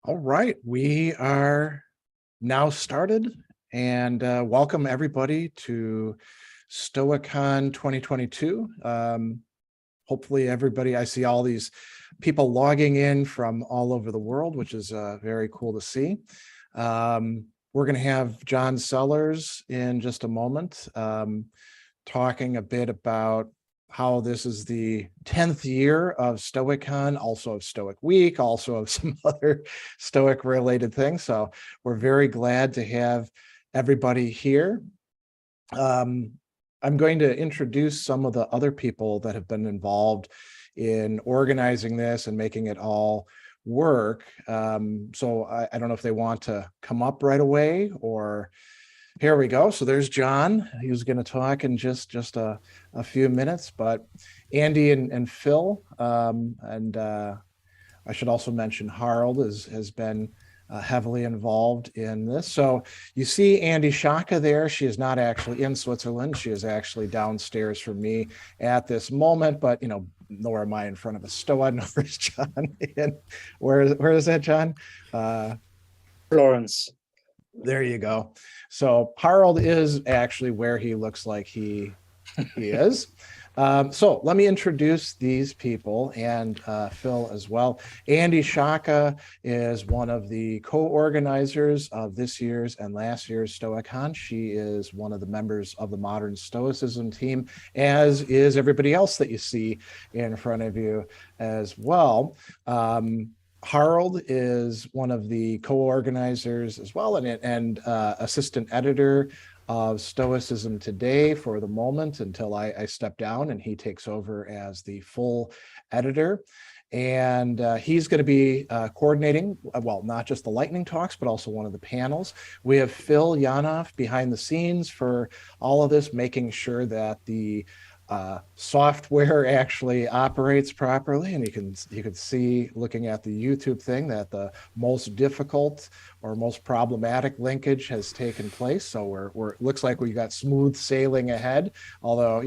All right, we are now started, and welcome everybody to Stoicon 2022. Hopefully, everybody, I see all these people logging in from all over the world, which is very cool to see. We're going to have John Sellers in just a moment, talking a bit about how this is the 10th year of Stoicon, also of Stoic Week, also of some other Stoic related things. So we're very glad to have everybody here. I'm going to introduce some of the other people that have been involved in organizing this and making it all work. So I don't know if they want to come up right away or here we go. So there's John. He was going to talk in just a few minutes, but Andy and Phil, and I should also mention Harold has been heavily involved in this. So you see Andy Shaka there. She is not actually in Switzerland. She is actually downstairs from me at this moment, but nor am I in front of a stoa, nor is John in. Where is that, John? Florence. There you go. So Harold is actually where he looks like he is. So let me introduce these people and Phil as well. Andy Shaka is one of the co-organizers of this year's and last year's Stoicon. She is one of the members of the Modern Stoicism team, as is everybody else that you see in front of you as well. Harold is one of the co-organizers as well, and assistant editor of Stoicism Today for the moment until I step down and he takes over as the full editor. And he's going to be coordinating, well, not just the lightning talks, but also one of the panels. We have Phil Yanoff behind the scenes for all of this, making sure that the software actually operates properly, and you can see looking at the YouTube thing that the most difficult or most problematic linkage has taken place. So it looks like we got smooth sailing ahead. Although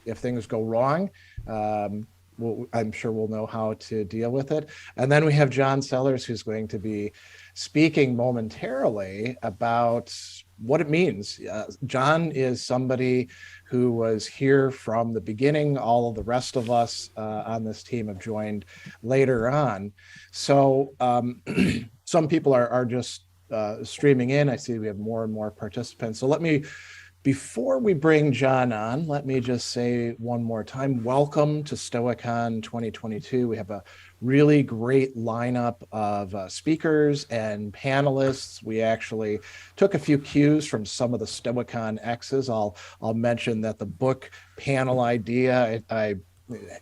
if things go wrong, I'm sure we'll know how to deal with it. And then we have John Sellers, who's going to be speaking momentarily about what it means. John is somebody who was here from the beginning. All of the rest of us on this team have joined later on. So some people are just streaming in. I see we have more and more participants. So before we bring John on, let me just say one more time, welcome to Stoicon 2022. We have a really great lineup of speakers and panelists. We actually took a few cues from some of the Stoicon X's. I'll mention that the book panel idea,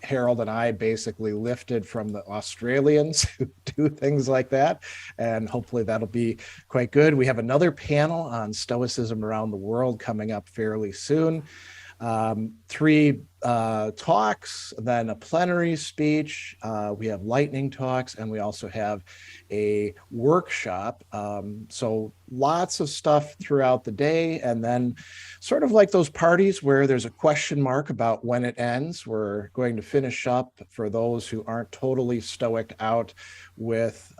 Harold and I basically lifted from the Australians who do things like that, and hopefully that'll be quite good. We have another panel on Stoicism around the world coming up fairly soon. 3 talks, then a plenary speech. We have lightning talks, and we also have a workshop. So lots of stuff throughout the day, and then sort of like those parties where there's a question mark about when it ends. We're going to finish up for those who aren't totally stoic out with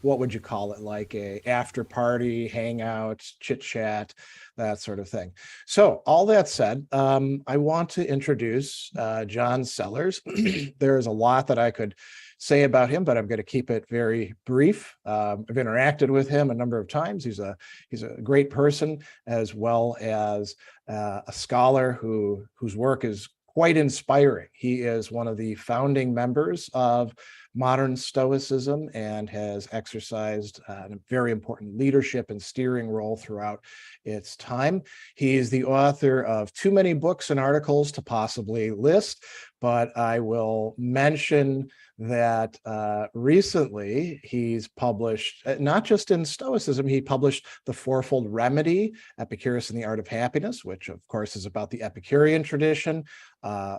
what would you call it, like a after party, hangout, chit chat, that sort of thing. So all that said, I want to introduce John Sellers. There's a lot that I could say about him, but I'm going to keep it very brief. I've interacted with him a number of times. He's a great person, as well as a scholar whose work is quite inspiring. He is one of the founding members of Modern Stoicism and has exercised a very important leadership and steering role throughout its time. He is the author of too many books and articles to possibly list, but I will mention that recently he's published, not just in Stoicism, he published The Fourfold Remedy, Epicurus and the Art of Happiness, which of course is about the Epicurean tradition.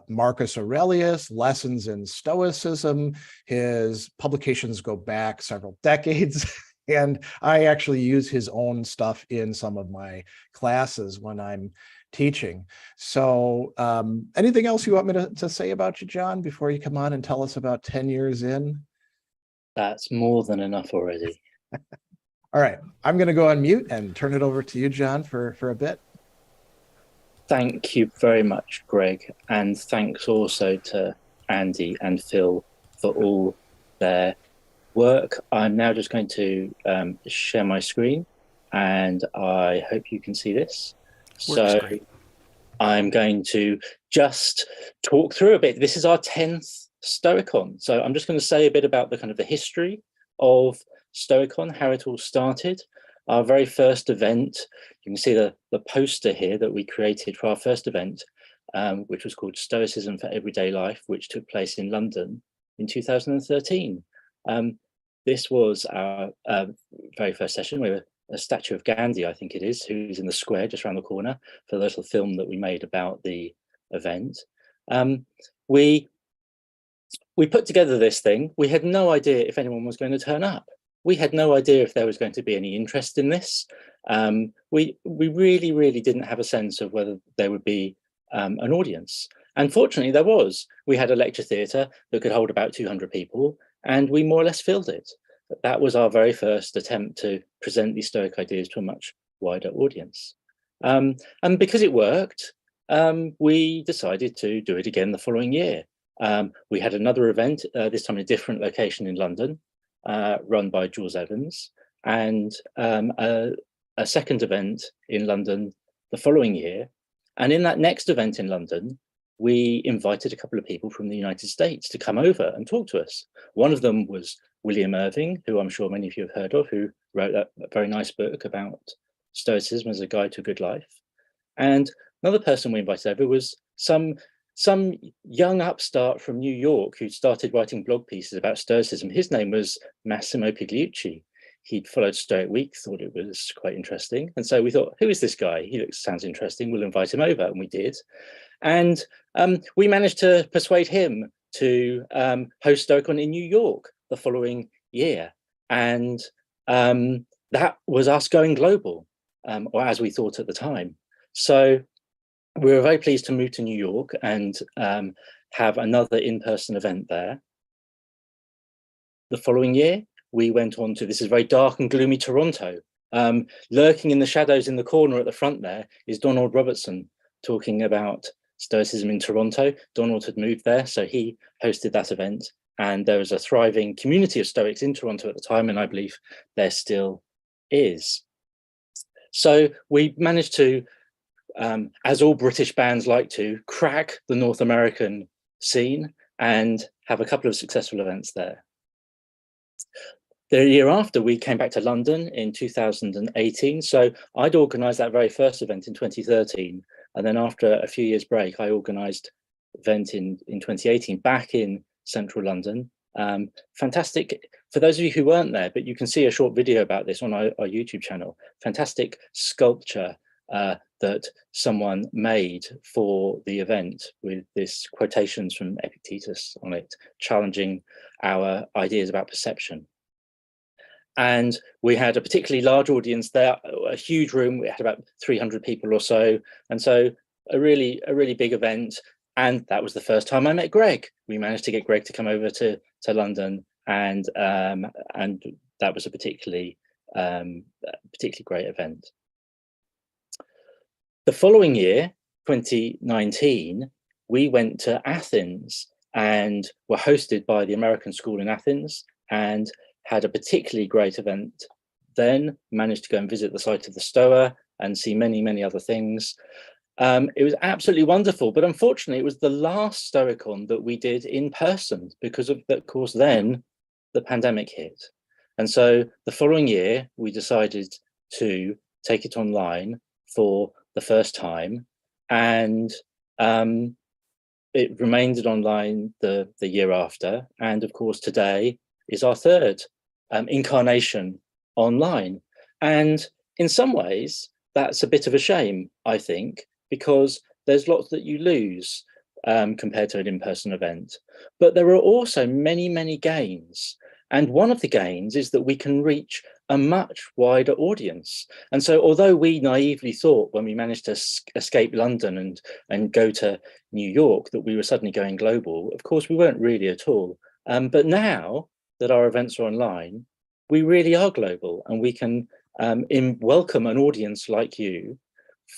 Marcus Aurelius, Lessons in Stoicism. His publications go back several decades. And I actually use his own stuff in some of my classes when I'm teaching. So anything else you want me to say about you, John, before you come on and tell us about 10 years in? That's more than enough already. All right, I'm going to go on mute and turn it over to you, John, for a bit. Thank you very much, Greg. And thanks also to Andy and Phil for all their work. I'm now just going to share my screen and I hope you can see this. Works So great. I'm going to just talk through a bit. This is our 10th Stoicon. So I'm just going to say a bit about the kind of the history of Stoicon, how it all started. Our very first event, you can see the poster here that we created for our first event, which was called Stoicism for Everyday Life, which took place in London in 2013. This was our very first session. We were a statue of Gandhi, I think it is, who's in the square just around the corner, for the little film that we made about the event. We put together this thing. We had no idea if anyone was going to turn up. We had no idea if there was going to be any interest in this. We really didn't have a sense of whether there would be an audience. And fortunately, there was. We had a lecture theatre that could hold about 200 people, and we more or less filled it. That was our very first attempt to present these Stoic ideas to a much wider audience. And because it worked, we decided to do it again the following year. We had another event, this time in a different location in London, run by Jules Evans, and a second event in London the following year. And in that next event in London, we invited a couple of people from the United States to come over and talk to us. One of them was William Irving, who I'm sure many of you have heard of, who wrote a very nice book about Stoicism as a guide to a good life. And another person we invited over was some young upstart from New York who started writing blog pieces about Stoicism. His name was Massimo Pigliucci. He'd followed Stoic Week, thought it was quite interesting. And so we thought, who is this guy? He sounds interesting. We'll invite him over. And we did. And we managed to persuade him to host Stoicon in New York the following year. And that was us going global, or as we thought at the time. So we were very pleased to move to New York and have another in-person event there. The following year, we went on to, this is very dark and gloomy Toronto. Lurking in the shadows in the corner at the front there is Donald Robertson talking about Stoicism in Toronto. Donald had moved there, so he hosted that event. And there was a thriving community of Stoics in Toronto at the time, and I believe there still is. So we managed to, as all British bands like to, crack the North American scene and have a couple of successful events there. The year after, we came back to London in 2018. So I'd organised that very first event in 2013. And then after a few years break, I organised an event in 2018 back in central London. Fantastic, for those of you who weren't there, but you can see a short video about this on our YouTube channel. Fantastic sculpture that someone made for the event with this quotations from Epictetus on it, challenging our ideas about perception. And we had a particularly large audience there, a huge room. We had about 300 people or so. And so a really big event. And that was the first time I met Greg. We managed to get Greg to come over to London. And that was a particularly great event. The following year, 2019, we went to Athens and were hosted by the American School in Athens and had a particularly great event then, managed to go and visit the site of the Stoa and see many other things. It was absolutely wonderful, but unfortunately it was the last Stoicon that we did in person because of course then the pandemic hit. And so the following year we decided to take it online for the first time, and it remained online the year after, and of course today is our third incarnation online. And in some ways that's a bit of a shame, I think, because there's lots that you lose compared to an in-person event, but there are also many gains. And one of the gains is that we can reach a much wider audience. And so although we naively thought when we managed to escape London and go to New York that we were suddenly going global, of course we weren't really at all. But now that our events are online, we really are global, and we can welcome an audience like you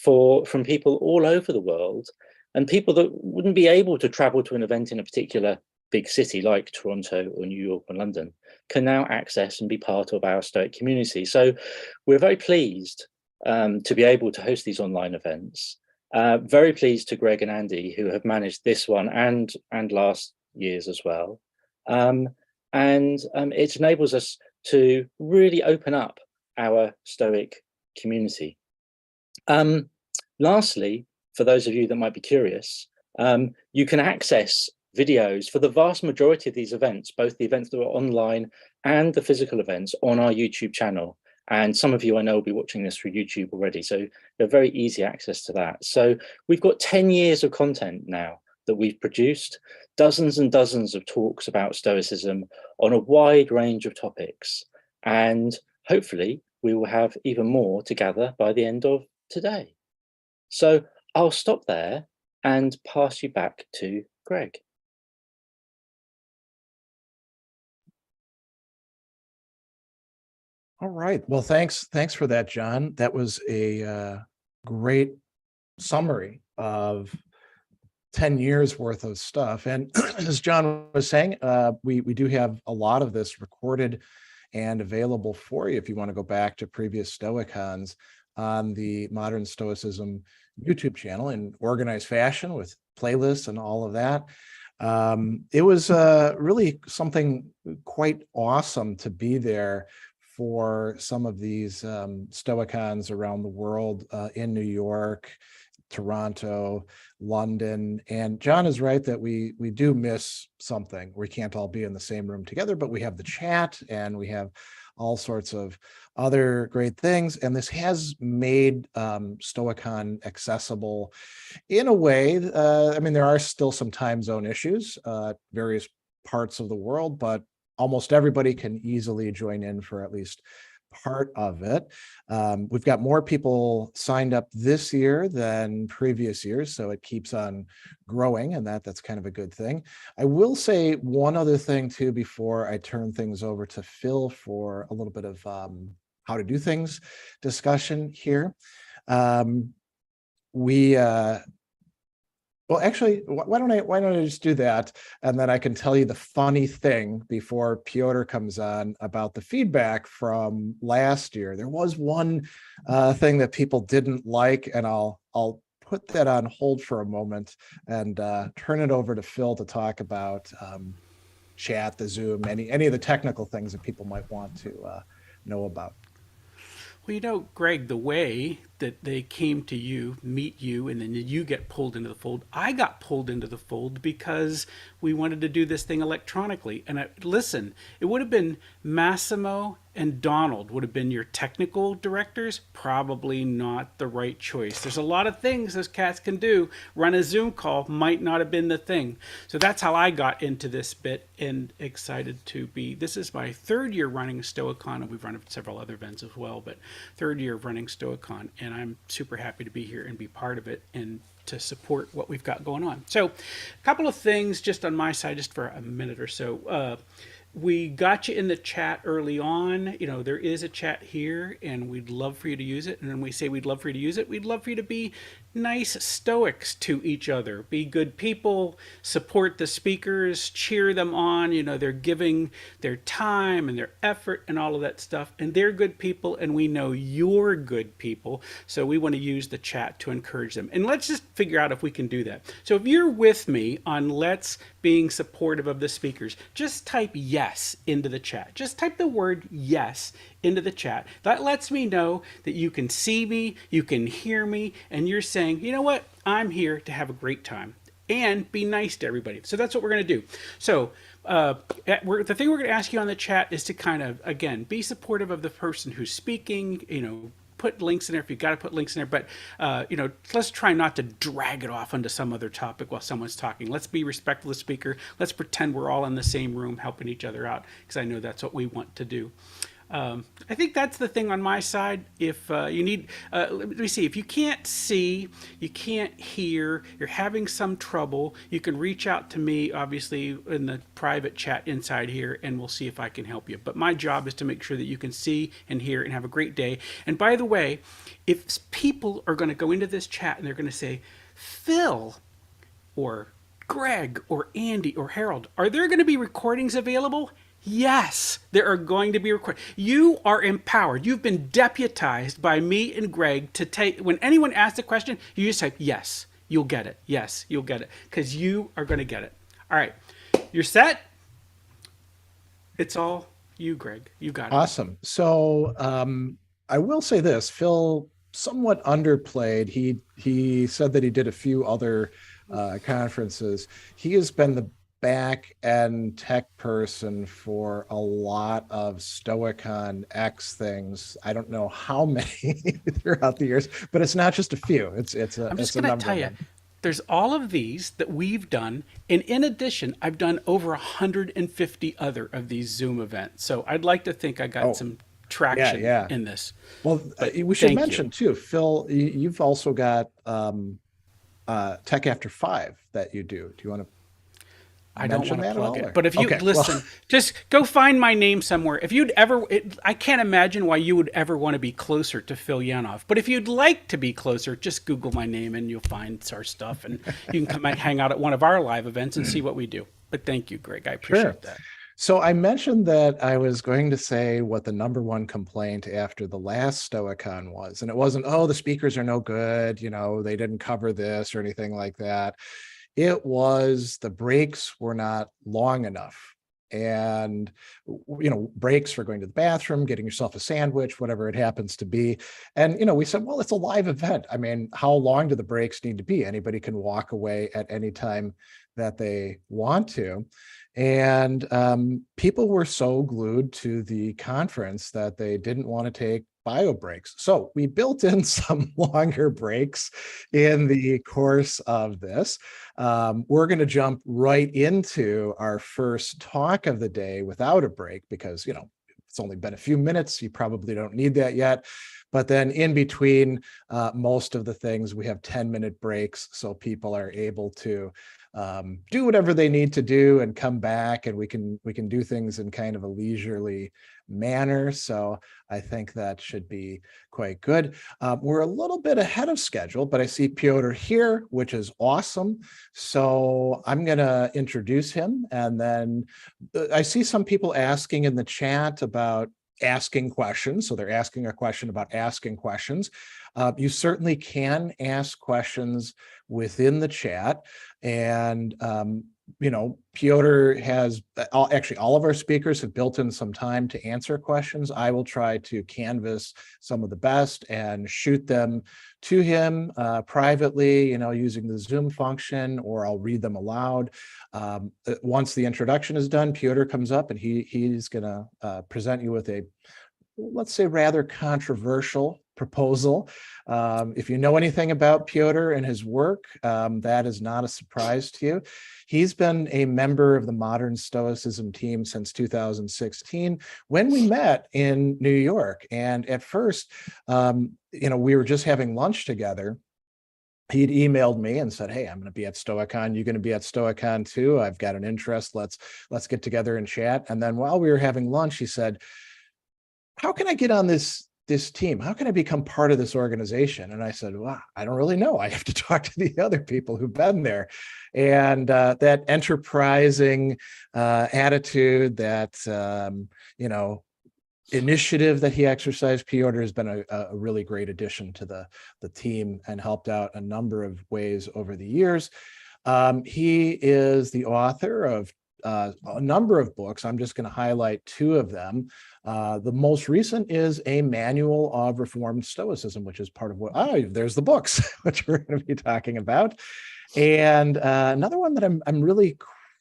from people all over the world, and people that wouldn't be able to travel to an event in a particular big city like Toronto or New York or London can now access and be part of our Stoic community. So we're very pleased to be able to host these online events. Very pleased to Greg and Andy, who have managed this one and last year's as well. It enables us to really open up our Stoic community. Lastly, for those of you that might be curious, you can access videos for the vast majority of these events, both the events that are online and the physical events, on our YouTube channel. And some of you I know will be watching this through YouTube already, so you have very easy access to that. So we've got 10 years of content now that we've produced, dozens and dozens of talks about Stoicism on a wide range of topics. And hopefully we will have even more to gather by the end of today. So I'll stop there and pass you back to Greg. All right. Well, thanks for that, John. That was a great summary of 10 years worth of stuff. And as John was saying, we do have a lot of this recorded and available for you if you want to go back to previous Stoicons on the Modern Stoicism YouTube channel in organized fashion with playlists and all of that. It was really something quite awesome to be there for some of these Stoicons around the world, in New York, Toronto, London. And John is right that we do miss something. We can't all be in the same room together, but we have the chat and we have all sorts of other great things. And this has made Stoicon accessible in a way. I mean, there are still some time zone issues, various parts of the world, but almost everybody can easily join in for at least part of it. We've got more people signed up this year than previous years, so it keeps on growing, and that's kind of a good thing. I will say one other thing too before I turn things over to Phil for a little bit of how to do things discussion here. Well, actually, why don't I just do that, and then I can tell you the funny thing before Piotr comes on about the feedback from last year. There was one thing that people didn't like, and I'll put that on hold for a moment and turn it over to Phil to talk about chat, the Zoom, any of the technical things that people might want to know about. Well, Greg, the way that they came to you, meet you, and then you get pulled into the fold, I got pulled into the fold because we wanted to do this thing electronically. And listen, it would have been Massimo and Donald would have been your technical directors. Probably not the right choice. There's a lot of things those cats can do. Run a Zoom call might not have been the thing. So that's how I got into this bit and excited to be. This is my third year running Stoicon, and we've run several other events as well, but third year of running Stoicon. And I'm super happy to be here and be part of it and to support what we've got going on. So a couple of things just on my side, just for a minute or so. We got you in the chat early on. There is a chat here, and we'd love for you to use it. And when we say we'd love for you to use it, we'd love for you to be nice Stoics to each other. Be good people, support the speakers, cheer them on. They're giving their time and their effort and all of that stuff. And they're good people, and we know you're good people. So we want to use the chat to encourage them. And let's just figure out if we can do that. So if you're with me on let's being supportive of the speakers, just type yes into the chat. Just type the word yes into the chat. That lets me know that you can see me, you can hear me, and you're saying, you know what, I'm here to have a great time and be nice to everybody. So that's what we're going to do. So the thing we're going to ask you on the chat is to kind of, again, be supportive of the person who's speaking, put links in there if you've got to put links in there, but let's try not to drag it off onto some other topic while someone's talking. Let's be respectful of the speaker. Let's pretend we're all in the same room helping each other out, because I know that's what we want to do. I think that's the thing on my side. If you need, let me see, if you can't see, you can't hear, you're having some trouble, you can reach out to me, obviously, in the private chat inside here, and we'll see if I can help you. But my job is to make sure that you can see and hear and have a great day. And by the way, if people are going to go into this chat and they're going to say, Phil, or Greg, or Andy, or Harold, are there going to be recordings available? Yes, there are going to be recordings. You are empowered. You've been deputized by me and Greg to take, when anyone asks a question, you just say, yes, you'll get it. Yes, you'll get it. Because you are going to get it. All right. You're set? It's all you, Greg. You got it. Awesome. So I will say this, Phil somewhat underplayed. He said that he did a few other conferences. He has been the back end tech person for a lot of Stoicon X things. I don't know how many throughout the years, but it's not just a few. I'm just going to tell you, there's all of these that we've done, and in addition, I've done over 150 other of these Zoom events. So I'd like to think I got some traction in this. Well, we should mention too, Phil, you've also got Tech After 5 that you do. Do you want to? I don't want to plug it, but if you listen, just go find my name somewhere. If you'd ever, I can't imagine why you would ever want to be closer to Phil Yanov. But if you'd like to be closer, just Google my name and you'll find our stuff, and you can come and hang out at one of our live events and see what we do. But thank you, Greg. I appreciate that. So I mentioned that I was going to say what the #1 complaint after the last Stoicon was, and it wasn't, oh, the speakers are no good, they didn't cover this or anything like that. It was the breaks were not long enough. And, breaks for going to the bathroom, getting yourself a sandwich, whatever it happens to be. And, we said, well, it's a live event. I mean, how long do the breaks need to be? Anybody can walk away at any time that they want to. And people were so glued to the conference that they didn't want to take bio breaks. So we built in some longer breaks in the course of this. We're going to jump right into our first talk of the day without a break because, it's only been a few minutes. You probably don't need that yet. But then in between most of the things, we have 10-minute breaks so people are able to do whatever they need to do and come back, and we can do things in kind of a leisurely manner. So I think that should be quite good. We're a little bit ahead of schedule, but I see Piotr here, which is awesome. So I'm going to introduce him, and then I see some people asking in the chat about asking questions. So they're asking a question about asking questions. You certainly can ask questions within the chat. And, Piotr has, actually all of our speakers have built in some time to answer questions. I will try to canvas some of the best and shoot them to him privately, using the Zoom function, or I'll read them aloud. Once the introduction is done, Piotr comes up and he's going to present you with a, let's say, rather controversial proposal. If you know anything about Piotr and his work, that is not a surprise to you. He's been a member of the Modern Stoicism team since 2016 when we met in New York. And at first, we were just having lunch together. He'd emailed me and said, hey, I'm going to be at Stoicon. You're going to be at Stoicon too. I've got an interest. Let's get together and chat. And then while we were having lunch, he said, how can I get on this team? How can I become part of this organization? And I said, well, I don't really know. I have to talk to the other people who've been there. And that enterprising attitude, that, initiative that he exercised, Piotr has been a really great addition to the team and helped out a number of ways over the years. He is the author of a number of books. I'm just going to highlight 2 of them. The most recent is a manual of Reformed Stoicism, which is part of what, there's the books, which we're going to be talking about. And another one that I'm really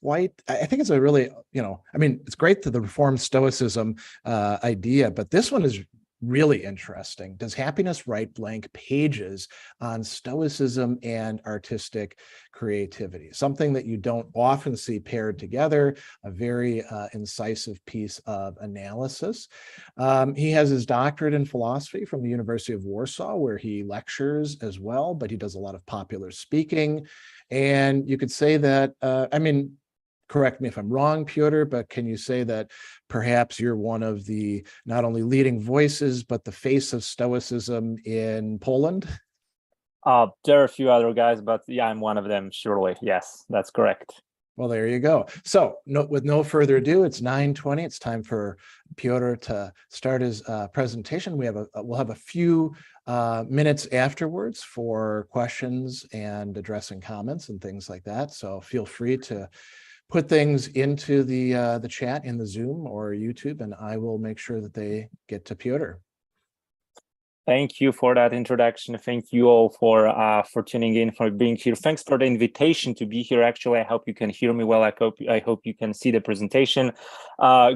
I think it's a really, it's great to the Reformed Stoicism idea, but this one is really interesting. Does happiness write blank pages on Stoicism and artistic creativity? Something that you don't often see paired together, a very incisive piece of analysis. He has his doctorate in philosophy from the University of Warsaw, where he lectures as well, but he does a lot of popular speaking. And you could say that, I mean, correct me if I'm wrong, Piotr, but can you say that perhaps you're one of the not only leading voices, but the face of Stoicism in Poland? There are a few other guys, but yeah, I'm one of them, surely. Yes, that's correct. Well, there you go. So with no further ado, it's 9:20. It's time for Piotr to start his presentation. We'll have a few minutes afterwards for questions and addressing comments and things like that. So feel free to put things into the chat in the Zoom or YouTube, and I will make sure that they get to Piotr. Thank you for that introduction. Thank you all for tuning in, for being here. Thanks for the invitation to be here. Actually, I hope you can hear me well. I hope you can see the presentation.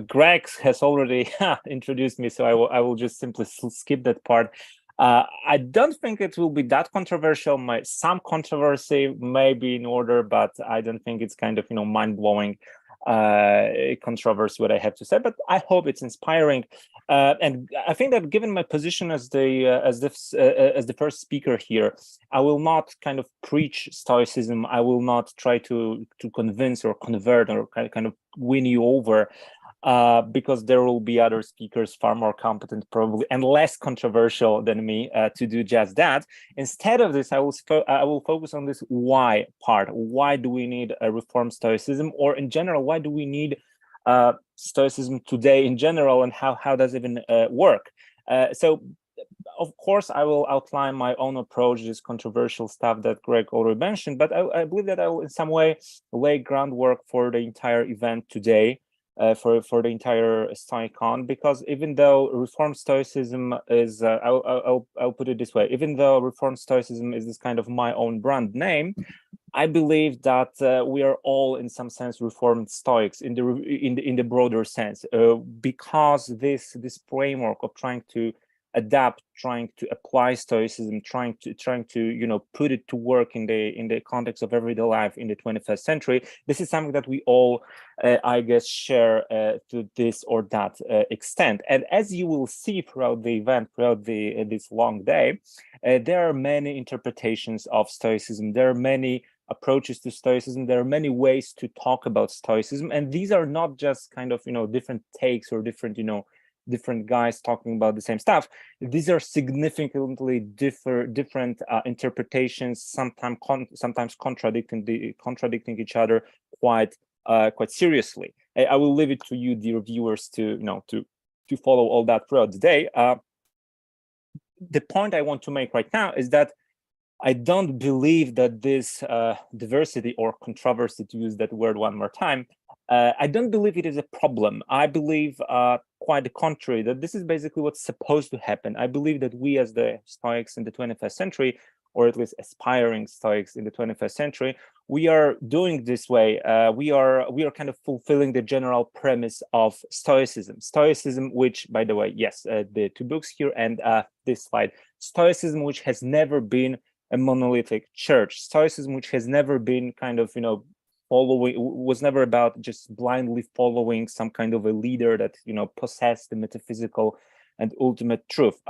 Greg has already introduced me, so I will just simply skip that part. I don't think it will be that controversial. Some controversy may be in order, but I don't think it's kind of mind-blowing controversy what I have to say. But I hope it's inspiring, and I think that given my position as the first speaker here, I will not kind of preach Stoicism. I will not try to convince or convert or kind of win you over. Because there will be other speakers far more competent probably and less controversial than me to do just that. Instead of this, I will focus on this why part. Why do we need a reformed Stoicism, or in general, why do we need Stoicism today in general, and how does it even work? So of course, I will outline my own approach, this controversial stuff that Greg already mentioned, but I believe that I will in some way lay groundwork for the entire event today. For the entire Stoicon, because even though Reformed Stoicism is, I'll put it this way, even though Reformed Stoicism is this kind of my own brand name, I believe that we are all in some sense Reformed Stoics in the broader sense, because this framework of trying to adapt, trying to apply Stoicism, trying to put it to work in the context of everyday life in the 21st century. This is something that we all, I guess, share to this or that extent. And as you will see throughout the event, throughout this long day, there are many interpretations of Stoicism. There are many approaches to Stoicism. There are many ways to talk about Stoicism, and these are not just kind of different takes or different guys talking about the same stuff. These are significantly different interpretations, sometimes contradicting each other quite seriously. I will leave it to you, dear viewers, to follow all that throughout the day. The point I want to make right now is that I don't believe that this diversity or controversy, to use that word one more time, I don't believe it is a problem. I believe quite the contrary, that this is basically what's supposed to happen. I believe that we as the Stoics in the 21st century, or at least aspiring Stoics in the 21st century, we are doing this way. We are kind of fulfilling the general premise of Stoicism. Stoicism, which, by the way, yes, the two books here and this slide. Stoicism, which has never been a monolithic church. Stoicism, which has never been kind of, was never about just blindly following some kind of a leader that, possessed the metaphysical and ultimate truth.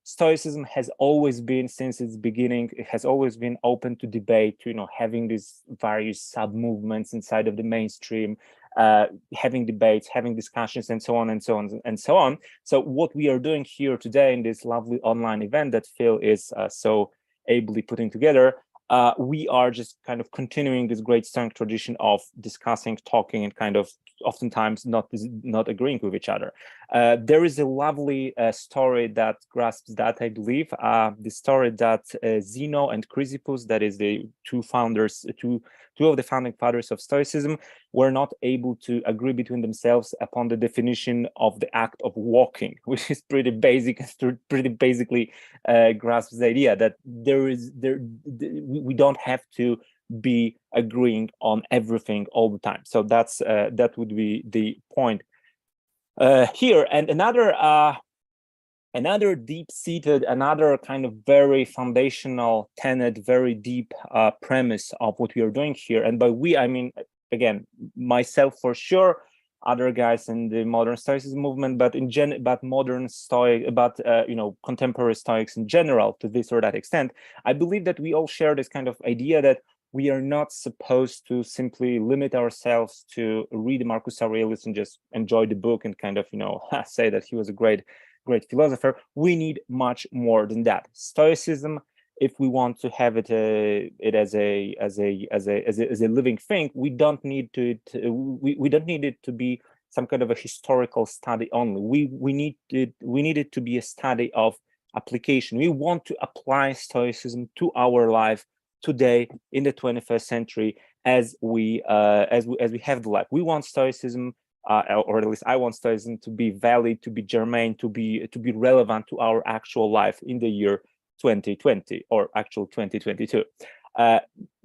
Stoicism has always been, since its beginning, it has always been open to debate, to, having these various sub-movements inside of the mainstream, having debates, having discussions, and so on, and so on, and so on. So what we are doing here today in this lovely online event that Phil is so ably putting together, we are just kind of continuing this great Stoic tradition of discussing, talking, and kind of oftentimes not agreeing with each other. There is a lovely story that grasps that, I believe, the story that Zeno and Chrysippus, that is the two of the founding fathers of Stoicism, were not able to agree between themselves upon the definition of the act of walking, which is pretty basic, pretty basically grasps the idea that we don't have to be agreeing on everything all the time. So that would be the point here. And another another deep-seated, another kind of very foundational tenet, very deep premise of what we are doing here. And by we, I mean, again, myself for sure, other guys in the modern Stoicism movement, but modern Stoic, contemporary Stoics in general, to this or that extent. I believe that we all share this kind of idea that we are not supposed to simply limit ourselves to read Marcus Aurelius and just enjoy the book and kind of, say that he was a great philosopher. We need much more than that. Stoicism, if we want to have it as a living thing, we don't need it to be some kind of a historical study only. We need it to be a study of application. We want to apply Stoicism to our life today in the 21st century as we have the life. We want Stoicism, or at least I want Stoicism to be valid, to be germane, to be relevant to our actual life in the year 2020, or actual 2022.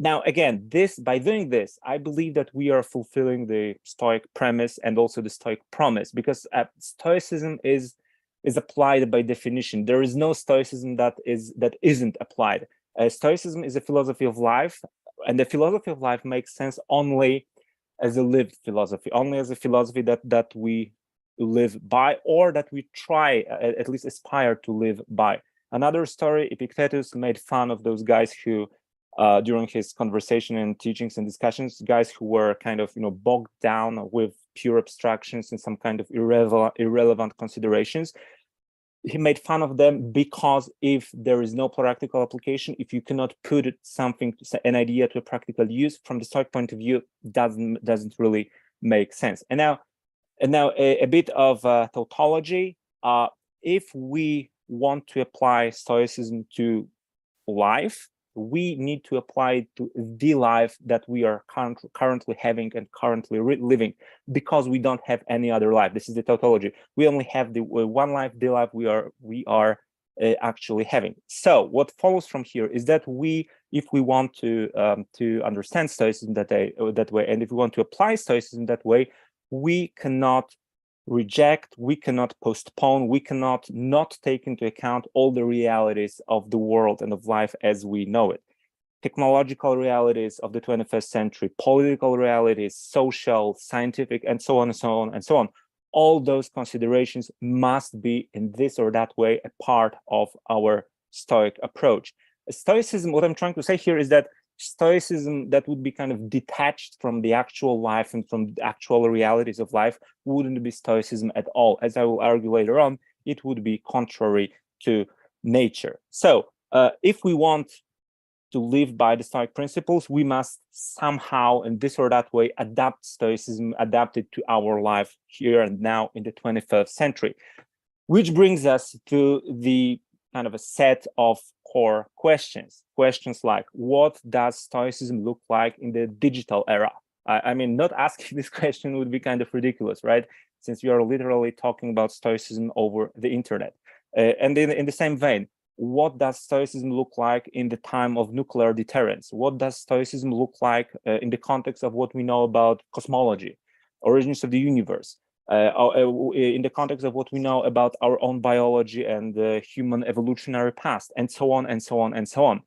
Now, again, by doing this, I believe that we are fulfilling the Stoic premise and also the Stoic promise, because Stoicism is applied by definition. There is no Stoicism that isn't applied. Stoicism is a philosophy of life, and the philosophy of life makes sense only as a lived philosophy, only as a philosophy that we live by, or that we try, at least aspire to live by. Another story, Epictetus made fun of those guys who, during his conversation and teachings and discussions, guys who were kind of, bogged down with pure abstractions and some kind of irrelevant considerations. He made fun of them because if there is no practical application, if you cannot put an idea to a practical use, from the Stoic point of view, doesn't really make sense. And now a bit of tautology. If we want to apply Stoicism to life, we need to apply it to the life that we are currently having and currently living, because we don't have any other life. This is the tautology. We only have the one life, the life we are actually having. So what follows from here is that if we want to understand Stoicism that way, and if we want to apply Stoicism that way, we cannot reject, we cannot postpone, we cannot not take into account all the realities of the world and of life as we know it. Technological realities of the 21st century, political realities, social, scientific, and so on and so on and so on. All those considerations must be, in this or that way, a part of our Stoic approach. Stoicism, what I'm trying to say here is that Stoicism that would be kind of detached from the actual life and from the actual realities of life wouldn't be Stoicism at all. As I will argue later on, it would be contrary to nature. So if we want to live by the Stoic principles, we must somehow, in this or that way, adapt Stoicism, adapt it to our life here and now in the 21st century. Which brings us to the kind of a set of core questions. Questions like, what does Stoicism look like in the digital era? I mean, not asking this question would be kind of ridiculous, right? Since we are literally talking about Stoicism over the internet. And in the same vein, what does Stoicism look like in the time of nuclear deterrence? What does Stoicism look like in the context of what we know about cosmology, origins of the universe? In the context of what we know about our own biology and the human evolutionary past, and so on and so on and so on.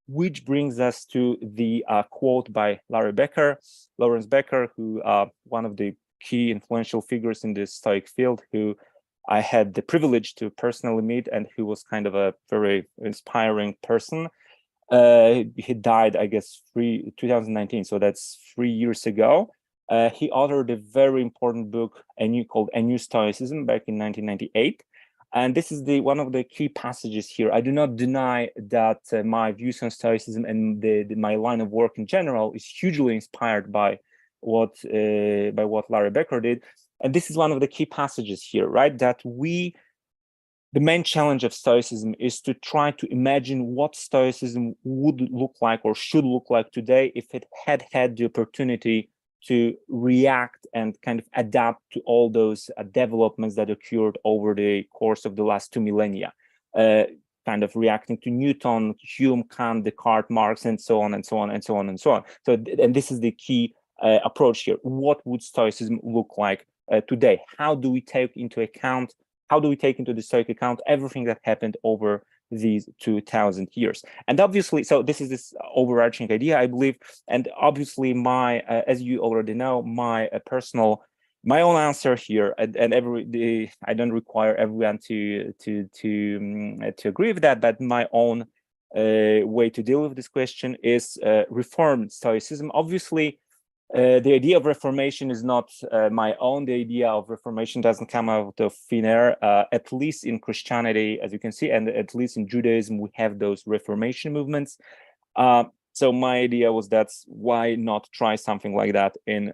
Which brings us to the quote by Lawrence Becker, who one of the key influential figures in the Stoic field, who I had the privilege to personally meet, and who was kind of a very inspiring person. He died, I guess, 2019, so that's 3 years ago. He authored a very important book, called A New Stoicism, back in 1998. And this is one of the key passages here. I do not deny that my views on Stoicism and my line of work in general is hugely inspired by what Larry Becker did. And this is one of the key passages here, right? That the main challenge of Stoicism is to try to imagine what Stoicism would look like or should look like today if it had the opportunity to react and kind of adapt to all those developments that occurred over the course of the last 2 millennia, kind of reacting to Newton, Hume, Kant, Descartes, Marx, and so on and so on and so on and so on. So, and this is the key approach here. What would Stoicism look like today? How do we take into account How do we take into the Stoic account everything that happened over these 2000 years? And obviously, so this is this overarching idea, I believe, and obviously my, as you already know, my own answer here, and I don't require everyone to agree with that, but my own way to deal with this question is reformed Stoicism. Obviously, the idea of reformation is not my own. The idea of reformation doesn't come out of thin air. At least in Christianity, as you can see, and at least in Judaism, we have those reformation movements. So my idea was, that's why not try something like that in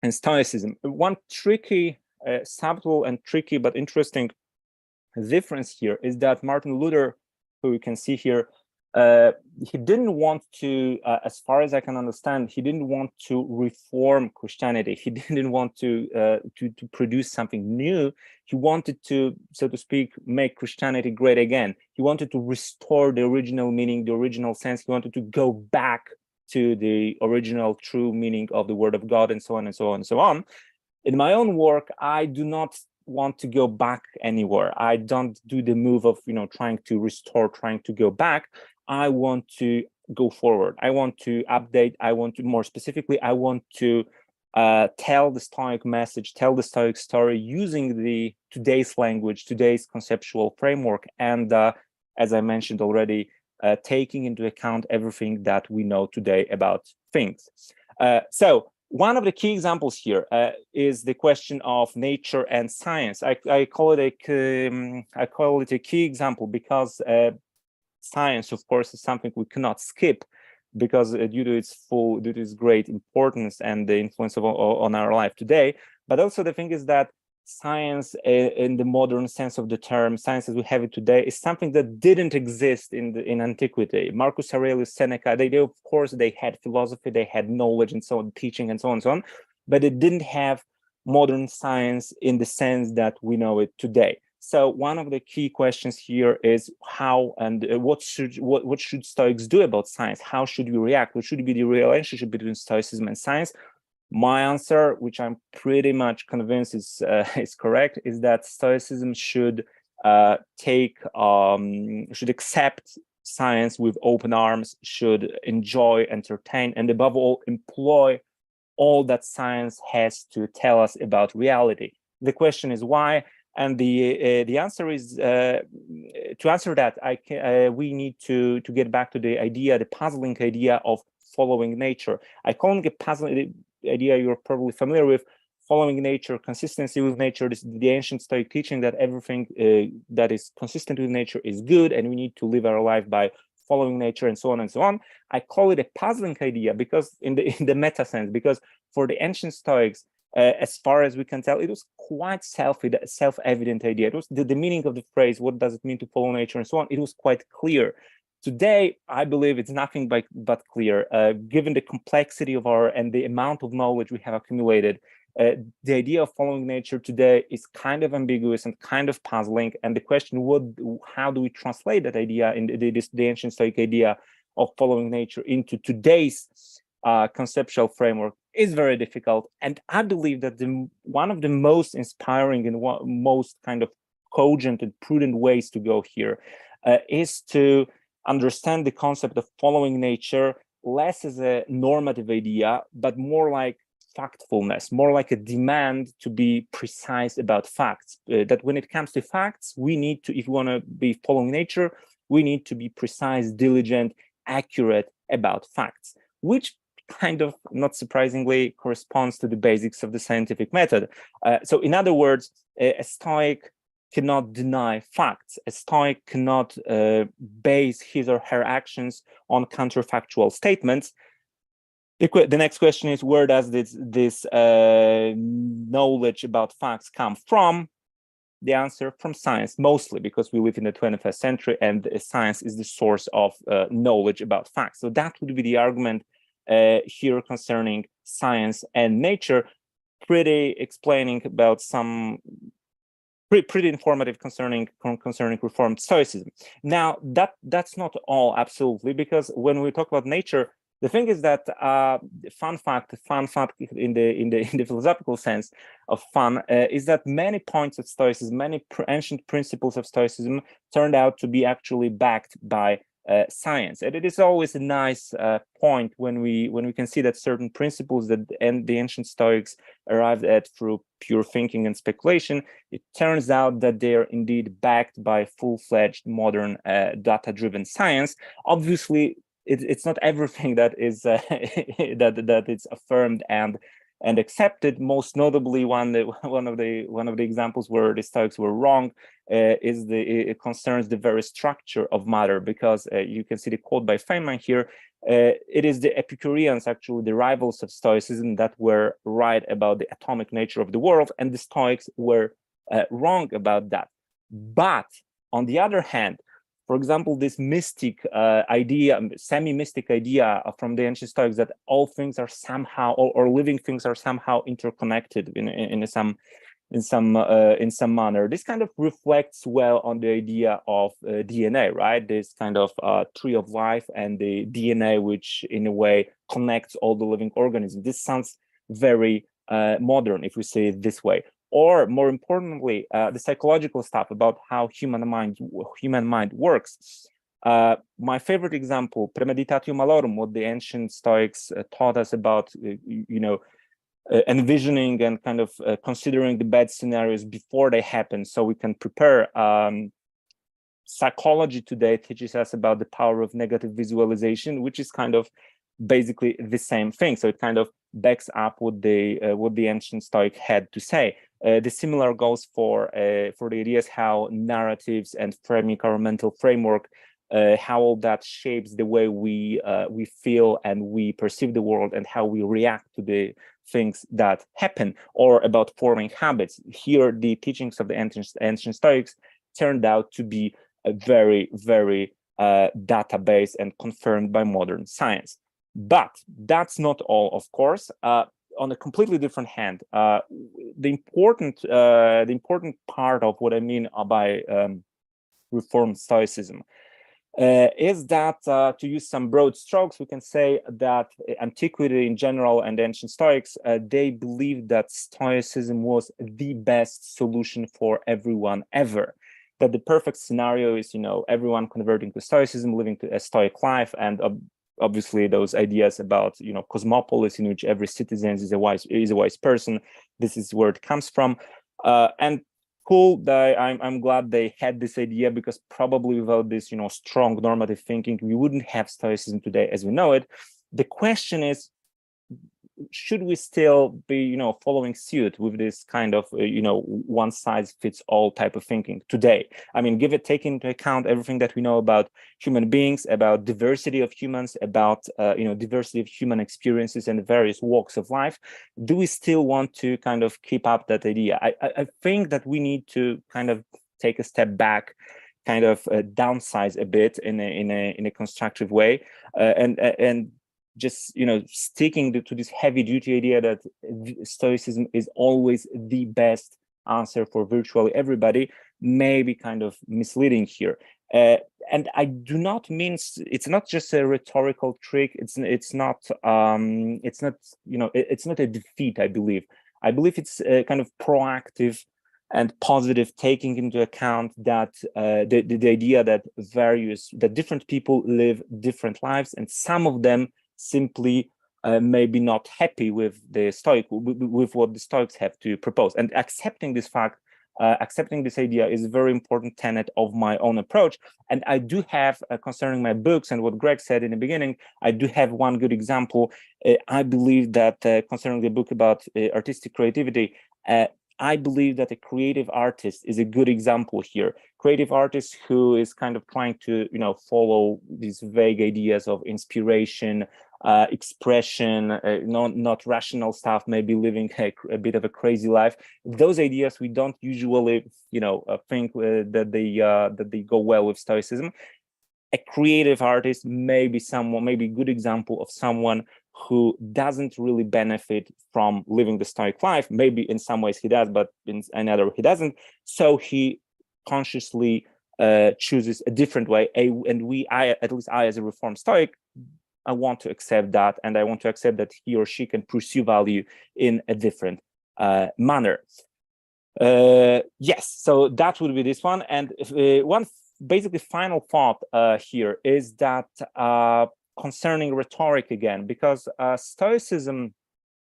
Stoicism. One tricky, subtle and tricky but interesting difference here is that Martin Luther, who you can see here, he didn't want to, as far as I can understand, he didn't want to reform Christianity. He didn't want to produce something new. He wanted to, so to speak, make Christianity great again. He wanted to restore the original meaning, the original sense. He wanted to go back to the original true meaning of the Word of God, and so on and so on and so on. In my own work, I do not want to go back anywhere. I don't do the move of, trying to restore, trying to go back. I want to go forward. I want to update. I want to, more specifically, I want to tell the Stoic message, tell the Stoic story using the today's language, today's conceptual framework, and as I mentioned already, taking into account everything that we know today about things. So one of the key examples here is the question of nature and science. I call it a key example because science, of course, is something we cannot skip, because due to its great importance and the influence on our life today. But also the thing is that science, in the modern sense of the term, science as we have it today, is something that didn't exist in antiquity. Marcus Aurelius, Seneca, they of course they had philosophy, they had knowledge and so on, teaching and so on and so on, but it didn't have modern science in the sense that we know it today. So one of the key questions here is how and what should Stoics do about science? How should we react? What should be the relationship between Stoicism and science? My answer, which I'm pretty much convinced is correct, is that Stoicism should accept science with open arms, should enjoy, entertain, and above all, employ all that science has to tell us about reality. The question is why, and the answer is to answer that we need to get back to the puzzling idea of following nature. I call it a puzzling idea you're probably familiar with. Following nature, consistency with nature. This is the ancient Stoic teaching that everything that is consistent with nature is good, and we need to live our life by following nature, and so on and so on. I call it a puzzling idea because in the meta sense, because for the ancient Stoics, as far as we can tell, it was quite self-evident idea. It was the meaning of the phrase, what does it mean to follow nature, and so on. It was quite clear. Today, I believe it's nothing but clear. Given the complexity of and the amount of knowledge we have accumulated, the idea of following nature today is kind of ambiguous and kind of puzzling. And the question, how do we translate that idea in the ancient Stoic idea of following nature into today's conceptual framework is very difficult. And I believe that one of the most inspiring and most kind of cogent and prudent ways to go here is to understand the concept of following nature less as a normative idea, but more like factfulness, more like a demand to be precise about facts. That when it comes to facts, we need to, if we want to be following nature, we need to be precise, diligent, accurate about facts, which kind of, not surprisingly, corresponds to the basics of the scientific method. So in other words, a Stoic cannot deny facts. A Stoic cannot base his or her actions on counterfactual statements. The next question is, where does this knowledge about facts come from? The answer, from science, mostly because we live in the 21st century and science is the source of knowledge about facts. So that would be the argument here concerning science and nature, pretty explaining about some pretty informative concerning reformed Stoicism. Now, that's not all, absolutely, because when we talk about nature, The thing is that fun fact in the philosophical sense of fun is that many points of Stoicism, many ancient principles of Stoicism turned out to be actually backed by science, and it is always a nice point when we can see that certain principles that the ancient Stoics arrived at through pure thinking and speculation, it turns out that they are indeed backed by full-fledged modern data-driven science. Obviously, it's not everything that is that it's affirmed and accepted. Most notably, one of the examples where the Stoics were wrong it concerns the very structure of matter, because you can see the quote by Feynman here. It is the Epicureans, actually the rivals of Stoicism, that were right about the atomic nature of the world, and the Stoics were wrong about that. But on the other hand, for example, this mystic idea, semi-mystic idea from the ancient Stoics that all things are somehow, or living things are somehow interconnected in some manner. This kind of reflects well on the idea of DNA, right? This kind of tree of life and the DNA, which in a way connects all the living organisms. This sounds very modern, if we say it this way. Or more importantly, the psychological stuff about how human mind works. My favorite example, premeditatio malorum, what the ancient Stoics taught us about, envisioning and kind of considering the bad scenarios before they happen, so we can prepare. Psychology today teaches us about the power of negative visualization, which is kind of basically the same thing. So it kind of backs up what the ancient Stoic had to say. The similar goes for the ideas how narratives and framing our mental framework, how all that shapes the way we feel and we perceive the world, and how we react to the things that happen, or about forming habits. Here, the teachings of the ancient Stoics turned out to be very, very data-based and confirmed by modern science. But that's not all, of course. On a completely different hand, the important part of what I mean by Reformed Stoicism is that, to use some broad strokes, we can say that antiquity in general and ancient Stoics, they believed that Stoicism was the best solution for everyone ever. That the perfect scenario is, everyone converting to Stoicism, living a Stoic life, and obviously those ideas about cosmopolis in which every citizen is a wise person. This is where it comes from, and cool. That I'm glad they had this idea, because probably without this strong normative thinking, we wouldn't have Stoicism today as we know it. The question is, should we still be following suit with this kind of one size fits all type of thinking today? I mean, taking into account everything that we know about human beings, about diversity of humans, about diversity of human experiences and various walks of life, do we still want to kind of keep up that idea? I think that we need to kind of take a step back, kind of downsize a bit in a constructive way, and just sticking to this heavy duty idea that Stoicism is always the best answer for virtually everybody may be kind of misleading here. And I do not mean it's not just a rhetorical trick. It's not a defeat. I believe it's a kind of proactive and positive, taking into account that the idea that different people live different lives, and some of them simply maybe not happy with with what the Stoics have to propose. And accepting this fact, accepting this idea is a very important tenet of my own approach. And I do have, concerning my books and what Greg said in the beginning, I do have one good example. I believe that concerning the book about artistic creativity, I believe that a creative artist is a good example here. Creative artist who is kind of trying to, follow these vague ideas of inspiration, expression, not rational stuff, maybe living a bit of a crazy life. Those ideas we don't usually, think that they go well with Stoicism. A creative artist may be a good example of someone who doesn't really benefit from living the Stoic life. Maybe in some ways he does, but in another he doesn't. So he consciously chooses a different way. At least I, as a Reformed Stoic, I want to accept that, and I want to accept that he or she can pursue value in a different manner. Yes, so that would be this one. And one basically final thought here is that concerning rhetoric again, because Stoicism,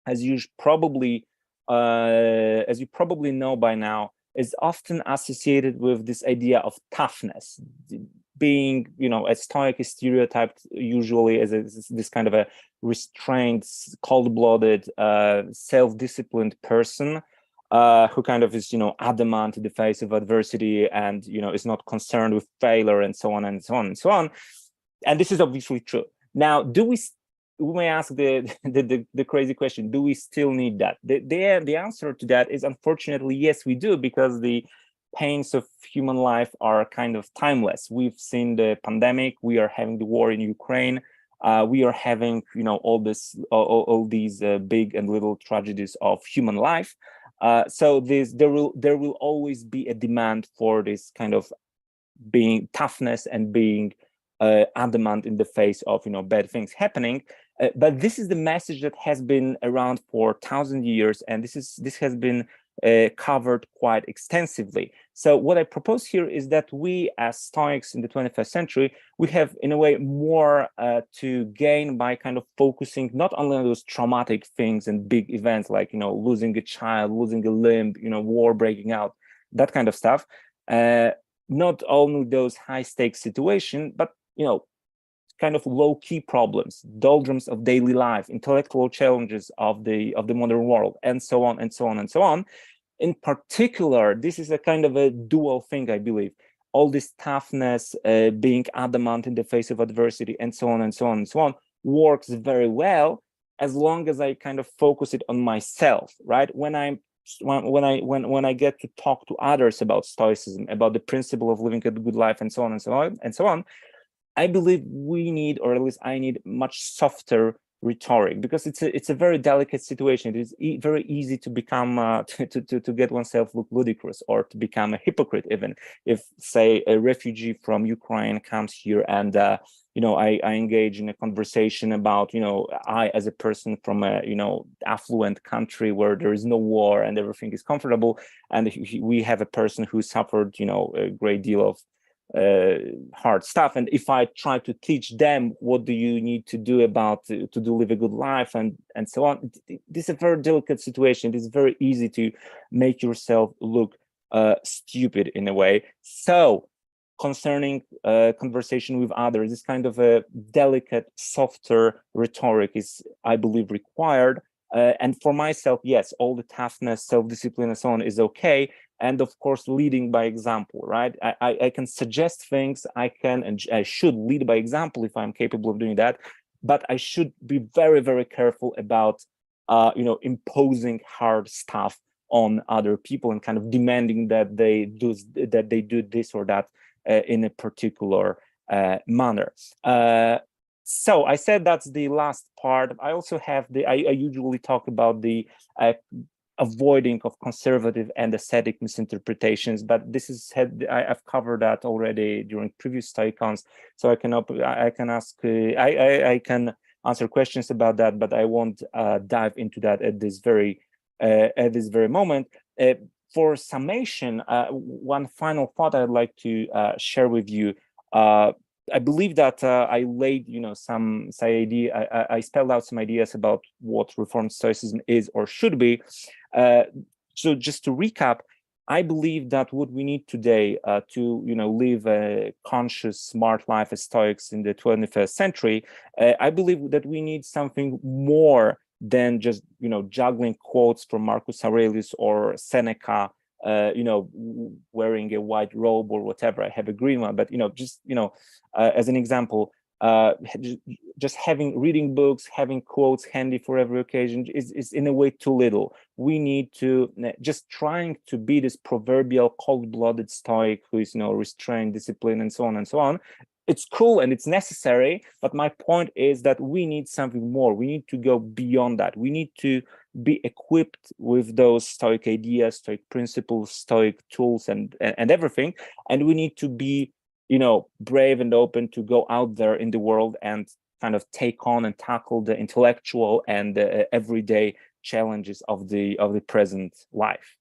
as you probably know by now, is often associated with this idea of toughness, being, a Stoic is stereotyped usually as this kind of a restrained, cold-blooded, self-disciplined person who kind of is, adamant in the face of adversity, and is not concerned with failure, and so on and so on and so on. And this is obviously true. Now, we may ask the crazy question: do we still need that? The answer to that is, unfortunately, yes, we do, because the pains of human life are kind of timeless. We've seen the pandemic. We are having the war in Ukraine. We are having, all these big and little tragedies of human life. So there will always be a demand for this kind of being toughness and being adamant in the face of bad things happening. But this is the message that has been around for 1,000 years, and this has been covered quite extensively. So what I propose here is that we, as Stoics in the 21st century, we have in a way more to gain by kind of focusing not only on those traumatic things and big events like losing a child, losing a limb, war breaking out, that kind of stuff. Not only those high stakes situations, but kind of low-key problems, doldrums of daily life, intellectual challenges of the modern world, and so on and so on and so on. In particular, this is a kind of a dual thing, I believe. All this toughness, being adamant in the face of adversity, and so on and so on and so on, works very well as long as I kind of focus it on myself, right? When I get to talk to others about Stoicism, about the principle of living a good life, and so on and so on and so on, I believe we need, or at least I need, much softer rhetoric, because it's a very delicate situation. It is very easy to become to get oneself look ludicrous, or to become a hypocrite, even if, say, a refugee from Ukraine comes here and I engage in a conversation about I, as a person from a affluent country where there is no war and everything is comfortable, and we have a person who suffered a great deal of hard stuff, and if I try to teach them what do you need to do to live a good life and so on, this is a very delicate situation. It is very easy to make yourself look stupid in a way. So concerning conversation with others, this kind of a delicate, softer rhetoric is, I believe, required. And for myself, yes, all the toughness, self-discipline, and so on is okay. And of course, leading by example, right? I can suggest things, I can and I should lead by example if I'm capable of doing that. But I should be very, very careful about, imposing hard stuff on other people and kind of demanding that they do this or that in a particular manner. So I said that's the last part. I also have I usually talk about the avoiding of conservative and ascetic misinterpretations, but I've covered that already during previous Stoicons. So I can answer questions about that, but I won't dive into that at this very moment. For summation, one final thought I'd like to share with you. I believe that I laid, some idea. I spelled out some ideas about what Reformed Stoicism is or should be. So just to recap, I believe that what we need today to, live a conscious, smart life as Stoics in the 21st century, I believe that we need something more than just, juggling quotes from Marcus Aurelius or Seneca. Wearing a white robe or whatever. I have a green one, but as an example, just reading books, having quotes handy for every occasion is in a way too little. We need to just trying to be this proverbial cold-blooded Stoic who is restrained, disciplined, and so on and so on. It's cool and it's necessary, but my point is that we need something more. We need to go beyond that. We need to be equipped with those Stoic ideas, Stoic principles, Stoic tools, and everything. And we need to be, brave and open to go out there in the world and kind of take on and tackle the intellectual and everyday challenges of the present life.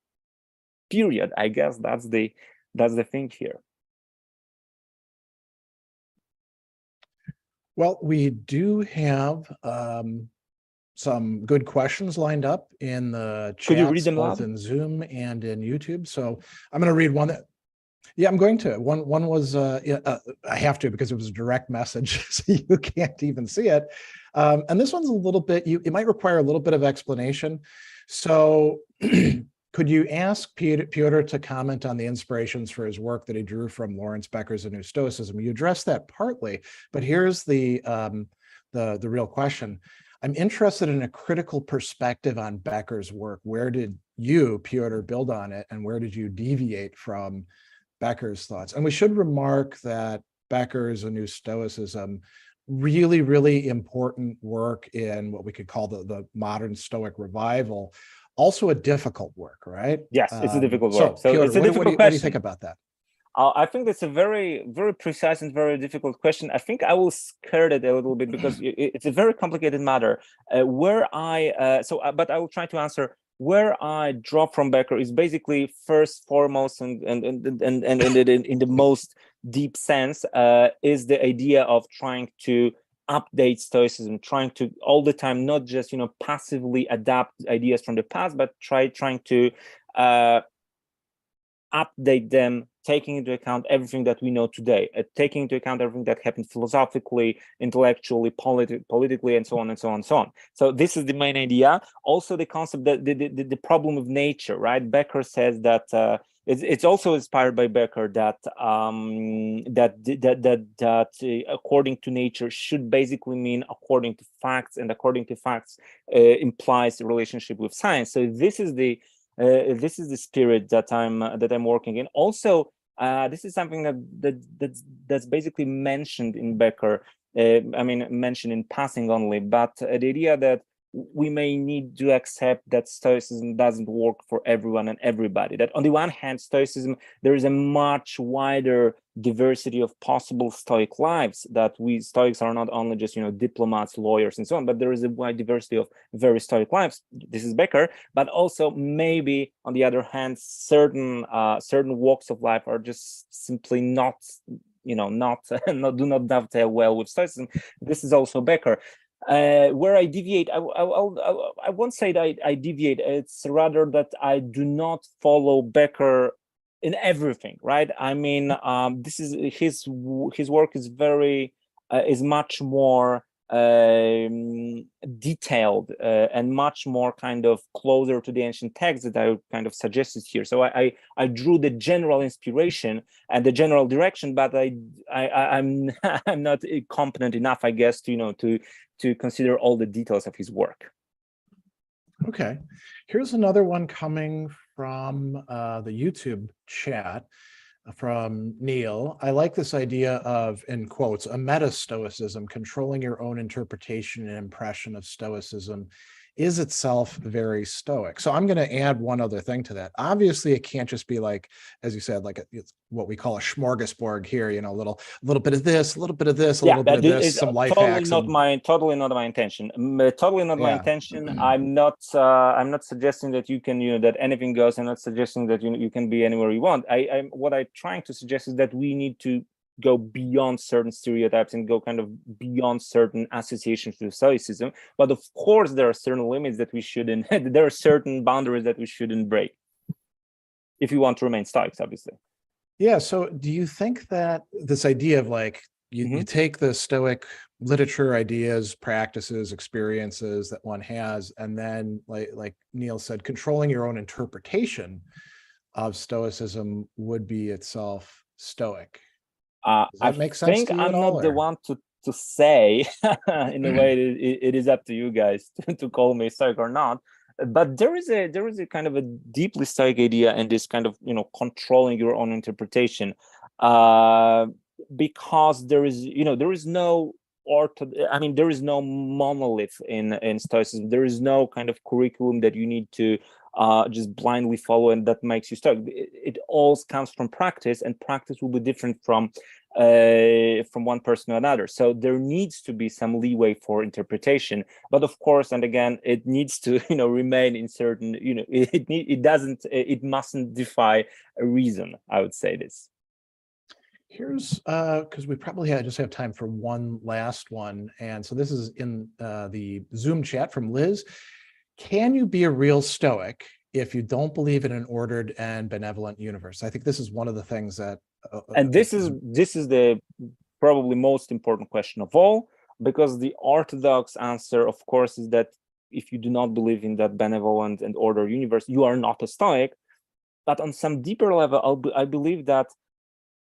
Period. I guess that's the thing here. Well, we do have some good questions lined up in the Could you read chats, them both loud? in Zoom and in YouTube. So I'm going to read one that, yeah, I'm going to. One was, I have to because it was a direct message, so you can't even see it. And this one's a little bit, it might require a little bit of explanation. So could you ask Piotr to comment on the inspirations for his work that he drew from Lawrence Becker's A New Stoicism? You addressed that partly, but here's the real question. I'm interested in a critical perspective on Becker's work. Where did you, Piotr, build on it, and where did you deviate from Becker's thoughts? And we should remark that Becker's A New Stoicism, really, really important work in what we could call the modern Stoic revival, also a difficult work, right? Yes, it's a difficult work. So Piotr, it's a difficult what do you think question. about that? I think that's a very, very precise and very difficult question. I think I will skirt it a little bit because it's a very complicated matter. But I will try to answer. Where I draw from Becker is basically first, foremost, and in the most deep sense, is the idea of trying to update Stoicism, trying to all the time not just passively adapt ideas from the past, but trying to update them, taking into account everything that we know today, taking into account everything that happened philosophically, intellectually, politically, and so on and so on and so on. So this is the main idea. Also, the concept that the problem of nature, right? Becker says that it's also inspired by Becker that according to nature should basically mean according to facts, and according to facts implies a relationship with science. So this is the spirit that I'm working in. Also, this is something that's basically mentioned in Becker. Mentioned in passing only, but the idea that we may need to accept that Stoicism doesn't work for everyone and everybody. That on the one hand, Stoicism, there is a much wider diversity of possible Stoic lives, that we Stoics are not only just diplomats, lawyers, and so on, but there is a wide diversity of very Stoic lives. This is Becker, but also maybe on the other hand, certain walks of life are just simply not do not dovetail well with Stoicism. This is also Becker. Where I deviate, I won't say that I deviate. It's rather that I do not follow Becker in everything, right? This is his work is is much more detailed and much more kind of closer to the ancient text that I kind of suggested here. So I drew the general inspiration and the general direction, but I'm I'm not competent enough, I guess, to consider all the details of his work. Okay, here's another one coming from the YouTube chat from Neil. I like this idea of, in quotes, a meta-Stoicism, controlling your own interpretation and impression of Stoicism is itself very Stoic. So I'm going to add one other thing to that. Obviously, it can't just be like, as you said, like it's what we call a smorgasbord here, a little bit of this, a little bit of this, a little bit of this, some life hacks. Totally not my intention. Totally not my intention. I'm not suggesting that you can, that anything goes. I'm not suggesting that you can be anywhere you want. What I'm trying to suggest is that we need to go beyond certain stereotypes and go kind of beyond certain associations to Stoicism. But of course, there are certain limits that we shouldn't, there are certain boundaries that we shouldn't break if you want to remain Stoics, obviously. Yeah, so do you think that this idea of like, you take the Stoic literature, ideas, practices, experiences that one has, and then like Neil said, controlling your own interpretation of Stoicism would be itself Stoic? Does that make sense to you I'm at all, not the one to say. In a way, it is up to you guys to call me Stoic or not. But there is a kind of a deeply Stoic idea in this kind of controlling your own interpretation, because there is no there is no monolith in Stoicism. There is no kind of curriculum that you need to just blindly follow, and that makes you stuck. It all comes from practice, and practice will be different from one person to another. So there needs to be some leeway for interpretation, but of course, and again, it needs to remain in certain it mustn't defy a reason. I would say this. Here's because we probably just have time for one last one, and so this is in the Zoom chat from Liz. Can you be a real Stoic if you don't believe in an ordered and benevolent universe? I think this is one of the things that and this is the probably most important question of all, because the orthodox answer, of course, is that if you do not believe in that benevolent and ordered universe, you are not a Stoic. But on some deeper level, I believe that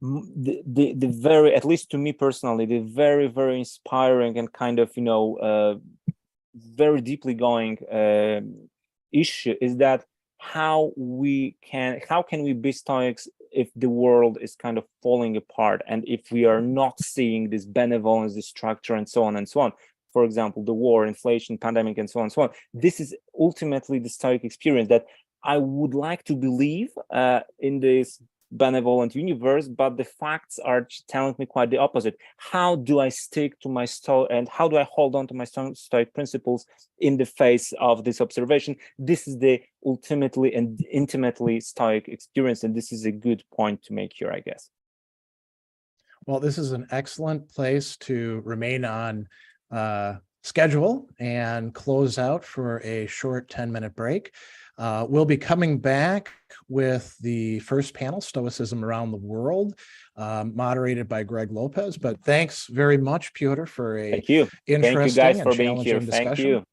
the very, at least to me personally, the very, very inspiring and kind of very deeply going issue is that how can we be Stoics if the world is kind of falling apart, and if we are not seeing this benevolence, this structure, and so on and so on. For example, the war, inflation, pandemic, and so on and so on. This is ultimately the Stoic experience that I would like to believe in this benevolent universe, but the facts are telling me quite the opposite. How do I stick to my Stoic, and how do I hold on to my Stoic principles in the face of this observation? This is the ultimately and intimately Stoic experience, and this is a good point to make here, I guess. Well, this is an excellent place to remain on schedule and close out for a short 10-minute break. We'll be coming back with the first panel, Stoicism Around the World, moderated by Greg Lopez. But thanks very much, Piotr, for a Thank you. interesting Thank you guys and for being here. challenging Thank discussion. you.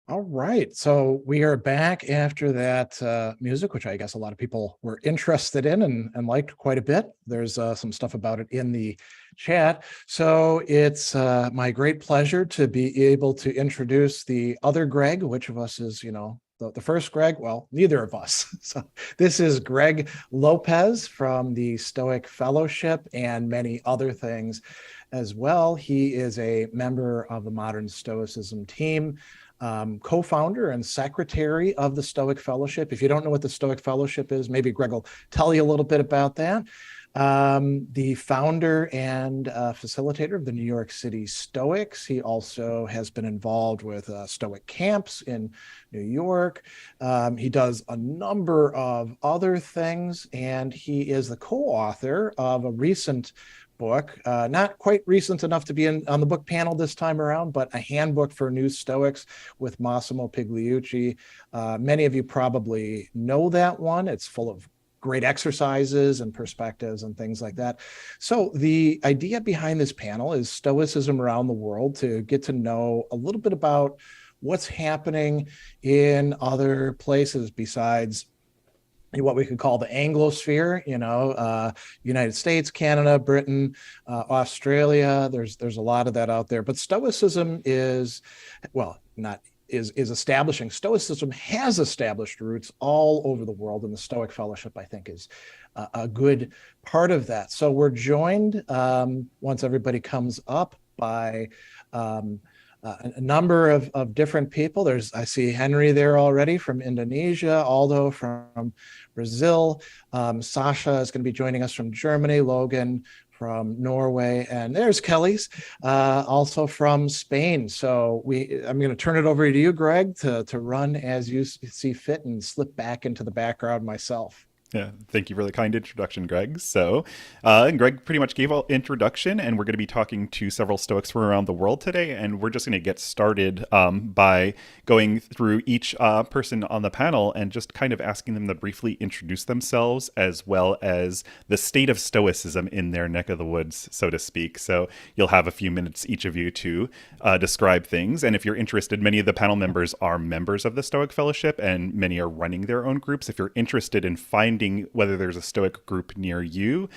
All right, so we are back after that music, which I guess a lot of people were interested in and liked quite a bit. There's some stuff about it in the chat. So it's my great pleasure to be able to introduce the other Greg. Which of us is, the first Greg? Well, neither of us. So this is Greg Lopez from the Stoic Fellowship and many other things as well. He is a member of the Modern Stoicism team. Co-founder and secretary of the Stoic Fellowship. If you don't know what the Stoic Fellowship is, maybe Greg will tell you a little bit about that. The founder and facilitator of the New York City Stoics. He also has been involved with Stoic camps in New York. He does a number of other things, and he is the co-author of a recent book, not quite recent enough to be on the book panel this time around, but a handbook for new Stoics with Massimo Pigliucci. Many of you probably know that one. It's full of great exercises and perspectives and things like that. So the idea behind this panel is Stoicism around the world, to get to know a little bit about what's happening in other places besides what we could call the Anglosphere, United States, Canada, Britain, Australia. There's a lot of that out there. But Stoicism is establishing. Stoicism has established roots all over the world, and the Stoic Fellowship, I think, is a good part of that. So we're joined, once everybody comes up, by a number of different people. I see Henry there already from Indonesia, Aldo from Brazil, Sasha is going to be joining us from Germany, Logan from Norway, and there's Kelly's also from Spain. So I'm going to turn it over to you, Greg, to run as you see fit and slip back into the background myself. Yeah, thank you for the kind introduction, Greg. So, Greg pretty much gave an introduction, and we're going to be talking to several Stoics from around the world today. And we're just going to get started by going through each person on the panel and just kind of asking them to briefly introduce themselves, as well as the state of Stoicism in their neck of the woods, so to speak. So you'll have a few minutes, each of you, to describe things. And if you're interested, many of the panel members are members of the Stoic Fellowship, and many are running their own groups. If you're interested in finding whether there's a Stoic group near you,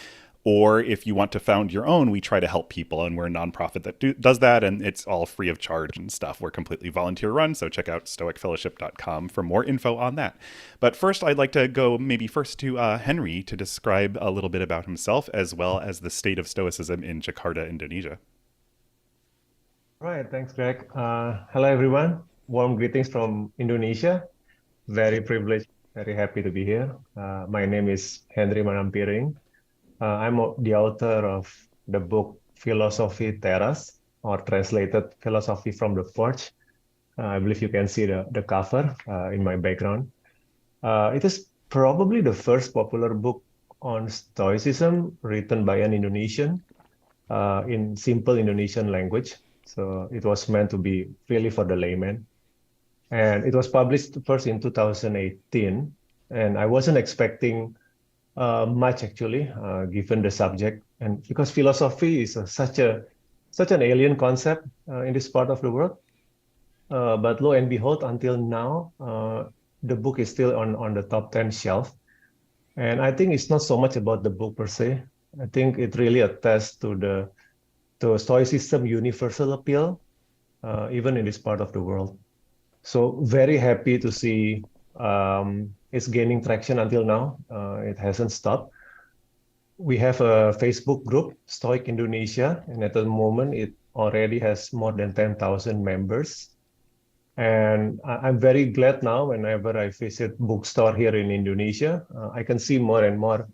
or if you want to found your own, we try to help people, and we're a nonprofit that does that, and it's all free of charge and stuff. We're completely volunteer run, so check out stoicfellowship.com for more info on that. But first, I'd like to go to Henry to describe a little bit about himself, as well as the state of Stoicism in Jakarta, Indonesia. Right, thanks, Greg. Hello, everyone. Warm greetings from Indonesia. Very privileged. Very happy to be here. My name is Henry Manampiring. I'm the author of the book Philosophy Teras, or translated Philosophy from the Porch. I believe you can see the cover in my background. It is probably the first popular book on Stoicism written by an Indonesian in simple Indonesian language. So it was meant to be really for the layman. And it was published first in 2018, and I wasn't expecting much, actually, given the subject, and because philosophy is such an alien concept in this part of the world. But lo and behold, until now, the book is still on the top 10 shelf. And I think it's not so much about the book per se. I think it really attests to Stoicism universal appeal, even in this part of the world. So very happy to see it's gaining traction until now. It hasn't stopped. We have a Facebook group, Stoic Indonesia, and at the moment it already has more than 10,000 members. And I'm very glad now whenever I visit bookstore here in Indonesia, I can see more and more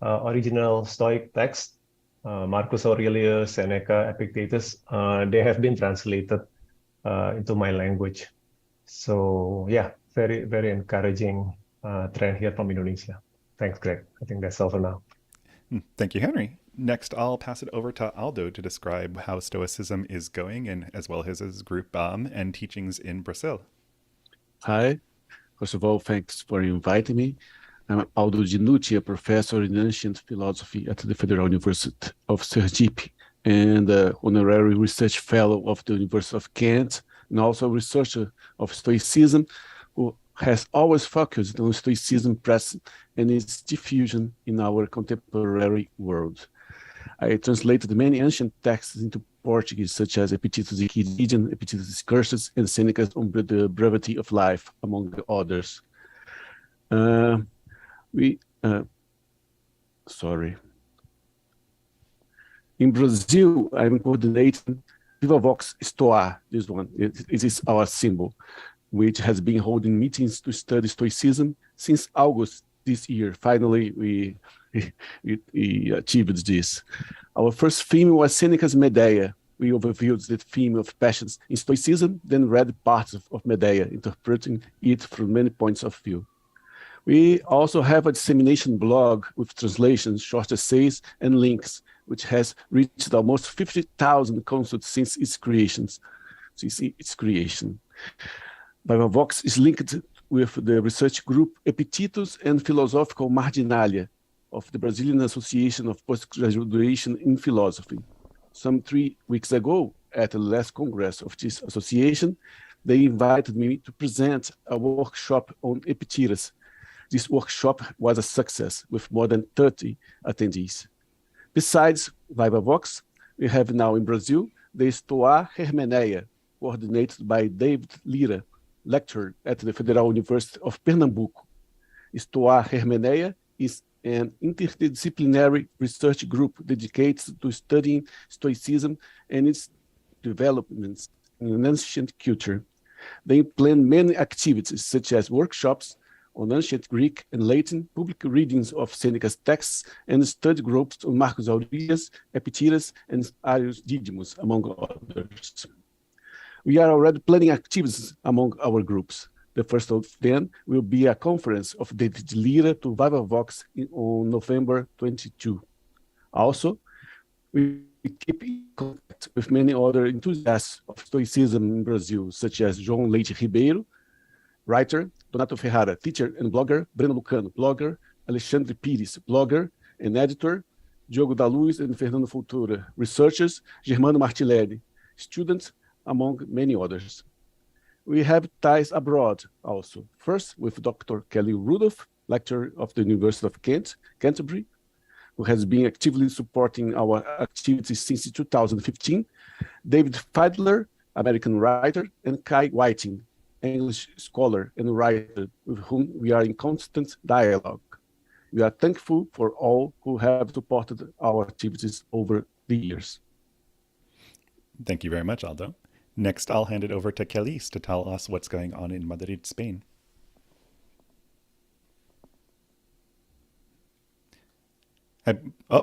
original Stoic texts. Marcus Aurelius, Seneca, Epictetus, they have been translated into my language. So yeah, very, very encouraging trend here from Indonesia. Thanks, Greg. I think that's all for now. Thank you, Henry. Next, I'll pass it over to Aldo to describe how Stoicism is going, and as well as his group and teachings in Brazil. Hi. First of all, thanks for inviting me. I'm Aldo Dinucci, a professor in ancient philosophy at the Federal University of Sergipe and honorary research fellow of the University of Kent and also researcher of Stoicism, who has always focused on Stoicism presence and its diffusion in our contemporary world. I translated many ancient texts into Portuguese, such as Epictetus' Equidician, Epictetus' Discourses, and Seneca's On the Brevity of Life, among others. In Brazil, I'm coordinating Viva Vox Stoa, this one. It is our symbol, which has been holding meetings to study Stoicism since August this year. Finally, we achieved this. Our first theme was Seneca's Medea. We overviewed the theme of passions in Stoicism, then read parts of Medea, interpreting it from many points of view. We also have a dissemination blog with translations, short essays, and links, which has reached almost 50,000 consults since its creation. Viva Vox is linked with the research group Epictetus and Philosophical Marginalia of the Brazilian Association of Postgraduation in Philosophy. Some 3 weeks ago, at the last Congress of this association, they invited me to present a workshop on Epictetus. This workshop was a success with more than 30 attendees. Besides Viva Vox, we have now in Brazil the Stoa Hermeneia, coordinated by David Lira, lecturer at the Federal University of Pernambuco. Stoa Hermeneia is an interdisciplinary research group dedicated to studying Stoicism and its developments in ancient culture. They plan many activities, such as workshops on ancient Greek and Latin, public readings of Seneca's texts, and study groups on Marcus Aurelius, Epictetus, and Arius Didymus, among others. We are already planning activities among our groups. The first of them will be a conference of David Lira to Viva Vox on November 22. Also, we keep in contact with many other enthusiasts of Stoicism in Brazil, such as João Leite Ribeiro, writer, Donato Ferrara, teacher and blogger, Breno Lucano, blogger, Alexandre Pires, blogger and editor, Diogo da Luz and Fernando Fultura, researchers, Germano Martilelli, students, among many others. We have ties abroad also. First, with Dr. Kelly Rudolph, lecturer of the University of Canterbury, who has been actively supporting our activities since 2015, David Feidler, American writer, and Kai Whiting, English scholar and writer with whom we are in constant dialogue. We are thankful for all who have supported our activities over the years. Thank you very much, Aldo. Next, I'll hand it over to Kelis to tell us what's going on in Madrid, Spain.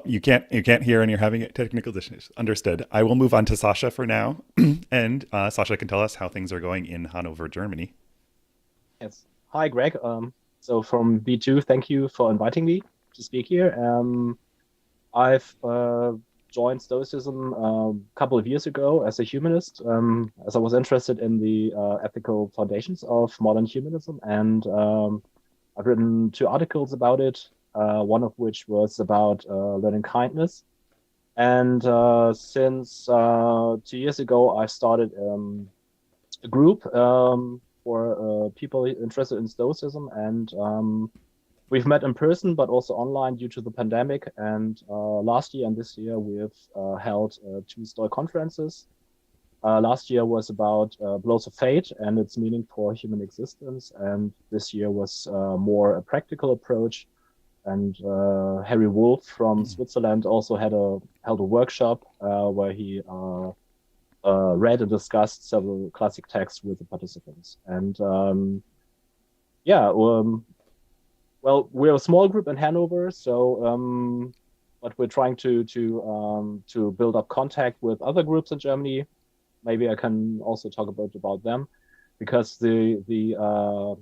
You can't hear and you're having technical issues. Understood. I will move on to Sasha for now, and Sasha can tell us how things are going in Hanover, Germany. Yes. Hi, Greg. So from B2, thank you for inviting me to speak here. I've joined Stoicism a couple of years ago as a humanist, as I was interested in the ethical foundations of modern humanism, and I've written 2 articles about it. One of which was about learning kindness. And since 2 years ago, I started a group for people interested in Stoicism. And we've met in person, but also online due to the pandemic. And last year and this year, we've held 2 Stoic conferences. Last year was about blows of fate and its meaning for human existence. And this year was more a practical approach. And Harry Wolff from Switzerland also held a workshop where he read and discussed several classic texts with the participants. And well, we're a small group in Hanover, so but we're trying to build up contact with other groups in Germany. Maybe I can also talk about them, because the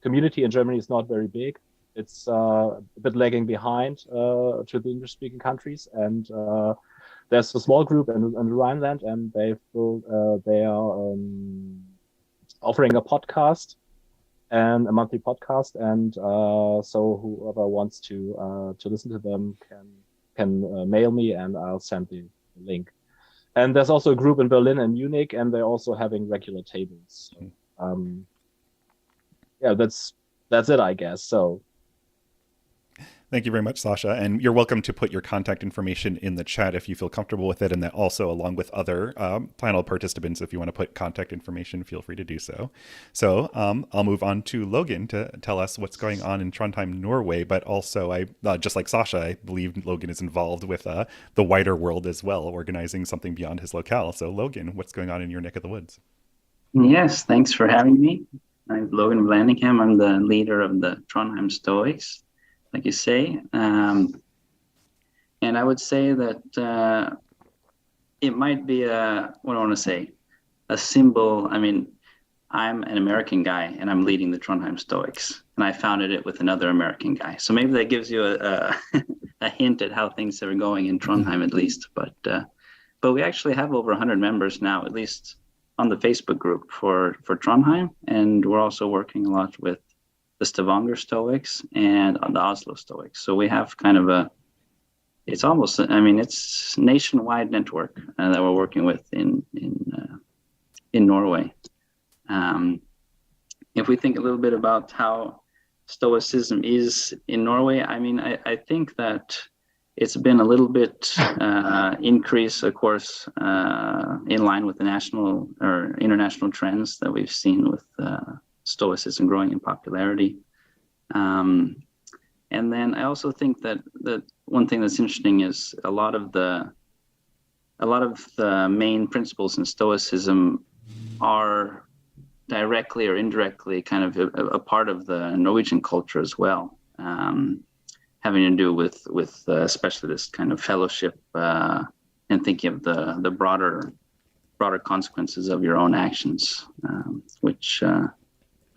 community in Germany is not very big. It's a bit lagging behind to the English-speaking countries, and there's a small group in the Rhineland, and they are offering a podcast and a monthly podcast, and so whoever wants to listen to them can mail me, and I'll send the link. And there's also a group in Berlin and Munich, and they're also having regular tables. So, yeah, that's it, I guess. So Thank you very much, Sasha. And you're welcome to put your contact information in the chat if you feel comfortable with it. And that also, along with other panel participants, if you want to put contact information, feel free to do so. So I'll move on to Logan to tell us what's going on in Trondheim, Norway. But also, just like Sasha, I believe Logan is involved with the wider world as well, organizing something beyond his locale. So Logan, what's going on in your neck of the woods? Yes, thanks for having me. I'm Logan Blandingham. I'm the leader of the Trondheim Stoics, like you say. And I would say that it might be a symbol. I mean, I'm an American guy and I'm leading the Trondheim Stoics, and I founded it with another American guy. So maybe that gives you a hint at how things are going in Trondheim, at least. But we actually have over 100 members now, at least on the Facebook group for Trondheim. And we're also working a lot with the Stavanger Stoics and the Oslo Stoics. So we have kind of it's nationwide network that we're working with in Norway. If we think a little bit about how Stoicism is in Norway, I mean, I think that it's been a little bit increase, of course, in line with the national or international trends that we've seen with Stoicism growing in popularity. And then I also think that one thing that's interesting is a lot of the main principles in Stoicism are directly or indirectly kind of a part of the Norwegian culture as well, having to do with especially this kind of fellowship and thinking of the broader consequences of your own actions, which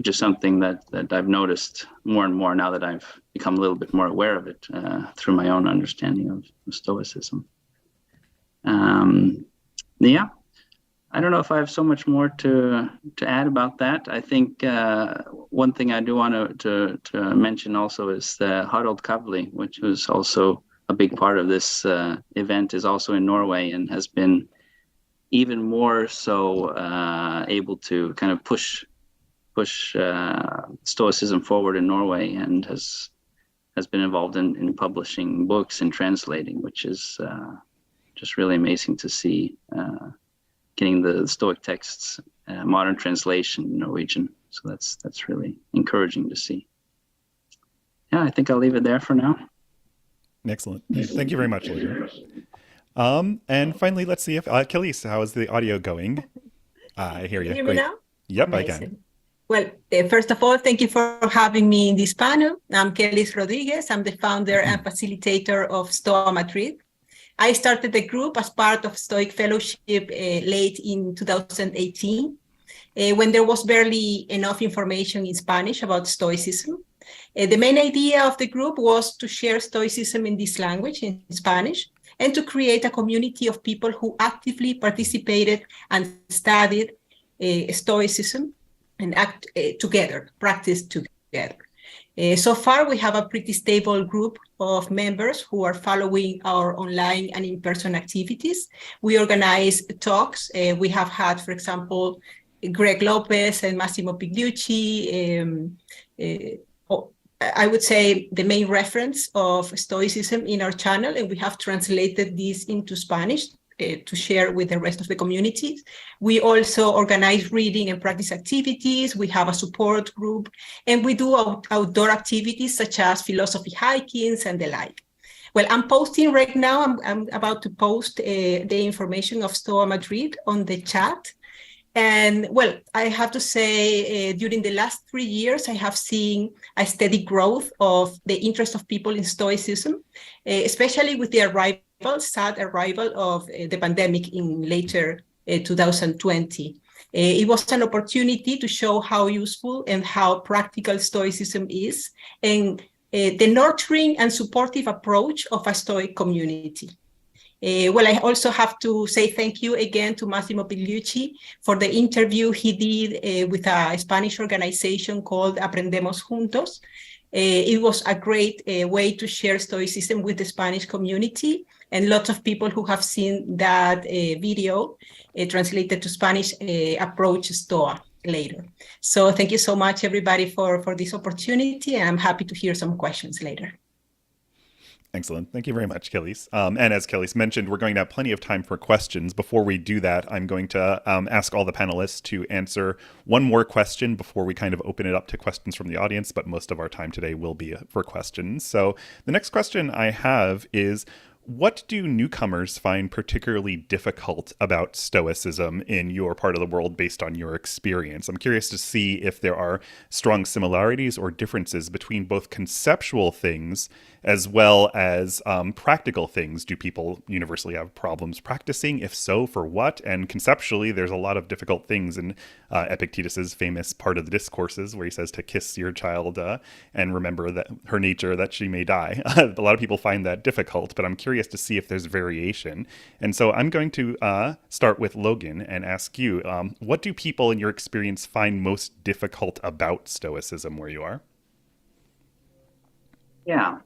is something that I've noticed more and more now that I've become a little bit more aware of it through my own understanding of Stoicism. Yeah, I don't know if I have so much more to add about that. I think one thing I do want to mention also is Harald Kavli, which was also a big part of this event, is also in Norway and has been even more so able to kind of push Stoicism forward in Norway, and has been involved in publishing books and translating, which is just really amazing to see, getting the Stoic texts modern translation in Norwegian. So that's really encouraging to see. Yeah, I think I'll leave it there for now. Excellent. Thank you very much, Logan. And finally, let's see if Kelly's, how is the audio going? I hear you. Can you hear me now? Yep, Amazing. I can. Well, first of all, thank you for having me in this panel. I'm Kelly Rodriguez. I'm the founder and facilitator of Stoa Madrid. I started the group as part of Stoic Fellowship late in 2018, when there was barely enough information in Spanish about Stoicism. The main idea of the group was to share Stoicism in this language, in Spanish, and to create a community of people who actively participated and studied Stoicism and practice together. So far, we have a pretty stable group of members who are following our online and in-person activities. We organize talks. We have had, for example, Greg Lopez and Massimo Pigliucci. I would say the main reference of Stoicism in our channel, and we have translated this into Spanish to share with the rest of the communities. We also organize reading and practice activities. We have a support group, and we do outdoor activities such as philosophy hikings and the like. Well, I'm posting right now, I'm about to post the information of Stoa Madrid on the chat. And well, I have to say, during the last 3 years, I have seen a steady growth of the interest of people in Stoicism, especially with the sad arrival of the pandemic in later 2020. It was an opportunity to show how useful and how practical Stoicism is, and the nurturing and supportive approach of a Stoic community. Well, I also have to say thank you again to Massimo Pigliucci for the interview he did with a Spanish organization called Aprendemos Juntos. It was a great way to share Stoicism with the Spanish community. and lots of people who have seen that video translated to Spanish approach Stoa later. So thank you so much, everybody, for this opportunity, and I'm happy to hear some questions later. Excellent. Thank you very much, Kelly's. And as Kelly's mentioned, we're going to have plenty of time for questions. Before we do that, I'm going to ask all the panelists to answer one more question before we kind of open it up to questions from the audience, but most of our time today will be for questions. So the next question I have is, what do newcomers find particularly difficult about Stoicism in your part of the world based on your experience? I'm curious to see if there are strong similarities or differences between both conceptual things as well as practical things. Do people universally have problems practicing? If so, for what? And conceptually, there's a lot of difficult things in Epictetus's famous part of the Discourses where he says to kiss your child and remember that her nature that she may die. A lot of people find that difficult, but I'm curious to see if there's variation. And so I'm going to start with Logan and ask you, what do people in your experience find most difficult about Stoicism where you are? Yeah.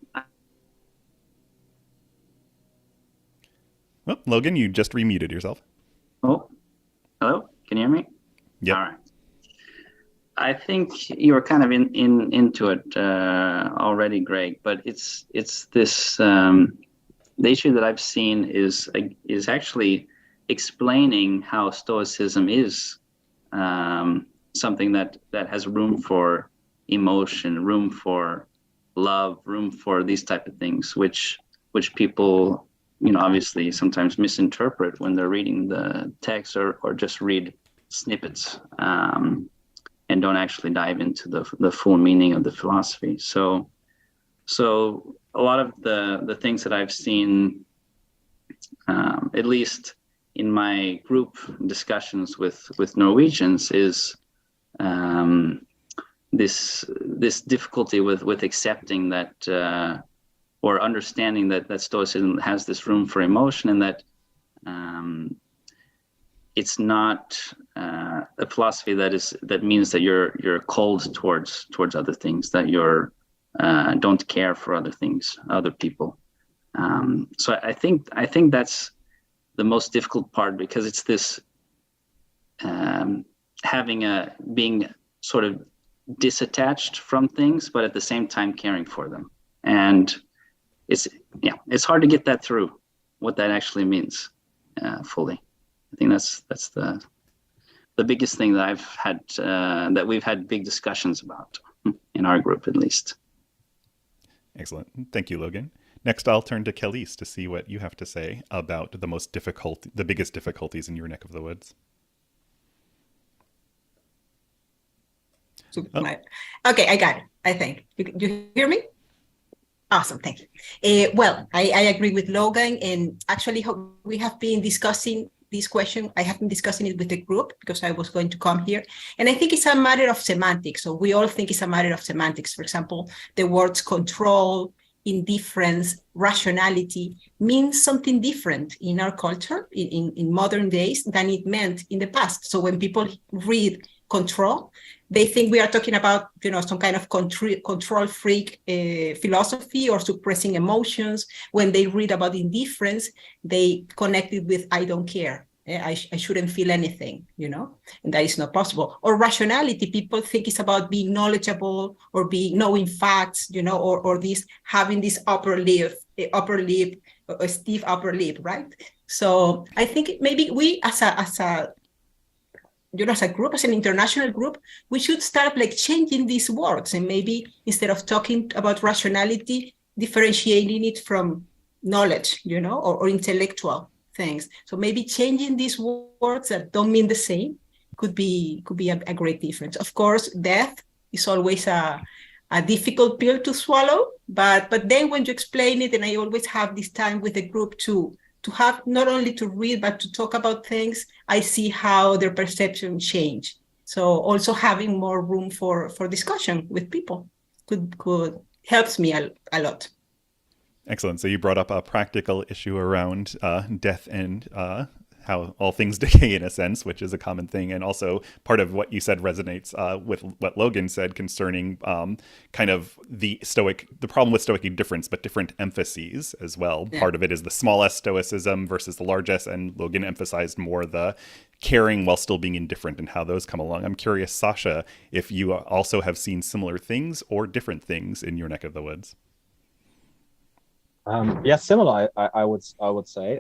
Well, Logan, you just remuted yourself. Oh, hello? Can you hear me? Yeah. All right. I think you were kind of into it already, Greg, but it's this the issue that I've seen is actually explaining how Stoicism is something that has room for emotion, room for love, room for these type of things, which people, obviously sometimes misinterpret when they're reading the text or just read snippets and don't actually dive into the full meaning of the philosophy. So a lot of the things that I've seen, at least in my group discussions with Norwegians, is this difficulty with accepting that or understanding that Stoicism has this room for emotion, and that it's not a philosophy that means that you're cold towards other things, that you're don't care for other things, other people. So I think that's the most difficult part, because it's this being sort of disattached from things, but at the same time caring for them. And it's hard to get that through, what that actually means fully. I think that's the biggest thing that I've had, that we've had big discussions about in our group, at least. Excellent. Thank you, Logan. Next, I'll turn to Kelly's to see what you have to say about the biggest difficulties in your neck of the woods. Okay, I got it, I think. You hear me? Awesome, thank you. Well, I agree with Logan, and actually we have been discussing this question. I have been discussing it with the group because I was going to come here. And I think it's a matter of semantics. So we all think it's a matter of semantics. For example, the words control, indifference, rationality means something different in our culture in modern days than it meant in the past. So when people read control, they think we are talking about, some kind of control freak philosophy or suppressing emotions. When they read about indifference, they connect it with I don't care. I shouldn't feel anything, and that is not possible. Or rationality, people think it's about being knowledgeable or knowing facts, or this having this upper lip, a stiff upper lip, right? So I think maybe we as a group, as an international group, we should start changing these words, and maybe instead of talking about rationality, differentiating it from knowledge, or intellectual things. So maybe changing these words that don't mean the same could be a great difference. Of course, death is always a difficult pill to swallow, but then when you explain it, and I always have this time with the group to have not only to read, but to talk about things, I see how their perception change. So also having more room for discussion with people could helps me a lot. Excellent. So you brought up a practical issue around death and how all things decay in a sense, which is a common thing. And also part of what you said resonates with what Logan said concerning kind of the problem with Stoic difference, but different emphases as well. Yeah. Part of it is the small s Stoicism versus the large s, and Logan emphasized more the caring while still being indifferent and how those come along. I'm curious, Sasha, if you also have seen similar things or different things in your neck of the woods. Yeah, similar. I would say.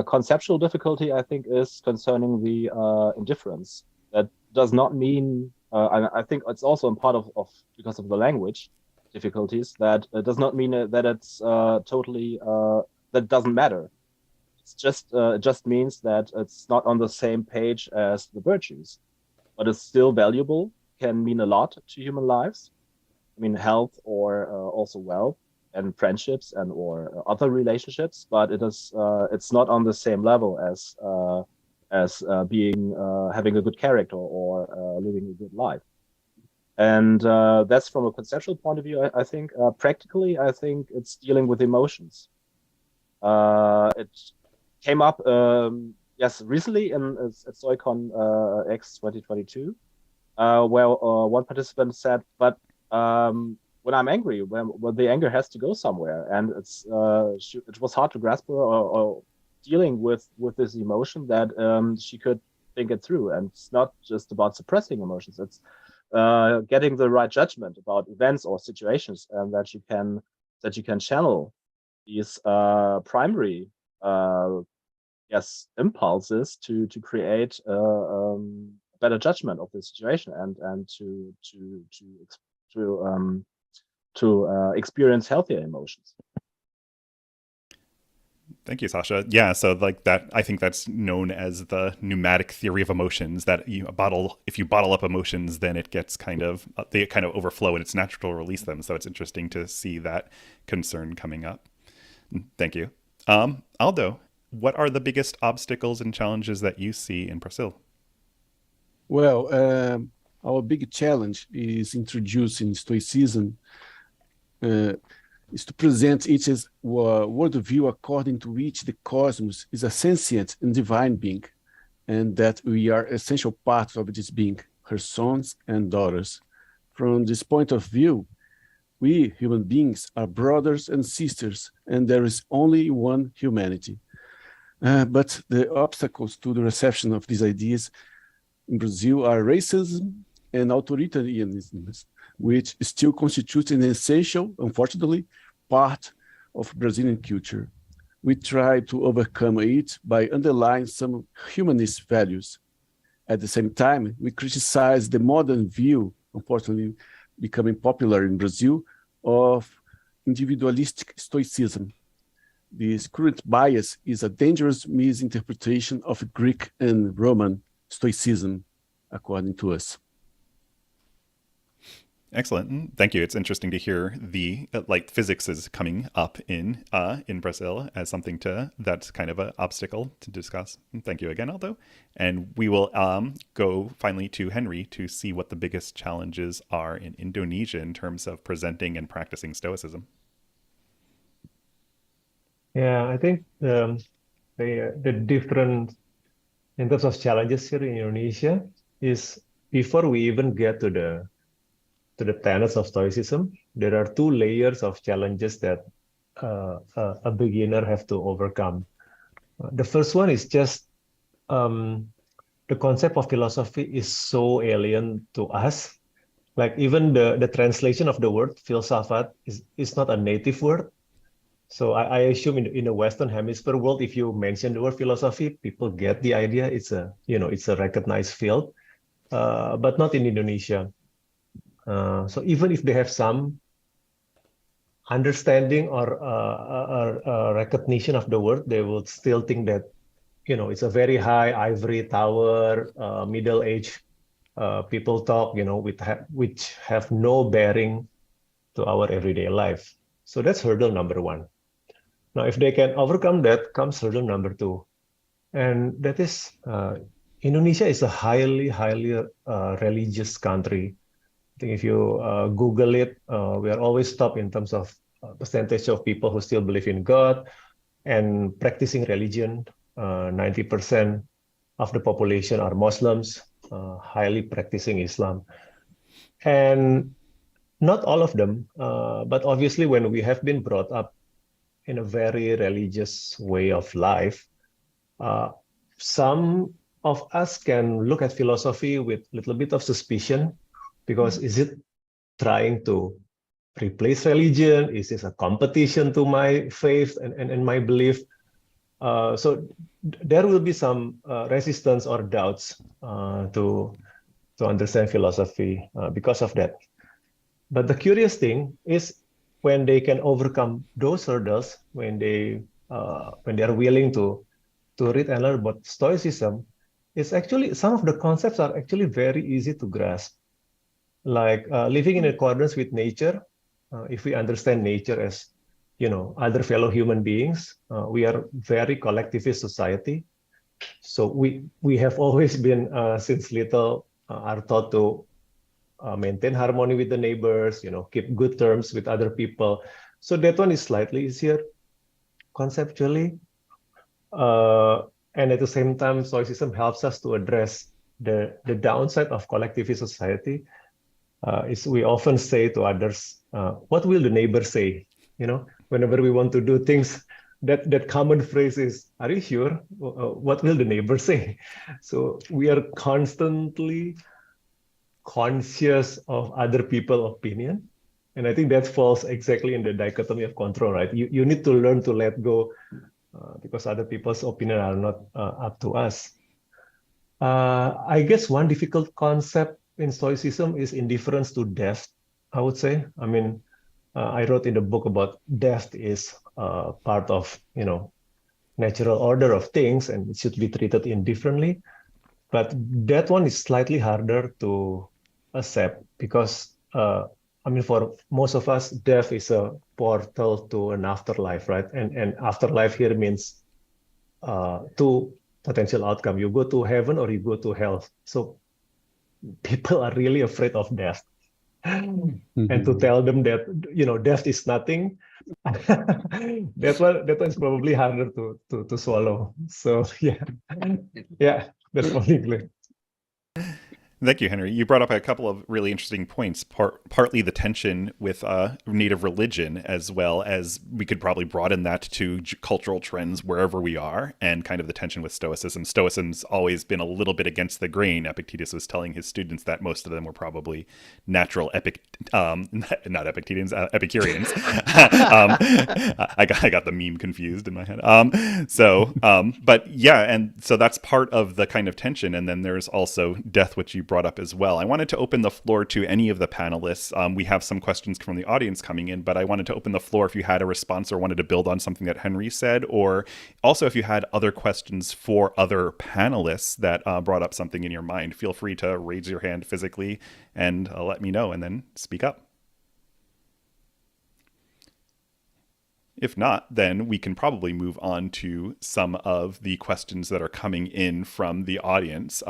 Conceptual difficulty, I think, is concerning the indifference. That does not mean, and I think it's also a part of because of the language difficulties. That it does not mean that it's totally that doesn't matter. It's just it just means that it's not on the same page as the virtues, but it's still valuable. Can mean a lot to human lives. I mean, health or also wealth and friendships and or other relationships, but it is it's not on the same level as being having a good character or living a good life. And that's from a conceptual point of view. I think practically, I think it's dealing with emotions. It came up yes recently in at Stoicon X 2022, where one participant said, but when I'm angry, when the anger has to go somewhere, and it was hard to grasp her or dealing with this emotion that she could think it through, and it's not just about suppressing emotions; it's getting the right judgment about events or situations, and that you can channel these primary impulses to create better judgment of the situation and to experience healthier emotions. Thank you, Sasha. Yeah, so like that, I think that's known as the pneumatic theory of emotions. That if you bottle up emotions, then it gets they kind of overflow, and it's natural to release them. So it's interesting to see that concern coming up. Thank you, Aldo. What are the biggest obstacles and challenges that you see in Brazil? Well, our big challenge is introducing Stoicism. Is to present each as worldview according to which the cosmos is a sentient and divine being, and that we are essential parts of this being, her sons and daughters. From this point of view, we human beings are brothers and sisters, and there is only one humanity. But the obstacles to the reception of these ideas in Brazil are racism and authoritarianism, which still constitutes an essential, unfortunately, part of Brazilian culture. We try to overcome it by underlying some humanist values. At the same time, we criticize the modern view, unfortunately becoming popular in Brazil, of individualistic Stoicism. This current bias is a dangerous misinterpretation of Greek and Roman Stoicism, according to us. Excellent. Thank you. It's interesting to hear the physics is coming up in Brazil as something that's kind of an obstacle to discuss. Thank you again, Aldo. And we will go finally to Henry to see what the biggest challenges are in Indonesia in terms of presenting and practicing Stoicism. Yeah, I think the different in terms of challenges here in Indonesia is before we even get to the tenets of Stoicism, there are two layers of challenges that a beginner have to overcome. The first one is just the concept of philosophy is so alien to us. Like even the translation of the word filsafat is not a native word. So I assume in the Western Hemisphere world, if you mention the word philosophy, people get the idea. It's a recognized field, but not in Indonesia. So even if they have some understanding or recognition of the word, they will still think that it's a very high ivory tower, middle-aged people talk, which have no bearing to our everyday life. So that's hurdle number one. Now, if they can overcome that, comes hurdle number two, and that is Indonesia is a highly religious country. I think if you Google it, we are always top in terms of percentage of people who still believe in God and practicing religion. 90% of the population are Muslims, highly practicing Islam. And not all of them, but obviously when we have been brought up in a very religious way of life, some of us can look at philosophy with a little bit of suspicion, because is it trying to replace religion? Is this a competition to my faith and my belief? So there will be some resistance or doubts to understand philosophy because of that. But the curious thing is when they can overcome those hurdles, when they are willing to read and learn about Stoicism, it's actually some of the concepts are actually very easy to grasp. Like living in accordance with nature. If we understand nature as, other fellow human beings, we are very collectivist society. So we have always been since little are taught to maintain harmony with the neighbors, keep good terms with other people. So that one is slightly easier conceptually. And at the same time, Stoicism helps us to address the downside of collectivist society. Is we often say to others, what will the neighbor say? Whenever we want to do things, that common phrase is, are you sure? What will the neighbor say? So we are constantly conscious of other people's opinion. And I think that falls exactly in the dichotomy of control, right? You need to learn to let go because other people's opinion are not up to us. I guess one difficult concept in Stoicism is indifference to death, I would say. I mean, I wrote in the book about death is part of, natural order of things and it should be treated indifferently. But that one is slightly harder to accept because, for most of us, death is a portal to an afterlife, right? And afterlife here means two potential outcome. You go to heaven or you go to hell. So people are really afraid of death. And to tell them that, death is nothing, that one is probably harder to swallow. So yeah, that's probably. Thank you, Henry. You brought up a couple of really interesting points, partly the tension with native religion, as well as we could probably broaden that to cultural trends wherever we are, and kind of the tension with Stoicism. Stoicism's always been a little bit against the grain. Epictetus was telling his students that most of them were probably natural not Epictetus, Epicureans. I got the meme confused in my head. But yeah, and so that's part of the kind of tension. And then there's also death, which you brought up as well. I wanted to open the floor to any of the panelists. We have some questions from the audience coming in, but I wanted to open the floor if you had a response or wanted to build on something that Henry said, or also if you had other questions for other panelists that brought up something in your mind. Feel free to raise your hand physically and let me know and then speak up. If not, then we can probably move on to some of the questions that are coming in from the audience.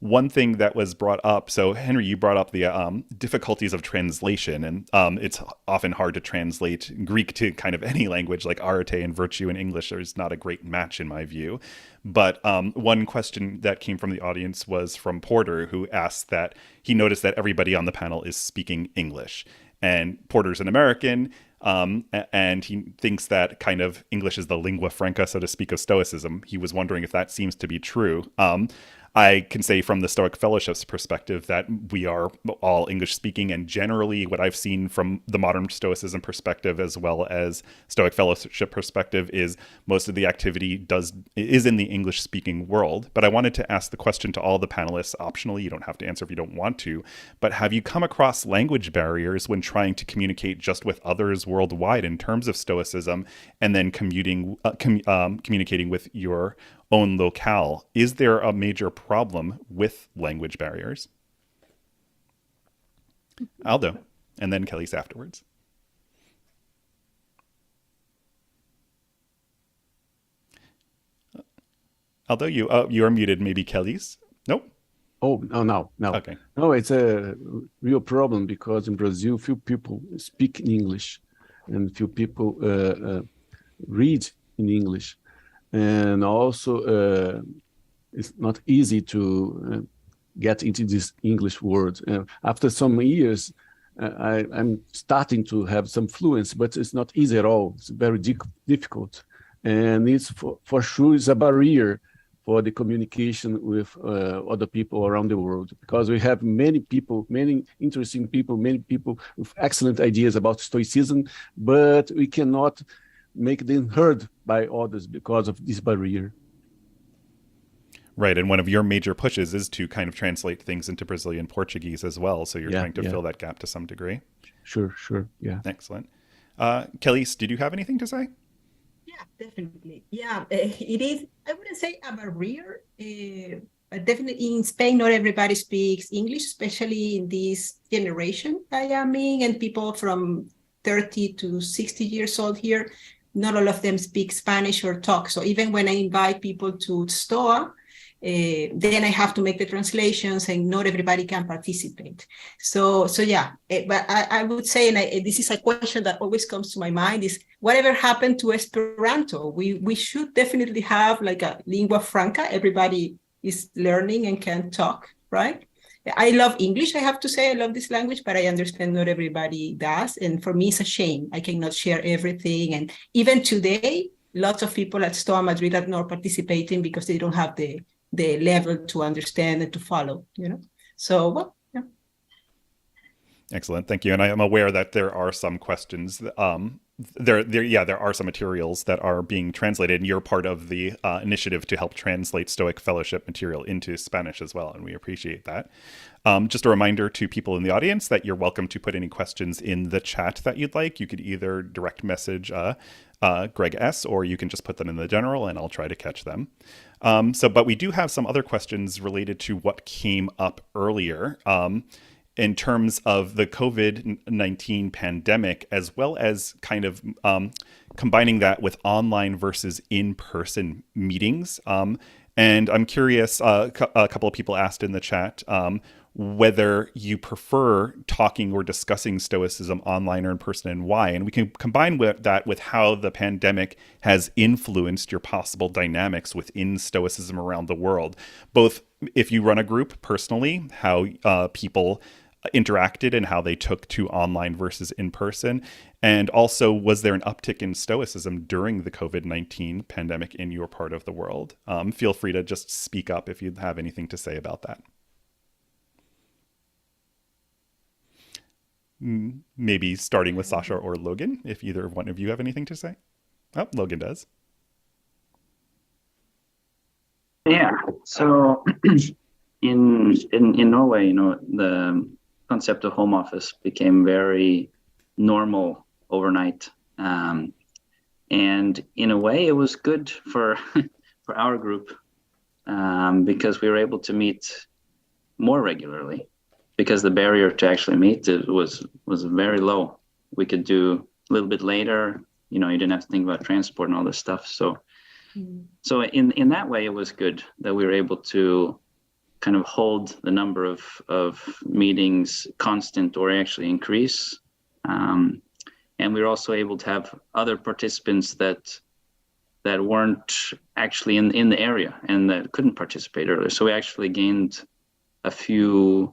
One thing that was brought up, so Henry, you brought up the difficulties of translation, and it's often hard to translate Greek to kind of any language, like arete and virtue in English is not a great match in my view. But one question that came from the audience was from Porter, who asked that he noticed that everybody on the panel is speaking English. And Porter's an American, and he thinks that kind of English is the lingua franca, so to speak, of Stoicism. He was wondering if that seems to be true. I can say from the Stoic Fellowship's perspective that we are all English speaking, and generally what I've seen from the modern Stoicism perspective as well as Stoic Fellowship perspective is most of the activity is in the English speaking world. But I wanted to ask the question to all the panelists, optionally, you don't have to answer if you don't want to, but have you come across language barriers when trying to communicate just with others worldwide in terms of Stoicism and then communicating with your own locale? Is there a major problem with language barriers? Aldo, and then Kelly's afterwards. Aldo, you are muted. Maybe Kelly's? Nope. Oh, no. Okay. No, it's a real problem because in Brazil, few people speak in English and few people read in English. and also it's not easy to get into this English word. After some years, I'm starting to have some fluency, but it's not easy at all. It's very difficult, and it's for sure is a barrier for the communication with other people around the world, because we have many people, many interesting people, many people with excellent ideas about Stoicism, but we cannot make them heard by others because of this barrier. Right, and one of your major pushes is to kind of translate things into Brazilian Portuguese as well. So you're trying to fill that gap to some degree. Sure, yeah. Excellent. Kelly, did you have anything to say? Yeah, definitely. Yeah, it is, I wouldn't say a barrier. But definitely in Spain, not everybody speaks English, especially in this generation I am in, and people from 30 to 60 years old here, not all of them speak Spanish or talk. So even when I invite people to STOA, then I have to make the translations, and not everybody can participate. So yeah, but I would say, and this is a question that always comes to my mind, is whatever happened to Esperanto? We should definitely have like a lingua franca. Everybody is learning and can talk, right? I love English, I have to say. I love this language, but I understand not everybody does. And for me, it's a shame. I cannot share everything. And even today, lots of people at STOA Madrid are not participating because they don't have the level to understand and to follow, So, well, yeah. Excellent, thank you. And I am aware that there are some questions. There are some materials that are being translated, and you're part of the initiative to help translate Stoic Fellowship material into Spanish as well, and we appreciate that. Just a reminder to people in the audience that you're welcome to put any questions in the chat that you'd like. You could either direct message Greg S., or you can just put them in the general, and I'll try to catch them. But we do have some other questions related to what came up earlier. In terms of the COVID-19 pandemic, as well as kind of combining that with online versus in-person meetings. And I'm curious, a couple of people asked in the chat whether you prefer talking or discussing Stoicism online or in person, and why. And we can combine that with how the pandemic has influenced your possible dynamics within Stoicism around the world. Both if you run a group personally, how people interacted and how they took to online versus in person. And also, was there an uptick in Stoicism during the COVID-19 pandemic in your part of the world? Feel free to just speak up if you have anything to say about that. Maybe starting with Sasha or Logan, if either one of you have anything to say. Oh, Logan does. Yeah. So in Norway, the concept of home office became very normal overnight, and in a way, it was good for for our group because we were able to meet more regularly. Because the barrier to actually meet was very low. We could do a little bit later. You didn't have to think about transport and all this stuff. So in that way, it was good that we were able to kind of hold the number of meetings constant or actually increase. And we were also able to have other participants that weren't actually in the area and that couldn't participate earlier. So we actually gained a few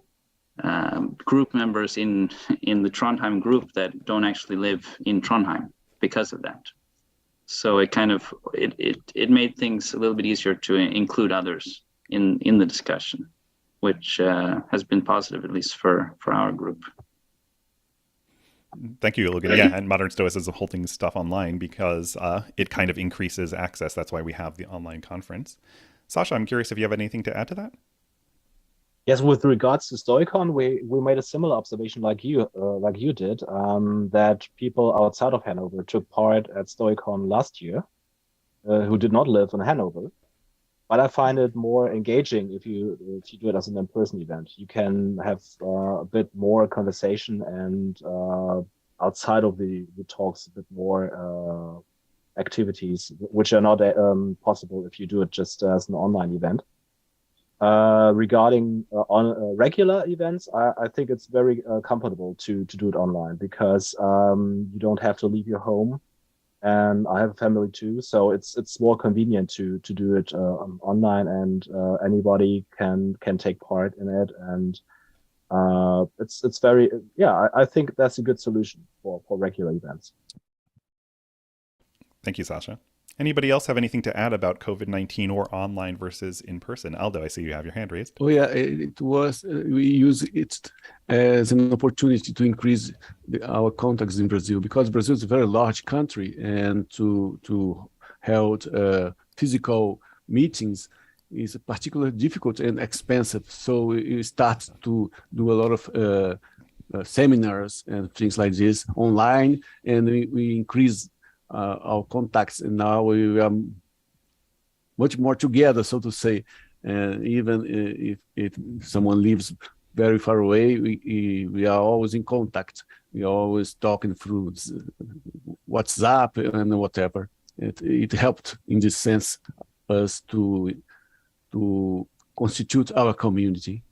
group members in the Trondheim group that don't actually live in Trondheim because of that. So it kind of it made things a little bit easier to include others in the discussion, which has been positive, at least for our group. Thank you, Logan. Yeah, and Modern Stoicism holding stuff online because it kind of increases access. That's why we have the online conference. Sasha, I'm curious if you have anything to add to that? Yes, with regards to Stoicon, we made a similar observation like you did, that people outside of Hanover took part at Stoicon last year, who did not live in Hanover. But I find it more engaging if you do it as an in-person event. You can have a bit more conversation and outside of the talks, a bit more activities, which are not possible if you do it just as an online event. Regarding on regular events, I think it's very comfortable to do it online because you don't have to leave your home and I have a family too, so it's more convenient to do it online, and anybody can take part in it, and it's very, yeah, I think that's a good solution for regular events. Thank you, Sasha. Anybody else have anything to add about COVID-19 or online versus in person? Aldo, I see you have your hand raised. Oh yeah, it was. We use it as an opportunity to increase our contacts in Brazil, because Brazil is a very large country, and to hold physical meetings is particularly difficult and expensive. So we start to do a lot of seminars and things like this online, and we increase our contacts, and now we are much more together, so to say. And even if someone lives very far away, we are always in contact. We are always talking through WhatsApp and whatever. It helped in this sense us to constitute our community.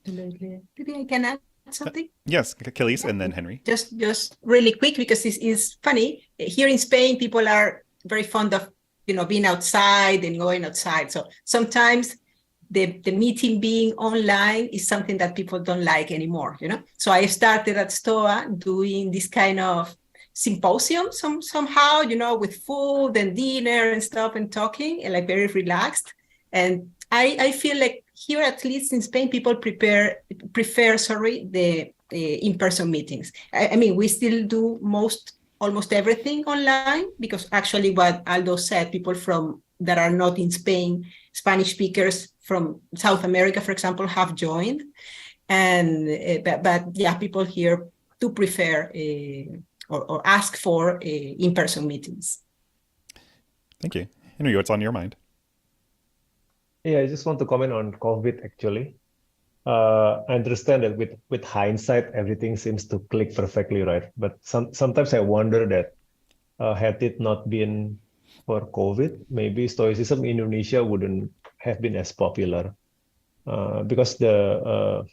Absolutely. Maybe I can add something. Yes, Achilles, and then Henry. Just really quick, because this is funny. Here in Spain, people are very fond of being outside and going outside. So sometimes the meeting being online is something that people don't like anymore. So I started at STOA doing this kind of symposium somehow, with food and dinner and stuff and talking, and like very relaxed. And I feel like here, at least in Spain, people prefer the in-person meetings. I mean, we still do almost everything online, because actually what Aldo said, people that are not in Spain, Spanish speakers from South America, for example, have joined. And but yeah, people here do prefer or ask for in-person meetings. Thank you. Henry, what's on your mind? Yeah, I just want to comment on COVID actually. I understand that with hindsight, everything seems to click perfectly, right? But sometimes I wonder that had it not been for COVID, maybe Stoicism in Indonesia wouldn't have been as popular. Because I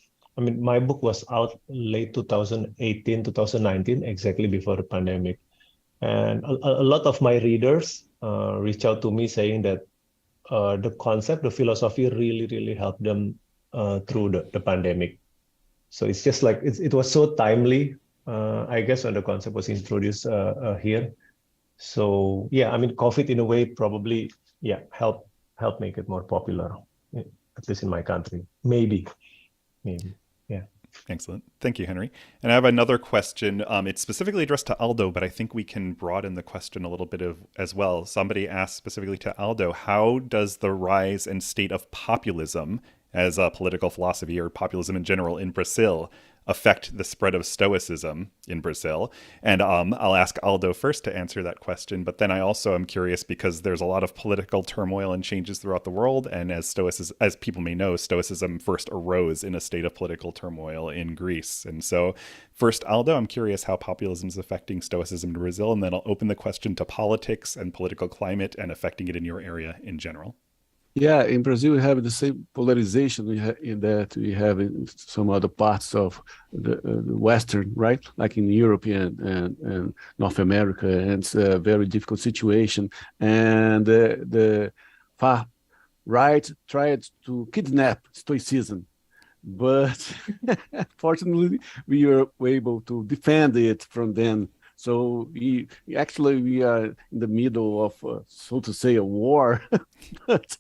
mean, my book was out late 2018, 2019, exactly before the pandemic. And a lot of my readers reach out to me saying that the concept, the philosophy really, really helped them through the pandemic. So it's just like, it was so timely, I guess, when the concept was introduced here. So yeah, I mean, COVID in a way probably, yeah, help make it more popular, at least in my country. Maybe, yeah. Excellent. Thank you, Henry. And I have another question. It's specifically addressed to Aldo, but I think we can broaden the question a little bit as well. Somebody asked specifically to Aldo, how does the rise and state of populism as a political philosophy, or populism in general in Brazil, affect the spread of Stoicism in Brazil? And I'll ask Aldo first to answer that question, but then I also am curious because there's a lot of political turmoil and changes throughout the world, and as people may know, Stoicism first arose in a state of political turmoil in Greece. And so first, Aldo, I'm curious how populism is affecting Stoicism in Brazil, and then I'll open the question to politics and political climate and affecting it in your area in general. Yeah, in Brazil, we have the same polarization we have in some other parts of the Western, right? Like in Europe and North America, and it's a very difficult situation. And the far right tried to kidnap Stoicism, but fortunately, we were able to defend it from them. So we are in the middle of, so to say, a war. But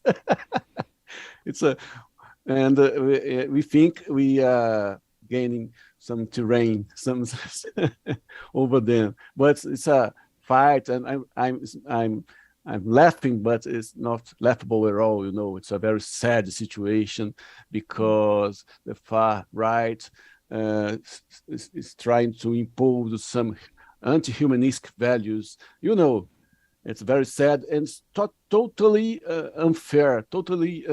we think we are gaining some terrain, some over them. But it's a fight, and I'm laughing, but it's not laughable at all. It's a very sad situation, because the far right is trying to impose some anti-humanistic values. It's very sad, and it's totally unfair, totally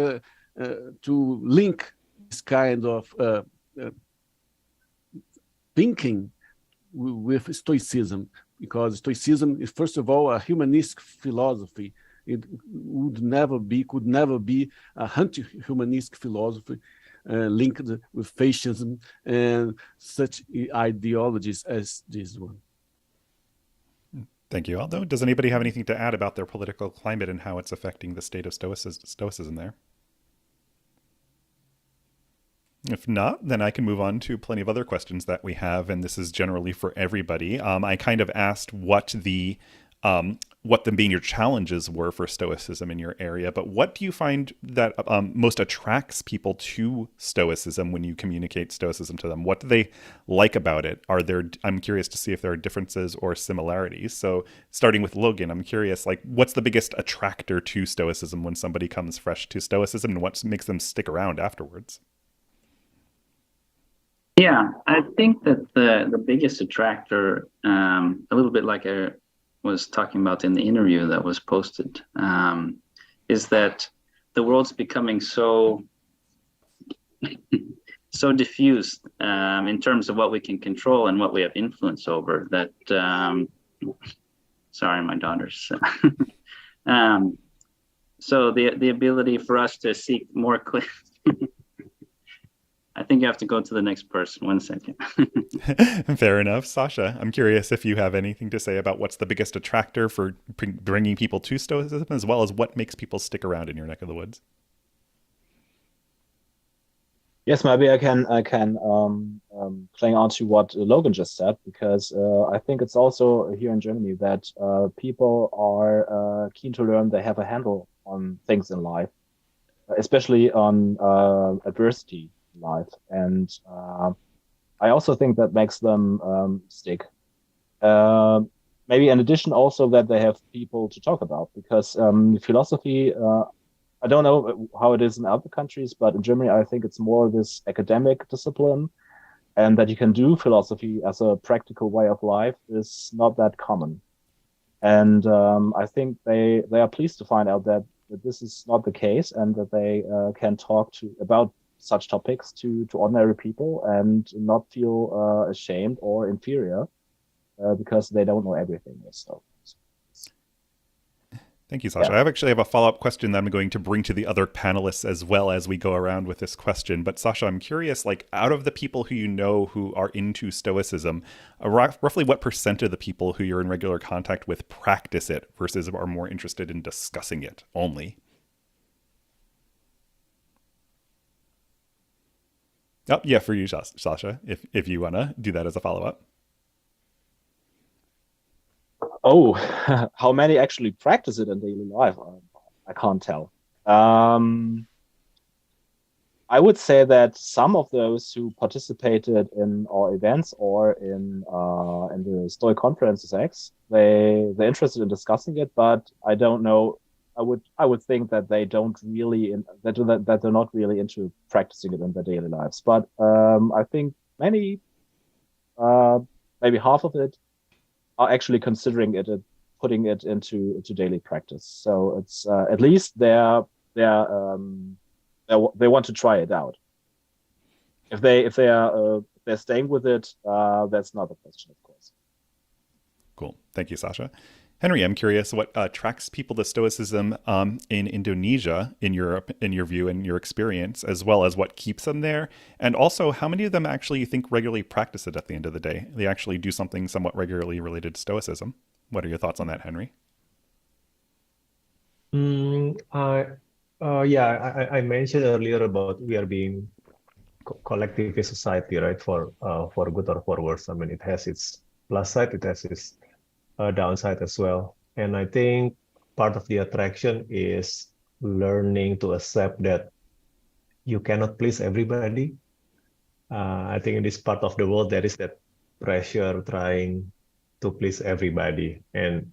to link this kind of thinking with Stoicism, because Stoicism is, first of all, a humanistic philosophy. It could never be a anti-humanistic philosophy linked with fascism and such ideologies as this one. Thank you, Aldo. Does anybody have anything to add about their political climate and how it's affecting the state of Stoicism there? If not, then I can move on to plenty of other questions that we have, and this is generally for everybody. I kind of asked what the being your challenges were for Stoicism in your area, but what do you find that most attracts people to Stoicism when you communicate Stoicism to them? What do they like about it? I'm curious to see if there are differences or similarities. So starting with Logan, I'm curious, like, what's the biggest attractor to Stoicism when somebody comes fresh to Stoicism, and what makes them stick around afterwards? Yeah, I think that the biggest attractor, a little bit like I was talking about in the interview that was posted, is that the world's becoming so diffused in terms of what we can control and what we have influence over. That sorry, my daughters. So the ability for us to seek more clear. I think you have to go to the next person. 1 second. Fair enough. Sasha, I'm curious if you have anything to say about what's the biggest attractor for bringing people to Stoicism, as well as what makes people stick around in your neck of the woods. Yes, maybe I can cling on to what Logan just said, because I think it's also here in Germany that people are keen to learn. They have a handle on things in life, especially on adversity in life, and I also think that makes them stick. Maybe in addition, also that they have people to talk about, because philosophy. I don't know how it is in other countries, but in Germany, I think it's more this academic discipline, and that you can do philosophy as a practical way of life is not that common. And I think they are pleased to find out that this is not the case, and that they can talk about such topics to ordinary people and not feel ashamed or inferior because they don't know everything. So. Thank you, Sasha. Yeah. I actually have a follow-up question that I'm going to bring to the other panelists as well as we go around with this question. But Sasha, I'm curious, like, out of the people who you know who are into Stoicism, roughly what % of the people who you're in regular contact with practice it versus are more interested in discussing it only? Oh, yeah, for you, Sasha, if you want to do that as a follow-up. Oh, how many actually practice it in daily life? I can't tell. I would say that some of those who participated in our events or in the Stoic conferences they're interested in discussing it, but I don't know. I would think that they don't really that they're not really into practicing it in their daily lives. But I think many, maybe half of it, are actually considering it and putting it into daily practice. So it's at least they want to try it out. If they're staying with it, that's not the question, of course. Cool. Thank you, Sasha. Henry, I'm curious what attracts people to Stoicism in Indonesia, in Europe, in your view and your experience, as well as what keeps them there, and also how many of them actually you think regularly practice it at the end of the day? They actually do something somewhat regularly related to Stoicism. What are your thoughts on that, Henry? I mentioned earlier about we are being collectivist society, right? For good or for worse. I mean, it has its plus side, it has its downside as well. And I think part of the attraction is learning to accept that you cannot please everybody. I think in this part of the world, there is that pressure trying to please everybody. And,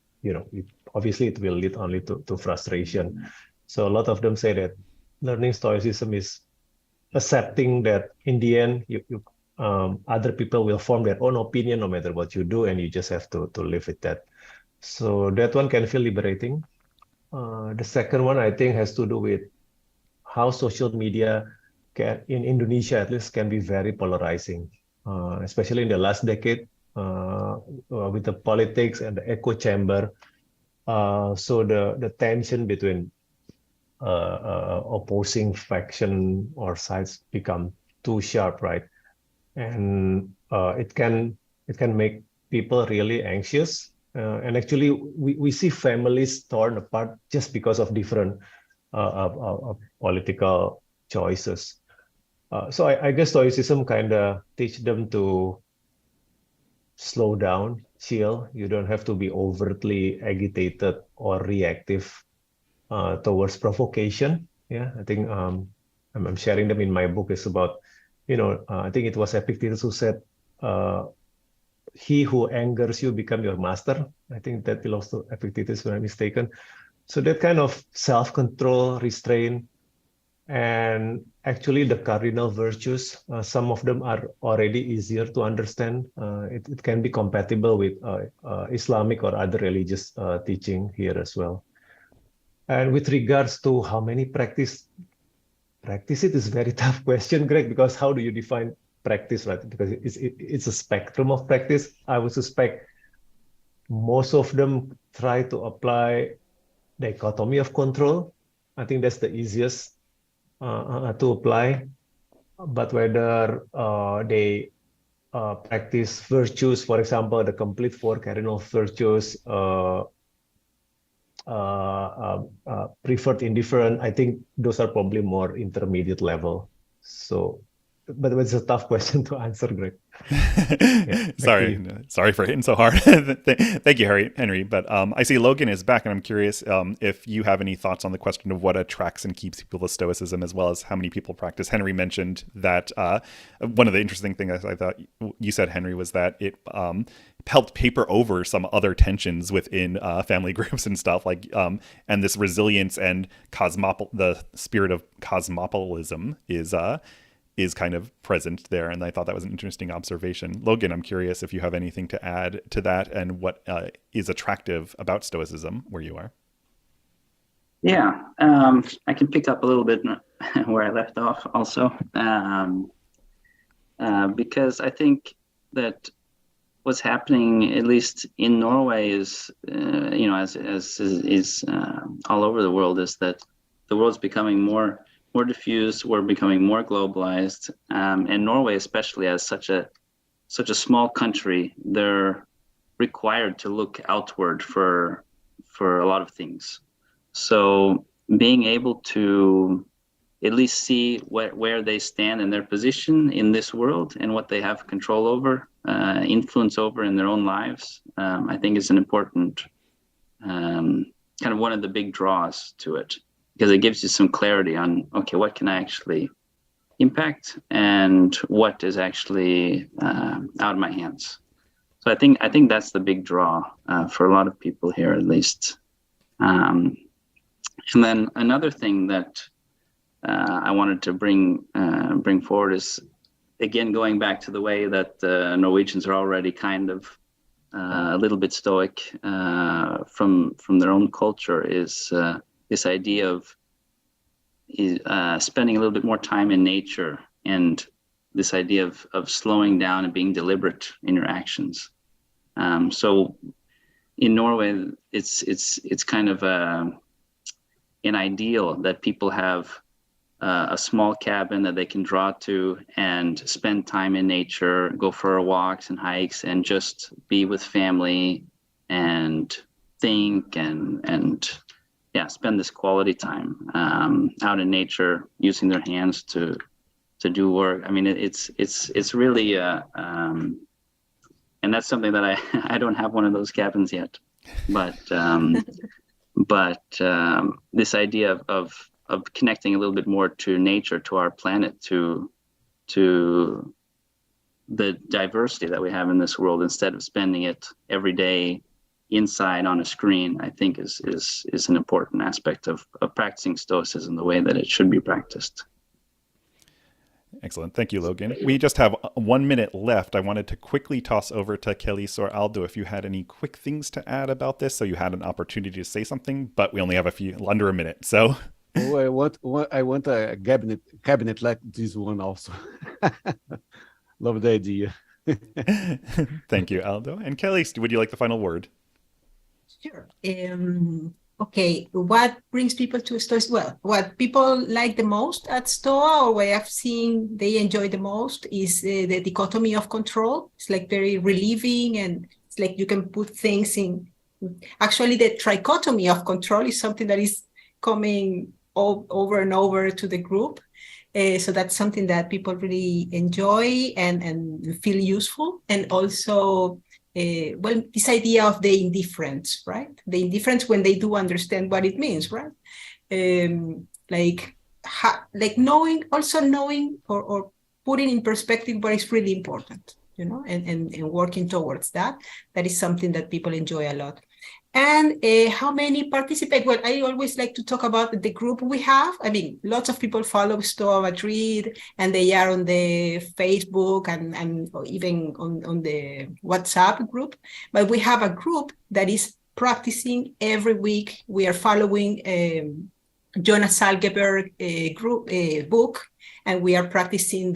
obviously it will lead only to frustration. So a lot of them say that learning Stoicism is accepting that in the end, other people will form their own opinion no matter what you do, and you just have to live with that. So that one can feel liberating. The second one, I think, has to do with how social media in Indonesia, at least, can be very polarizing, especially in the last decade with the politics and the echo chamber. So the tension between opposing faction or sides become too sharp, right? And it can make people really anxious And actually, we see families torn apart just because of different political choices. So I guess Stoicism kind of teach them to slow down, chill. You don't have to be overtly agitated or reactive towards provocation. Yeah, I think I'm sharing them in my book. Is about, I think it was Epictetus who said, "He who angers you become your master." I think that belongs to Epictetus, if I'm mistaken. So that kind of self-control, restraint, and actually the cardinal virtues, some of them are already easier to understand. It can be compatible with Islamic or other religious teaching here as well. And with regards to how many practice it is very tough question, Greg, because how do you define practice, right? Because it's a spectrum of practice. I would suspect most of them try to apply dichotomy of control. I think that's the easiest to apply. But whether they practice virtues, for example, the complete four cardinal virtues, preferred, indifferent, I think those are probably more intermediate level. So, but it's a tough question to answer, Greg. Sorry for hitting so hard. Thank you, Henry. But I see Logan is back, and I'm curious if you have any thoughts on the question of what attracts and keeps people to Stoicism, as well as how many people practice. Henry mentioned that one of the interesting things I thought you said, Henry, was that it helped paper over some other tensions within family groups and stuff, like and this resilience and the spirit of cosmopolism is kind of present there. And I thought that was an interesting observation. Logan, I'm curious if you have anything to add to that and what is attractive about Stoicism where you are. Yeah, I can pick up a little bit where I left off also, because I think that what's happening, at least in Norway, is, as is all over the world, is that the world's becoming more diffused. We're becoming more globalized, and Norway, especially as such a small country, they're required to look outward for a lot of things. So being able to at least see where they stand in their position in this world and what they have control over, influence over in their own lives, I think is an important kind of one of the big draws to it. Because it gives you some clarity on, okay, what can I actually impact and what is actually out of my hands. So I think that's the big draw for a lot of people here, at least. And then another thing that I wanted to bring forward is, again, going back to the way that the Norwegians are already kind of a little bit stoic from their own culture, is this idea of spending a little bit more time in nature, and this idea of slowing down and being deliberate in your actions. So in Norway, it's kind of an ideal that people have a small cabin that they can draw to and spend time in nature, go for walks and hikes, and just be with family and think and spend this quality time out in nature, using their hands to do work. I mean, it's really, and that's something that I don't have one of those cabins yet, but this idea of connecting a little bit more to nature, to our planet, to the diversity that we have in this world, instead of spending it every day inside on a screen, I think is an important aspect of practicing Stoicism the way that it should be practiced. Excellent. Thank you, Logan. We just have 1 minute left. I wanted to quickly toss over to Kelis or Aldo if you had any quick things to add about this, so you had an opportunity to say something, but we only have under a minute. So I want a cabinet like this one also. Love the idea. Thank you, Aldo. And Kelis, would you like the final word? Sure. Okay, what brings people to Stoicism? Well, what people like the most at Stoa, or what I've seen they enjoy the most, is the dichotomy of control. It's like very relieving, and It's like you can put things in. Actually, the trichotomy of control is something that is coming over and over to the group. So that's something that people really enjoy and feel useful. And also, well, this idea of the indifference, right? The indifference when they do understand what it means, right? Like knowing, also knowing or putting in perspective what is really important, you know, and working towards that. That is something that people enjoy a lot. And how many participate? Well, I always like to talk about the group we have. I mean, lots of people follow Stoa Madrid, and they are on the Facebook and even on the WhatsApp group. But we have a group that is practicing every week. We are following Jonas Salgeberg group book, and we are practicing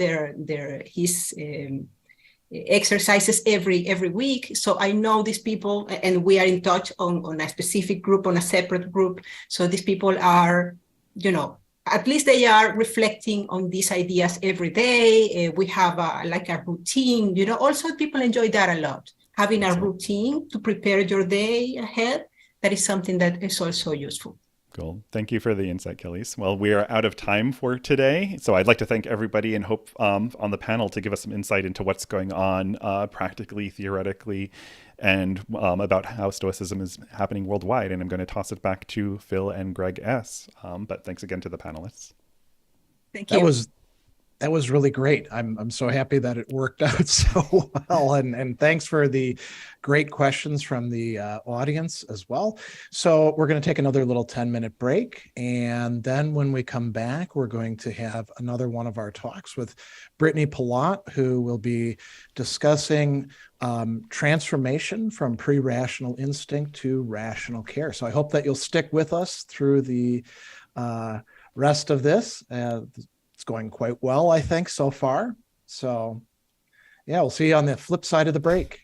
his exercises every week. So I know these people, and we are in touch on a specific group, on a separate group. So these people are, you know, at least they are reflecting on these ideas every day. We have like a routine, you know. Also, people enjoy that a lot. Having a routine to prepare your day ahead, that is something that is also useful. Cool. Thank you for the insight, Kellys. Well, we are out of time for today. So I'd like to thank everybody and hope on the panel to give us some insight into what's going on practically, theoretically, and about how Stoicism is happening worldwide. And I'm going to toss it back to Phil and Greg S. But thanks again to the panelists. Thank you. That was really great. I'm so happy that it worked out so well, and thanks for the great questions from the audience as well. So we're going to take another little 10-minute break, and then when we come back, we're going to have another one of our talks with Brittany Palat, who will be discussing transformation from pre-rational instinct to rational care. So I hope that you'll stick with us through the rest of this. It's going quite well, I think, so far. So, yeah, we'll see you on the flip side of the break.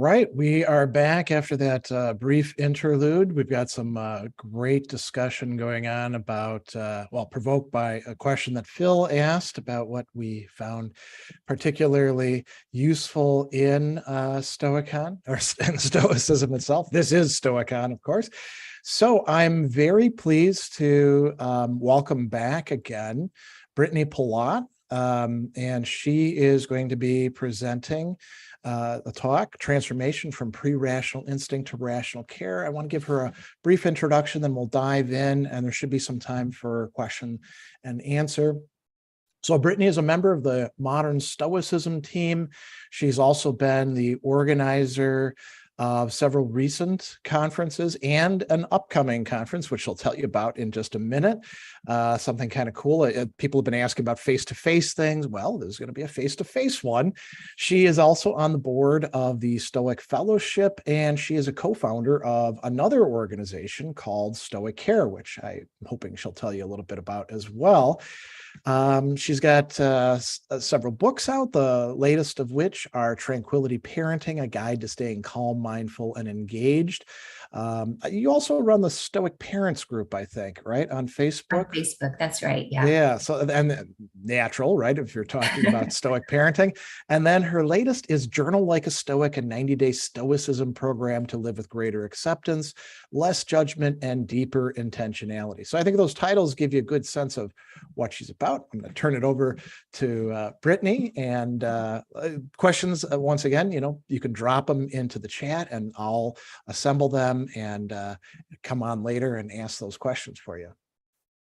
right, we are back after that brief interlude. We've got some great discussion going on about, well, provoked by a question that Phil asked about what we found particularly useful in Stoicon, or in Stoicism itself. This is Stoicon, of course. So I'm very pleased to welcome back again Brittany Palat, and she is going to be presenting a talk, Transformation from Pre-Rational Instinct to Rational Care. I want to give her a brief introduction, then we'll dive in, and there should be some time for question and answer. So Brittany is a member of the Modern Stoicism team. She's also been the organizer of several recent conferences and an upcoming conference, which she'll tell you about in just a minute. Something kind of cool. People have been asking about face-to-face things. Well, there's going to be a face-to-face one. She is also on the board of the Stoic Fellowship, and she is a co-founder of another organization called Stoic Care, which I'm hoping she'll tell you a little bit about as well. She's got several books out, the latest of which are Tranquility Parenting, a guide to staying calm, mindful, and engaged. You also run the Stoic Parents group, I think, right? On Facebook? On Facebook, that's right, yeah. Yeah, so, and natural, right? If you're talking about Stoic parenting. And then her latest is Journal Like a Stoic, a 90-day Stoicism program to live with greater acceptance, less judgment, and deeper intentionality. So I think those titles give you a good sense of what she's about. I'm going to turn it over to Brittany, and questions, once again, you can drop them into the chat and I'll assemble them and come on later and ask those questions for you.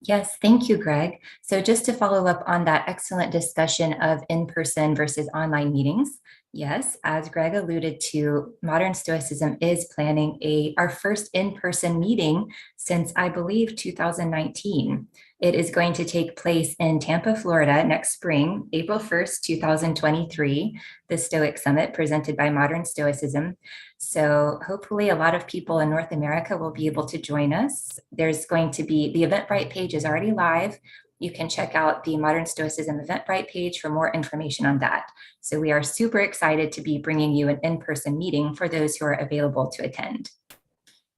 Yes, thank you, Greg. So just to follow up on that excellent discussion of in-person versus online meetings, yes, as Greg alluded to, Modern Stoicism is planning our first in-person meeting since, I believe, 2019. It is going to take place in Tampa, Florida next spring, April 1st, 2023, the Stoic Summit presented by Modern Stoicism. So hopefully a lot of people in North America will be able to join us. There's going to be, the Eventbrite page is already live. You can check out the Modern Stoicism Eventbrite page for more information on that. So we are super excited to be bringing you an in-person meeting for those who are available to attend.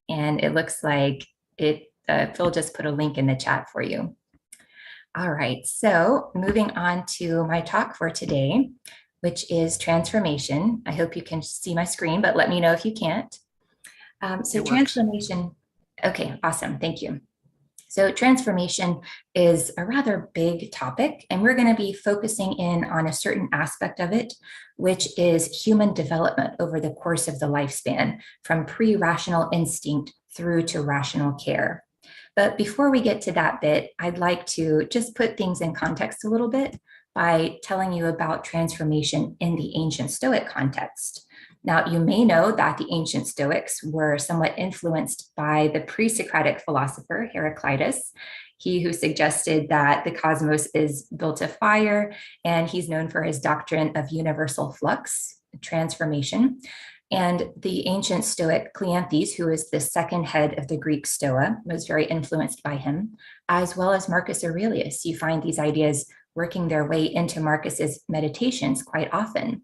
And it looks like Phil just put a link in the chat for you. All right, so moving on to my talk for today, which is transformation. I hope you can see my screen, but let me know if you can't. So transformation, okay, awesome, thank you. So transformation is a rather big topic, and we're going to be focusing in on a certain aspect of it, which is human development over the course of the lifespan, from pre-rational instinct through to rational care. But before we get to that bit, I'd like to just put things in context a little bit by telling you about transformation in the ancient Stoic context. Now, you may know that the ancient Stoics were somewhat influenced by the pre-Socratic philosopher Heraclitus, he who suggested that the cosmos is built of fire, and he's known for his doctrine of universal flux, transformation. And the ancient Stoic Cleanthes, who is the second head of the Greek Stoa, was very influenced by him, as well as Marcus Aurelius. You find these ideas working their way into Marcus's meditations quite often.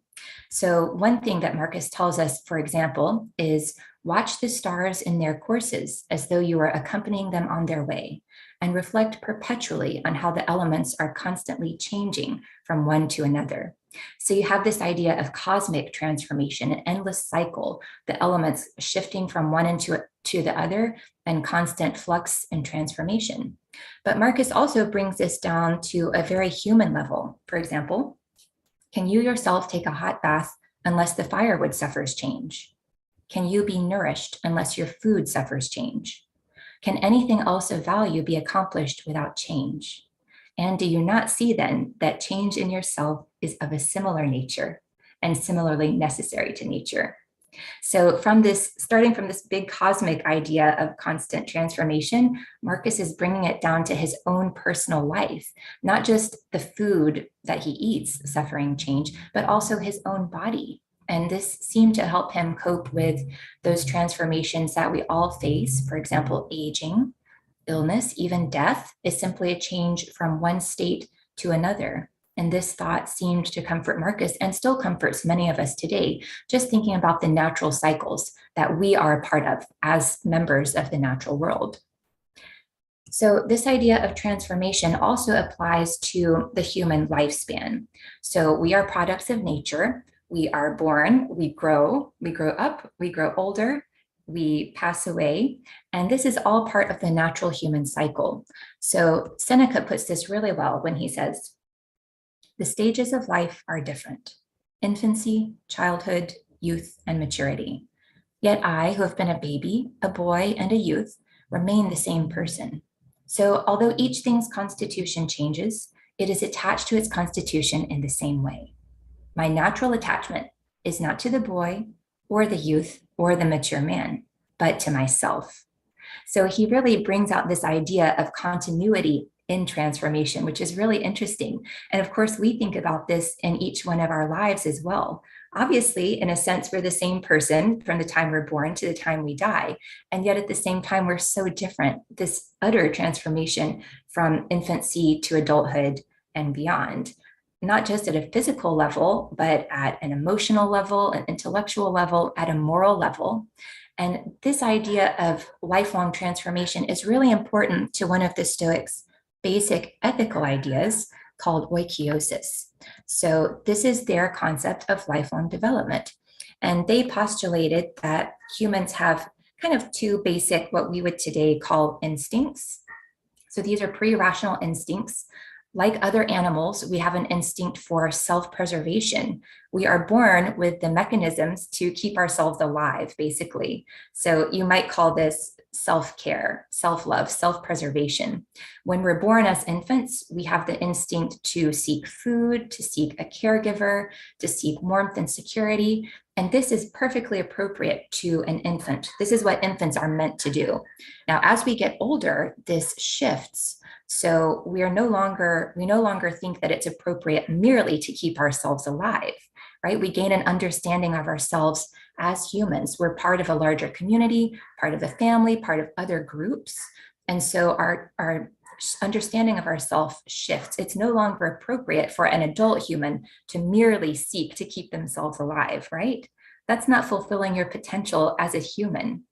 So one thing that Marcus tells us, for example, is watch the stars in their courses as though you are accompanying them on their way, and reflect perpetually on how the elements are constantly changing from one to another. So you have this idea of cosmic transformation, an endless cycle, the elements shifting from one to the other, and constant flux and transformation. But Marcus also brings this down to a very human level. For example, can you yourself take a hot bath unless the firewood suffers change? Can you be nourished unless your food suffers change? Can anything else of value be accomplished without change? And do you not see then that change in yourself is of a similar nature and similarly necessary to nature? So starting from this big cosmic idea of constant transformation, Marcus is bringing it down to his own personal life, not just the food that he eats suffering change, but also his own body. And this seemed to help him cope with those transformations that we all face. For example, aging, illness, even death is simply a change from one state to another. And this thought seemed to comfort Marcus and still comforts many of us today, just thinking about the natural cycles that we are a part of as members of the natural world. So this idea of transformation also applies to the human lifespan. So we are products of nature. We are born, we grow up, we grow older, we pass away, and this is all part of the natural human cycle. So Seneca puts this really well when he says, the stages of life are different: infancy, childhood, youth, and maturity. Yet I, who have been a baby, a boy, and a youth, remain the same person. So although each thing's constitution changes, it is attached to its constitution in the same way. My natural attachment is not to the boy or the youth or the mature man, but to myself. So he really brings out this idea of continuity in transformation, which is really interesting. And of course, we think about this in each one of our lives as well. Obviously, in a sense, we're the same person from the time we're born to the time we die. And yet at the same time, we're so different. This utter transformation from infancy to adulthood and beyond, not just at a physical level, but at an emotional level, an intellectual level, at a moral level. And this idea of lifelong transformation is really important to one of the Stoics' basic ethical ideas called oikiosis. So this is their concept of lifelong development. And they postulated that humans have kind of two basic, what we would today call instincts. So these are pre-rational instincts. Like other animals, we have an instinct for self-preservation. We are born with the mechanisms to keep ourselves alive, basically. So you might call this self-care, self-love, self-preservation. When we're born as infants, we have the instinct to seek food, to seek a caregiver, to seek warmth and security. And this is perfectly appropriate to an infant. This is what infants are meant to do. Now, as we get older, this shifts. So we no longer think that it's appropriate merely to keep ourselves alive, right? We gain an understanding of ourselves as humans. We're part of a larger community, part of a family, part of other groups. And so our understanding of ourselves shifts. It's no longer appropriate for an adult human to merely seek to keep themselves alive, right? That's not fulfilling your potential as a human.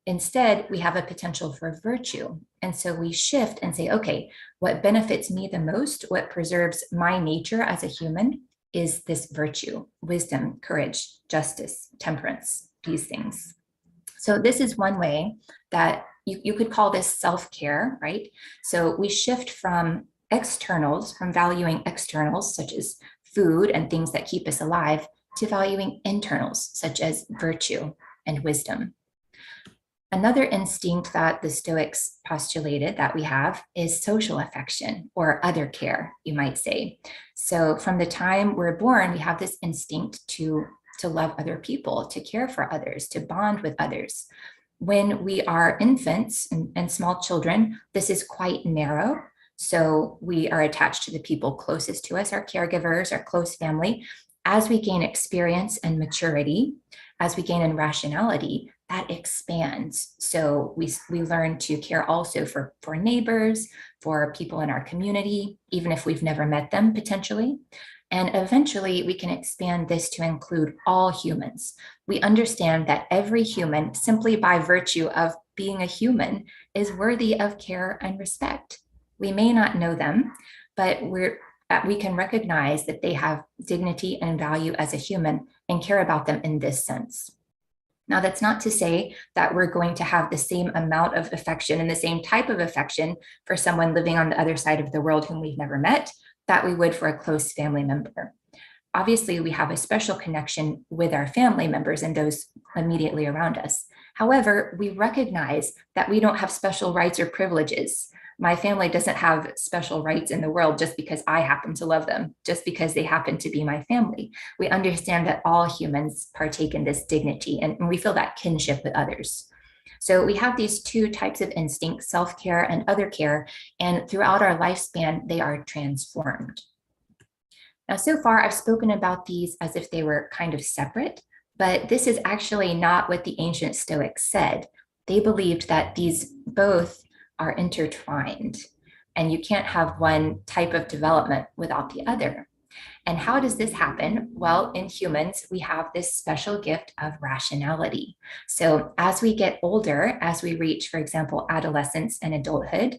Instead, we have a potential for virtue. And so we shift and say, okay, what benefits me the most, what preserves my nature as a human is this virtue: wisdom, courage, justice, temperance, these things. So this is one way that you could call this self-care, right? So we shift from externals, from valuing externals, such as food and things that keep us alive, to valuing internals, such as virtue and wisdom. Another instinct that the Stoics postulated that we have is social affection, or other care, you might say. So from the time we're born, we have this instinct to love other people, to care for others, to bond with others. When we are infants and small children, this is quite narrow. So we are attached to the people closest to us, our caregivers, our close family. As we gain experience and maturity, as we gain in rationality, that expands. So we learn to care also for neighbors, for people in our community, even if we've never met them potentially. And eventually we can expand this to include all humans. We understand that every human, simply by virtue of being a human, is worthy of care and respect. We may not know them, but we can recognize that they have dignity and value as a human and care about them in this sense. Now, that's not to say that we're going to have the same amount of affection and the same type of affection for someone living on the other side of the world whom we've never met that we would for a close family member. Obviously, we have a special connection with our family members and those immediately around us. However, we recognize that we don't have special rights or privileges. My family doesn't have special rights in the world just because I happen to love them, just because they happen to be my family. We understand that all humans partake in this dignity, and we feel that kinship with others. So we have these two types of instincts, self-care and other care, and throughout our lifespan, they are transformed. Now, so far, I've spoken about these as if they were kind of separate, but this is actually not what the ancient Stoics said. They believed that these both are intertwined, and you can't have one type of development without the other. And how does this happen? Well, in humans, we have this special gift of rationality. So as we get older, as we reach, for example, adolescence and adulthood,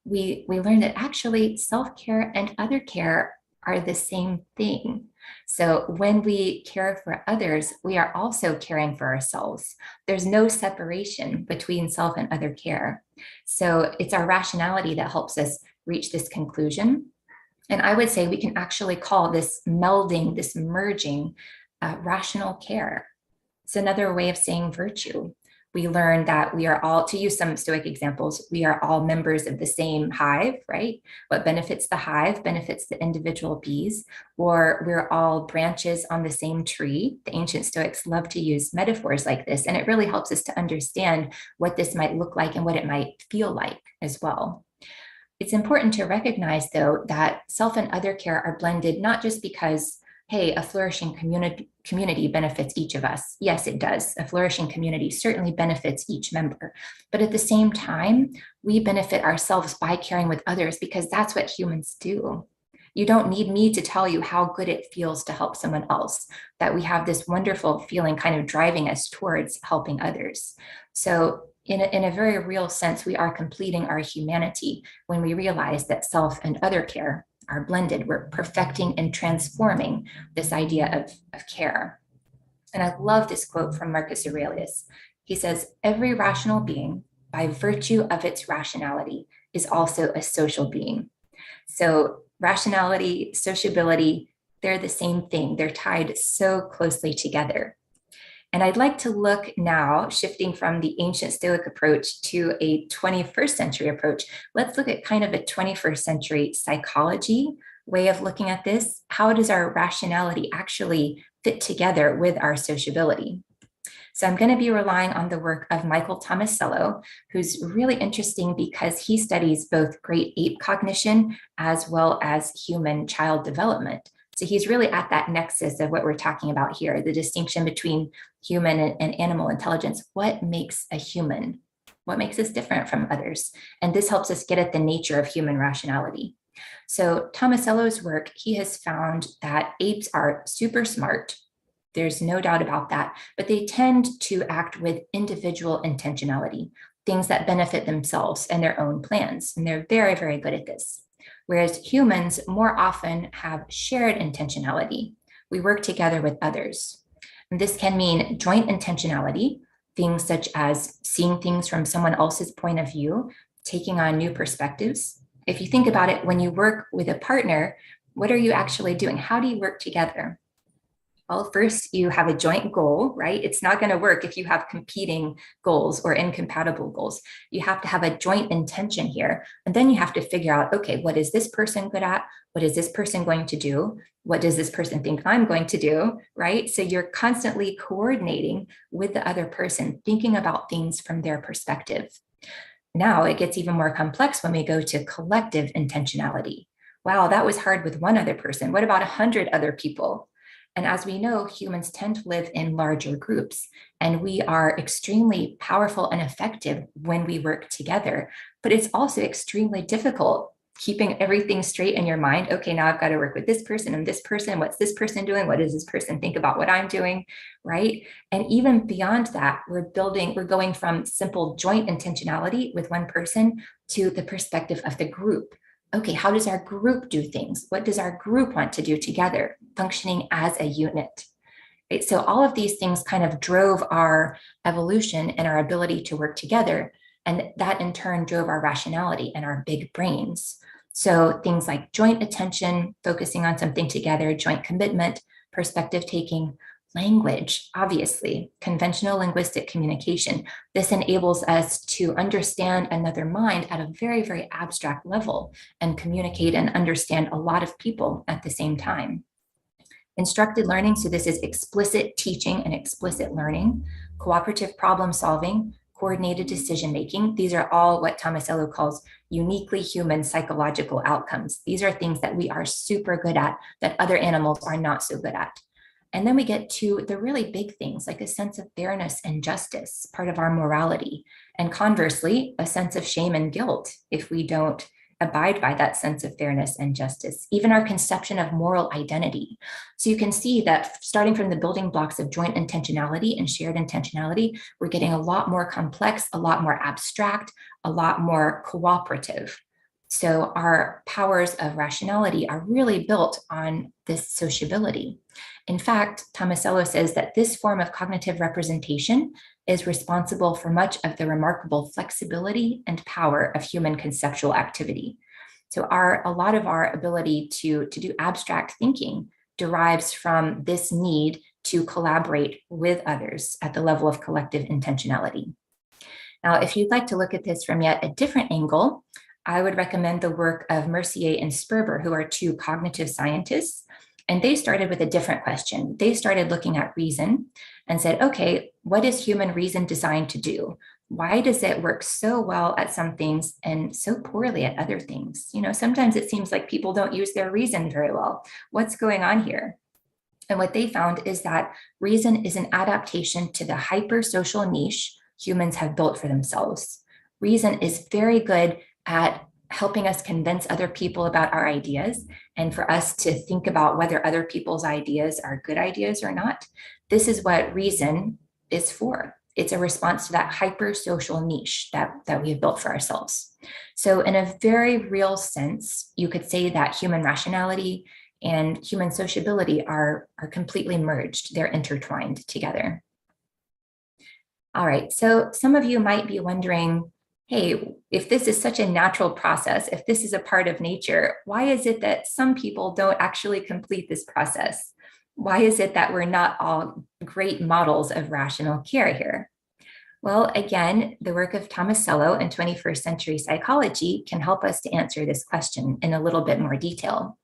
we learn that actually self-care and other care are the same thing. So when we care for others, we are also caring for ourselves. There's no separation between self and other care. So it's our rationality that helps us reach this conclusion. And I would say we can actually call this melding, this merging, rational care. It's another way of saying virtue. We learn that we are all, to use some Stoic examples, we are all members of the same hive, right? What benefits the hive benefits the individual bees, or we're all branches on the same tree. The ancient Stoics love to use metaphors like this, and it really helps us to understand what this might look like and what it might feel like as well. It's important to recognize, though, that self and other care are blended, not just because, hey, a flourishing community benefits each of us. Yes, it does. A flourishing community certainly benefits each member. But at the same time, we benefit ourselves by caring with others because that's what humans do. You don't need me to tell you how good it feels to help someone else, that we have this wonderful feeling kind of driving us towards helping others. So in a very real sense, we are completing our humanity when we realize that self and other care are blended. We're perfecting and transforming this idea of care. And I love this quote from Marcus Aurelius. He says, "Every rational being, by virtue of its rationality, is also a social being." So rationality, sociability, they're the same thing. They're tied so closely together. And I'd like to look now, shifting from the ancient Stoic approach to a 21st century approach. Let's look at kind of a 21st century psychology way of looking at this. How does our rationality actually fit together with our sociability? So I'm going to be relying on the work of Michael Tomasello, who's really interesting because he studies both great ape cognition as well as human child development. So he's really at that nexus of what we're talking about here, the distinction between human and animal intelligence. What makes a human? What makes us different from others? And this helps us get at the nature of human rationality. So Tomasello's work, he has found that apes are super smart. There's no doubt about that, but they tend to act with individual intentionality, things that benefit themselves and their own plans. And they're very, very good at this. Whereas humans more often have shared intentionality. We work together with others. And this can mean joint intentionality, things such as seeing things from someone else's point of view, taking on new perspectives. If you think about it, when you work with a partner, what are you actually doing? How do you work together? Well, first you have a joint goal, right? It's not going to work if you have competing goals or incompatible goals. You have to have a joint intention here. And then you have to figure out, okay, what is this person good at? What is this person going to do? What does this person think I'm going to do, right? So you're constantly coordinating with the other person, thinking about things from their perspective. Now it gets even more complex when we go to collective intentionality. Wow, that was hard with one other person. What about 100 other people? And as we know, humans tend to live in larger groups, and we are extremely powerful and effective when we work together. But it's also extremely difficult keeping everything straight in your mind. Okay, now I've got to work with this person and this person. What's this person doing? What does this person think about what I'm doing, right? And even beyond that, we're going from simple joint intentionality with one person to the perspective of the group. Okay, how does our group do things? What does our group want to do together, functioning as a unit? Right? So all of these things kind of drove our evolution and our ability to work together. And that in turn drove our rationality and our big brains. So things like joint attention, focusing on something together, joint commitment, perspective taking, language, obviously, conventional linguistic communication. This enables us to understand another mind at a very, very abstract level and communicate and understand a lot of people at the same time. Instructed learning, so this is explicit teaching and explicit learning, cooperative problem solving, coordinated decision-making. These are all what Tomasello calls uniquely human psychological outcomes. These are things that we are super good at that other animals are not so good at. And then we get to the really big things like a sense of fairness and justice, part of our morality. And conversely, a sense of shame and guilt if we don't abide by that sense of fairness and justice, even our conception of moral identity. So you can see that starting from the building blocks of joint intentionality and shared intentionality, we're getting a lot more complex, a lot more abstract, a lot more cooperative. So our powers of rationality are really built on this sociability. In fact, Tomasello says that this form of cognitive representation is responsible for much of the remarkable flexibility and power of human conceptual activity. So a lot of our ability to do abstract thinking derives from this need to collaborate with others at the level of collective intentionality. Now, if you'd like to look at this from yet a different angle, I would recommend the work of Mercier and Sperber, who are two cognitive scientists. And they started with a different question. They started looking at reason and said, okay, what is human reason designed to do? Why does it work so well at some things and so poorly at other things? You know, sometimes it seems like people don't use their reason very well. What's going on here? And what they found is that reason is an adaptation to the hyper-social niche humans have built for themselves. Reason is very good at helping us convince other people about our ideas and for us to think about whether other people's ideas are good ideas or not. This is what reason is for. It's a response to that hyper-social niche that we have built for ourselves. So in a very real sense, you could say that human rationality and human sociability are completely merged. They're intertwined together. All right, so some of you might be wondering, hey, if this is such a natural process, if this is a part of nature, why is it that some people don't actually complete this process? Why is it that we're not all great models of rational care here? Well, again, the work of Tomasello in 21st century psychology can help us to answer this question in a little bit more detail.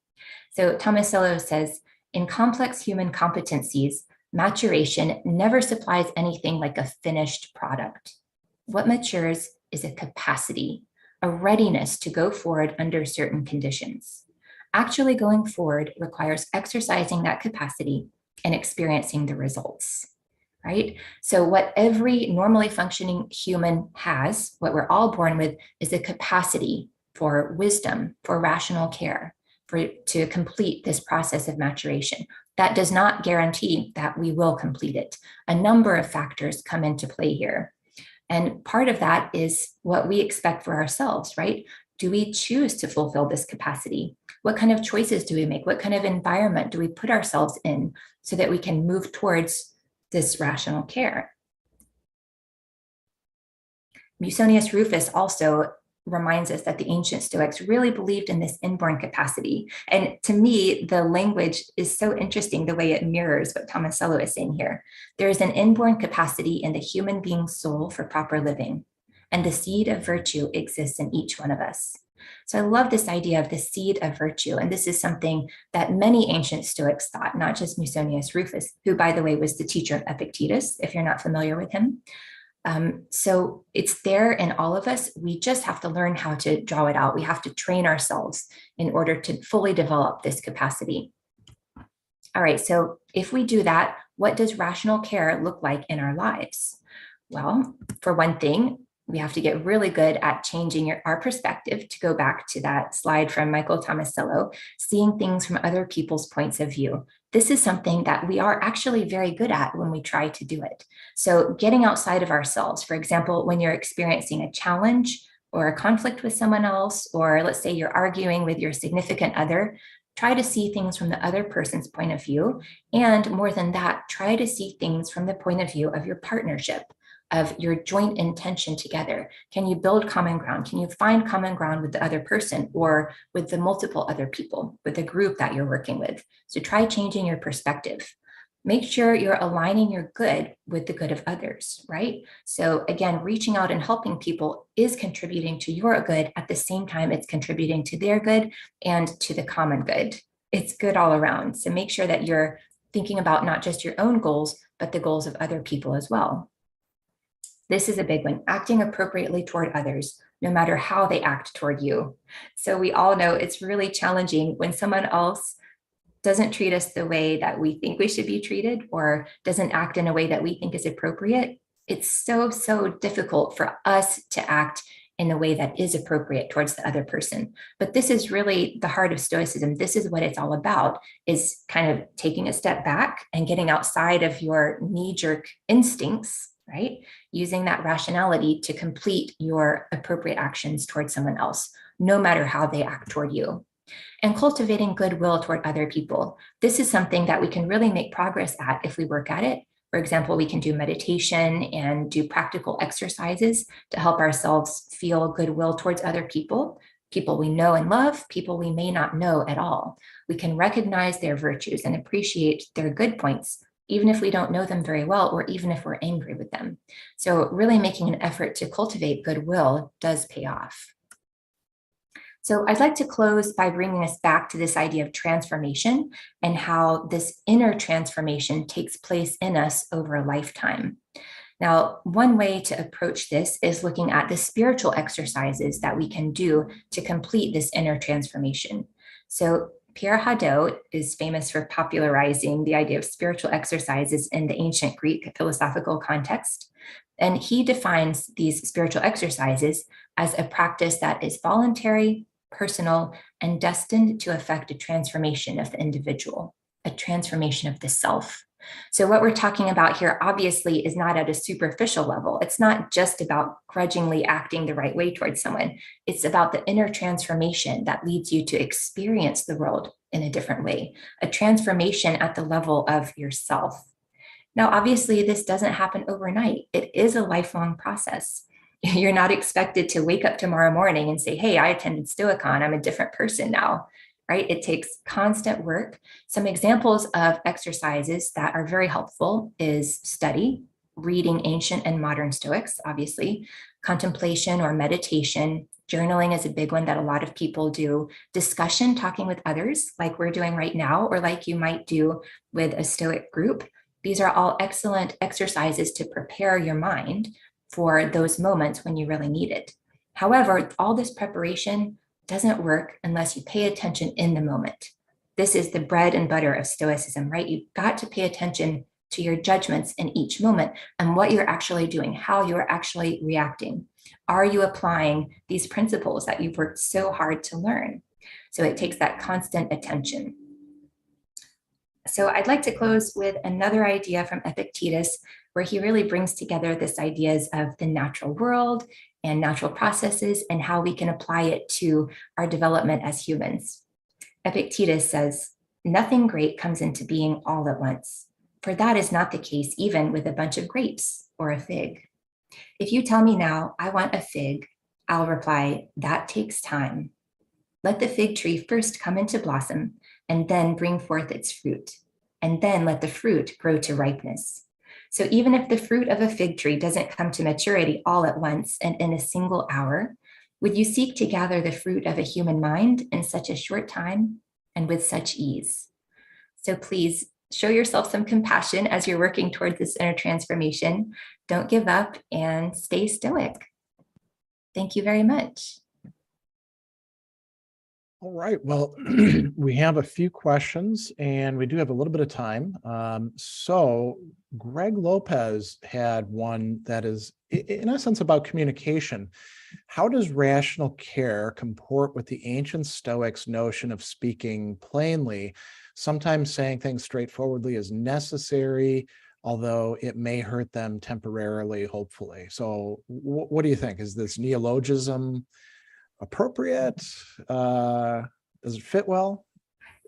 So Tomasello says, in complex human competencies, maturation never supplies anything like a finished product. What matures is a capacity, a readiness to go forward under certain conditions. Actually going forward requires exercising that capacity and experiencing the results, right? So what every normally functioning human has, what we're all born with, is a capacity for wisdom, for rational care, to complete this process of maturation. That does not guarantee that we will complete it. A number of factors come into play here. And part of that is what we expect for ourselves, right? Do we choose to fulfill this capacity? What kind of choices do we make? What kind of environment do we put ourselves in so that we can move towards this rational care? Musonius Rufus also reminds us that the ancient Stoics really believed in this inborn capacity. And to me, the language is so interesting the way it mirrors what Tomasello is saying here. There is an inborn capacity in the human being's soul for proper living, and the seed of virtue exists in each one of us. So I love this idea of the seed of virtue. And this is something that many ancient Stoics thought, not just Musonius Rufus, who, by the way, was the teacher of Epictetus, if you're not familiar with him. So it's there in all of us. We just have to learn how to draw it out. We have to train ourselves in order to fully develop this capacity. All right, so if we do that, what does rational care look like in our lives? Well, for one thing, we have to get really good at changing our perspective, to go back to that slide from Michael Tomasello, seeing things from other people's points of view. This is something that we are actually very good at when we try to do it. So getting outside of ourselves, for example, when you're experiencing a challenge or a conflict with someone else, or let's say you're arguing with your significant other, try to see things from the other person's point of view. And more than that, try to see things from the point of view of your partnership, of your joint intention together. Can you build common ground? Can you find common ground with the other person or with the multiple other people, with the group that you're working with? So try changing your perspective. Make sure you're aligning your good with the good of others, right? So again, reaching out and helping people is contributing to your good. At the same time, it's contributing to their good and to the common good. It's good all around. So make sure that you're thinking about not just your own goals, but the goals of other people as well. This is a big one, acting appropriately toward others, no matter how they act toward you. So we all know it's really challenging when someone else doesn't treat us the way that we think we should be treated, or doesn't act in a way that we think is appropriate. It's so difficult for us to act in a way that is appropriate towards the other person. But this is really the heart of Stoicism. This is what it's all about, is kind of taking a step back and getting outside of your knee-jerk instincts, right? Using that rationality to complete your appropriate actions towards someone else, no matter how they act toward you. And cultivating goodwill toward other people. This is something that we can really make progress at if we work at it. For example, we can do meditation and do practical exercises to help ourselves feel goodwill towards other people, people we know and love, people we may not know at all. We can recognize their virtues and appreciate their good points, even if we don't know them very well, or even if we're angry with them. So really making an effort to cultivate goodwill does pay off. So I'd like to close by bringing us back to this idea of transformation and how this inner transformation takes place in us over a lifetime. Now, one way to approach this is looking at the spiritual exercises that we can do to complete this inner transformation. So Pierre Hadot is famous for popularizing the idea of spiritual exercises in the ancient Greek philosophical context. And he defines these spiritual exercises as a practice that is voluntary, personal, and destined to affect a transformation of the individual, a transformation of the self. So what we're talking about here obviously is not at a superficial level. It's not just about grudgingly acting the right way towards someone. It's about the inner transformation that leads you to experience the world in a different way, a transformation at the level of yourself. Now, obviously, this doesn't happen overnight. It is a lifelong process. You're not expected to wake up tomorrow morning and say, hey, I attended Stoicon, I'm a different person now, right? It takes constant work. Some examples of exercises that are very helpful is study, reading ancient and modern Stoics, obviously, contemplation or meditation, journaling is a big one that a lot of people do, discussion, talking with others like we're doing right now, or like you might do with a Stoic group. These are all excellent exercises to prepare your mind for those moments when you really need it. However, all this preparation doesn't work unless you pay attention in the moment. This is the bread and butter of Stoicism, right? You've got to pay attention to your judgments in each moment and what you're actually doing, how you're actually reacting. Are you applying these principles that you've worked so hard to learn? So it takes that constant attention. So I'd like to close with another idea from Epictetus, where he really brings together this ideas of the natural world and natural processes and how we can apply it to our development as humans. Epictetus says, nothing great comes into being all at once, for that is not the case even with a bunch of grapes or a fig. If you tell me now, I want a fig, I'll reply, that takes time. Let the fig tree first come into blossom and then bring forth its fruit, and then let the fruit grow to ripeness. So even if the fruit of a fig tree doesn't come to maturity all at once and in a single hour, would you seek to gather the fruit of a human mind in such a short time and with such ease? So please show yourself some compassion as you're working towards this inner transformation. Don't give up and stay stoic. Thank you very much. All right. Well, we have a few questions and we do have a little bit of time. So Greg Lopez had one that is, in essence, about communication. How does rational care comport with the ancient Stoics' notion of speaking plainly? Sometimes saying things straightforwardly is necessary, although it may hurt them temporarily, hopefully. So what do you think? Is this neologism appropriate? Does it fit well?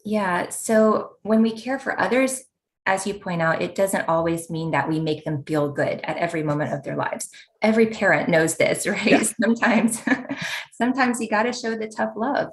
Yeah, so when we care for others, as you point out, it doesn't always mean that we make them feel good at every moment of their lives. Every parent knows this, right? Yeah. Sometimes you got to show the tough love.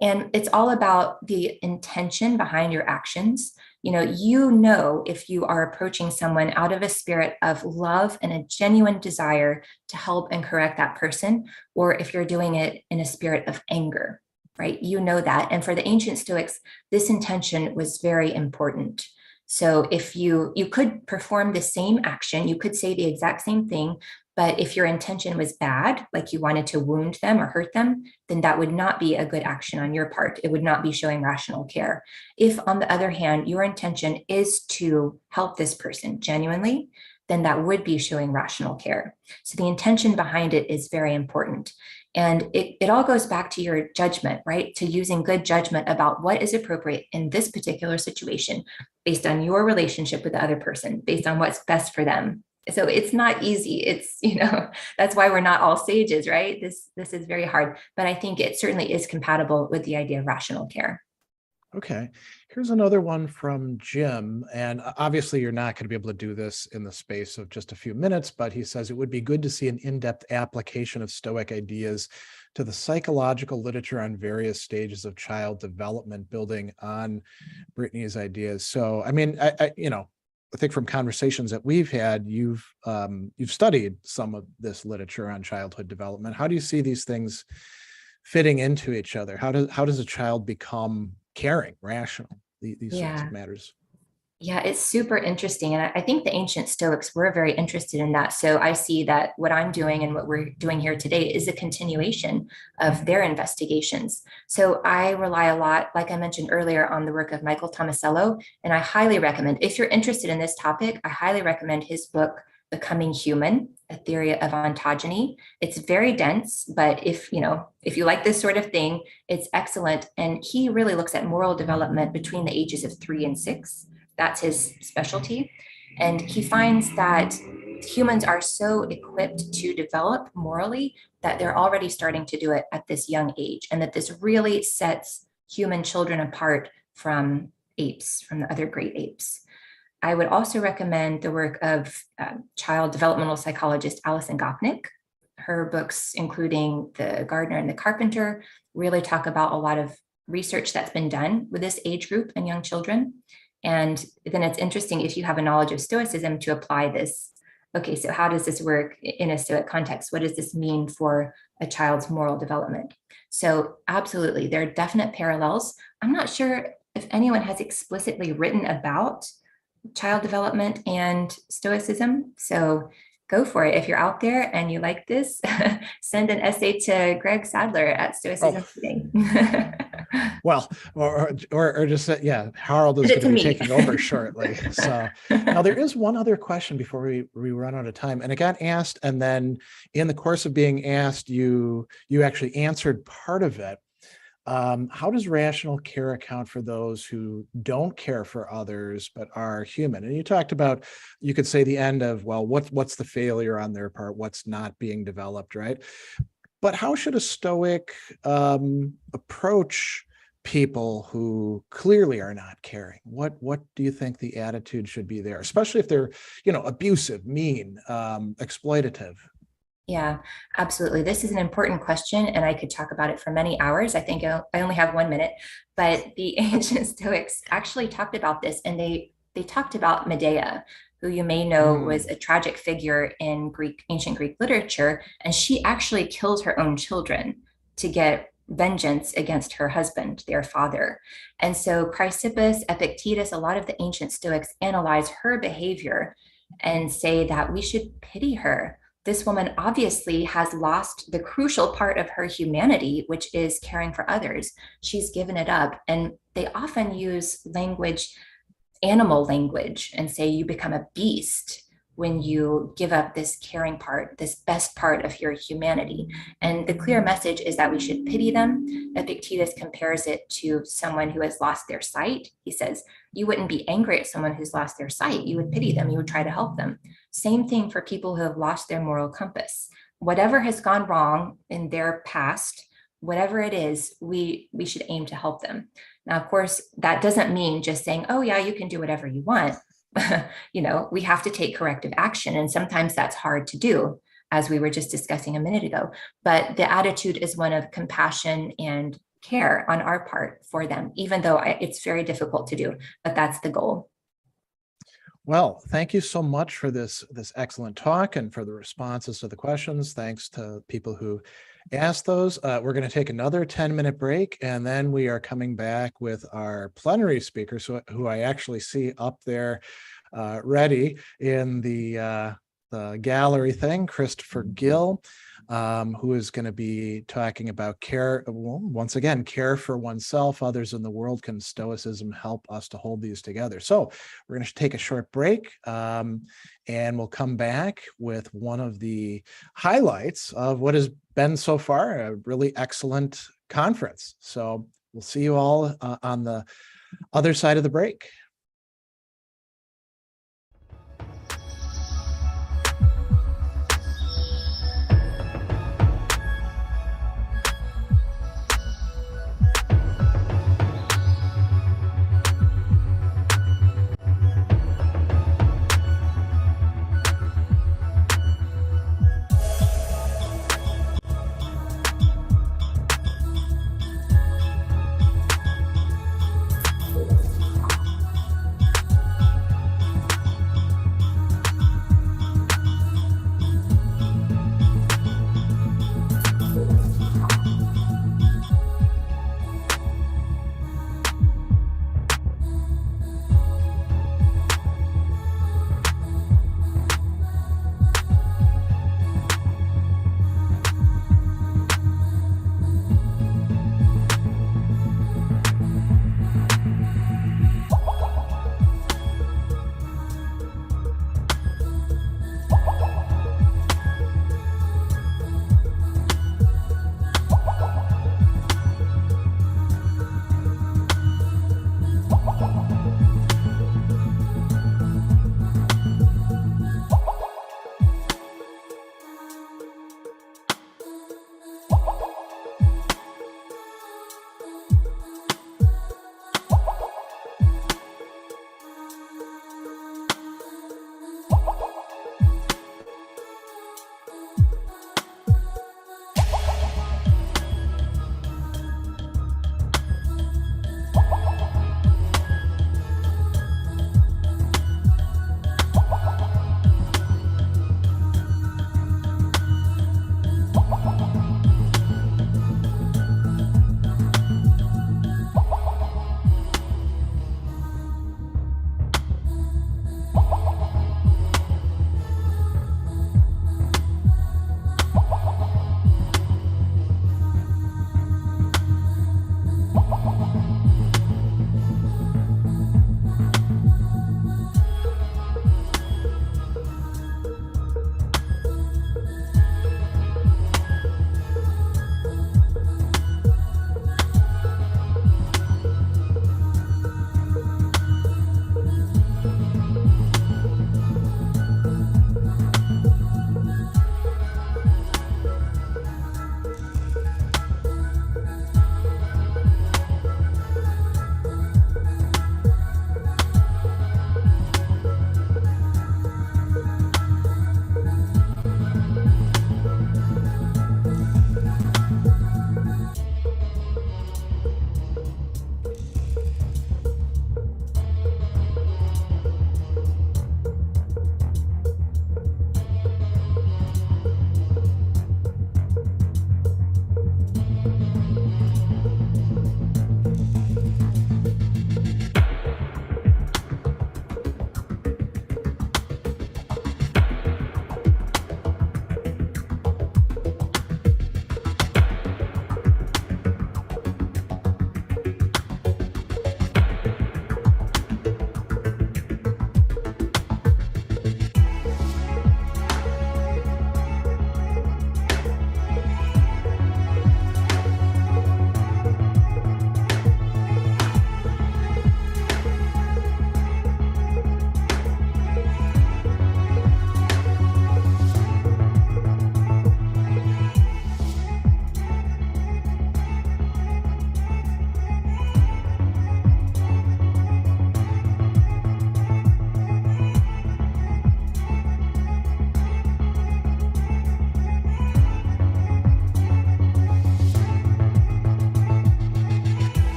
And it's all about the intention behind your actions. You know if you are approaching someone out of a spirit of love and a genuine desire to help and correct that person, or if you're doing it in a spirit of anger, right? You know that. And for the ancient Stoics, this intention was very important. So if you could perform the same action, you could say the exact same thing, but if your intention was bad, like you wanted to wound them or hurt them, then that would not be a good action on your part. It would not be showing rational care. If, on the other hand, your intention is to help this person genuinely, then that would be showing rational care. So the intention behind it is very important. And it all goes back to your judgment, right? To using good judgment about what is appropriate in this particular situation based on your relationship with the other person, based on what's best for them. So it's not easy. It's, that's why we're not all sages, right? This is very hard, but I think it certainly is compatible with the idea of rational care. Okay, here's another one from Jim. And obviously you're not going to be able to do this in the space of just a few minutes, but he says it would be good to see an in-depth application of Stoic ideas to the psychological literature on various stages of child development, building on Brittany's ideas. So, I mean, I think from conversations that we've had, you've studied some of this literature on childhood development. How do you see these things fitting into each other? How does a child become caring, rational, these sorts of matters? Yeah, it's super interesting. And I think the ancient Stoics were very interested in that. So I see that what I'm doing and what we're doing here today is a continuation of their investigations. So I rely a lot, like I mentioned earlier, on the work of Michael Tomasello. And I highly recommend, if you're interested in this topic, I highly recommend his book, Becoming Human, A Theory of Ontogeny. It's very dense, but if you like this sort of thing, it's excellent. And he really looks at moral development between the ages of 3 and 6. That's his specialty. And he finds that humans are so equipped to develop morally that they're already starting to do it at this young age, and that this really sets human children apart from apes, from the other great apes. I would also recommend the work of child developmental psychologist Alison Gopnik. Her books, including The Gardener and the Carpenter, really talk about a lot of research that's been done with this age group and young children. And then it's interesting, if you have a knowledge of Stoicism, to apply this. Okay, so how does this work in a Stoic context? What does this mean for a child's moral development? So absolutely, there are definite parallels. I'm not sure if anyone has explicitly written about child development and Stoicism. So go for it. If you're out there and you like this, send an essay to Greg Sadler at Stoicism Today. Well, or just Harold is going to be taking over shortly. So now there is one other question before we run out of time, and it got asked, and then in the course of being asked, you actually answered part of it. How does rational care account for those who don't care for others but are human? And you talked about, you could say, the end of, well, what's the failure on their part? What's not being developed, right? But how should a Stoic approach people who clearly are not caring? What do you think the attitude should be there, especially if they're, abusive, mean, exploitative? Yeah, absolutely. This is an important question, and I could talk about it for many hours. I think I only have 1 minute, but the ancient Stoics actually talked about this, and they talked about Medea, who you may know was a tragic figure in ancient Greek literature, and she actually killed her own children to get vengeance against her husband, their father. And so Chrysippus, Epictetus, a lot of the ancient Stoics analyze her behavior and say that we should pity her. This woman obviously has lost the crucial part of her humanity, which is caring for others. She's given it up. And they often use language, animal language, and say you become a beast when you give up this caring part, this best part of your humanity. And the clear message is that we should pity them. Epictetus compares it to someone who has lost their sight. He says, you wouldn't be angry at someone who's lost their sight. You would pity them. You would try to help them. Same thing for people who have lost their moral compass. Whatever has gone wrong in their past, whatever it is, we should aim to help them. Now, of course, that doesn't mean just saying, oh yeah, you can do whatever you want. We have to take corrective action. And sometimes that's hard to do, as we were just discussing a minute ago. But the attitude is one of compassion and care on our part for them, even though it's very difficult to do, but that's the goal. Well, thank you so much for this excellent talk and for the responses to the questions. Thanks to people who asked those. We're going to take another 10-minute break, and then we are coming back with our plenary speakers, who I actually see up there ready in the gallery thing, Christopher Gill, who is going to be talking about care. Well, once again, care for oneself, others in the world. Can Stoicism help us to hold these together? So we're going to take a short break, and we'll come back with one of the highlights of what has been so far a really excellent conference. So we'll see you all on the other side of the break.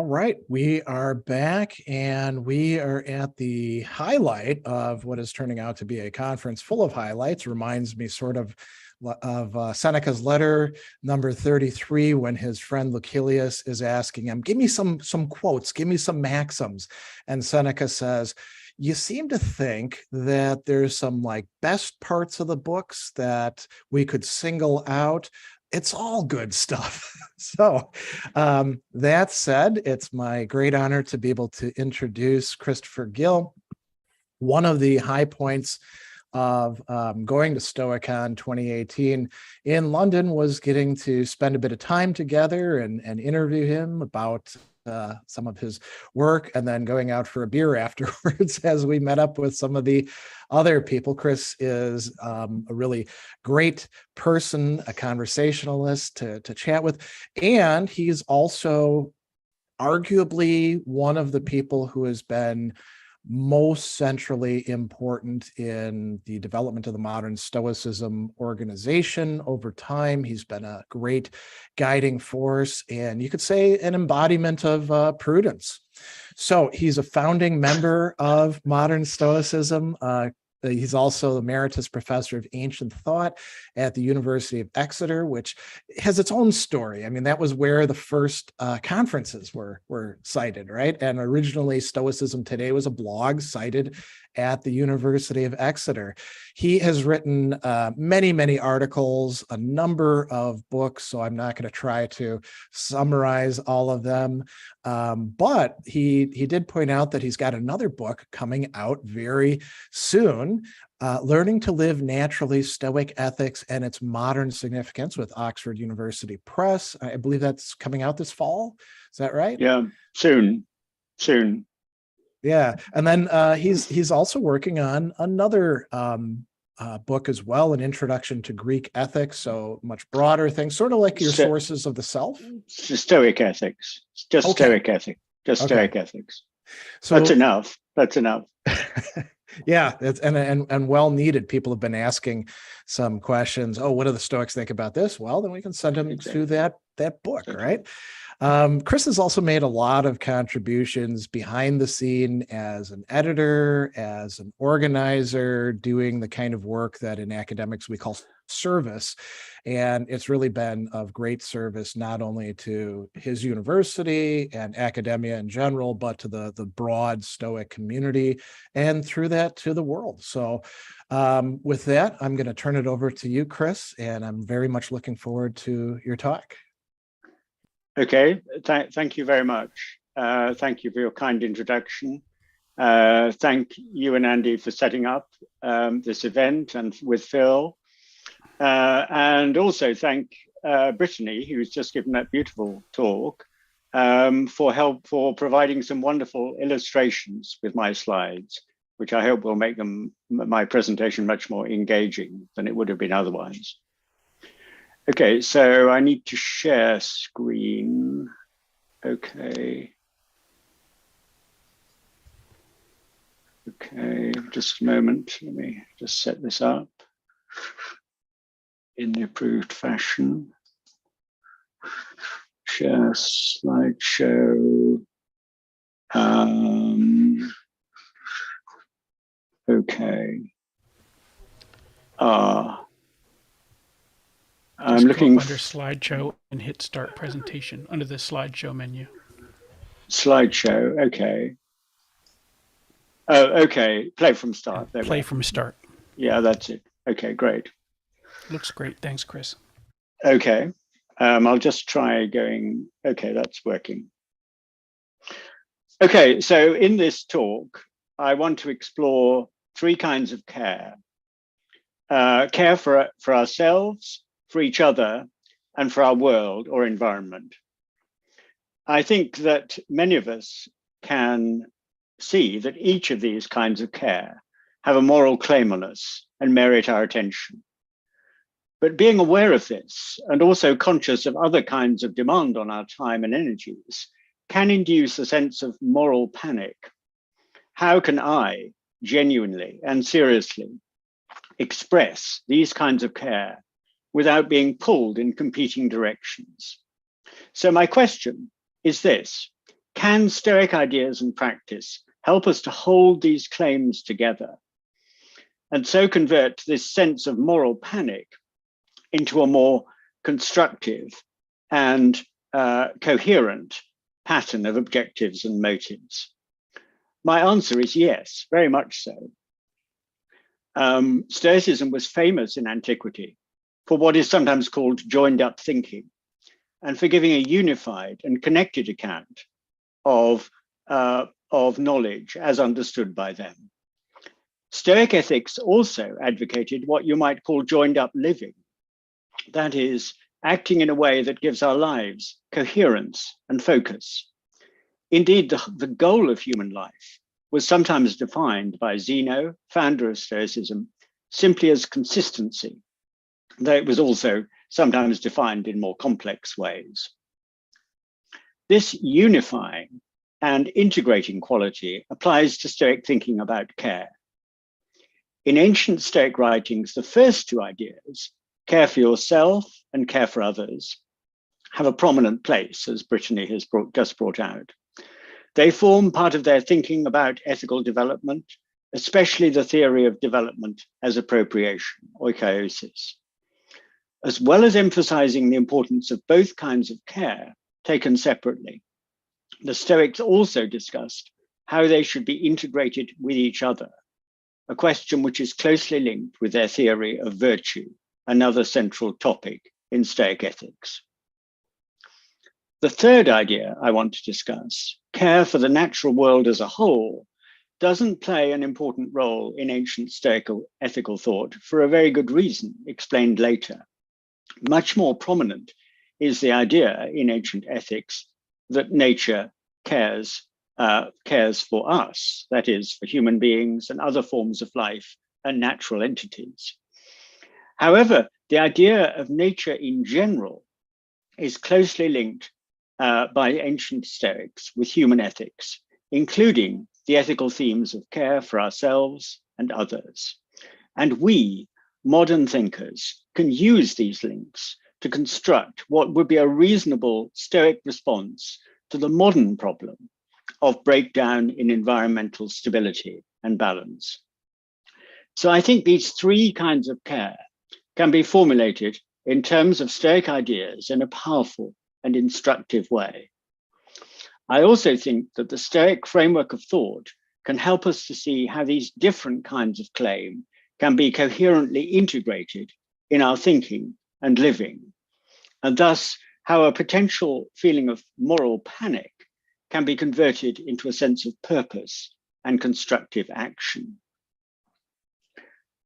All right, we are back and we are at the highlight of what is turning out to be a conference full of highlights. Reminds me sort of Seneca's letter number 33, when his friend Lucilius is asking him, give me some quotes, give me some maxims. And Seneca says, you seem to think that there's some like best parts of the books that we could single out. It's all good stuff. So that said, it's my great honor to be able to introduce Christopher Gill. One of the high points of going to Stoicon 2018 in London was getting to spend a bit of time together and interview him about some of his work, and then going out for a beer afterwards as we met up with some of the other people. Chris is a really great person, a conversationalist to chat with, and he's also arguably one of the people who has been most centrally important in the development of the modern Stoicism organization over time. He's been a great guiding force, and you could say an embodiment of prudence. So he's a founding member of modern Stoicism. He's also emeritus professor of ancient thought at the University of Exeter, which has its own story. I mean, that was where the first conferences were cited, right? And originally, Stoicism Today was a blog cited at the University of Exeter. He has written many, many articles, a number of books, so I'm not going to try to summarize all of them. But he did point out that he's got another book coming out very soon, Learning to Live Naturally, Stoic Ethics and Its Modern Significance, with Oxford University Press. I believe that's coming out this fall. Is that right? Yeah, soon. Yeah, and then he's also working on another book as well, an introduction to Greek ethics, so much broader thing, sort of like your sources of the self. Stoic ethics, just okay. Stoic ethics, just okay. Stoic ethics. So that's enough. That's enough. Yeah, it's and well needed. People have been asking some questions. Oh, what do the Stoics think about this? Well, then we can send them to that book, right? Chris has also made a lot of contributions behind the scene as an editor, as an organizer, doing the kind of work that in academics we call service. And it's really been of great service, not only to his university and academia in general, but to the broad Stoic community, and through that to the world. So with that, I'm going to turn it over to you, Chris, and I'm very much looking forward to your talk. Okay, thank you very much. Thank you for your kind introduction. Thank you and Andy for setting up this event, and with Phil. And also thank Brittany, who's just given that beautiful talk, for providing some wonderful illustrations with my slides, which I hope will make my presentation much more engaging than it would have been otherwise. Okay, so I need to share screen. Okay. Okay, just a moment. Let me just set this up in the approved fashion. Share slideshow. Okay. I'm looking under slideshow and hit start presentation under the slideshow menu. Slideshow, okay. Oh, okay. Play from start. There play from start. Yeah, that's it. Okay, great. Looks great. Thanks, Chris. Okay. I'll just try going. Okay, that's working. Okay, so in this talk, I want to explore three kinds of care. Care for ourselves, for each other, and for our world or environment. I think that many of us can see that each of these kinds of care have a moral claim on us and merit our attention. But being aware of this and also conscious of other kinds of demand on our time and energies can induce a sense of moral panic. How can I genuinely and seriously express these kinds of care without being pulled in competing directions? So my question is this: can Stoic ideas and practice help us to hold these claims together and so convert this sense of moral panic into a more constructive and coherent pattern of objectives and motives? My answer is yes, very much so. Stoicism was famous in antiquity for what is sometimes called joined up thinking, and for giving a unified and connected account of knowledge as understood by them. Stoic ethics also advocated what you might call joined up living, that is, acting in a way that gives our lives coherence and focus. Indeed, the goal of human life was sometimes defined by Zeno, founder of Stoicism, simply as consistency, though it was also sometimes defined in more complex ways. This unifying and integrating quality applies to Stoic thinking about care. In ancient Stoic writings, the first two ideas, care for yourself and care for others, have a prominent place, as Brittany has just brought out. They form part of their thinking about ethical development, especially the theory of development as appropriation, oikoiosis. As well as emphasizing the importance of both kinds of care taken separately, the Stoics also discussed how they should be integrated with each other, a question which is closely linked with their theory of virtue, another central topic in Stoic ethics. The third idea I want to discuss, care for the natural world as a whole, doesn't play an important role in ancient Stoic ethical thought for a very good reason, explained later. Much more prominent is the idea in ancient ethics that nature cares for us, that is, for human beings and other forms of life and natural entities. However, the idea of nature in general is closely linked by ancient Stoics with human ethics, including the ethical themes of care for ourselves and others. And we, modern thinkers, can use these links to construct what would be a reasonable Stoic response to the modern problem of breakdown in environmental stability and balance. So I think these three kinds of care can be formulated in terms of Stoic ideas in a powerful and instructive way. I also think that the Stoic framework of thought can help us to see how these different kinds of claim can be coherently integrated in our thinking and living, and thus how a potential feeling of moral panic can be converted into a sense of purpose and constructive action.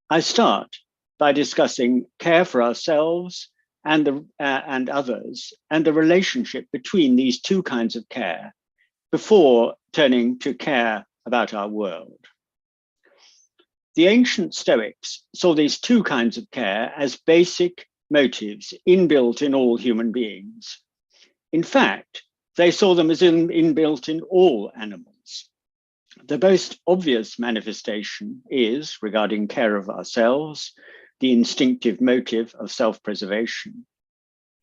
I start by discussing care for ourselves and others, and the relationship between these two kinds of care before turning to care about our world. The ancient Stoics saw these two kinds of care as basic motives inbuilt in all human beings. In fact, they saw them as inbuilt in all animals. The most obvious manifestation is, regarding care of ourselves, the instinctive motive of self-preservation,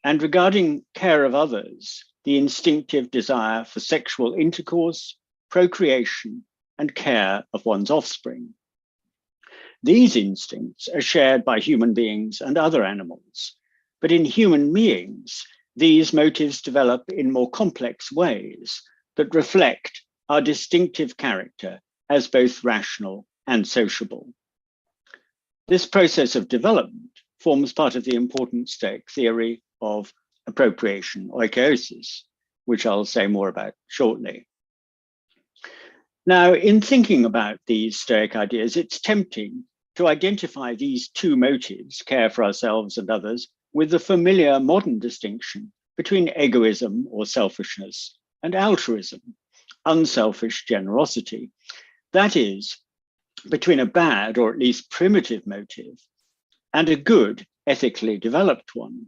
and regarding care of others, the instinctive desire for sexual intercourse, procreation, and care of one's offspring. These instincts are shared by human beings and other animals, but in human beings, these motives develop in more complex ways that reflect our distinctive character as both rational and sociable. This process of development forms part of the important Stoic theory of appropriation, oikoiosis, which I'll say more about shortly. Now, in thinking about these Stoic ideas, it's tempting to identify these two motives, care for ourselves and others, with the familiar modern distinction between egoism or selfishness and altruism, unselfish generosity. That is, between a bad or at least primitive motive and a good, ethically developed one.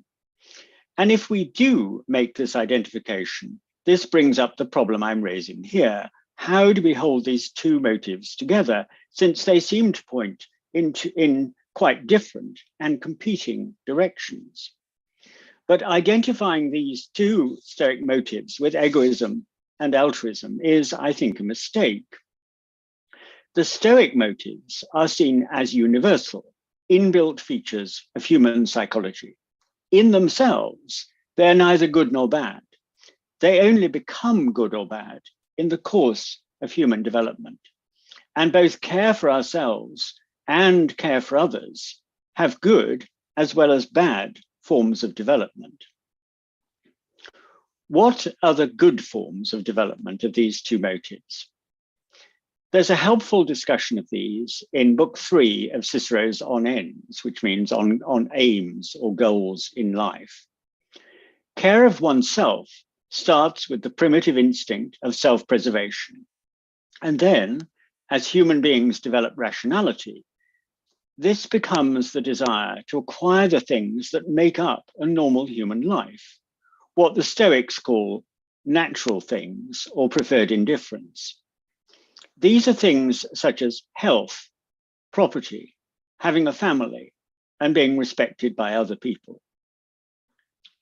And if we do make this identification, this brings up the problem I'm raising here. How do we hold these two motives together, since they seem to point in quite different and competing directions? But identifying these two Stoic motives with egoism and altruism is, I think, a mistake. The Stoic motives are seen as universal, inbuilt features of human psychology. In themselves, they're neither good nor bad. They only become good or bad in the course of human development. And both care for ourselves and care for others have good as well as bad forms of development. What are the good forms of development of these two motives? There's a helpful discussion of these in Book 3 of Cicero's On Ends, which means on aims or goals in life. Care of oneself starts with the primitive instinct of self-preservation. And then, as human beings develop rationality, this becomes the desire to acquire the things that make up a normal human life, what the Stoics call natural things or preferred indifference. These are things such as health, property, having a family, and being respected by other people.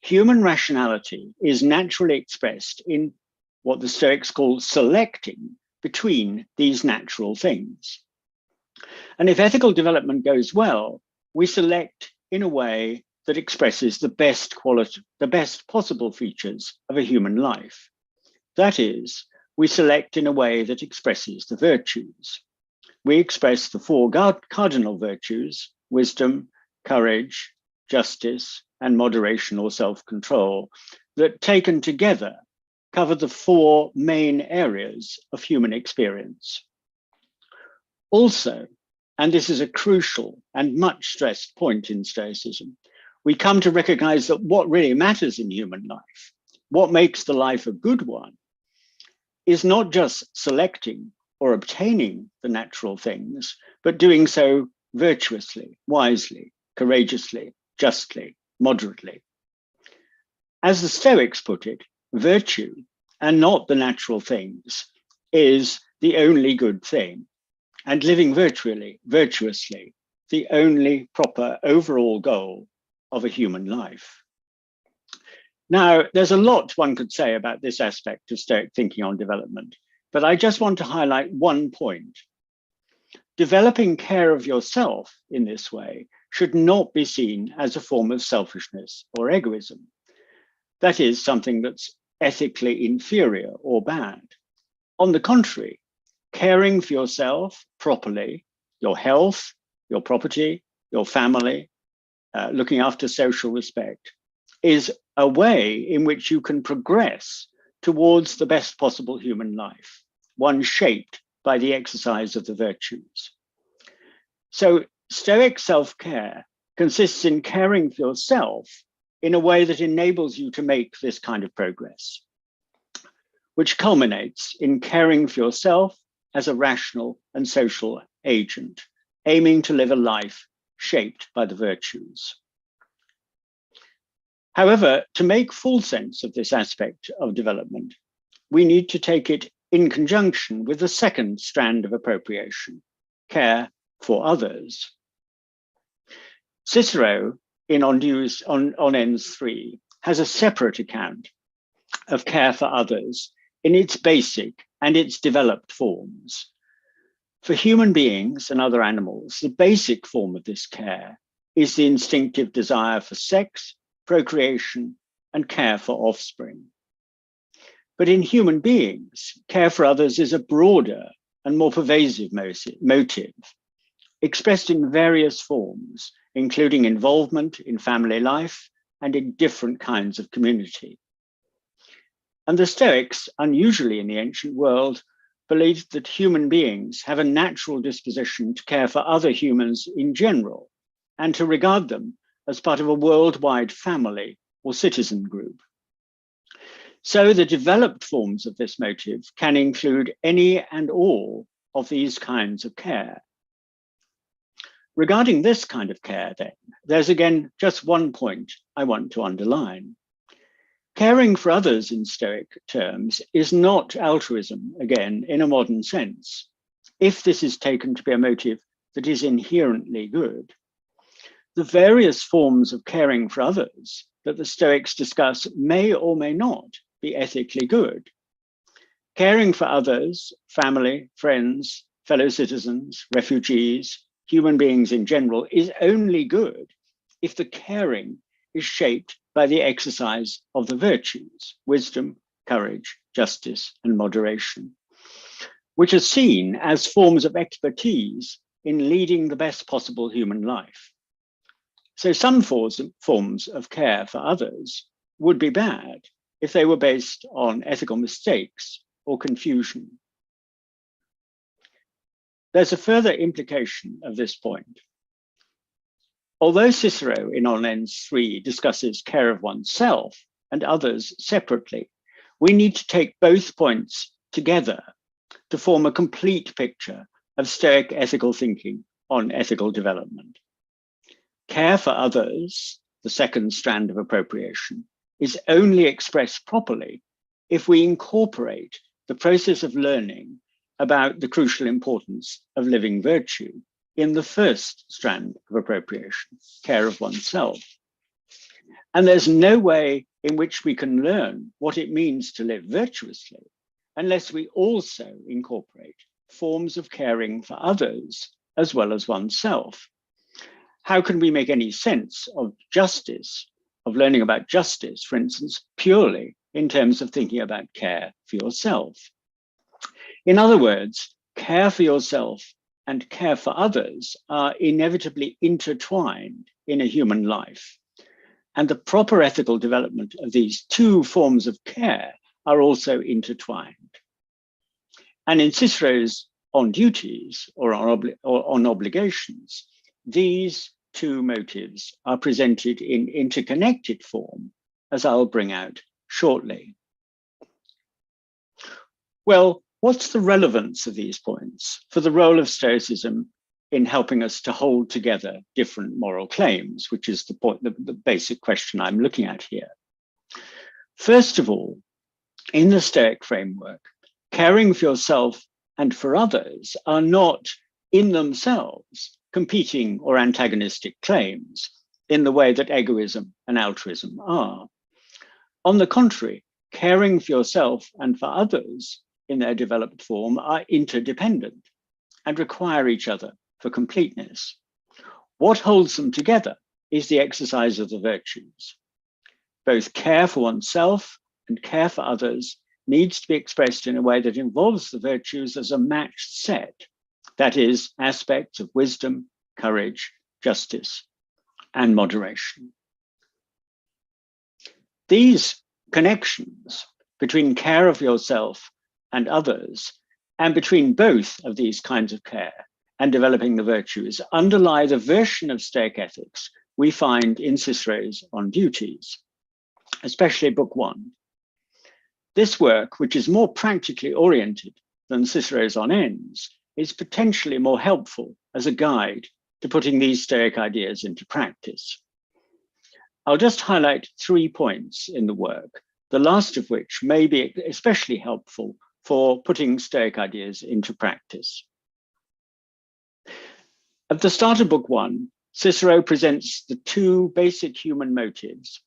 Human rationality is naturally expressed in what the Stoics call selecting between these natural things. And if ethical development goes well, we select in a way that expresses the best possible features of a human life. That is, we select in a way that expresses the virtues. We express the four cardinal virtues: wisdom, courage, justice, and moderation or self-control, that taken together cover the four main areas of human experience. Also, and this is a crucial and much stressed point in Stoicism, we come to recognize that what really matters in human life, what makes the life a good one, is not just selecting or obtaining the natural things, but doing so virtuously, wisely, courageously, justly, moderately. As the Stoics put it, virtue, and not the natural things, is the only good thing, and living virtuously, the only proper overall goal of a human life. Now, there's a lot one could say about this aspect of Stoic thinking on development, but I just want to highlight one point. Developing care of yourself in this way should not be seen as a form of selfishness or egoism. That is something that's ethically inferior or bad. On the contrary, caring for yourself properly, your health, your property, your family, looking after social respect, is a way in which you can progress towards the best possible human life, one shaped by the exercise of the virtues. So Stoic self-care consists in caring for yourself in a way that enables you to make this kind of progress, which culminates in caring for yourself as a rational and social agent, aiming to live a life shaped by the virtues. However, to make full sense of this aspect of development, we need to take it in conjunction with the second strand of appropriation, care for others. Cicero, in On Ends 3, has a separate account of care for others in its basic and its developed forms. For human beings and other animals, the basic form of this care is the instinctive desire for sex, procreation, and care for offspring. But in human beings, care for others is a broader and more pervasive motive, expressed in various forms, including involvement in family life and in different kinds of community. And the Stoics, unusually in the ancient world, believed that human beings have a natural disposition to care for other humans in general and to regard them as part of a worldwide family or citizen group. So the developed forms of this motive can include any and all of these kinds of care. Regarding this kind of care, then, there's again just one point I want to underline. Caring for others in Stoic terms is not altruism, again, in a modern sense, if this is taken to be a motive that is inherently good. The various forms of caring for others that the Stoics discuss may or may not be ethically good. Caring for others, family, friends, fellow citizens, refugees, human beings in general, is only good if the caring is shaped by the exercise of the virtues, wisdom, courage, justice, and moderation, which are seen as forms of expertise in leading the best possible human life. So some forms of care for others would be bad if they were based on ethical mistakes or confusion. There's a further implication of this point. Although Cicero in On Ends 3 discusses care of oneself and others separately, we need to take both points together to form a complete picture of Stoic ethical thinking on ethical development. Care for others, the second strand of appropriation, is only expressed properly if we incorporate the process of learning about the crucial importance of living virtue in the first strand of appropriation, care of oneself. And there's no way in which we can learn what it means to live virtuously unless we also incorporate forms of caring for others as well as oneself. How can we make any sense of justice, of learning about justice, for instance, purely in terms of thinking about care for yourself? In other words, care for yourself and care for others are inevitably intertwined in a human life. And the proper ethical development of these two forms of care are also intertwined. And in Cicero's On Duties or on Obligations, these two motives are presented in interconnected form, as I'll bring out shortly. Well, what's the relevance of these points for the role of Stoicism in helping us to hold together different moral claims, which is the point, the basic question I'm looking at here? First of all, in the Stoic framework, caring for yourself and for others are not in themselves competing or antagonistic claims in the way that egoism and altruism are. On the contrary, caring for yourself and for others in their developed form are interdependent and require each other for completeness. What holds them together is the exercise of the virtues. Both care for oneself and care for others needs to be expressed in a way that involves the virtues as a matched set, that is, aspects of wisdom, courage, justice, and moderation. These connections between care of yourself and others, and between both of these kinds of care and developing the virtues, underlie the version of Stoic ethics we find in Cicero's On Duties, especially Book 1. This work, which is more practically oriented than Cicero's On Ends, is potentially more helpful as a guide to putting these Stoic ideas into practice. I'll just highlight 3 points in the work, the last of which may be especially helpful for putting Stoic ideas into practice. At the start of Book 1, Cicero presents the two basic human motives,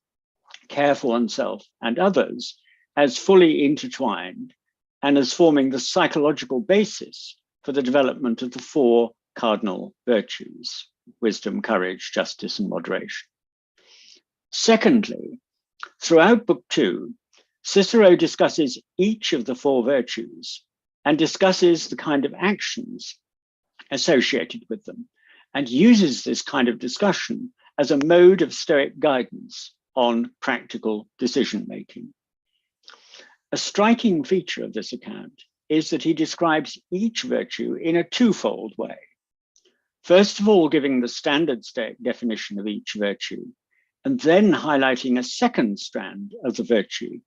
care for oneself and others, as fully intertwined and as forming the psychological basis for the development of the 4 cardinal virtues: wisdom, courage, justice, and moderation. Secondly, throughout Book 2, Cicero discusses each of the 4 virtues and discusses the kind of actions associated with them, and uses this kind of discussion as a mode of Stoic guidance on practical decision-making. A striking feature of this account is that he describes each virtue in a twofold way. First of all, giving the standard Stoic definition of each virtue, and then highlighting a second strand of the virtue,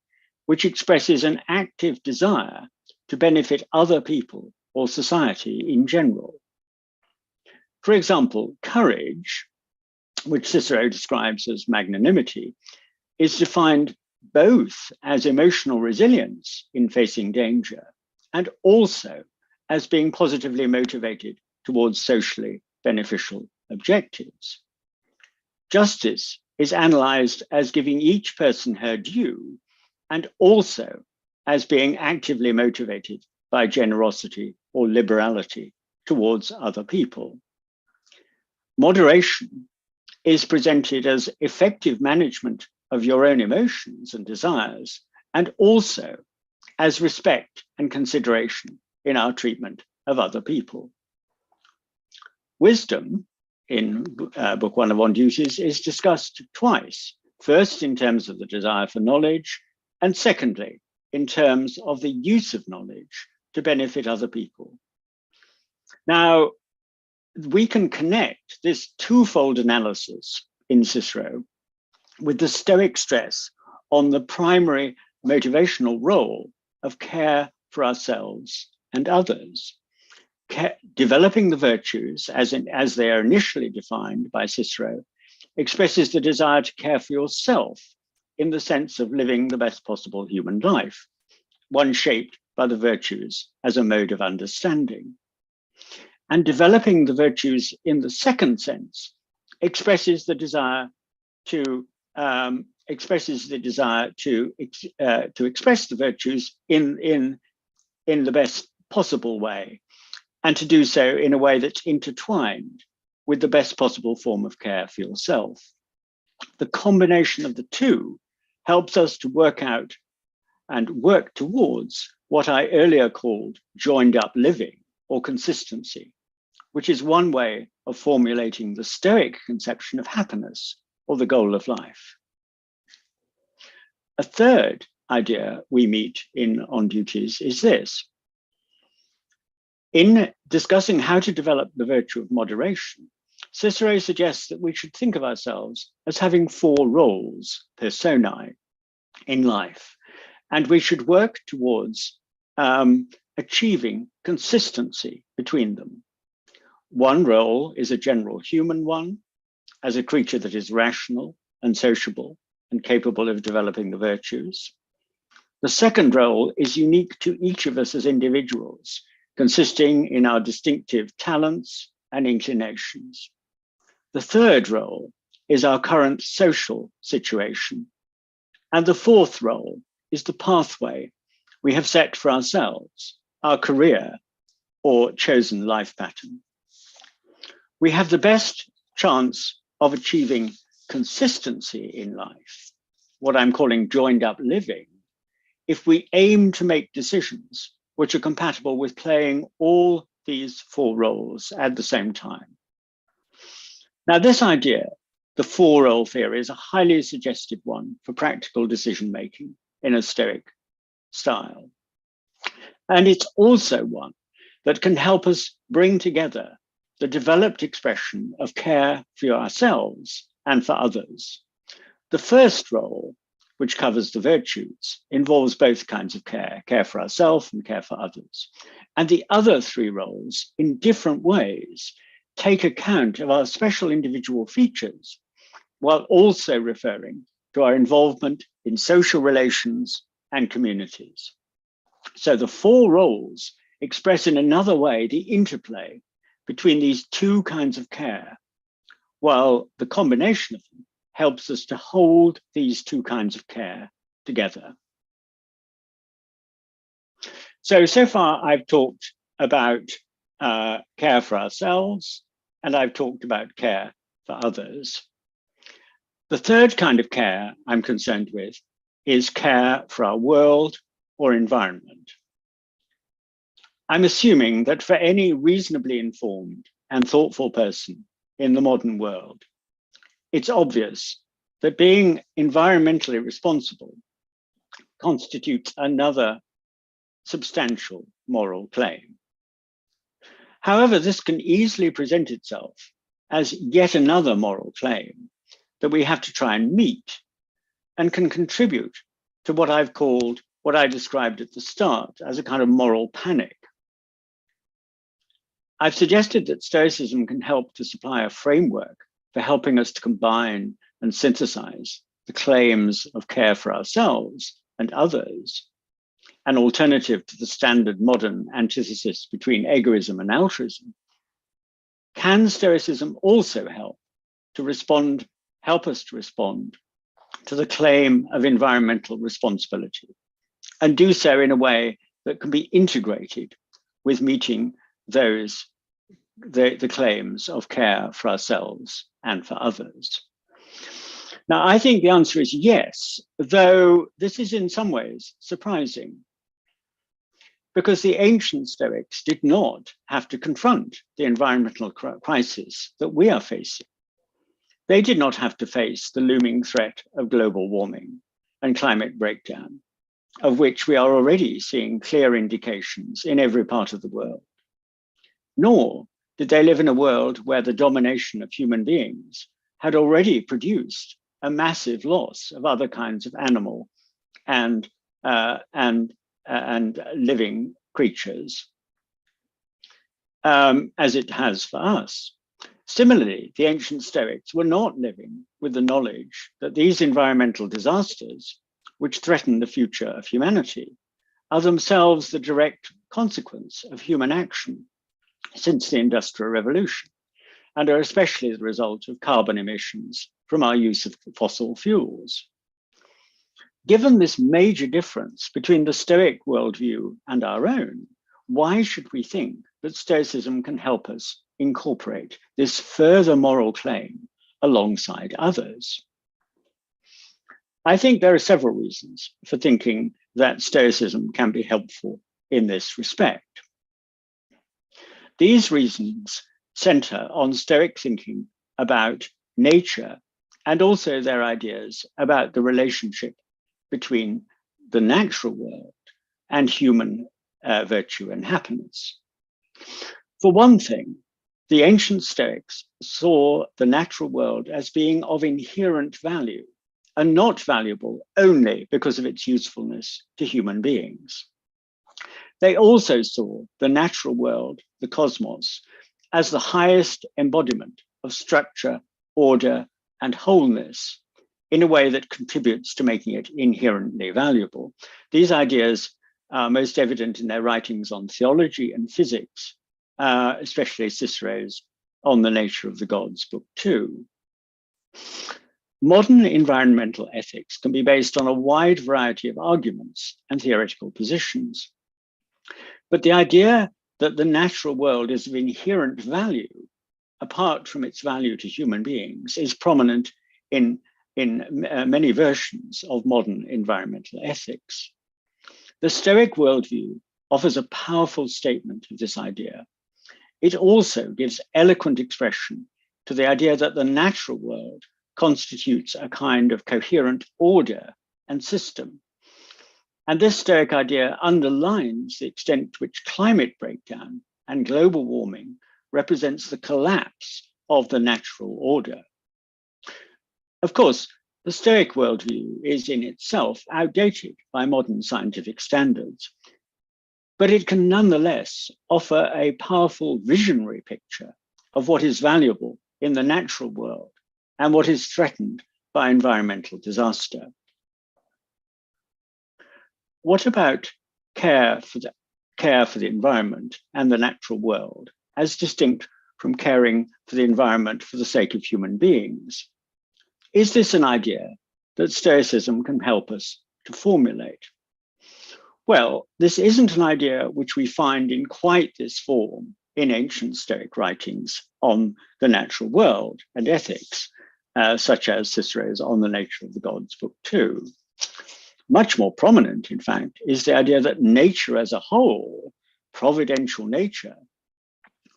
which expresses an active desire to benefit other people or society in general. For example, courage, which Cicero describes as magnanimity, is defined both as emotional resilience in facing danger and also as being positively motivated towards socially beneficial objectives. Justice is analyzed as giving each person her due and also as being actively motivated by generosity or liberality towards other people. Moderation is presented as effective management of your own emotions and desires, and also as respect and consideration in our treatment of other people. Wisdom in Book 1 of On Duties is discussed twice, first in terms of the desire for knowledge, and secondly, in terms of the use of knowledge to benefit other people. Now, we can connect this twofold analysis in Cicero with the Stoic stress on the primary motivational role of care for ourselves and others. Developing the virtues, as they are initially defined by Cicero, expresses the desire to care for yourself in the sense of living the best possible human life, one shaped by the virtues as a mode of understanding. And developing the virtues in the second sense expresses the desire to express the virtues in the best possible way, and to do so in a way that's intertwined with the best possible form of care for yourself. The combination of the two helps us to work out and work towards what I earlier called joined up living or consistency, which is one way of formulating the Stoic conception of happiness or the goal of life. A third idea we meet in On Duties is this. In discussing how to develop the virtue of moderation, Cicero suggests that we should think of ourselves as having 4 roles, personae, in life, and we should work towards achieving consistency between them. One role is a general human one, as a creature that is rational and sociable and capable of developing the virtues. The second role is unique to each of us as individuals, consisting in our distinctive talents and inclinations. The third role is our current social situation. And the fourth role is the pathway we have set for ourselves, our career or chosen life pattern. We have the best chance of achieving consistency in life, what I'm calling joined up living, if we aim to make decisions which are compatible with playing all these 4 roles at the same time. Now, this idea, the 4-role theory, is a highly suggestive one for practical decision-making in a Stoic style. And it's also one that can help us bring together the developed expression of care for ourselves and for others. The first role, which covers the virtues, involves both kinds of care, care for ourselves and care for others. And the other 3 roles, in different ways, take account of our special individual features, while also referring to our involvement in social relations and communities. So the 4 roles express in another way the interplay between these 2 kinds of care, while the combination of them helps us to hold these 2 kinds of care together. So far I've talked about care for ourselves, and I've talked about care for others. The third kind of care I'm concerned with is care for our world or environment. I'm assuming that for any reasonably informed and thoughtful person in the modern world, it's obvious that being environmentally responsible constitutes another substantial moral claim. However, this can easily present itself as yet another moral claim that we have to try and meet, and can contribute to what I've called, what I described at the start, as a kind of moral panic. I've suggested that Stoicism can help to supply a framework for helping us to combine and synthesize the claims of care for ourselves and others, an alternative to the standard modern antithesis between egoism and altruism. Can Stoicism also help us to respond to the claim of environmental responsibility? and do so in a way that can be integrated with meeting the claims of care for ourselves and for others. Now, I think the answer is yes, though this is in some ways surprising, because the ancient Stoics did not have to confront the environmental crisis that we are facing. They did not have to face the looming threat of global warming and climate breakdown, of which we are already seeing clear indications in every part of the world. Nor did they live in a world where the domination of human beings had already produced a massive loss of other kinds of animal and living creatures, as it has for us. Similarly, the ancient Stoics were not living with the knowledge that these environmental disasters, which threaten the future of humanity, are themselves the direct consequence of human action since the Industrial Revolution, and are especially the result of carbon emissions from our use of fossil fuels. Given this major difference between the Stoic worldview and our own, why should we think that Stoicism can help us incorporate this further moral claim alongside others? I think there are several reasons for thinking that Stoicism can be helpful in this respect. These reasons center on Stoic thinking about nature and also their ideas about the relationship between the natural world and human virtue and happiness. For one thing, the ancient Stoics saw the natural world as being of inherent value and not valuable only because of its usefulness to human beings. They also saw the natural world, the cosmos, as the highest embodiment of structure, order, and wholeness in a way that contributes to making it inherently valuable. These ideas are most evident in their writings on theology and physics, especially Cicero's On the Nature of the Gods, Book 2. Modern environmental ethics can be based on a wide variety of arguments and theoretical positions. But the idea that the natural world is of inherent value, apart from its value to human beings, is prominent in many versions of modern environmental ethics. The Stoic worldview offers a powerful statement of this idea. It also gives eloquent expression to the idea that the natural world constitutes a kind of coherent order and system. And this Stoic idea underlines the extent to which climate breakdown and global warming represents the collapse of the natural order. Of course, the Stoic worldview is in itself outdated by modern scientific standards, but it can nonetheless offer a powerful visionary picture of what is valuable in the natural world and what is threatened by environmental disaster. What about care for the environment and the natural world, as distinct from caring for the environment for the sake of human beings? Is this an idea that Stoicism can help us to formulate? Well, this isn't an idea which we find in quite this form in ancient Stoic writings on the natural world and ethics, such as Cicero's On the Nature of the Gods, Book 2. Much more prominent, in fact, is the idea that nature as a whole, providential nature,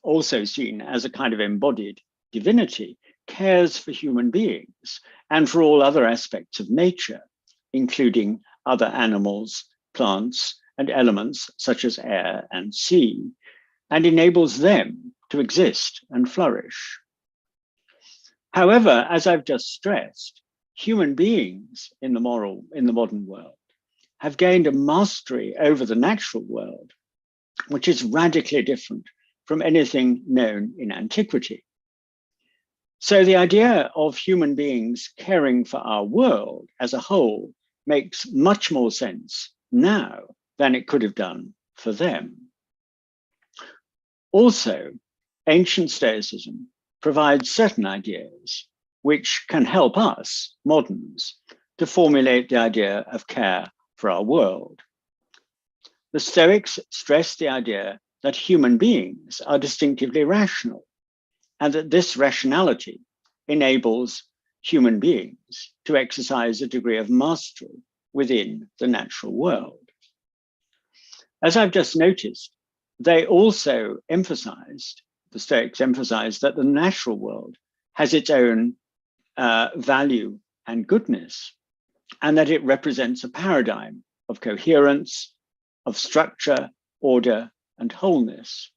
also seen as a kind of embodied divinity, cares for human beings and for all other aspects of nature, including other animals, plants, and elements such as air and sea, and enables them to exist and flourish. However, as I've just stressed, human beings in the modern world have gained a mastery over the natural world, which is radically different from anything known in antiquity. So the idea of human beings caring for our world as a whole makes much more sense now than it could have done for them. Also, ancient Stoicism provides certain ideas which can help us, moderns, to formulate the idea of care for our world. the Stoics stressed the idea that human beings are distinctively rational, and that this rationality enables human beings to exercise a degree of mastery within the natural world. As I've just noticed, they also emphasized, the Stoics emphasized, that the natural world has its own value and goodness, and that it represents a paradigm of coherence, of structure, order, and wholeness.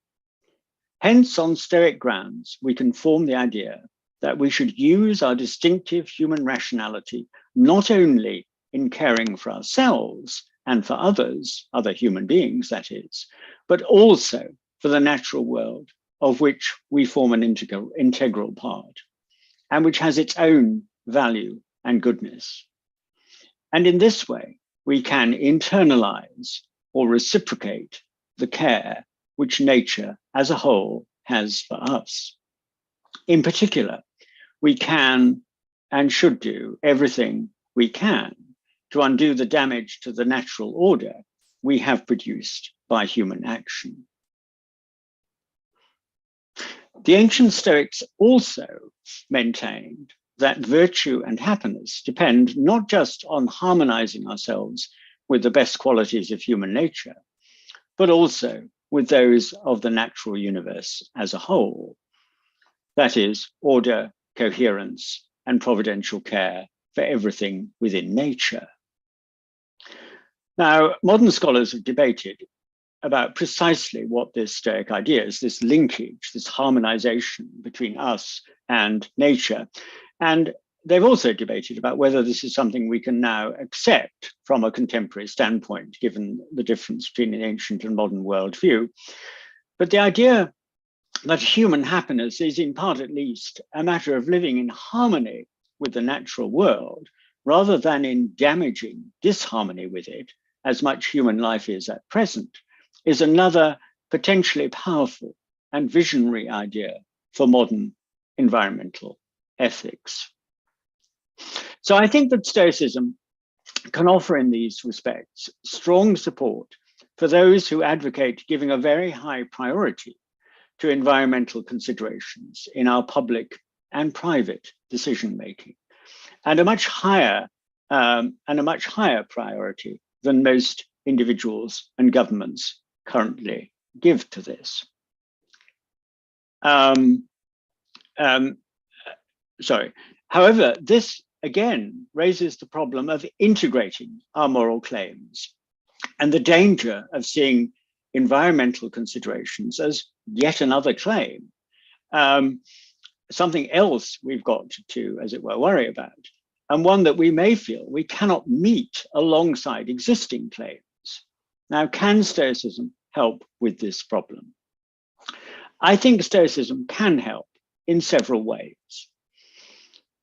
Hence, on Stoic grounds, we can form the idea that we should use our distinctive human rationality not only in caring for ourselves and for others, other human beings, that is, but also for the natural world of which we form an integral part, and which has its own value and goodness. And in this way, we can internalize or reciprocate the care which nature as a whole has for us. In particular, we can and should do everything we can to undo the damage to the natural order we have produced by human action. The ancient Stoics also maintained that virtue and happiness depend not just on harmonizing ourselves with the best qualities of human nature, but also with those of the natural universe as a whole. That is, order, coherence, and providential care for everything within nature. Now, modern scholars have debated about precisely what this Stoic idea is, this linkage, this harmonization between us and nature. And they've also debated about whether this is something we can now accept from a contemporary standpoint, given the difference between an ancient and modern worldview. But the idea that human happiness is, in part at least, a matter of living in harmony with the natural world, rather than in damaging disharmony with it, as much human life is at present, is another potentially powerful and visionary idea for modern environmental ethics. So I think that Stoicism can offer in these respects strong support for those who advocate giving a very high priority to environmental considerations in our public and private decision-making, and a much higher priority than most individuals and governments currently give to this. However, this again raises the problem of integrating our moral claims and the danger of seeing environmental considerations as yet another claim, something else we've got to, as it were, worry about, and one that we may feel we cannot meet alongside existing claims. Now, can Stoicism help with this problem? I think Stoicism can help in several ways.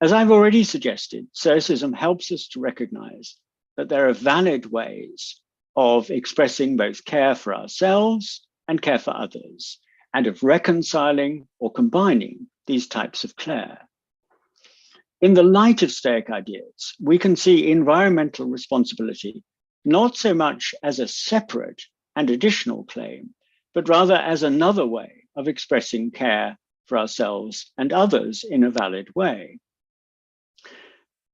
As I've already suggested, Stoicism helps us to recognize that there are valid ways of expressing both care for ourselves and care for others, and of reconciling or combining these types of care. In the light of Stoic ideas, we can see environmental responsibility not so much as a separate and additional claim, but rather as another way of expressing care for ourselves and others in a valid way.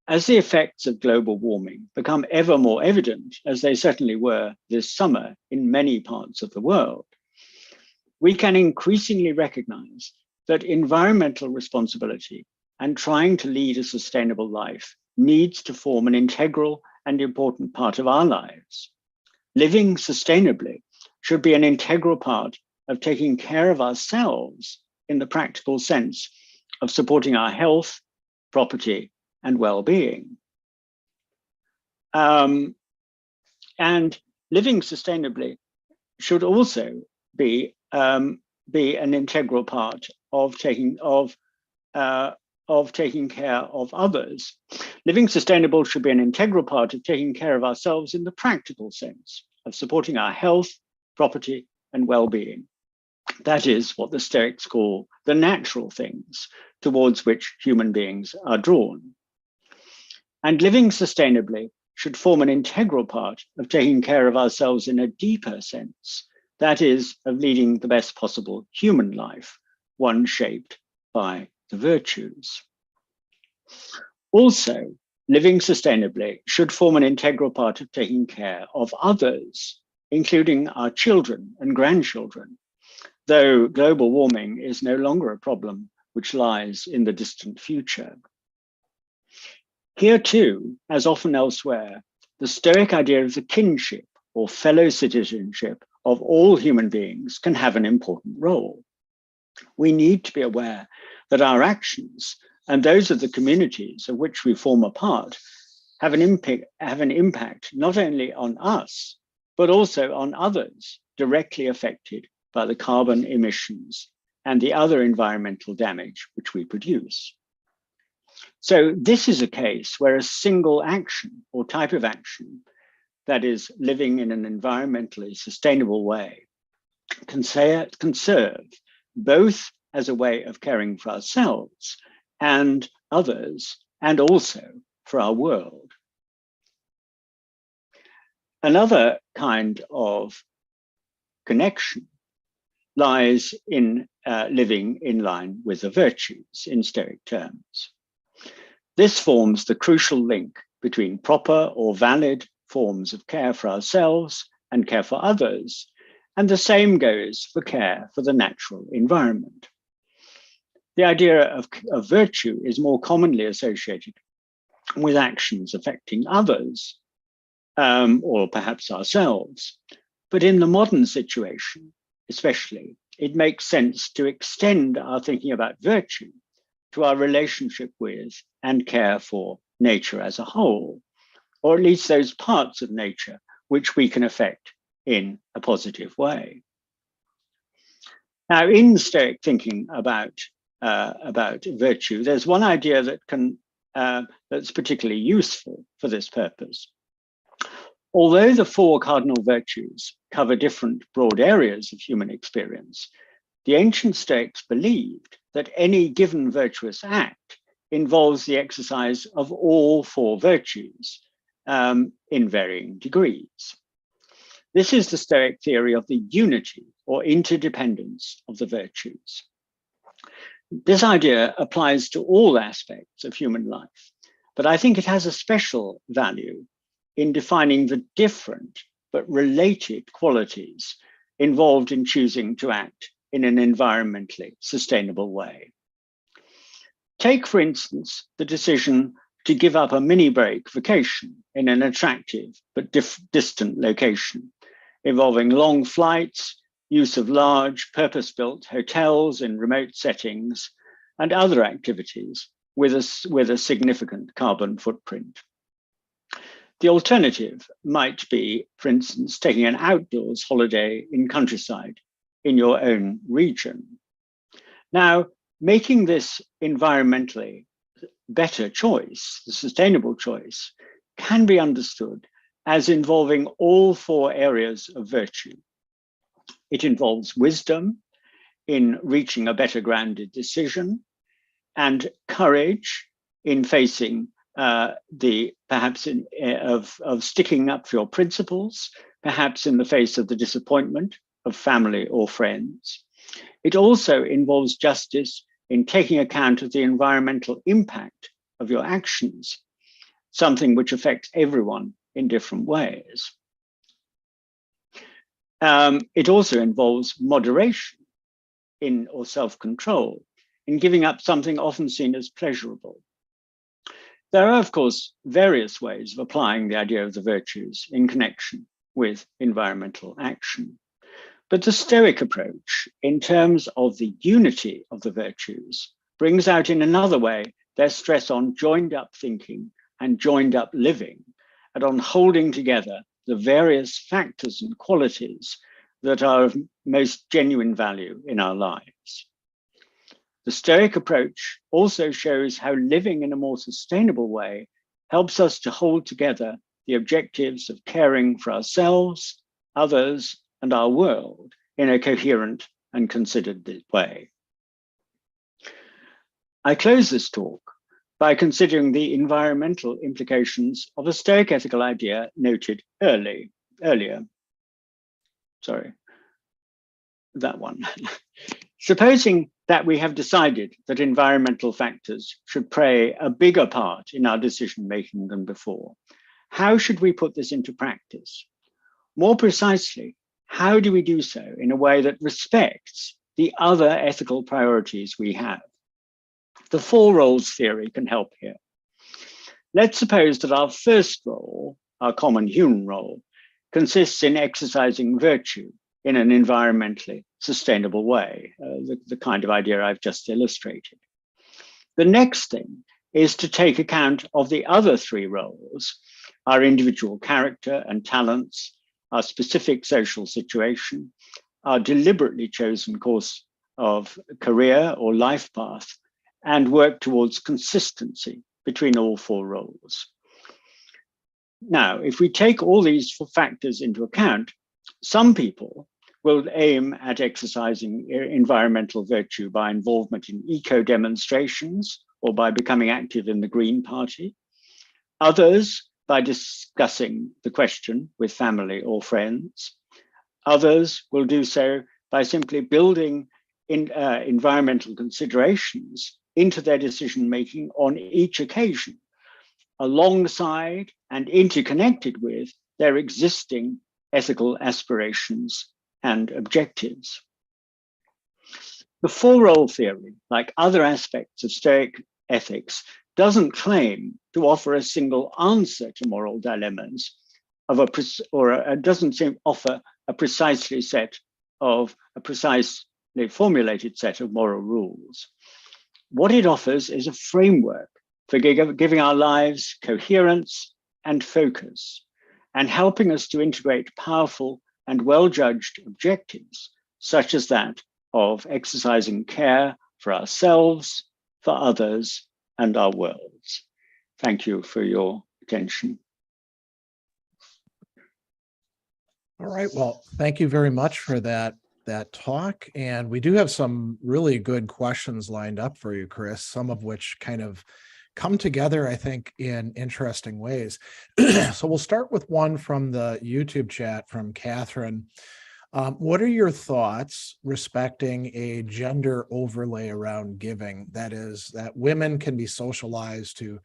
As the effects of global warming become ever more evident, as they certainly were this summer in many parts of the world, we can increasingly recognize that environmental responsibility and trying to lead a sustainable life needs to form an integral and important part of our lives. Living sustainably should be an integral part of taking care of ourselves in the practical sense of supporting our health, property, and well-being. And living sustainably should also be an integral part of taking care of others. Living sustainable should be an integral part of taking care of ourselves in the practical sense of supporting our health, property, and well-being. That is what the Stoics call the natural things towards which human beings are drawn. And living sustainably should form an integral part of taking care of ourselves in a deeper sense, that is, of leading the best possible human life, one shaped by the virtues. Also, living sustainably should form an integral part of taking care of others, including our children and grandchildren, though global warming is no longer a problem which lies in the distant future. Here too, as often elsewhere, the Stoic idea of the kinship or fellow citizenship of all human beings can have an important role. We need to be aware that our actions and those of the communities of which we form a part have an impact not only on us, but also on others directly affected by the carbon emissions and the other environmental damage which we produce. So this is a case where a single action or type of action, that is living in an environmentally sustainable way, can serve both as a way of caring for ourselves and others, and also for our world. Another kind of connection lies in living in line with the virtues in Stoic terms. This forms the crucial link between proper or valid forms of care for ourselves and care for others, and the same goes for care for the natural environment. The idea of virtue is more commonly associated with actions affecting others, or perhaps ourselves. But in the modern situation, especially, it makes sense to extend our thinking about virtue to our relationship with and care for nature as a whole, or at least those parts of nature which we can affect in a positive way. Now, in Stoic thinking about virtue, there's one idea that that's particularly useful for this purpose. Although the four cardinal virtues cover different broad areas of human experience, the ancient Stoics believed that any given virtuous act involves the exercise of all four virtues in varying degrees. This is the Stoic theory of the unity or interdependence of the virtues. This idea applies to all aspects of human life, but I think it has a special value in defining the different but related qualities involved in choosing to act in an environmentally sustainable way. Take, for instance, the decision to give up a mini break vacation in an attractive but distant location, involving long flights, use of large purpose-built hotels in remote settings, and other activities with a significant carbon footprint. The alternative might be, for instance, taking an outdoors holiday in countryside in your own region. Now, making this environmentally better choice, the sustainable choice, can be understood as involving all four areas of virtue. It involves wisdom in reaching a better grounded decision, and courage in facing of sticking up for your principles, perhaps in the face of the disappointment of family or friends. It also involves justice in taking account of the environmental impact of your actions, something which affects everyone in different ways. It also involves moderation or self-control in giving up something often seen as pleasurable. There are, of course, various ways of applying the idea of the virtues in connection with environmental action. But the Stoic approach, in terms of the unity of the virtues, brings out in another way their stress on joined up thinking and joined up living, and on holding together the various factors and qualities that are of most genuine value in our lives. The Stoic approach also shows how living in a more sustainable way helps us to hold together the objectives of caring for ourselves, others, and our world in a coherent and considered way. I close this talk by considering the environmental implications of a Stoic ethical idea noted earlier. Sorry, that one. Supposing that we have decided that environmental factors should play a bigger part in our decision-making than before, how should we put this into practice? More precisely, how do we do so in a way that respects the other ethical priorities we have? The four roles theory can help here. Let's suppose that our first role, our common human role, consists in exercising virtue in an environmentally sustainable way, the kind of idea I've just illustrated. The next thing is to take account of the other three roles, our individual character and talents, our specific social situation, our deliberately chosen course of career or life path, and work towards consistency between all four roles. Now, if we take all these factors into account, some people will aim at exercising environmental virtue by involvement in eco-demonstrations or by becoming active in the Green Party. Others by discussing the question with family or friends. Others will do so by simply building in, environmental considerations into their decision-making on each occasion, alongside and interconnected with their existing ethical aspirations and objectives. The four-role theory, like other aspects of Stoic ethics, doesn't claim to offer a single answer to moral dilemmas, doesn't seem to offer a precisely formulated set of moral rules. What it offers is a framework for giving our lives coherence and focus, and helping us to integrate powerful and well-judged objectives, such as that of exercising care for ourselves, for others, and our worlds. Thank you for your attention. All right, well, thank you very much for that talk. And we do have some really good questions lined up for you, Chris, some of which kind of come together, I think, in interesting ways. So we'll start with one from the YouTube chat from Catherine. What are your thoughts respecting a gender overlay around giving? That is, that women can be socialized to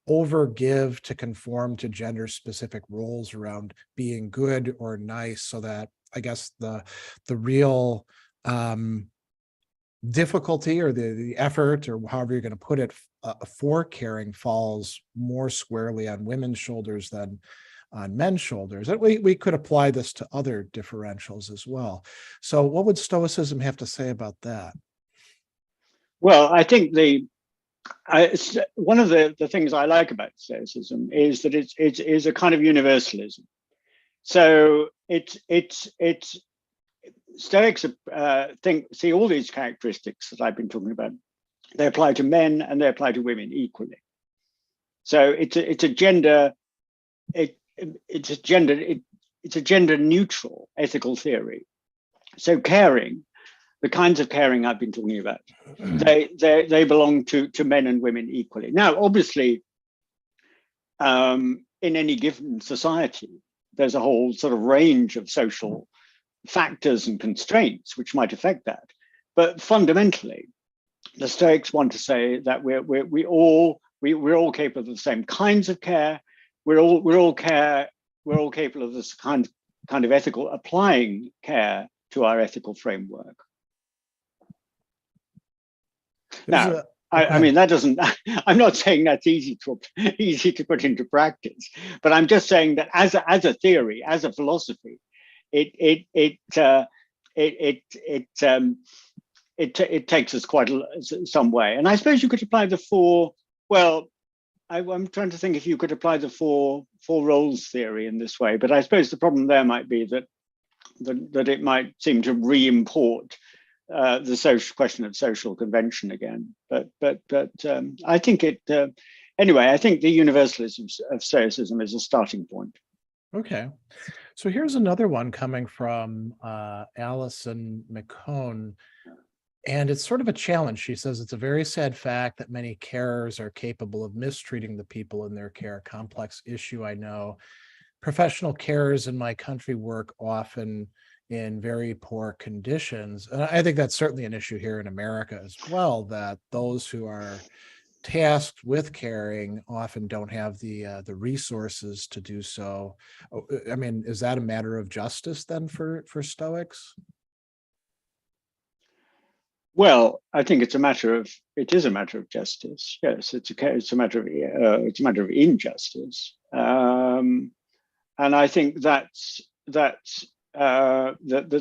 overgive to conform to gender specific roles around being good or nice, so that I guess the real difficulty or the effort, or however you're going to put it, for caring falls more squarely on women's shoulders than on men's shoulders. And we could apply this to other differentials as well. So what would Stoicism have to say about that? Well, I think one of the things I like about Stoicism is that it is a kind of universalism. So Stoics see all these characteristics that I've been talking about. They apply to men and they apply to women equally. So it's a gender neutral ethical theory. So caring, the kinds of caring I've been talking about, they belong to men and women equally. Now, obviously, in any given society, there's a whole sort of range of social factors and constraints which might affect that. But fundamentally, the Stoics want to say that we're all capable of the same kinds of care. We're all capable of this kind of ethical applying care to our ethical framework. Now, I mean, that doesn't, I'm not saying that's easy to put into practice, but I'm just saying that as a theory, as a philosophy, it takes us quite some way. And I suppose you could apply the four, well, I'm trying to think if you could apply the four roles theory in this way, but I suppose the problem there might be that it might seem to re-import the social question of social convention again. But I think anyway, I think the universalism of Stoicism is a starting point. Okay. So here's another one coming from Alison McCone. And it's sort of a challenge. She says it's a very sad fact that many carers are capable of mistreating the people in their care. A complex issue, I know. Professional carers in my country work often in very poor conditions. And I think that's certainly an issue here in America as well, that those who are tasked with caring often don't have the resources to do so. I mean, is that a matter of justice then for Stoics? Well, I think it is a matter of justice. Yes, it's a matter of injustice, and I think that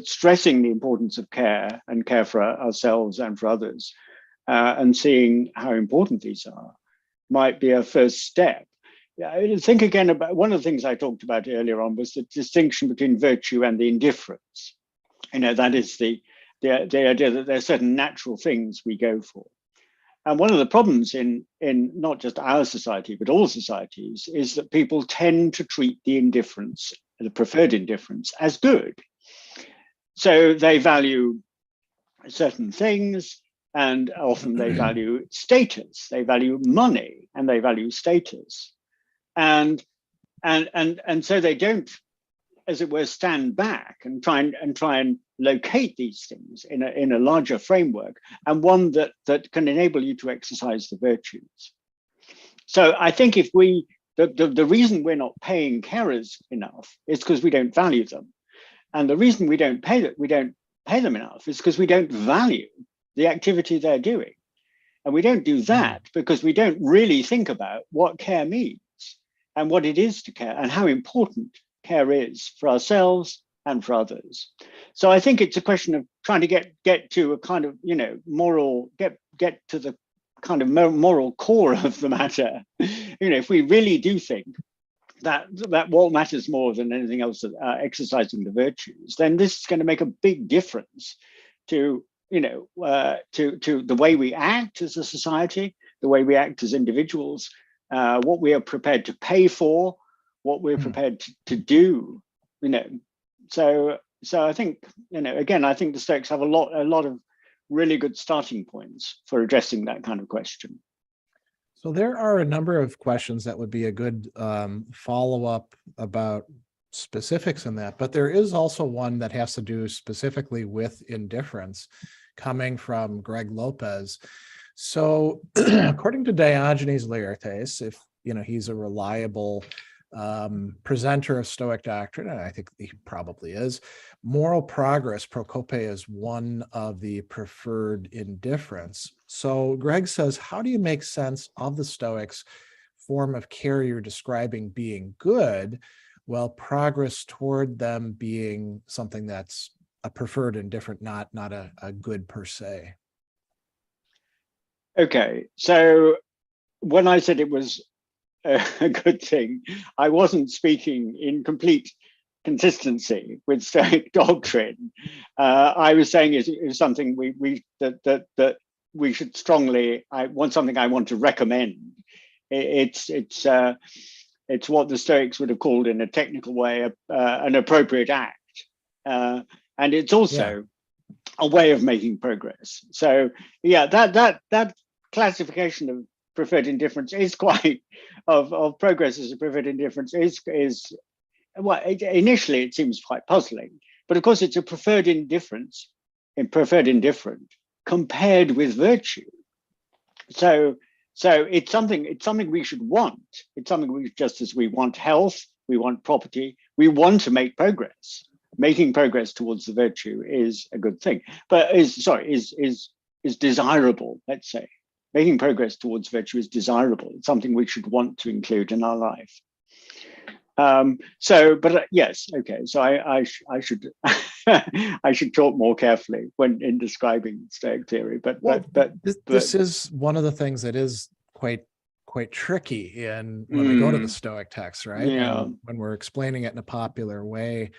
stressing the importance of care and care for ourselves and for others, and seeing how important these are, might be a first step. Think again about one of the things I talked about earlier on was the distinction between virtue and the indifference. That is the idea that there are certain natural things we go for. And one of the problems in not just our society, but all societies, is that people tend to treat the indifference, the preferred indifference, as good. So they value certain things, and often they value status, they value money, and they value status. And so they don't, as it were, stand back and try and locate these things in a larger framework, and one that can enable you to exercise the virtues. So I think the reason we're not paying carers enough is because we don't value them, and the reason we don't pay them enough is because we don't value the activity they're doing, and we don't do that because we don't really think about what care means and what it is to care and how important care is for ourselves and for others. So I think it's a question of trying to get to a kind of moral, get to the kind of moral core of the matter. If we really do think that what matters more than anything else is exercising the virtues, then this is going to make a big difference to the way we act as a society, the way we act as individuals, what we are prepared to pay for, what we're prepared to do. So I think again, I think the Stoics have a lot of really good starting points for addressing that kind of question. So there are a number of questions that would be a good follow-up about specifics in that, but there is also one that has to do specifically with indifference, coming from Greg Lopez. So according to Diogenes Laertes, if he's a reliable presenter of Stoic doctrine, and I think he probably is, moral progress, prokope, is one of the preferred indifference. So Greg says, how do you make sense of the Stoics' form of care you're describing being good, while progress toward them being something that's a preferred indifferent, not a good per se? Okay, so when I said it was a good thing, I wasn't speaking in complete consistency with Stoic doctrine. I was saying it is something that we should strongly. I want to recommend. It's what the Stoics would have called, in a technical way, an appropriate act, and it's also a way of making progress. So that classification of preferred indifference is quite of progress as a preferred indifference is well, initially it seems quite puzzling, but of course it's a preferred indifferent compared with virtue. So it's something we should want. It's something just as we want health, we want property, we want to make progress. Making progress towards the virtue is a good thing, but is desirable, let's say. Making progress towards virtue is desirable. It's something we should want to include in our life. Yes, okay. So I should I should talk more carefully when in describing Stoic theory. This is one of the things that is quite tricky when we go to the Stoic texts, right? Yeah. And when we're explaining it in a popular way,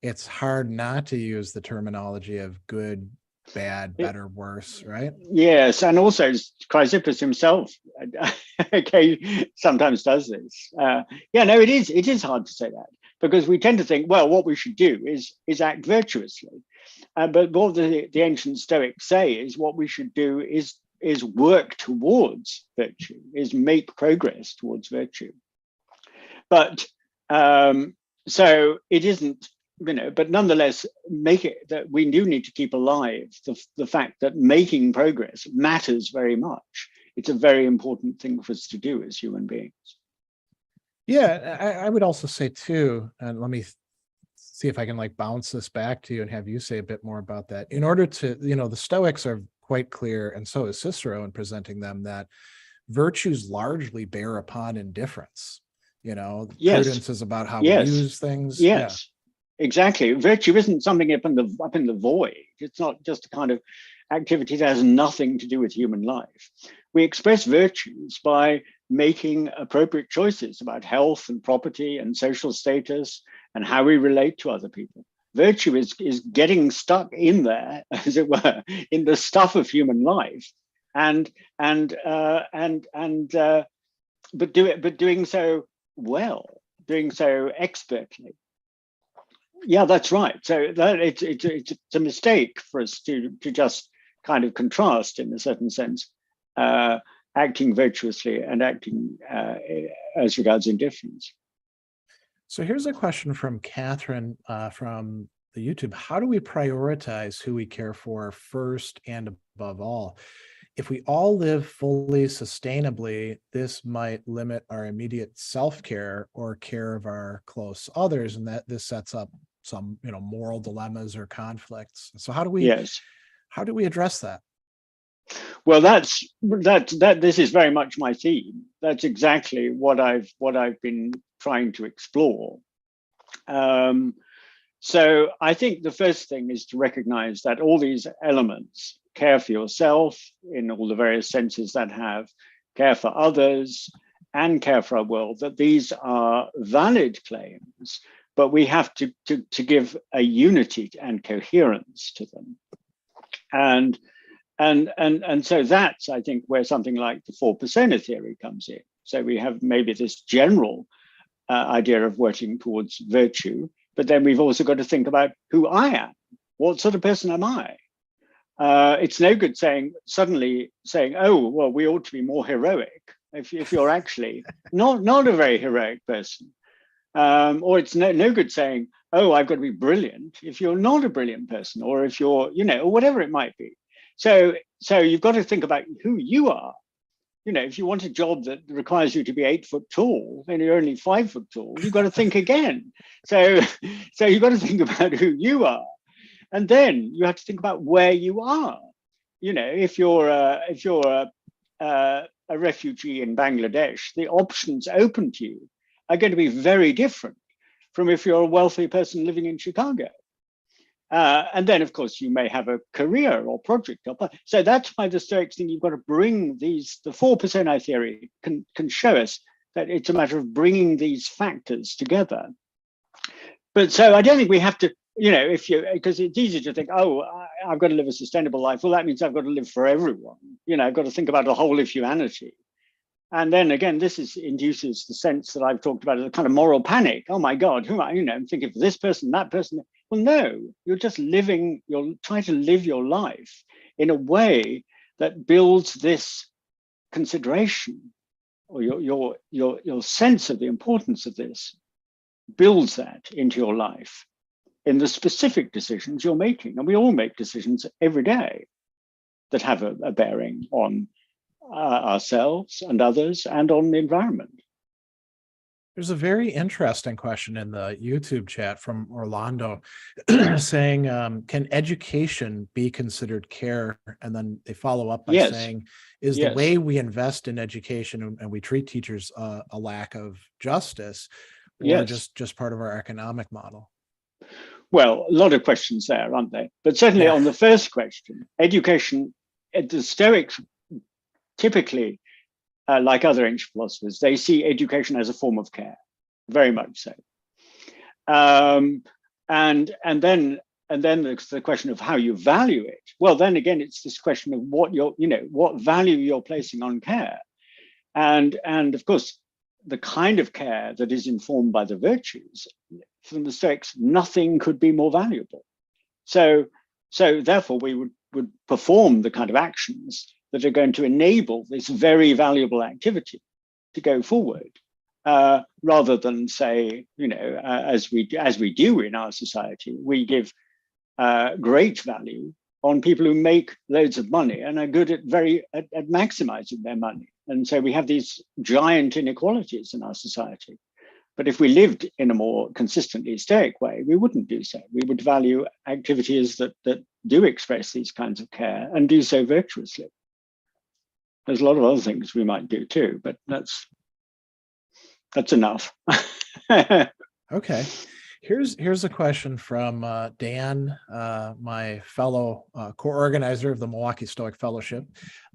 it's hard not to use the terminology of good, bad, better, worse, right? Yes, and also Chrysippus himself sometimes does this. It is hard to say that, because we tend to think, well, what we should do is act virtuously. But what the ancient Stoics say is what we should do is work towards virtue, is make progress towards virtue. But so it isn't, but nonetheless, make it that we do need to keep alive the fact that making progress matters very much. It's a very important thing for us to do as human beings. Yeah, I would also say too, and let me see if I can like bounce this back to you and have you say a bit more about that. In order to, the Stoics are quite clear, and so is Cicero in presenting them, that virtues largely bear upon indifference. Yes. Prudence is about how we use things. Yes, exactly. Virtue isn't something up in the void. It's not just a kind of activity that has nothing to do with human life. We express virtues by making appropriate choices about health and property and social status and how we relate to other people. Virtue is getting stuck in there, as it were, in the stuff of human life, but doing so well, doing so expertly. Yeah, that's right. So that it's a mistake for us to just kind of contrast, in a certain sense, acting virtuously and acting as regards indifference. So here's a question from Catherine from the YouTube. How do we prioritize who we care for first and above all? If we all live fully sustainably, this might limit our immediate self-care or care of our close others, and that this sets up some, moral dilemmas or conflicts. So how do we address that? Well, this is very much my theme. That's exactly what I've been trying to explore. So I think the first thing is to recognize that all these elements, care for yourself in all the various senses that have, care for others, and care for our world, that these are valid claims, but we have to give a unity and coherence to them. And so that's, I think, where something like the 4% theory comes in. So we have maybe this general idea of working towards virtue, but then we've also got to think about who I am. What sort of person am I? It's no good suddenly saying, oh, well, we ought to be more heroic if you're actually not a very heroic person. Or it's no good saying, oh, I've got to be brilliant if you're not a brilliant person, or if you're, or whatever it might be. So you've got to think about who you are. If you want a job that requires you to be 8 foot tall and you're only 5 foot tall, you've got to think again. So you've got to think about who you are. And then you have to think about where you are. If you're a refugee in Bangladesh, the options open to you are going to be very different from if you're a wealthy person living in Chicago. And then, of course, you may have a career or project. So that's why the Stoics think you've got to bring the 4% theory can show us that it's a matter of bringing these factors together. But so I don't think we have to, because it's easy to think, oh, I've got to live a sustainable life. Well, that means I've got to live for everyone. I've got to think about the whole of humanity. And then again, this induces the sense that I've talked about, a kind of moral panic. Oh my God, who am I? I'm thinking of this person, that person. Well, no, you're just you're trying to live your life in a way that builds this consideration, or your sense of the importance of this, builds that into your life in the specific decisions you're making. And we all make decisions every day that have a bearing on ourselves and others and on the environment. There's a very interesting question in the YouTube chat from Orlando saying, can education be considered care? And then they follow up by saying, is the way we invest in education and we treat teachers a lack of justice, or just part of our economic model? Well, a lot of questions there, aren't there? But certainly on the first question, education, the Stoics typically, like other ancient philosophers, they see education as a form of care, very much so. And then there's the question of how you value it. Well, then again, it's this question of what value you're placing on care, and of course, the kind of care that is informed by the virtues. From the Stoics, nothing could be more valuable. So So therefore, we would perform the kind of actions that are going to enable this very valuable activity to go forward, rather than say, as we do in our society, we give great value on people who make loads of money and are good at maximizing their money. And so we have these giant inequalities in our society. But if we lived in a more consistently Stoic way, we wouldn't do so. We would value activities that do express these kinds of care and do so virtuously. There's a lot of other things we might do too, but that's enough. Okay. Here's a question from Dan, my fellow co-organizer of the Milwaukee Stoic Fellowship.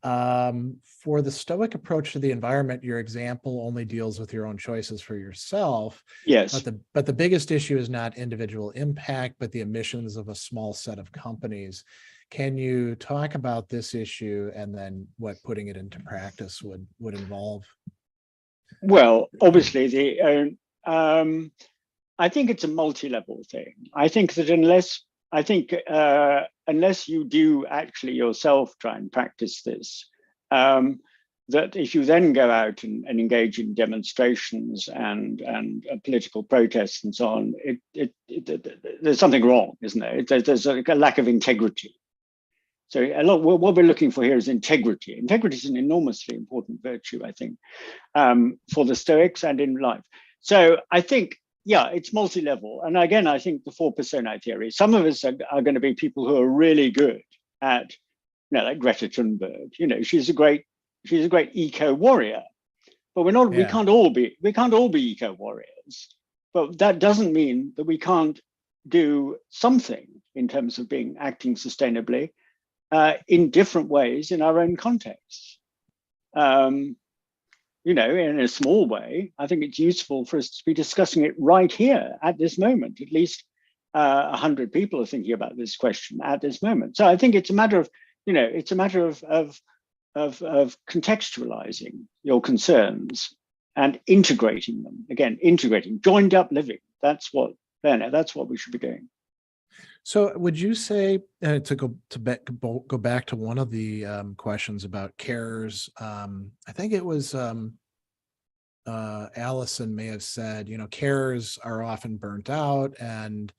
For the Stoic approach to the environment, your example only deals with your own choices for yourself. Yes. But the biggest issue is not individual impact, but the emissions of a small set of companies. Can you talk about this issue and then what putting it into practice would involve? Well, obviously, I think it's a multi-level thing. I think that unless you do actually yourself try and practice this, that if you then go out and engage in demonstrations and political protests and so on, there's something wrong, isn't there? There's a lack of integrity. So what we're looking for here is integrity. Integrity is an enormously important virtue, I think, for the Stoics and in life. So I think, yeah, it's multi-level. And again, I think the four personae theory, some of us are going to be people who are really good at, like Greta Thunberg. She's a great eco warrior, but we're not. Yeah. We can't all be eco warriors. But that doesn't mean that we can't do something in terms of acting sustainably in different ways in our own contexts. In a small way, I think it's useful for us to be discussing it right here at this moment. At least 100 people are thinking about this question at this moment. So I think it's a matter of, of contextualizing your concerns and integrating them. Again, integrating, joined up living. That's what we should be doing. So would you say, to go back to one of the questions about carers, I think it was Allison may have said, carers are often burnt out and,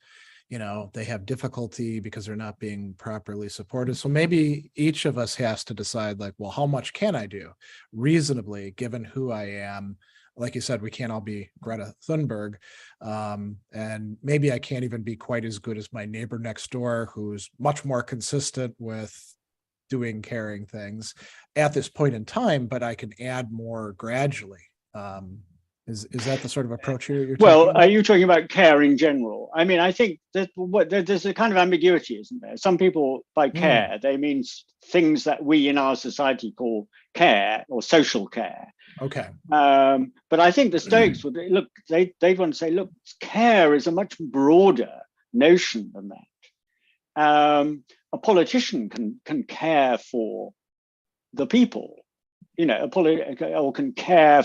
they have difficulty because they're not being properly supported. So maybe each of us has to decide, like, well, how much can I do reasonably given who I am? Like you said, we can't all be Greta Thunberg. And maybe I can't even be quite as good as my neighbor next door, who's much more consistent with doing caring things at this point in time, but I can add more gradually. Is that the sort of approach you're well, talking about? Are you talking about care in general? I mean, I think that there's a kind of ambiguity, isn't there? Some people by care, they mean things that we in our society call care or social care. Okay. But I think the Stoics would look, they'd want to say, look, care is a much broader notion than that. A politician can care for the people, or can care.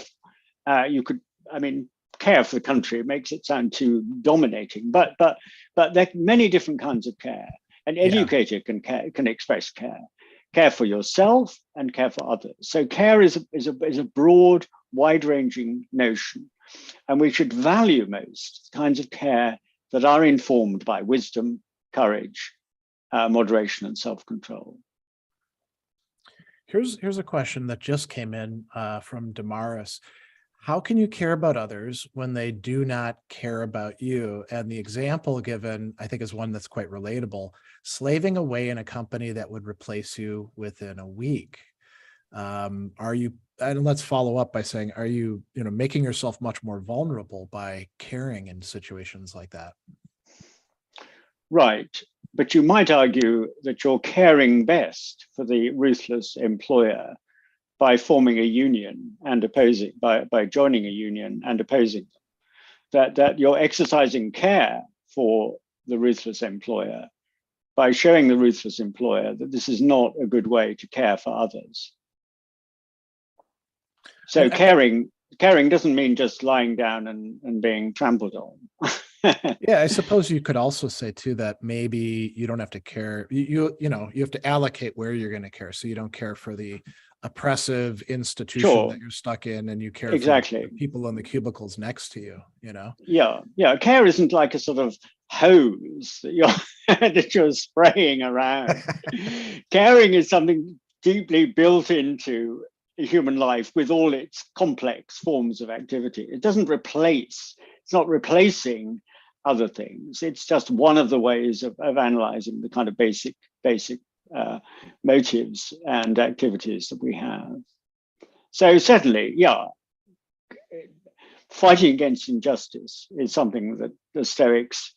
Care for the country makes it sound too dominating, but there are many different kinds of care. An educator can express care for yourself and care for others. So care is a broad, wide-ranging notion, and we should value most kinds of care that are informed by wisdom, courage, moderation, and self-control. Here's a question that just came in from Damaris. How can you care about others when they do not care about you? And the example given, I think, is one that's quite relatable. Slaving away in a company that would replace you within a week. Are you, and let's follow up by saying, are you, making yourself much more vulnerable by caring in situations like that? Right. But you might argue that you're caring best for the ruthless employer by forming a union and opposing, by joining a union and opposing them. That you're exercising care for the ruthless employer by showing the ruthless employer that this is not a good way to care for others. So caring caring doesn't mean just lying down and being trampled on. Yeah, I suppose you could also say too that maybe you don't have to care. You know, you have to allocate where you're going to care. So you don't care for the oppressive institution Sure. that you're stuck in, and you care Exactly. for the people in the cubicles next to you. You know. Yeah. Care isn't like a sort of hose that you're spraying around. Caring is something deeply built into human life with all its complex forms of activity. It doesn't replace. It's not replacing other things. It's just one of the ways of analyzing the kind of basic motives and activities that we have. So certainly, yeah, fighting against injustice is something that the Stoics,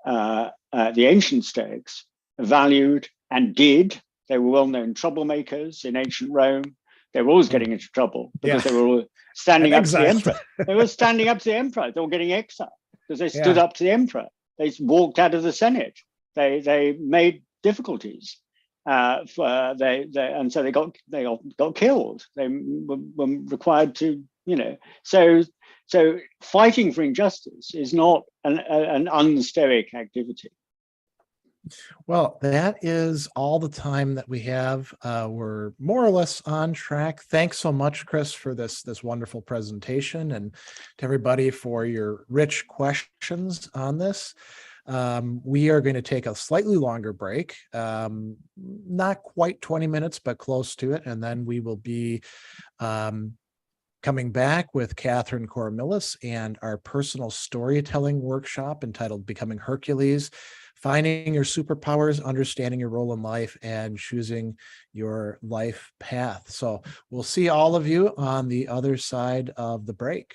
the ancient Stoics, valued and did. They were well-known troublemakers in ancient Rome. They were always getting into trouble because they were all standing up to the emperor. They were standing up to the emperor. They were getting exiled because they stood up to the emperor. They walked out of the Senate. They made difficulties. And so they got killed. They were required to, So fighting for injustice is not an unstoic activity. Well, that is all the time that we have. We're more or less on track. Thanks so much, Chris, for this wonderful presentation, and to everybody for your rich questions on this. We are going to take a slightly longer break, not quite 20 minutes, but close to it. And then we will be coming back with Catherine Coromillis and our personal storytelling workshop entitled Becoming Hercules, Finding Your Superpowers, Understanding Your Role in Life, and Choosing Your Life Path. So we'll see all of you on the other side of the break.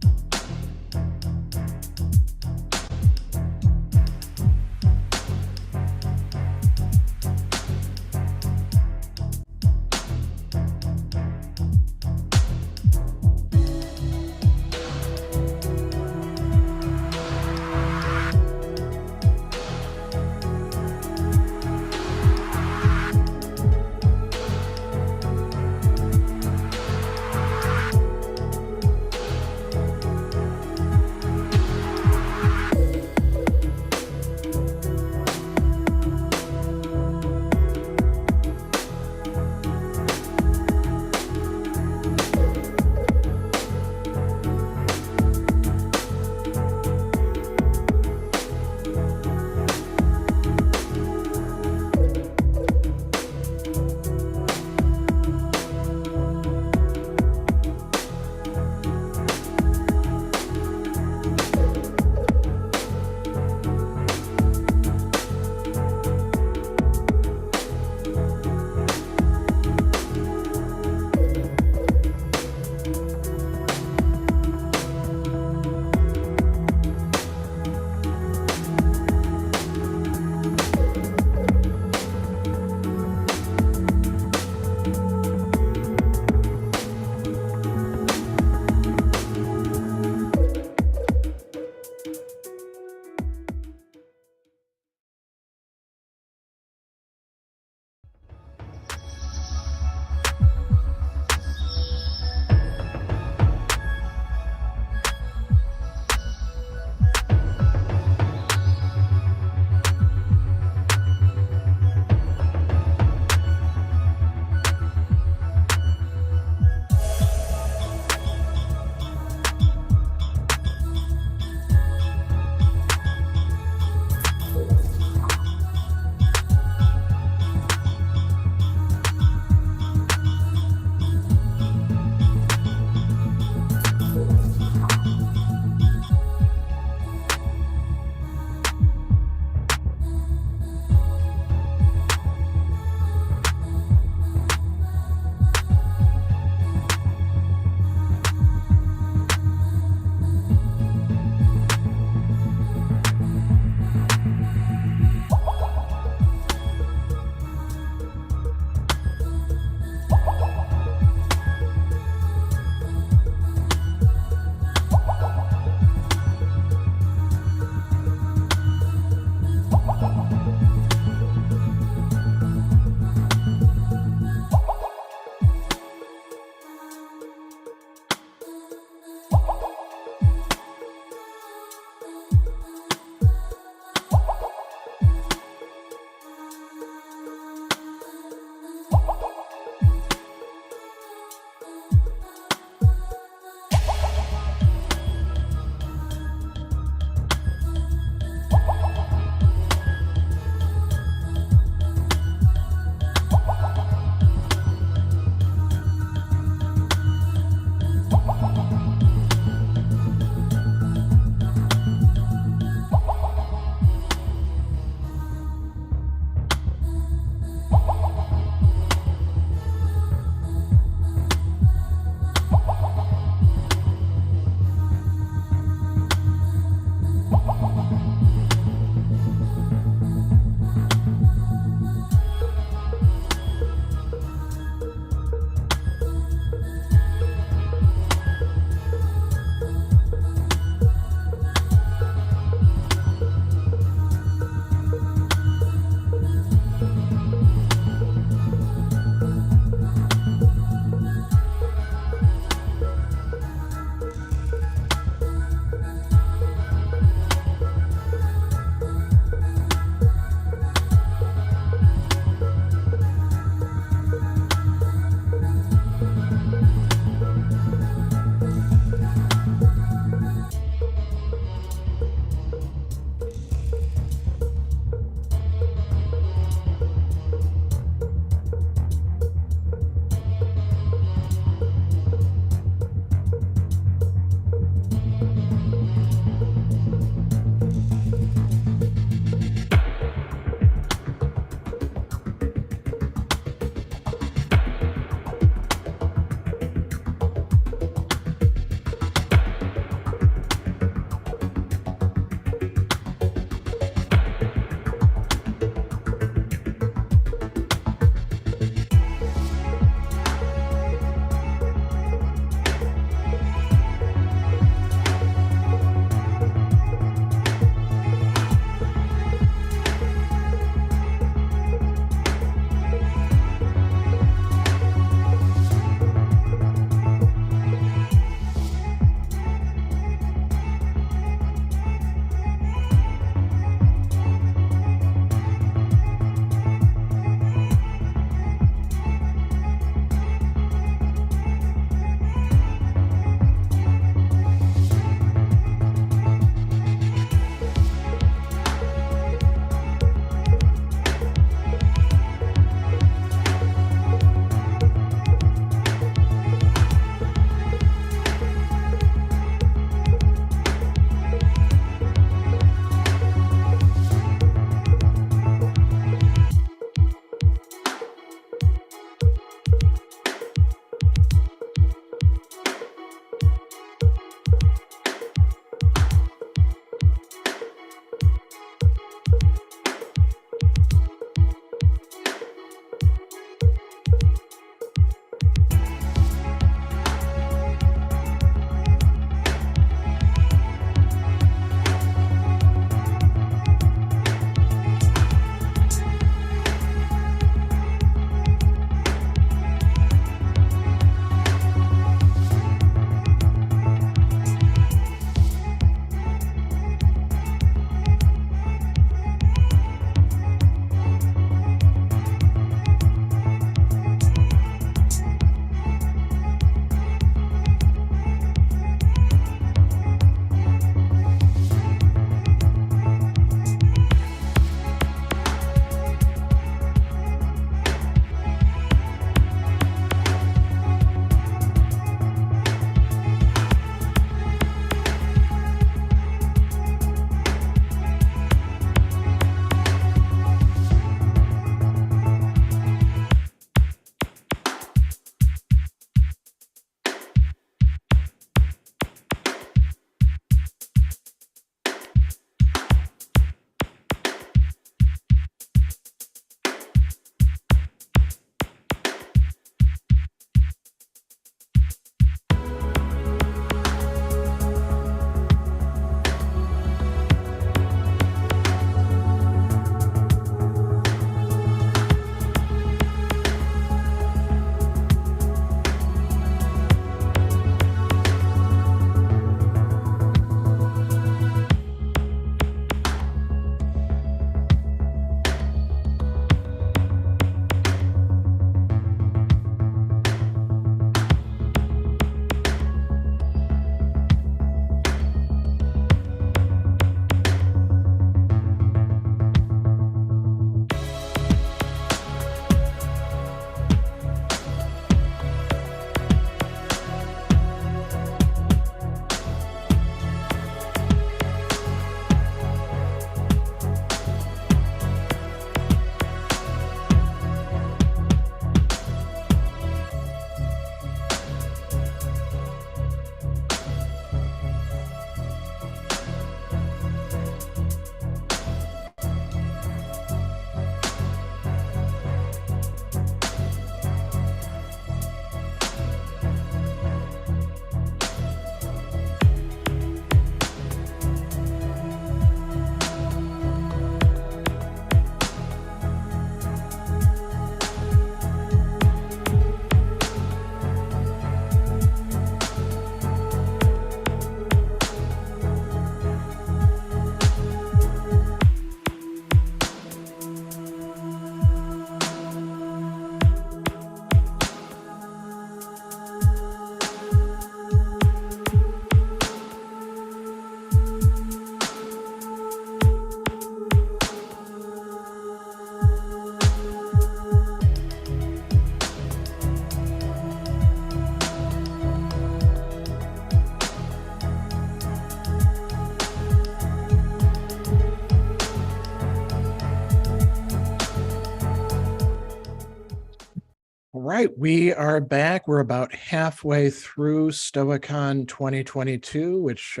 right, we are back. We're about halfway through Stoicon 2022, which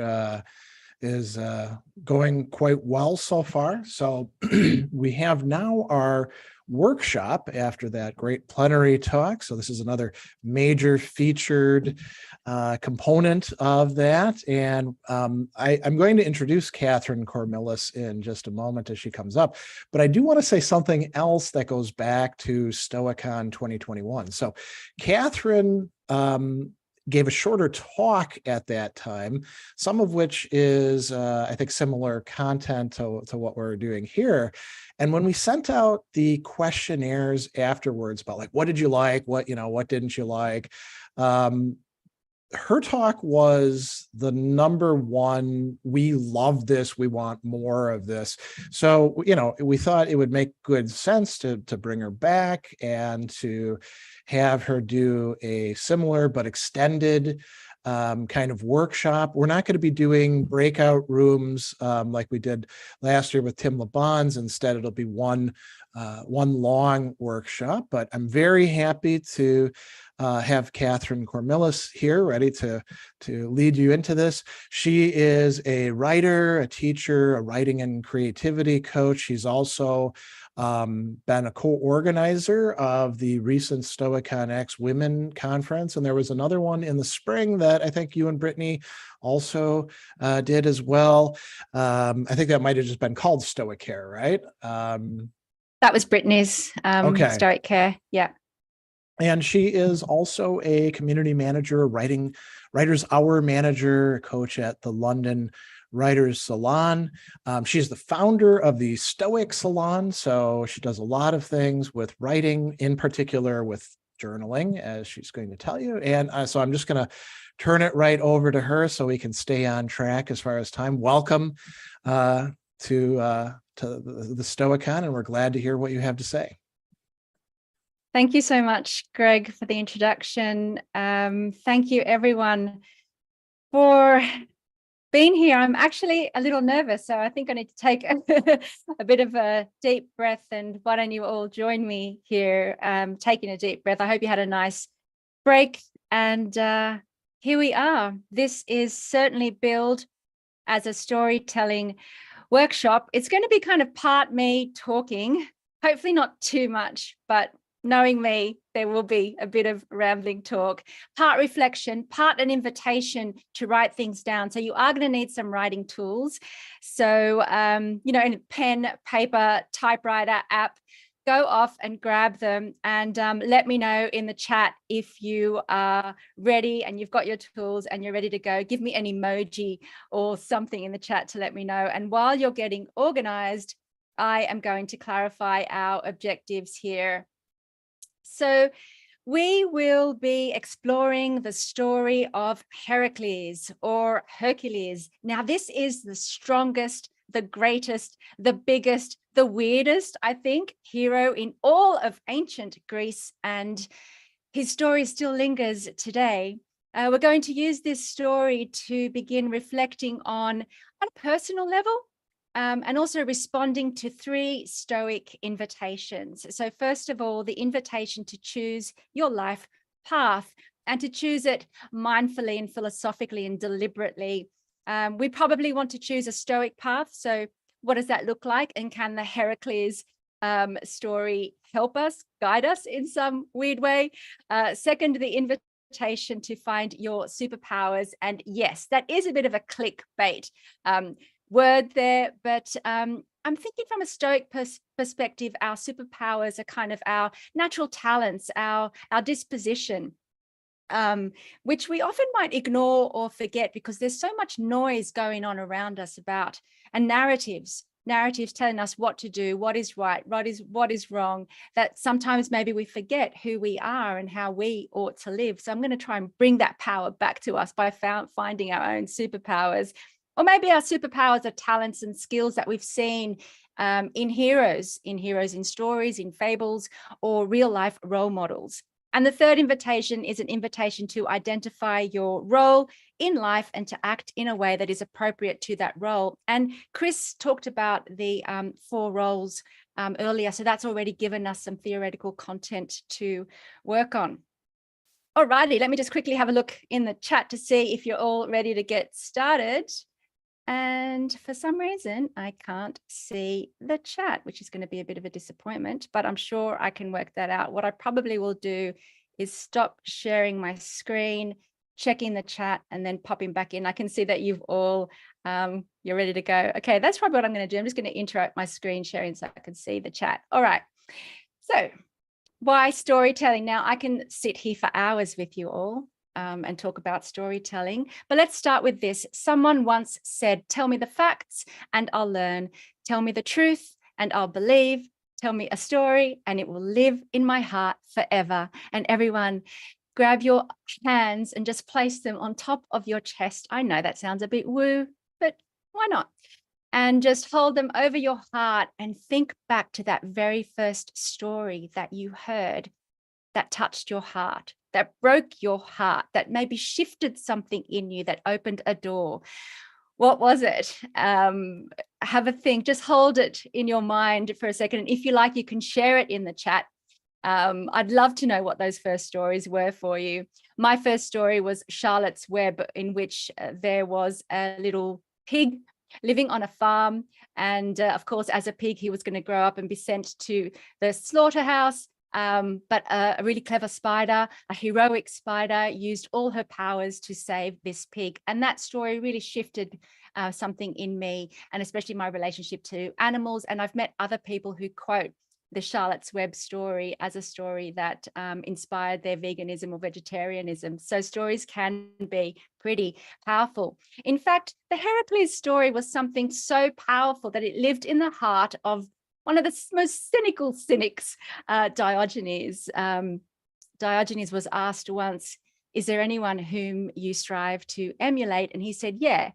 is going quite well so far. So we have now our workshop after that great plenary talk. So this is another major featured component of that. And I'm going to introduce Catherine Cormillis in just a moment as she comes up. But I do want to say something else that goes back to Stoicon 2021. So Catherine gave a shorter talk at that time, some of which is, I think, similar content to what we're doing here. And when we sent out the questionnaires afterwards about like, what did you like? What didn't you like? Her talk was the number one. We love this. We want more of this. So, we thought it would make good sense to bring her back and to have her do a similar but extended kind of workshop. We're not going to be doing breakout rooms like we did last year with Tim LeBon's. Instead, it'll be one long workshop. But I'm very happy to have Catherine Cormillis here ready to lead you into this. She is a writer, a teacher, a writing and creativity coach. She's also been a co-organizer of the recent Stoicon X Women Conference. And there was another one in the spring that I think you and Brittany also did as well. I think that might have just been called Stoic Care, right? That was Brittany's Okay. Stoic Care. Yeah. And she is also a community manager, Writers Hour manager, coach at the London Writers Salon. She's the founder of the Stoic Salon. So she does a lot of things with writing, in particular with journaling, as she's going to tell you. And so I'm just going to turn it right over to her so we can stay on track as far as time. Welcome to the Stoicon, and we're glad to hear what you have to say. Thank you so much, Greg, for the introduction. Thank you, everyone, for being here. I'm actually a little nervous, so I think I need to take a bit of a deep breath. And why don't you all join me here, taking a deep breath. I hope you had a nice break. And here we are. This is certainly billed as a storytelling workshop. It's going to be kind of part me talking, hopefully not too much, but knowing me, there will be a bit of rambling talk, part reflection, part an invitation to write things down. So you are going to need some writing tools. So, in pen, paper, typewriter, app, go off and grab them and let me know in the chat if you are ready and you've got your tools and you're ready to go. Give me an emoji or something in the chat to let me know. And while you're getting organized, I am going to clarify our objectives here. So we will be exploring the story of Heracles or Hercules. Now, this is the strongest, the greatest, the biggest, the weirdest, I think, hero in all of ancient Greece, and his story still lingers today. We're going to use this story to begin reflecting on a personal level, and also responding to 3 Stoic invitations. So first of all, the invitation to choose your life path and to choose it mindfully and philosophically and deliberately. We probably want to choose a Stoic path. So what does that look like? And can the Heracles story help us, guide us in some weird way? Second, the invitation to find your superpowers. And yes, that is a bit of a clickbait word there, but I'm thinking from a Stoic perspective, our superpowers are kind of our natural talents, our disposition, which we often might ignore or forget because there's so much noise going on around us about, and narratives telling us what to do, what is right, what is wrong, that sometimes maybe we forget who we are and how we ought to live. So I'm going to try and bring that power back to us by finding our own superpowers. Or maybe our superpowers are talents and skills that we've seen in heroes in stories, in fables, or real life role models. And the third invitation is an invitation to identify your role in life and to act in a way that is appropriate to that role. And Chris talked about the 4 roles earlier, so that's already given us some theoretical content to work on. Alrighty, let me just quickly have a look in the chat to see if you're all ready to get started. And for some reason, I can't see the chat, which is going to be a bit of a disappointment, but I'm sure I can work that out. What I probably will do is stop sharing my screen, checking the chat, and then popping back in. I can see that you've all, you're ready to go. Okay, that's probably what I'm going to do. I'm just going to interrupt my screen sharing so I can see the chat. All right. So why storytelling? Now I can sit here for hours with you all. And talk about storytelling. But let's start with this. Someone once said, tell me the facts and I'll learn. Tell me the truth and I'll believe. Tell me a story and it will live in my heart forever. And everyone, grab your hands and just place them on top of your chest. I know that sounds a bit woo, but why not? And just hold them over your heart and think back to that very first story that you heard that touched your heart, that broke your heart, that maybe shifted something in you, that opened a door. What was it? Have a think, just hold it in your mind for a second. And if you like, you can share it in the chat. I'd love to know what those first stories were for you. My first story was Charlotte's Web, in which there was a little pig living on a farm. And of course, as a pig, he was going to grow up and be sent to the slaughterhouse. But a really clever spider, a heroic spider, used all her powers to save this pig. And that story really shifted something in me, and especially my relationship to animals. And I've met other people who quote the Charlotte's Web story as a story that inspired their veganism or vegetarianism. So stories can be pretty powerful. In fact, the Heracles story was something so powerful that it lived in the heart of one of the most cynical cynics, Diogenes. Diogenes was asked once, is there anyone whom you strive to emulate? And he said, yeah,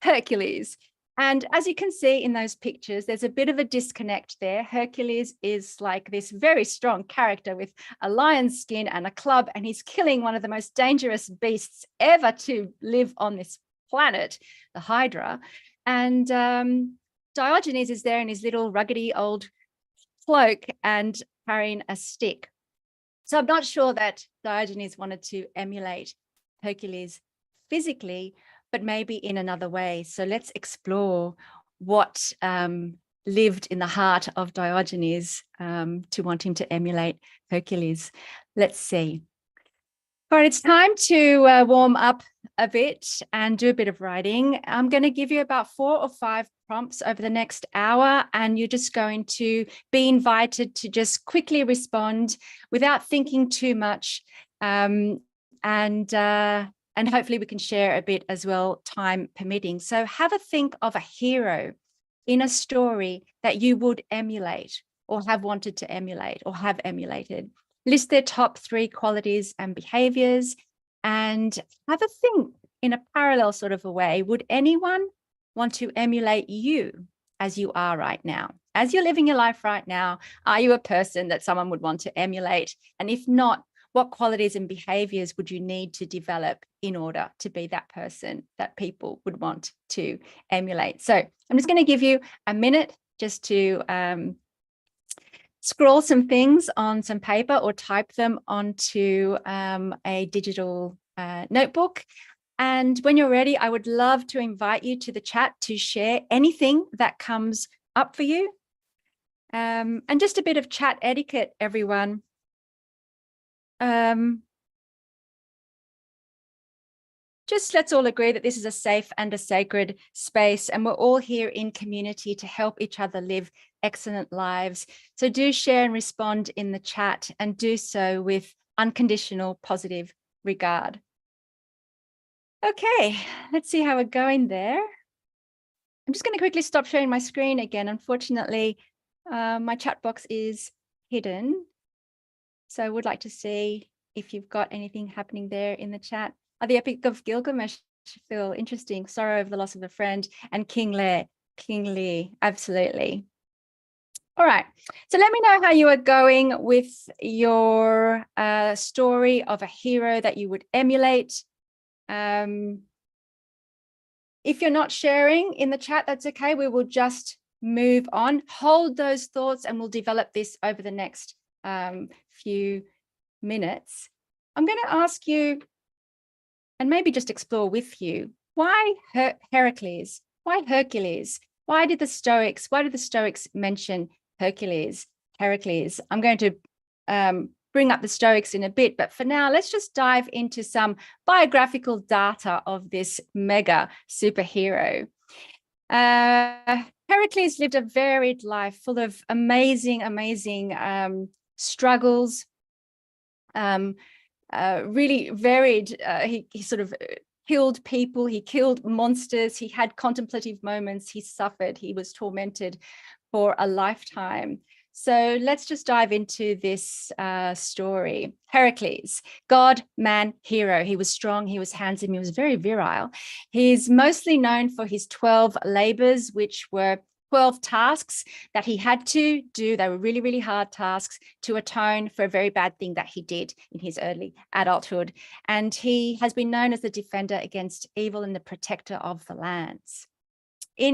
Hercules. And as you can see in those pictures, there's a bit of a disconnect there. Hercules is like this very strong character with a lion's skin and a club, and he's killing one of the most dangerous beasts ever to live on this planet, the Hydra. And Diogenes is there in his little ruggedy old cloak and carrying a stick. So I'm not sure that Diogenes wanted to emulate Hercules physically, but maybe in another way. So let's explore what lived in the heart of Diogenes to want him to emulate Hercules. Let's see. All right, it's time to warm up a bit and do a bit of writing. I'm going to give you about 4 or 5 prompts over the next hour, and you're just going to be invited to just quickly respond without thinking too much. And hopefully we can share a bit as well, time permitting. So have a think of a hero in a story that you would emulate or have wanted to emulate or have emulated. List their top 3 qualities and behaviors, and have a think in a parallel sort of a way. Would anyone want to emulate you as you are right now? As you're living your life right now, are you a person that someone would want to emulate? And if not, what qualities and behaviors would you need to develop in order to be that person that people would want to emulate? So I'm just going to give you a minute just to scroll some things on some paper or type them onto a digital notebook. And when you're ready, I would love to invite you to the chat to share anything that comes up for you. And just a bit of chat etiquette, everyone. Just let's all agree that this is a safe and a sacred space, and we're all here in community to help each other live excellent lives. So do share and respond in the chat, and do so with unconditional positive regard. Okay, let's see how we're going there. I'm just going to quickly stop sharing my screen again. Unfortunately, my chat box is hidden. So I would like to see if you've got anything happening there in the chat. Oh, the Epic of Gilgamesh, Phil, interesting. Sorrow over the loss of a friend. And King Lear, absolutely. All right. So let me know how you are going with your story of a hero that you would emulate. If you're not sharing in the chat, that's okay. We will just move on. Hold those thoughts and we'll develop this over the next few minutes. I'm going to ask you, and maybe just explore with you, why Heracles? Why Hercules? Why did the Stoics mention Hercules? I'm going to bring up the Stoics in a bit, but for now, let's just dive into some biographical data of this mega superhero. Heracles lived a varied life full of amazing struggles, really varied. He sort of killed people, he killed monsters, he had contemplative moments, he suffered, he was tormented for a lifetime. So let's just dive into this story. Heracles, god, man, hero. He was strong, he was handsome, he was very virile. He's mostly known for his 12 labors, which were 12 tasks that he had to do. They were really, really hard tasks to atone for a very bad thing that he did in his early adulthood. And he has been known as the defender against evil and the protector of the lands. He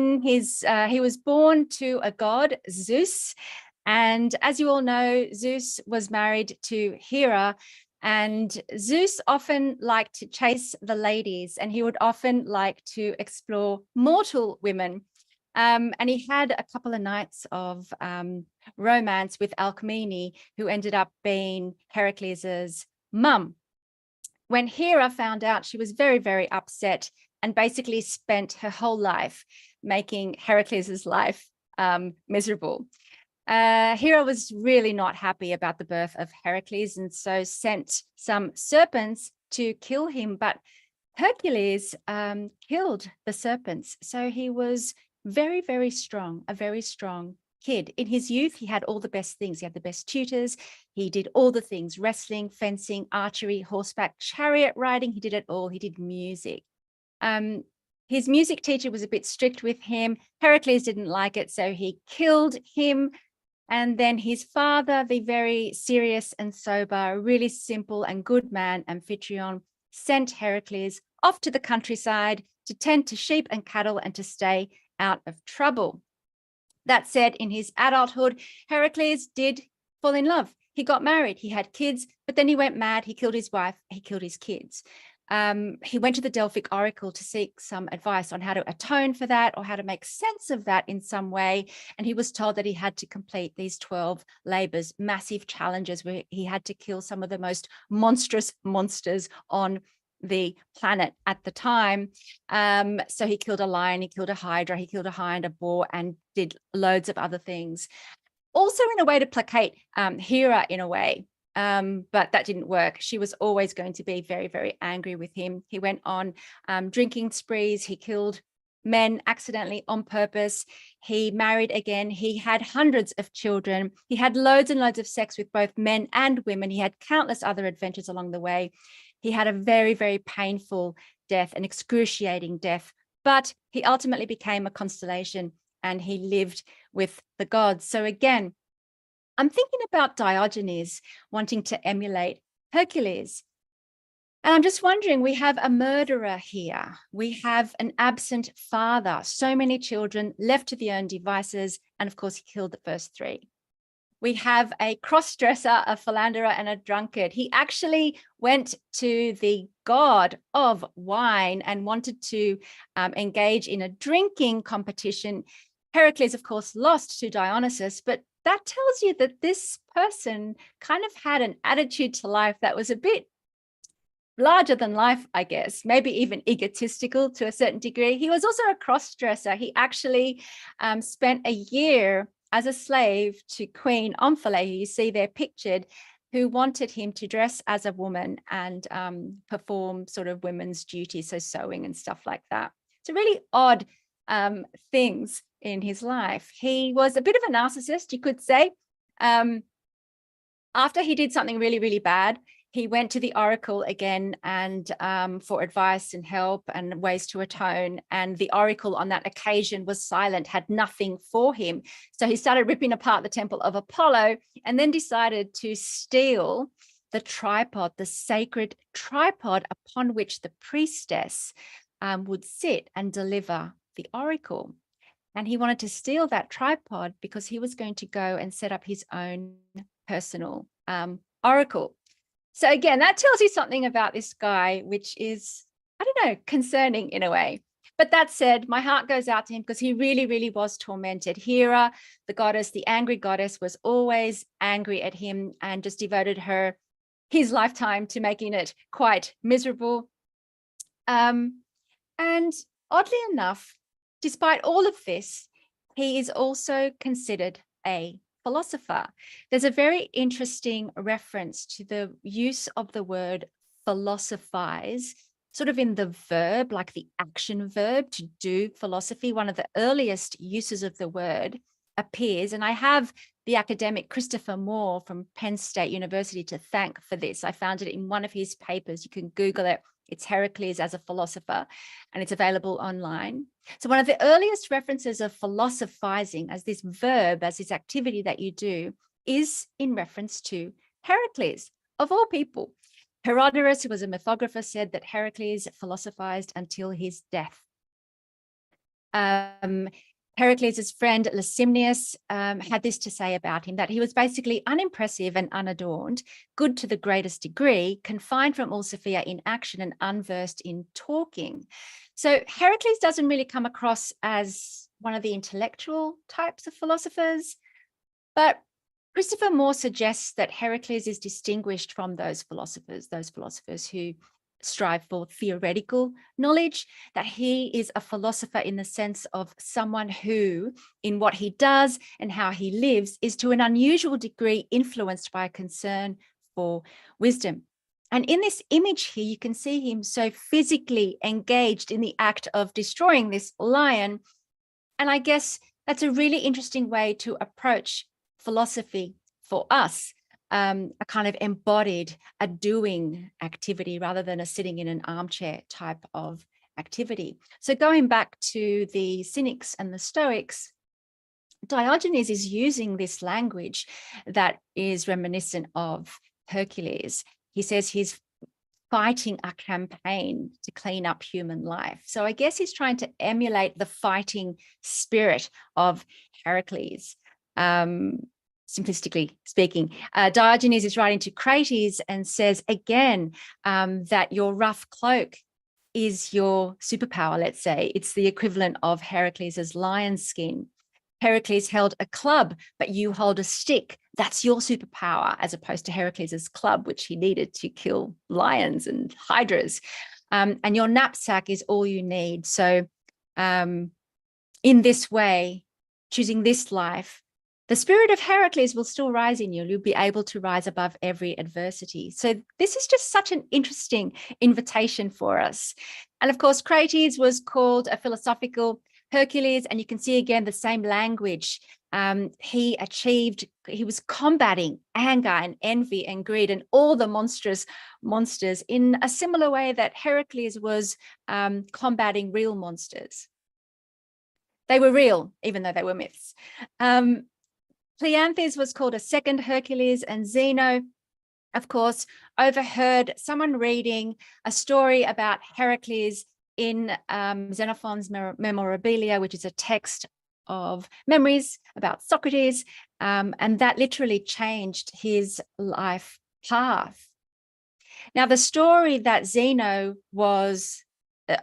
was born to a god, Zeus. And as you all know, Zeus was married to Hera, and Zeus often liked to chase the ladies, and he would often like to explore mortal women. And he had a couple of nights of romance with Alcmene, who ended up being Heracles's mum. When Hera found out, she was very, very upset and basically spent her whole life making Heracles's life miserable. Hera was really not happy about the birth of Heracles, and so sent some serpents to kill him, but Hercules killed the serpents. So he was very, very strong, a very strong kid. In his youth, he had all the best things. He had the best tutors. He did all the things: wrestling, fencing, archery, horseback, chariot riding. He did it all. He did music. His music teacher was a bit strict with him. Heracles didn't like it, so he killed him. And then his father, the very serious and sober, really simple and good man, Amphitryon, sent Heracles off to the countryside to tend to sheep and cattle and to stay out of trouble. That said, in his adulthood, Heracles did fall in love. He got married, he had kids, but then he went mad, he killed his wife, he killed his kids. He went to the Delphic oracle to seek some advice on how to atone for that or how to make sense of that in some way. And he was told that he had to complete these 12 labors, massive challenges where he had to kill some of the most monstrous monsters on the planet at the time. So he killed a lion, he killed a hydra, he killed a hind, a boar, and did loads of other things. Also in a way to placate Hera in a way. But that didn't work. She was always going to be very, very angry with him. He went on drinking sprees. He killed men accidentally on purpose. He married again. He had hundreds of children. He had loads and loads of sex with both men and women. He had countless other adventures along the way. He had a very, very painful death, an excruciating death, but he ultimately became a constellation and he lived with the gods. So again, I'm thinking about Diogenes wanting to emulate Hercules. And I'm just wondering, we have a murderer here. We have an absent father, so many children left to their own devices. And of course, he killed the first three. We have a cross-dresser, a philanderer, and a drunkard. He actually went to the god of wine and wanted to engage in a drinking competition. Heracles, of course, lost to Dionysus, but that tells you that this person kind of had an attitude to life that was a bit larger than life, I guess, maybe even egotistical to a certain degree. He was also a cross-dresser. He actually spent a year as a slave to Queen Omphale, who you see there pictured, who wanted him to dress as a woman and perform sort of women's duties, so sewing and stuff like that. So really odd things in his life. He was a bit of a narcissist, you could say. After he did something really, really bad, he went to the oracle again and for advice and help and ways to atone. And the oracle on that occasion was silent, had nothing for him. So he started ripping apart the temple of Apollo and then decided to steal the tripod, the sacred tripod upon which the priestess would sit and deliver the oracle. And he wanted to steal that tripod because he was going to go and set up his own personal oracle. So again, that tells you something about this guy, which is, I don't know, concerning in a way. But that said, my heart goes out to him because he really, really was tormented. Hera, the goddess, the angry goddess, was always angry at him and just devoted his lifetime to making it quite miserable. And oddly enough, despite all of this, he is also considered a philosopher. There's a very interesting reference to the use of the word philosophize, sort of in the verb, like the action verb to do philosophy. One of the earliest uses of the word appears, and I have the academic Christopher Moore from Penn State University to thank for this. I found it in one of his papers. You can Google it. It's Heracles as a philosopher, and it's available online. So one of the earliest references of philosophizing as this verb, as this activity that you do, is in reference to Heracles, of all people. Herodotus, who was a mythographer, said that Heracles philosophized until his death. Heracles' friend Licymnius had this to say about him, that he was basically unimpressive and unadorned, good to the greatest degree, confined from all Sophia in action and unversed in talking. So Heracles doesn't really come across as one of the intellectual types of philosophers, but Christopher Moore suggests that Heracles is distinguished from those philosophers who strive for theoretical knowledge, that he is a philosopher in the sense of someone who, in what he does and how he lives, is to an unusual degree influenced by a concern for wisdom. And in this image here, you can see him so physically engaged in the act of destroying this lion. And I guess that's a really interesting way to approach philosophy for us. A kind of embodied, a doing activity rather than a sitting in an armchair type of activity. So going back to the Cynics and the Stoics, Diogenes is using this language that is reminiscent of Hercules. He says he's fighting a campaign to clean up human life. So I guess he's trying to emulate the fighting spirit of Heracles. Simplistically speaking, Diogenes is writing to Crates and says again that your rough cloak is your superpower, let's say. It's the equivalent of Heracles's lion skin. Heracles held a club, but you hold a stick. That's your superpower, as opposed to Heracles's club, which he needed to kill lions and hydras. And your knapsack is all you need. So in this way, choosing this life, the spirit of Heracles will still rise in you. You'll be able to rise above every adversity. So this is just such an interesting invitation for us. And of course, Crates was called a philosophical Hercules, and you can see again the same language. He was combating anger and envy and greed and all the monstrous monsters in a similar way that Heracles was combating real monsters. They were real, even though they were myths. Cleanthes was called a second Hercules, and Zeno, of course, overheard someone reading a story about Heracles in Xenophon's Memorabilia, which is a text of memories about Socrates, and that literally changed his life path. Now, the story that Zeno was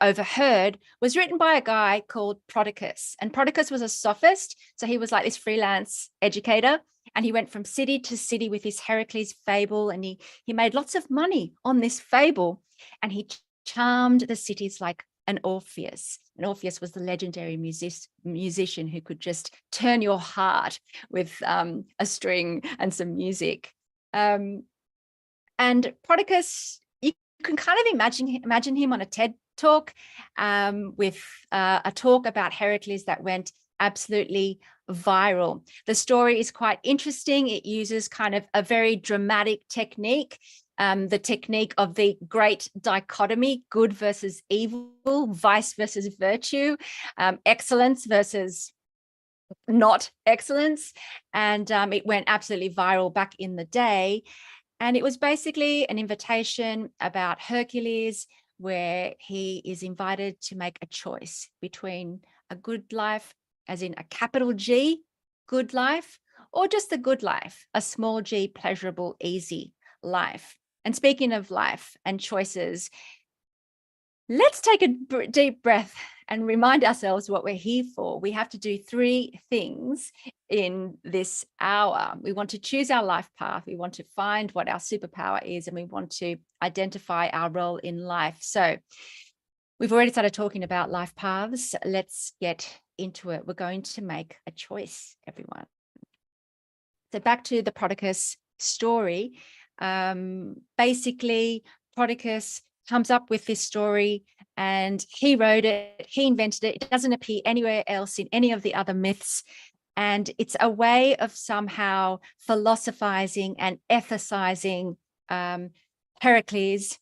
overheard was written by a guy called Prodicus, and Prodicus was a sophist, so he was like this freelance educator, and he went from city to city with his Heracles fable, and he made lots of money on this fable, and he charmed the cities like an Orpheus. And Orpheus was the legendary musician who could just turn your heart with a string and some music. And Prodicus, you can kind of imagine him on a TED talk with a talk about Heracles that went absolutely viral. The story is quite interesting. It uses kind of a very dramatic technique the technique of the great dichotomy, good versus evil, vice versus virtue, excellence versus not excellence. And it went absolutely viral back in the day. And it was basically an invitation about Hercules, where he is invited to make a choice between a good life, as in a capital G, good life, or just a good life, a small g, pleasurable, easy life. And speaking of life and choices, let's take a deep breath and remind ourselves what we're here for. We have to do 3 things in this hour. We want to choose our life path. We want to find what our superpower is, and we want to identify our role in life. So we've already started talking about life paths. Let's get into it. We're going to make a choice, everyone. So back to the Prodicus story. Basically, Prodicus comes up with this story, and he wrote it, he invented it. It doesn't appear anywhere else in any of the other myths. And it's a way of somehow philosophizing and ethicizing Heracles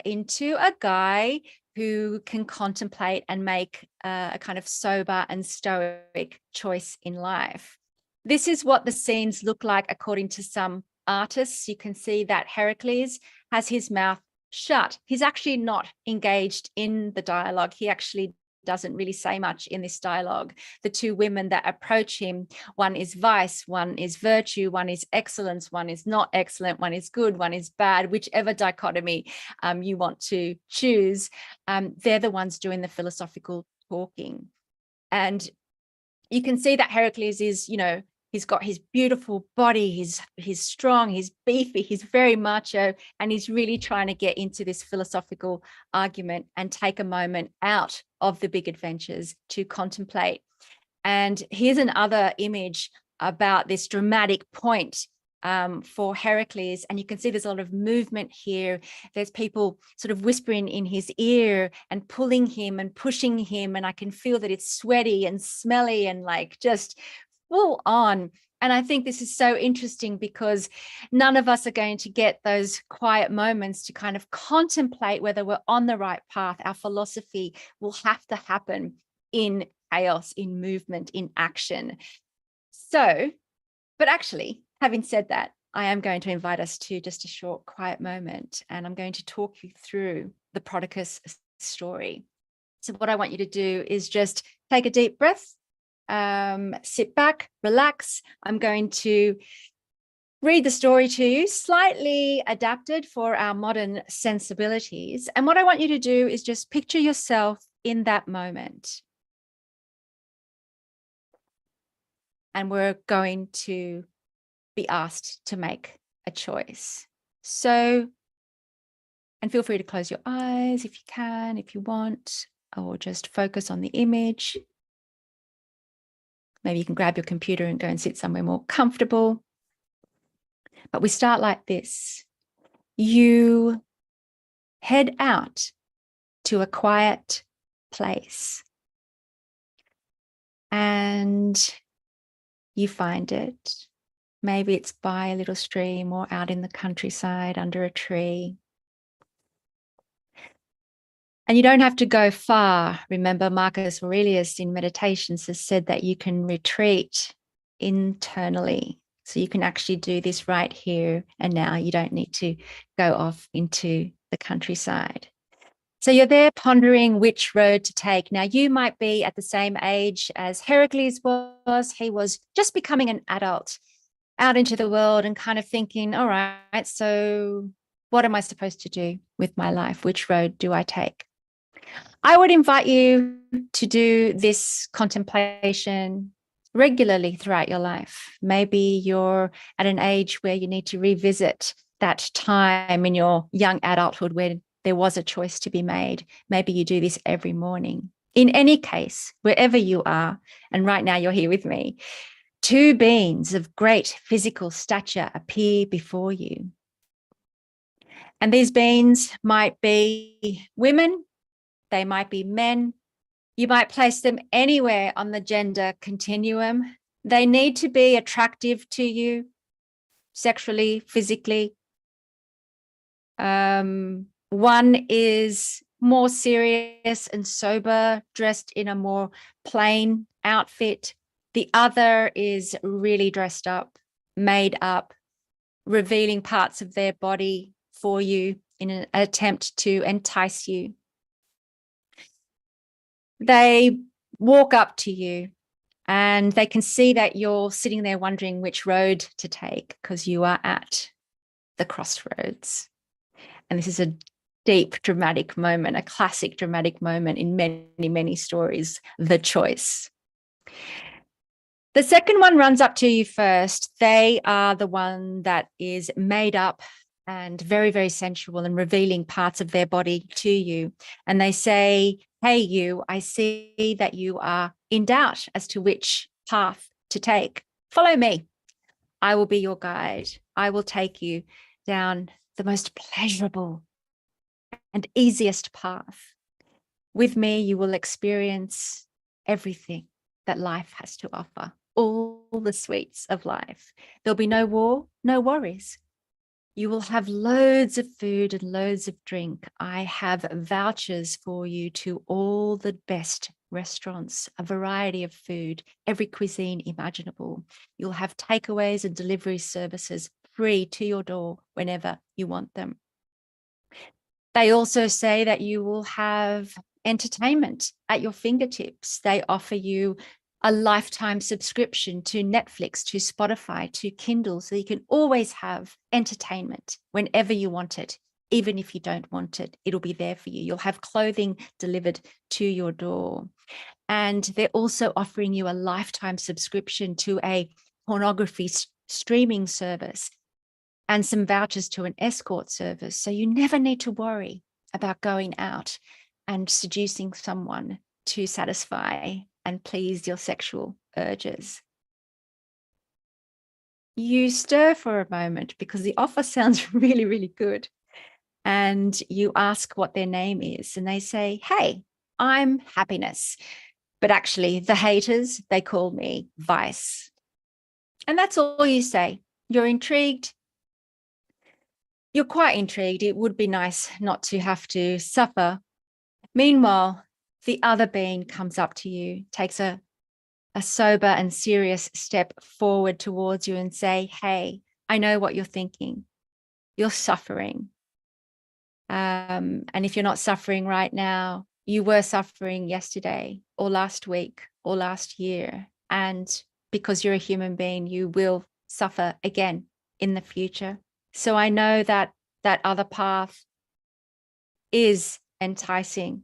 into a guy who can contemplate and make a kind of sober and stoic choice in life. This is what the scenes look like according to some artists. You can see that Heracles has his mouth shut. He's actually not engaged in the dialogue. He actually doesn't really say much in this dialogue. The 2 women that approach him, one is vice, one is virtue, one is excellence, one is not excellent, one is good, one is bad, whichever dichotomy you want to choose. They're the ones doing the philosophical talking. And you can see that Heracles is, he's got his beautiful body, he's strong, he's beefy, he's very macho, and he's really trying to get into this philosophical argument and take a moment out of the big adventures to contemplate. And here's another image about this dramatic point for Heracles. And you can see there's a lot of movement here. There's people sort of whispering in his ear and pulling him and pushing him. And I can feel that it's sweaty and smelly and like just full on. And I think this is so interesting because none of us are going to get those quiet moments to kind of contemplate whether we're on the right path. Our philosophy will have to happen in chaos, in movement, in action. So, but actually, having said that, I am going to invite us to just a short quiet moment, and I'm going to talk you through the Prodicus story. So what I want you to do is just take a deep breath, sit back, relax. I'm going to read the story to you, slightly adapted for our modern sensibilities. And what I want you to do is just picture yourself in that moment. And we're going to be asked to make a choice. So, and feel free to close your eyes if you can, if you want, or just focus on the image. Maybe you can grab your computer and go and sit somewhere more comfortable. But we start like this. You head out to a quiet place and you find it. Maybe it's by a little stream or out in the countryside under a tree. And you don't have to go far. Remember, Marcus Aurelius in Meditations has said that you can retreat internally. So you can actually do this right here and now. You don't need to go off into the countryside. So you're there pondering which road to take. Now, you might be at the same age as Heracles was. He was just becoming an adult, out into the world and kind of thinking, all right, so what am I supposed to do with my life? Which road do I take? I would invite you to do this contemplation regularly throughout your life. Maybe you're at an age where you need to revisit that time in your young adulthood where there was a choice to be made. Maybe you do this every morning. In any case, wherever you are, and right now you're here with me, 2 beings of great physical stature appear before you. And these beings might be women, they might be men. You might place them anywhere on the gender continuum. They need to be attractive to you, sexually, physically. One is more serious and sober, dressed in a more plain outfit. The other is really dressed up, made up, revealing parts of their body for you in an attempt to entice you. They walk up to you and they can see that you're sitting there wondering which road to take because you are at the crossroads. And this is a deep dramatic moment, a classic dramatic moment in many, many stories, the choice. The second one runs up to you first. They are the one that is made up and very, very sensual and revealing parts of their body to you. And they say, hey, you, I see that you are in doubt as to which path to take. Follow me. I will be your guide. I will take you down the most pleasurable and easiest path. With me, you will experience everything that life has to offer, all the sweets of life. There'll be no war, no worries. You will have loads of food and loads of drink. I have vouchers for you to all the best restaurants, a variety of food, every cuisine imaginable. You'll have takeaways and delivery services free to your door whenever you want them. They also say that you will have entertainment at your fingertips. They offer you a lifetime subscription to Netflix, to Spotify, to Kindle, so you can always have entertainment whenever you want it. Even if you don't want it, it'll be there for you. You'll have clothing delivered to your door. And they're also offering you a lifetime subscription to a pornography streaming service and some vouchers to an escort service. So you never need to worry about going out and seducing someone to satisfy and please your sexual urges. You stir for a moment because the offer sounds really, really good. And you ask what their name is. And they say, hey, I'm happiness. But actually, the haters, they call me vice. And that's all you say. You're intrigued. You're quite intrigued. It would be nice not to have to suffer. Meanwhile, the other being comes up to you, takes a sober and serious step forward towards you and say, hey, I know what you're thinking. You're suffering. And if you're not suffering right now, you were suffering yesterday or last week or last year. And because you're a human being, you will suffer again in the future. So I know that that other path is enticing.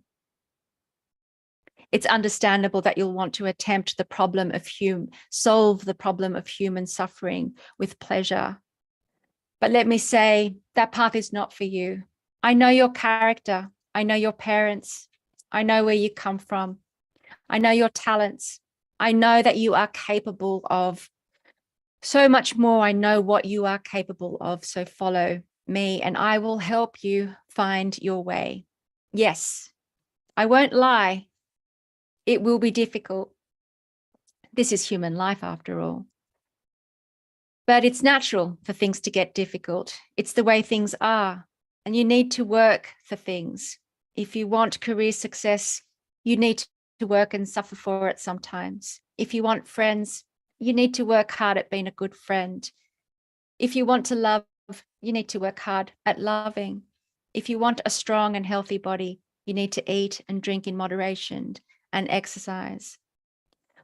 It's understandable that you'll want to attempt the problem of solve the problem of human suffering with pleasure. But let me say, that path is not for you. I know your character. I know your parents. I know where you come from. I know your talents. I know that you are capable of so much more. I know what you are capable of. So follow me and I will help you find your way. Yes, I won't lie. It will be difficult. This is human life after all. But it's natural for things to get difficult. It's the way things are. And you need to work for things. If you want career success, you need to work and suffer for it sometimes. If you want friends, you need to work hard at being a good friend. If you want to love, you need to work hard at loving. If you want a strong and healthy body, you need to eat and drink in moderation and exercise.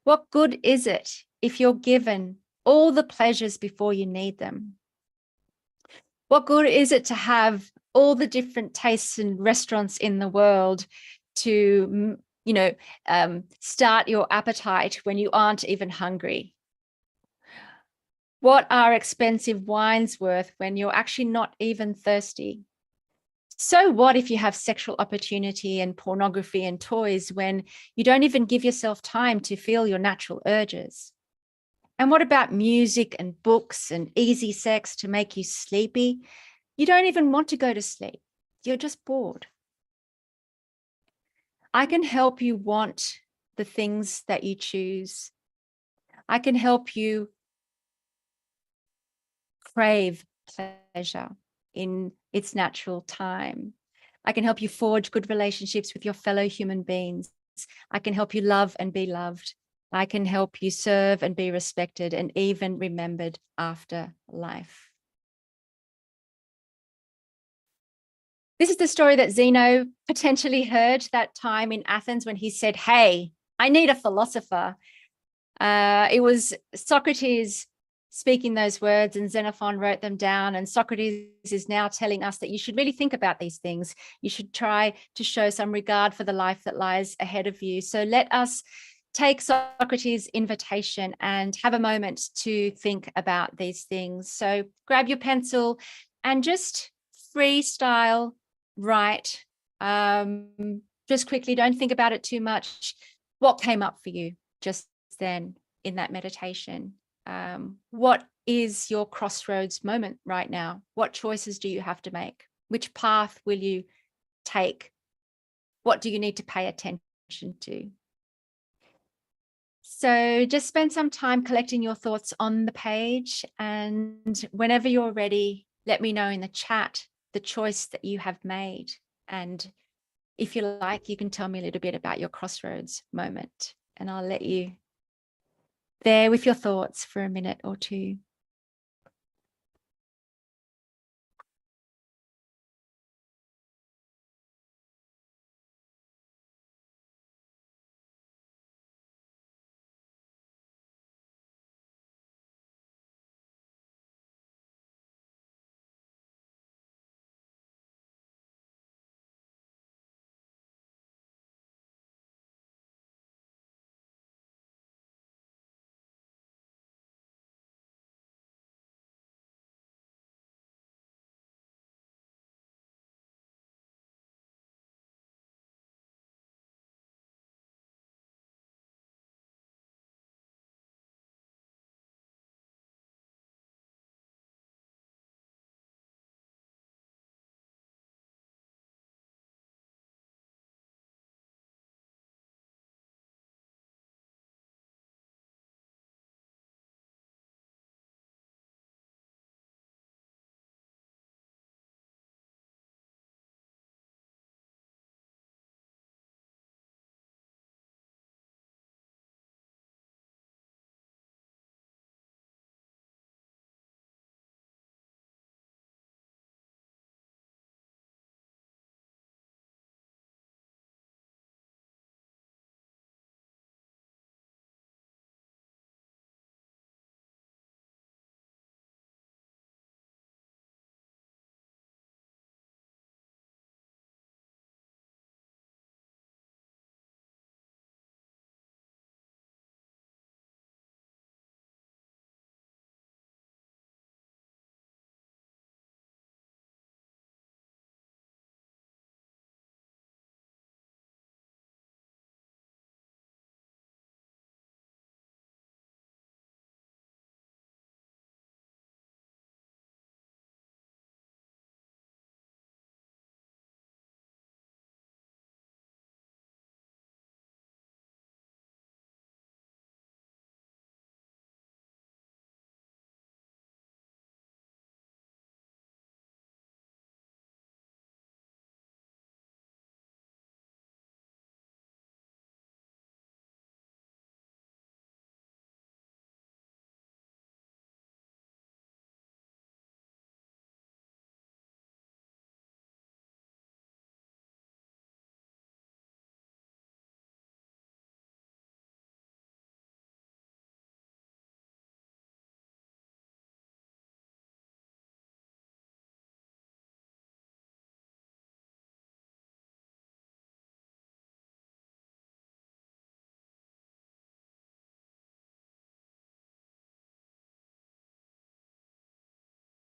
What good is it if you're given all the pleasures before you need them? What good is it to have all the different tastes and restaurants in the world to, start your appetite when you aren't even hungry? What are expensive wines worth when you're actually not even thirsty? So what if you have sexual opportunity and pornography and toys when you don't even give yourself time to feel your natural urges? And what about music and books and easy sex to make you sleepy? You don't even want to go to sleep. You're just bored. I can help you want the things that you choose. I can help you crave pleasure. in its natural time. I can help you forge good relationships with your fellow human beings. I can help you love and be loved. I can help you serve and be respected and even remembered after life. This is the story that Zeno potentially heard that time in Athens when he said, hey, I need a philosopher. It was Socrates speaking those words, and Xenophon wrote them down. And Socrates is now telling us that you should really think about these things. You should try to show some regard for the life that lies ahead of you. So let us take Socrates' invitation and have a moment to think about these things. So grab your pencil and just freestyle write. Just quickly, don't think about it too much. What came up for you just then in that meditation? What is your crossroads moment right now? What choices do you have to make? Which path will you take? What do you need to pay attention to? So just spend some time collecting your thoughts on the page, and whenever you're ready, let me know in the chat the choice that you have made. And if you like, you can tell me a little bit about your crossroads moment, and I'll let you there with your thoughts for a minute or two.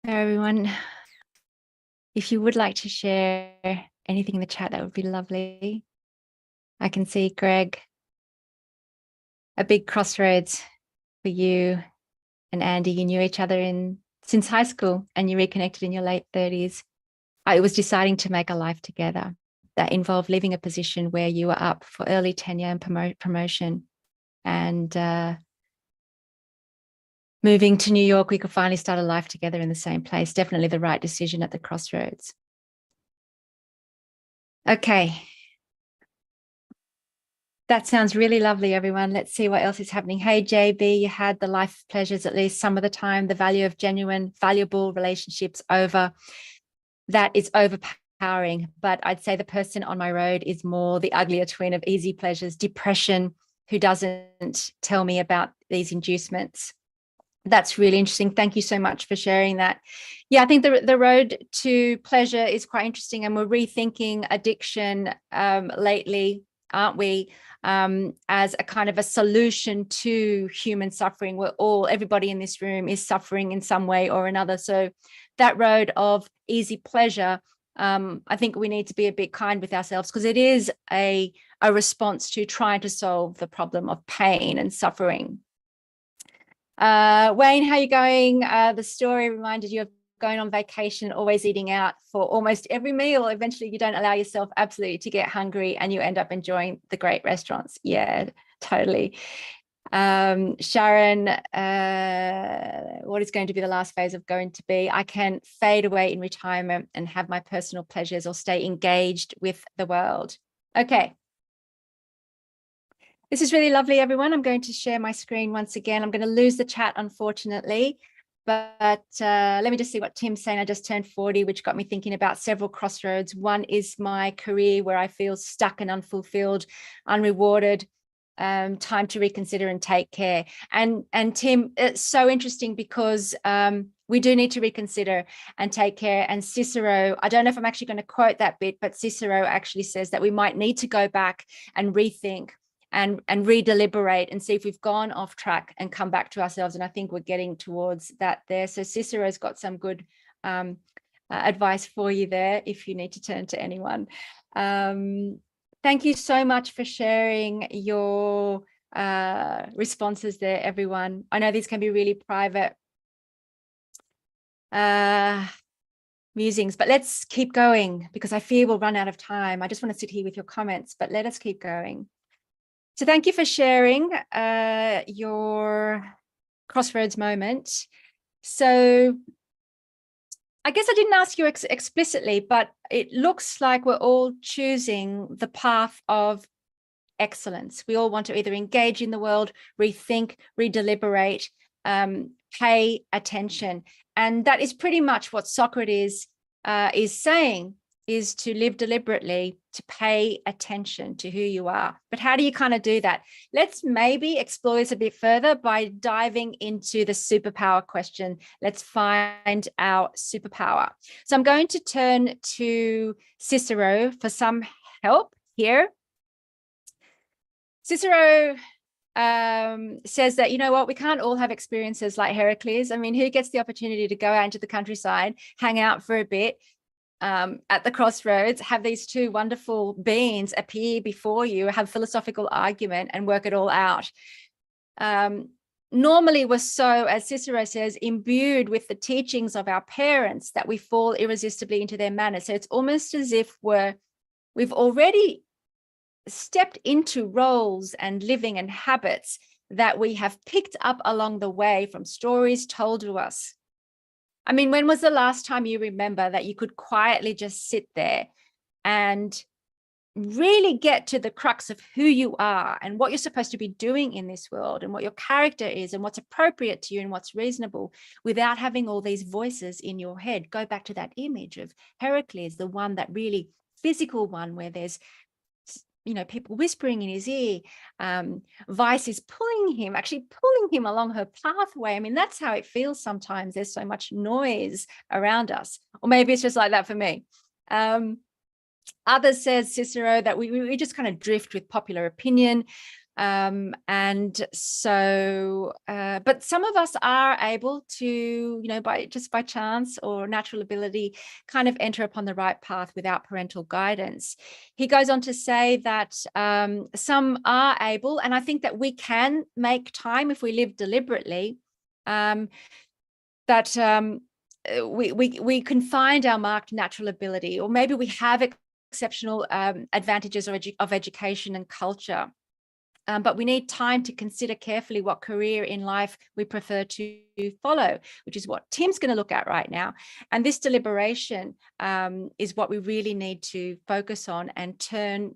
Everyone, if you would like to share anything in the chat, that would be lovely. I can see Greg, a big crossroads for you and Andy. You knew each other since high school and you reconnected in your late 30s. It was deciding to make a life together that involved leaving a position where you were up for early tenure and promotion, and moving to New York, we could finally start a life together in the same place. Definitely the right decision at the crossroads. Okay. That sounds really lovely, everyone. Let's see what else is happening. Hey, JB, you had the life pleasures at least some of the time, the value of genuine, valuable relationships over. That is overpowering. But I'd say the person on my road is more the uglier twin of easy pleasures, depression, who doesn't tell me about these inducements. That's really interesting. Thank you so much for sharing that. Yeah, I think the road to pleasure is quite interesting, and we're rethinking addiction lately, aren't we? As a kind of a solution to human suffering. Everybody in this room is suffering in some way or another. So that road of easy pleasure, I think we need to be a bit kind with ourselves, because it is a response to trying to solve the problem of pain and suffering. Wayne, how are you going? The story reminded you of going on vacation, always eating out for almost every meal. Eventually you don't allow yourself absolutely to get hungry and you end up enjoying the great restaurants. Yeah, totally. Sharon, what is going to be the last phase of going to be? I can fade away in retirement and have my personal pleasures, or stay engaged with the world. Okay. This is really lovely, everyone. I'm going to share my screen once again. I'm going to lose the chat, unfortunately. But let me just see what Tim's saying. I just turned 40, which got me thinking about several crossroads. One is my career, where I feel stuck and unfulfilled, unrewarded. Time to reconsider and take care. And Tim, it's so interesting, because we do need to reconsider and take care. And Cicero, I don't know if I'm actually going to quote that bit, but Cicero actually says that we might need to go back and rethink and redeliberate and see if we've gone off track and come back to ourselves. And I think we're getting towards that there. So Cicero's got some good advice for you there, if you need to turn to anyone. Thank you so much for sharing your responses there, everyone. I know these can be really private musings, but let's keep going, because I fear we'll run out of time. I just want to sit here with your comments, but let us keep going. So thank you for sharing your crossroads moment. So I guess I didn't ask you explicitly, but it looks like we're all choosing the path of excellence. We all want to either engage in the world, rethink, redeliberate, pay attention. And that is pretty much what Socrates is saying, is to live deliberately, to pay attention to who you are. But how do you kind of do that? Let's maybe explore this a bit further by diving into the superpower question. Let's find our superpower. So I'm going to turn to Cicero for some help here. Cicero says that, you know what, we can't all have experiences like Heracles. I mean, who gets the opportunity to go out into the countryside, hang out for a bit, at the crossroads, have these two wonderful beings appear before you, have philosophical argument and work it all out. Normally we're so, as Cicero says, imbued with the teachings of our parents that we fall irresistibly into their manner. So it's almost as if we've already stepped into roles and living and habits that we have picked up along the way from stories told to us. I mean, when was the last time you remember that you could quietly just sit there and really get to the crux of who you are and what you're supposed to be doing in this world and what your character is and what's appropriate to you and what's reasonable, without having all these voices in your head? Go back to that image of Heracles, the one, that really physical one, where there's, you know, people whispering in his ear. Vice is pulling him along her pathway. I mean, that's how it feels sometimes. There's so much noise around us. Or maybe it's just like that for me. Others, says Cicero, that we just kind of drift with popular opinion. And so, but some of us are able to, you know, by chance or natural ability, kind of enter upon the right path without parental guidance. He goes on to say that some are able, and I think that we can make time if we live deliberately, that we can find our marked natural ability, or maybe we have exceptional advantages of education and culture. But we need time to consider carefully what career in life we prefer to follow, which is what Tim's going to look at right now. And this deliberation is what we really need to focus on and turn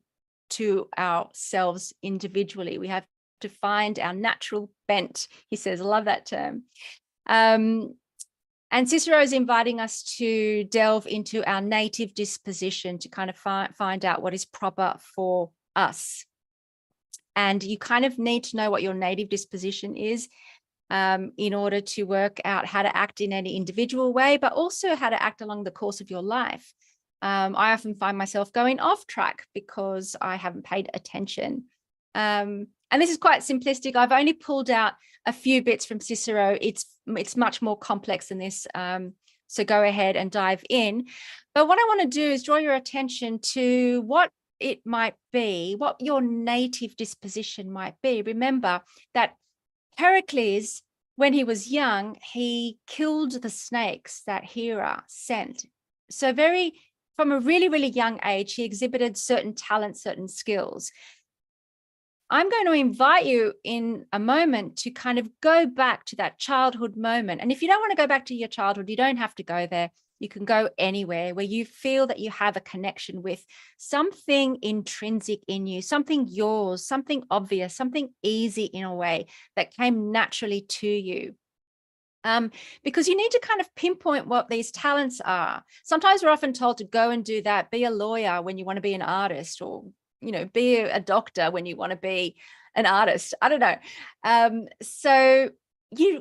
to ourselves individually. We have to find our natural bent, he says. I love that term. And Cicero is inviting us to delve into our native disposition to kind of find out what is proper for us. And you kind of need to know what your native disposition is in order to work out how to act in any individual way, but also how to act along the course of your life. I often find myself going off track because I haven't paid attention. And this is quite simplistic. I've only pulled out a few bits from Cicero. It's much more complex than this. So go ahead and dive in. But what I want to do is draw your attention to what it might be, what your native disposition might be. Remember that Heracles, when he was young, he killed the snakes that Hera sent. So from a really, really young age, he exhibited certain talents, certain skills. I'm going to invite you in a moment to kind of go back to that childhood moment. And if you don't want to go back to your childhood, you don't have to go there. You can go anywhere where you feel that you have a connection with something intrinsic in you, something yours, something obvious, something easy in a way that came naturally to you. Because you need to kind of pinpoint what these talents are. Sometimes we're often told to go and do that, be a lawyer when you want to be an artist, or be a doctor when you want to be an artist. I don't know. So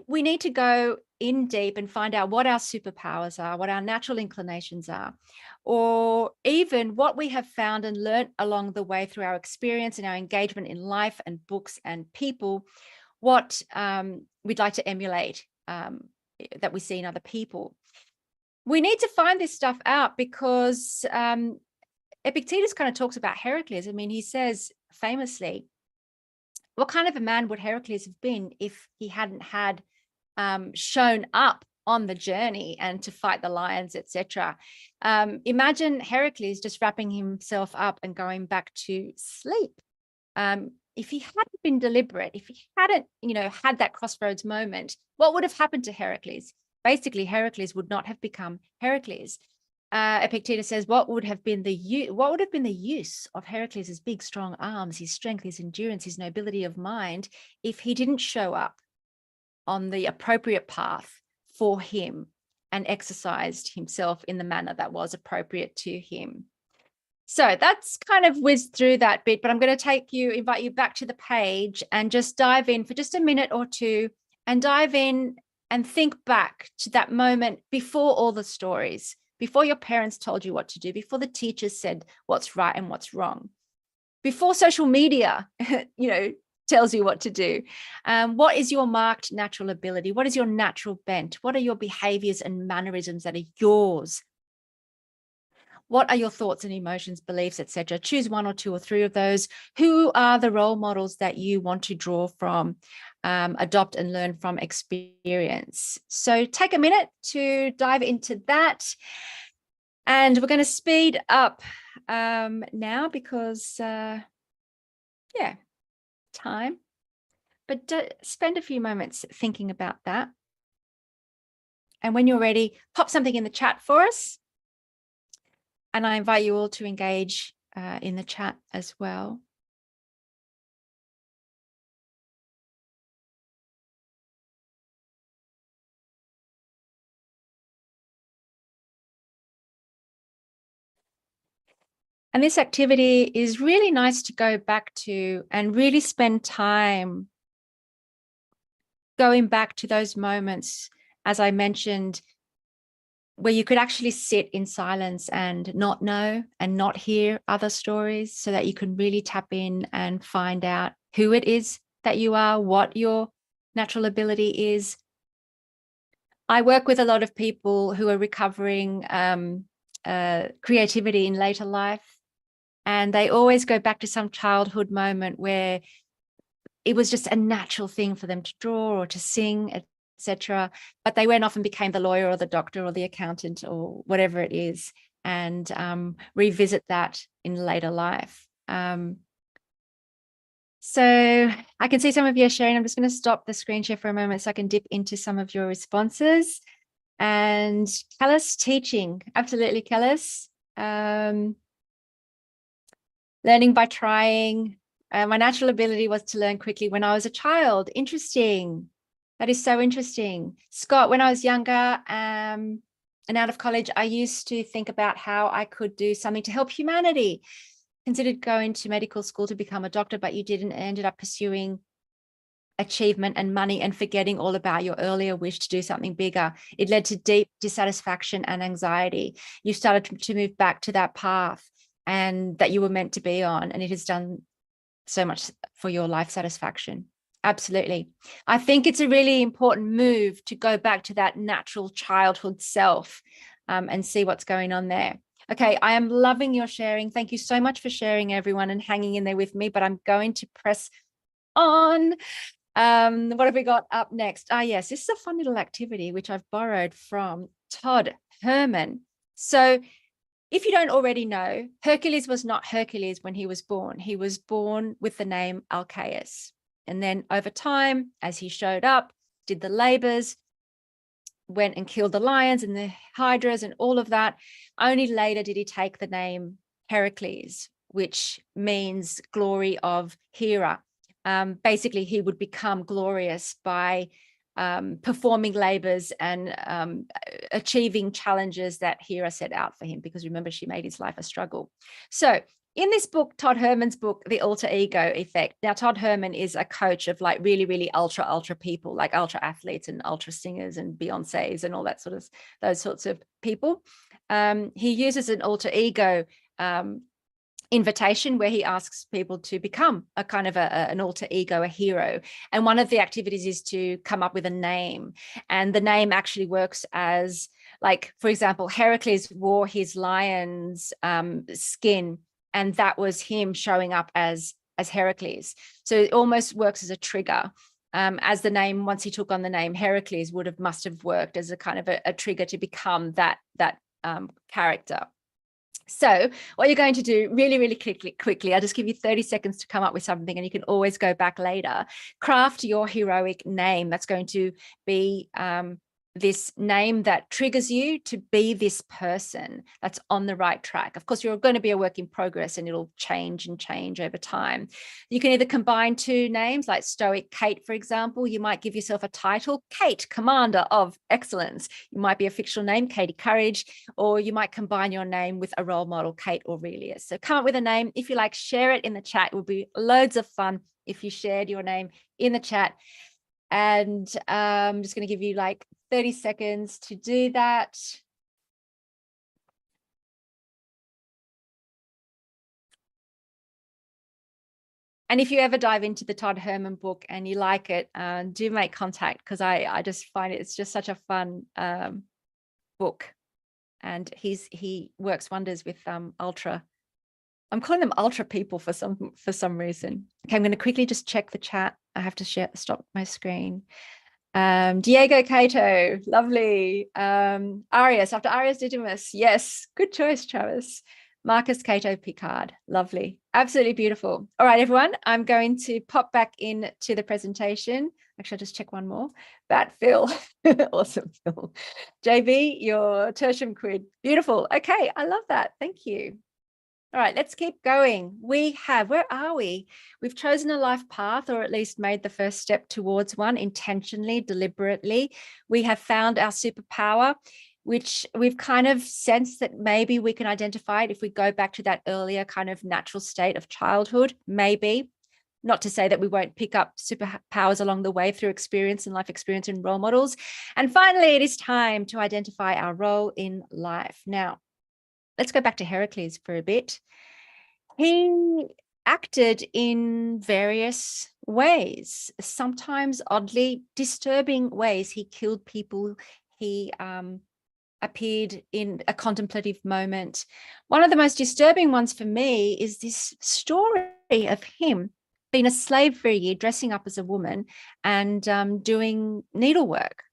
we need to go in deep and find out what our superpowers are, what our natural inclinations are, or even what we have found and learnt along the way through our experience and our engagement in life and books and people, what we'd like to emulate that we see in other people. We need to find this stuff out because Epictetus kind of talks about Heracles. I mean, he says famously, what kind of a man would Heracles have been if he hadn't had shown up on the journey and to fight the lions, etc. Imagine Heracles just wrapping himself up and going back to sleep. If he hadn't been deliberate, if he hadn't, had that crossroads moment, what would have happened to Heracles? Basically, Heracles would not have become Heracles. Epictetus says, what would have been the use of Heracles' big, strong arms, his strength, his endurance, his nobility of mind, if he didn't show up on the appropriate path for him and exercised himself in the manner that was appropriate to him? So that's kind of whizzed through that bit, but I'm going to invite you back to the page and just dive in for just a minute or two and dive in and think back to that moment before all the stories, before your parents told you what to do, before the teachers said what's right and what's wrong, before social media, tells you what to do. What is your marked natural ability? What is your natural bent? What are your behaviors and mannerisms that are yours? What are your thoughts and emotions, beliefs, etc.? Choose one or two or three of those. Who are the role models that you want to draw from, adopt and learn from experience? So take a minute to dive into that. And we're going to speed up now because, time. But spend a few moments thinking about that. And when you're ready, pop something in the chat for us. And I invite you all to engage in the chat as well. And this activity is really nice to go back to and really spend time going back to those moments, as I mentioned, where you could actually sit in silence and not know and not hear other stories, so that you can really tap in and find out who it is that you are, what your natural ability is. I work with a lot of people who are recovering creativity in later life, and they always go back to some childhood moment where it was just a natural thing for them to draw or to sing, etc. But they went off and became the lawyer or the doctor or the accountant or whatever it is, and revisit that in later life. So I can see some of you are sharing. I'm just going to stop the screen share for a moment so I can dip into some of your responses. And callous teaching, absolutely callous. Learning by trying. My natural ability was to learn quickly when I was a child. Interesting. That is so interesting. Scott, when I was younger and out of college, I used to think about how I could do something to help humanity. Considered going to medical school to become a doctor, but you didn't, ended up pursuing achievement and money and forgetting all about your earlier wish to do something bigger. It led to deep dissatisfaction and anxiety. You started to move back to that path and that you were meant to be on, and it has done so much for your life satisfaction. Absolutely. I think it's a really important move to go back to that natural childhood self and see what's going on there. Okay, I am loving your sharing. Thank you so much for sharing, everyone, and hanging in there with me, but I'm going to press on. What have we got up next? Yes, this is a fun little activity which I've borrowed from Todd Herman. So if you don't already know, Hercules was not Hercules when he was born. He was born with the name Alcaeus. And then over time, as he showed up, did the labors, went and killed the lions and the hydras and all of that. Only later did he take the name Heracles, which means glory of Hera. Basically, he would become glorious by performing labors and achieving challenges that Hera set out for him, because remember, she made his life a struggle. So in this book, Todd Herman's book, The Alter Ego Effect. Now, Todd Herman is a coach of like really, really ultra people, like ultra athletes and ultra singers and Beyoncés and all that sort of, those sorts of people. He uses an alter ego invitation where he asks people to become a kind of an alter ego, a hero. And one of the activities is to come up with a name. And the name actually works as, like, for example, Heracles wore his lion's skin, and that was him showing up as Heracles. So it almost works as a trigger. As the name, once he took on the name Heracles, must have worked as a kind of a trigger to become that character. So what you're going to do really, really quickly, I'll just give you 30 seconds to come up with something, and you can always go back later. Craft your heroic name. That's going to be this name that triggers you to be this person that's on the right track. Of course, you're going to be a work in progress and it'll change over time. You can either combine two names, like Stoic Kate, for example. You might give yourself a title, Kate, Commander of Excellence. You might be a fictional name, Katie Courage, or you might combine your name with a role model, Kate Aurelius. So come up with a name. If you like, share it in the chat. It would be loads of fun if you shared your name in the chat. And I'm just going to give you like 30 seconds to do that. And if you ever dive into the Todd Herman book and you like it, do make contact, because I just find it's just such a fun book. And he works wonders with ultra. I'm calling them ultra people for some reason. Okay, I'm going to quickly just check the chat. I have to stop my screen. Diego Cato, lovely. Arius, after Arius Didymus, yes, good choice, Travis. Marcus Cato Picard, lovely, absolutely beautiful. All right, everyone, I'm going to pop back into the presentation. Actually, I'll just check one more. Bat Phil, awesome, Phil. JB, your tertium quid, beautiful. Okay, I love that, thank you. All right, let's keep going. Where are we? We've chosen a life path, or at least made the first step towards one intentionally, deliberately. We have found our superpower, which we've kind of sensed that maybe we can identify it if we go back to that earlier kind of natural state of childhood, maybe. Not to say that we won't pick up superpowers along the way through experience and life experience and role models. And finally, it is time to identify our role in life. Now, let's go back to Heracles for a bit. He acted in various ways, sometimes oddly disturbing ways. He killed people. He appeared in a contemplative moment. One of the most disturbing ones for me is this story of him being a slave for a year, dressing up as a woman and doing needlework.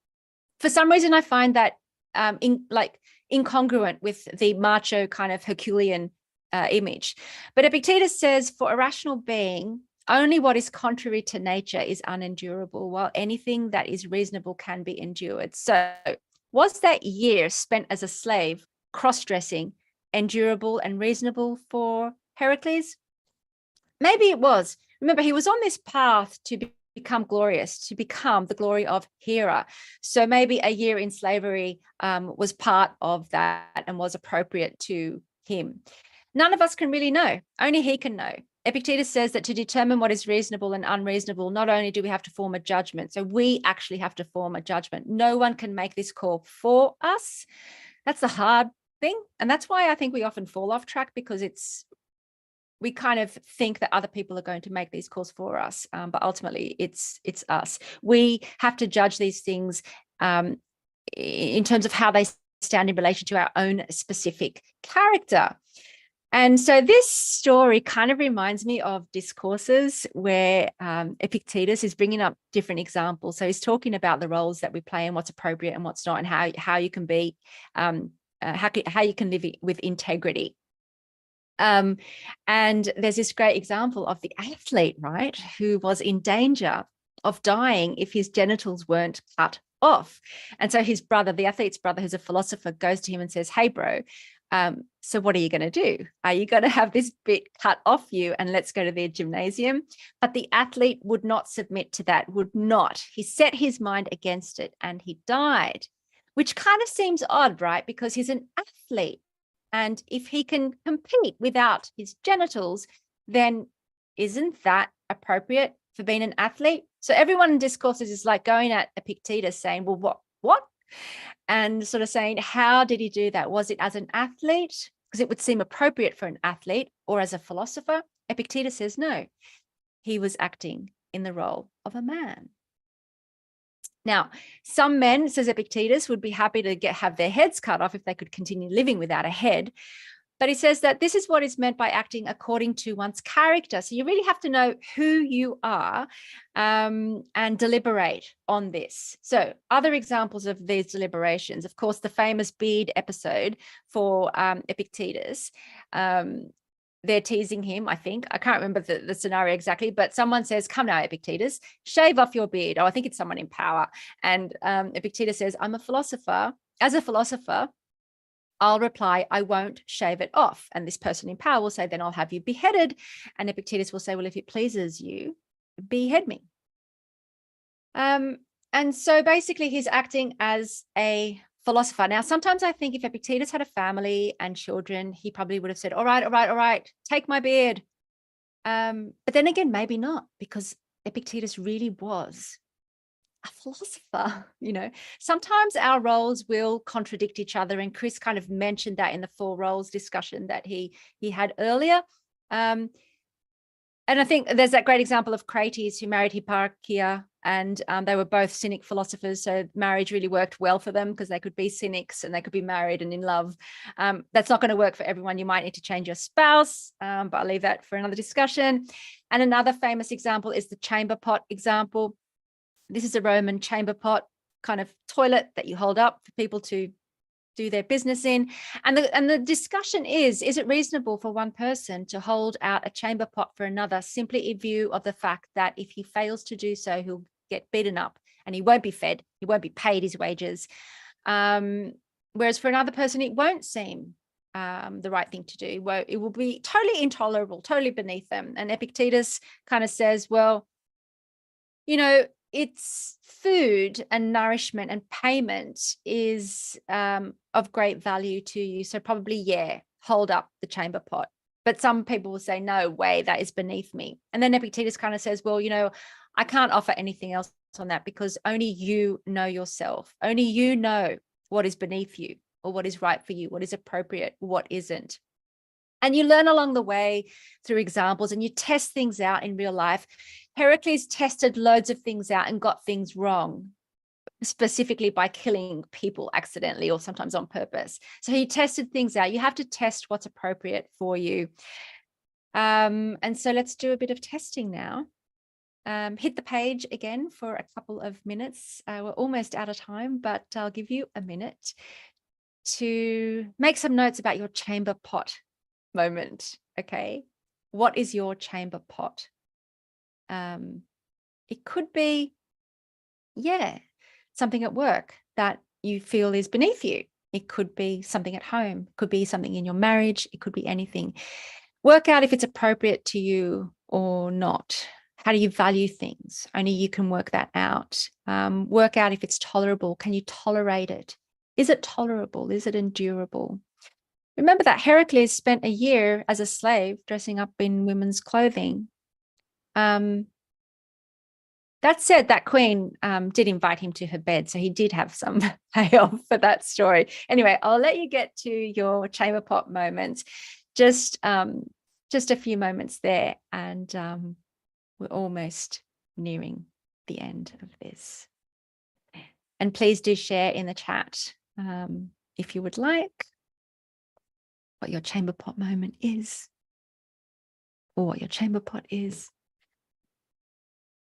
For some reason, I find that incongruent with the macho kind of Herculean image. But Epictetus says, for a rational being, Only what is contrary to nature is unendurable, while anything that is reasonable can be endured. So was that year spent as a slave, cross-dressing, endurable and reasonable for Heracles? Maybe it was. Remember, he was on this path to become glorious, to become the glory of Hera. So maybe a year in slavery was part of that and was appropriate to him. None of us can really know. Only he can know. Epictetus says that to determine what is reasonable and unreasonable, not only do we have to form a judgment, so we actually have to form a judgment. No one can make this call for us. That's the hard thing. And that's why I think we often fall off track, because we kind of think that other people are going to make these calls for us, but ultimately it's us. We have to judge these things in terms of how they stand in relation to our own specific character. And so this story kind of reminds me of discourses where Epictetus is bringing up different examples. So he's talking about the roles that we play and what's appropriate and what's not, and how you can be, how you can live with integrity. And there's this great example of the athlete, right, who was in danger of dying if his genitals weren't cut off. And so his brother, the athlete's brother, who's a philosopher, goes to him and says, hey, bro, so what are you going to do? Are you going to have this bit cut off you and let's go to the gymnasium? But the athlete would not submit to that, would not. He set his mind against it and he died, which kind of seems odd, right? Because he's an athlete. And if he can compete without his genitals, then isn't that appropriate for being an athlete? So everyone in discourses is like going at Epictetus saying, well, what? And sort of saying, how did he do that? Was it as an athlete? Because it would seem appropriate for an athlete, or as a philosopher? Epictetus says, no, he was acting in the role of a man. Now, some men, says Epictetus, would be happy to have their heads cut off if they could continue living without a head. But he says that this is what is meant by acting according to one's character. So you really have to know who you are and deliberate on this. So other examples of these deliberations, of course, the famous beard episode for Epictetus. They're teasing him, I think. I can't remember the scenario exactly, but someone says, come now, Epictetus, shave off your beard. Oh, I think it's someone in power. And Epictetus says, I'm a philosopher. As a philosopher, I'll reply, I won't shave it off. And this person in power will say, then I'll have you beheaded. And Epictetus will say, well, if it pleases you, behead me. And so basically he's acting as a philosopher. Now, sometimes I think if Epictetus had a family and children, he probably would have said, all right, take my beard. But then again, maybe not, because Epictetus really was a philosopher. You know, sometimes our roles will contradict each other. And Chris kind of mentioned that in the 4 roles discussion that he had earlier. And I think there's that great example of Crates, who married Hipparchia, and they were both cynic philosophers. So marriage really worked well for them because they could be cynics and they could be married and in love. That's not going to work for everyone. You might need to change your spouse, but I'll leave that for another discussion. And another famous example is the chamber pot example. This is a Roman chamber pot kind of toilet that you hold up for people to do their business in. And the discussion is it reasonable for one person to hold out a chamber pot for another, simply in view of the fact that if he fails to do so, he'll get beaten up and he won't be fed, he won't be paid his wages. Whereas for another person, it won't seem the right thing to do. Well, it will be totally intolerable, totally beneath them. And Epictetus kind of says, well, you know, it's food and nourishment and payment is of great value to you. So probably, yeah, hold up the chamber pot. But some people will say, no way, that is beneath me. And then Epictetus kind of says, well, you know, I can't offer anything else on that because only you know yourself. Only you know what is beneath you or what is right for you, what is appropriate, what isn't. And you learn along the way through examples and you test things out in real life. Heracles tested loads of things out and got things wrong, specifically by killing people accidentally or sometimes on purpose. So he tested things out. You have to test what's appropriate for you. And so let's do a bit of testing now. Hit the page again for a couple of minutes. We're almost out of time, but I'll give you a minute to make some notes about your chamber pot moment. Okay, what is your chamber pot? It could be, something at work that you feel is beneath you. It could be something at home, it could be something in your marriage, it could be anything. Work out if it's appropriate to you or not. How do you value things? Only you can work that out. Work out if it's tolerable. Can you tolerate it? Is it tolerable? Is it endurable? Remember that Heracles spent a year as a slave dressing up in women's clothing. That said, that queen did invite him to her bed, so he did have some payoff for that story. Anyway, I'll let you get to your chamber pot moment. Just a few moments there, and we're almost nearing the end of this. And please do share in the chat if you would like what your chamber pot moment is, or what your chamber pot is.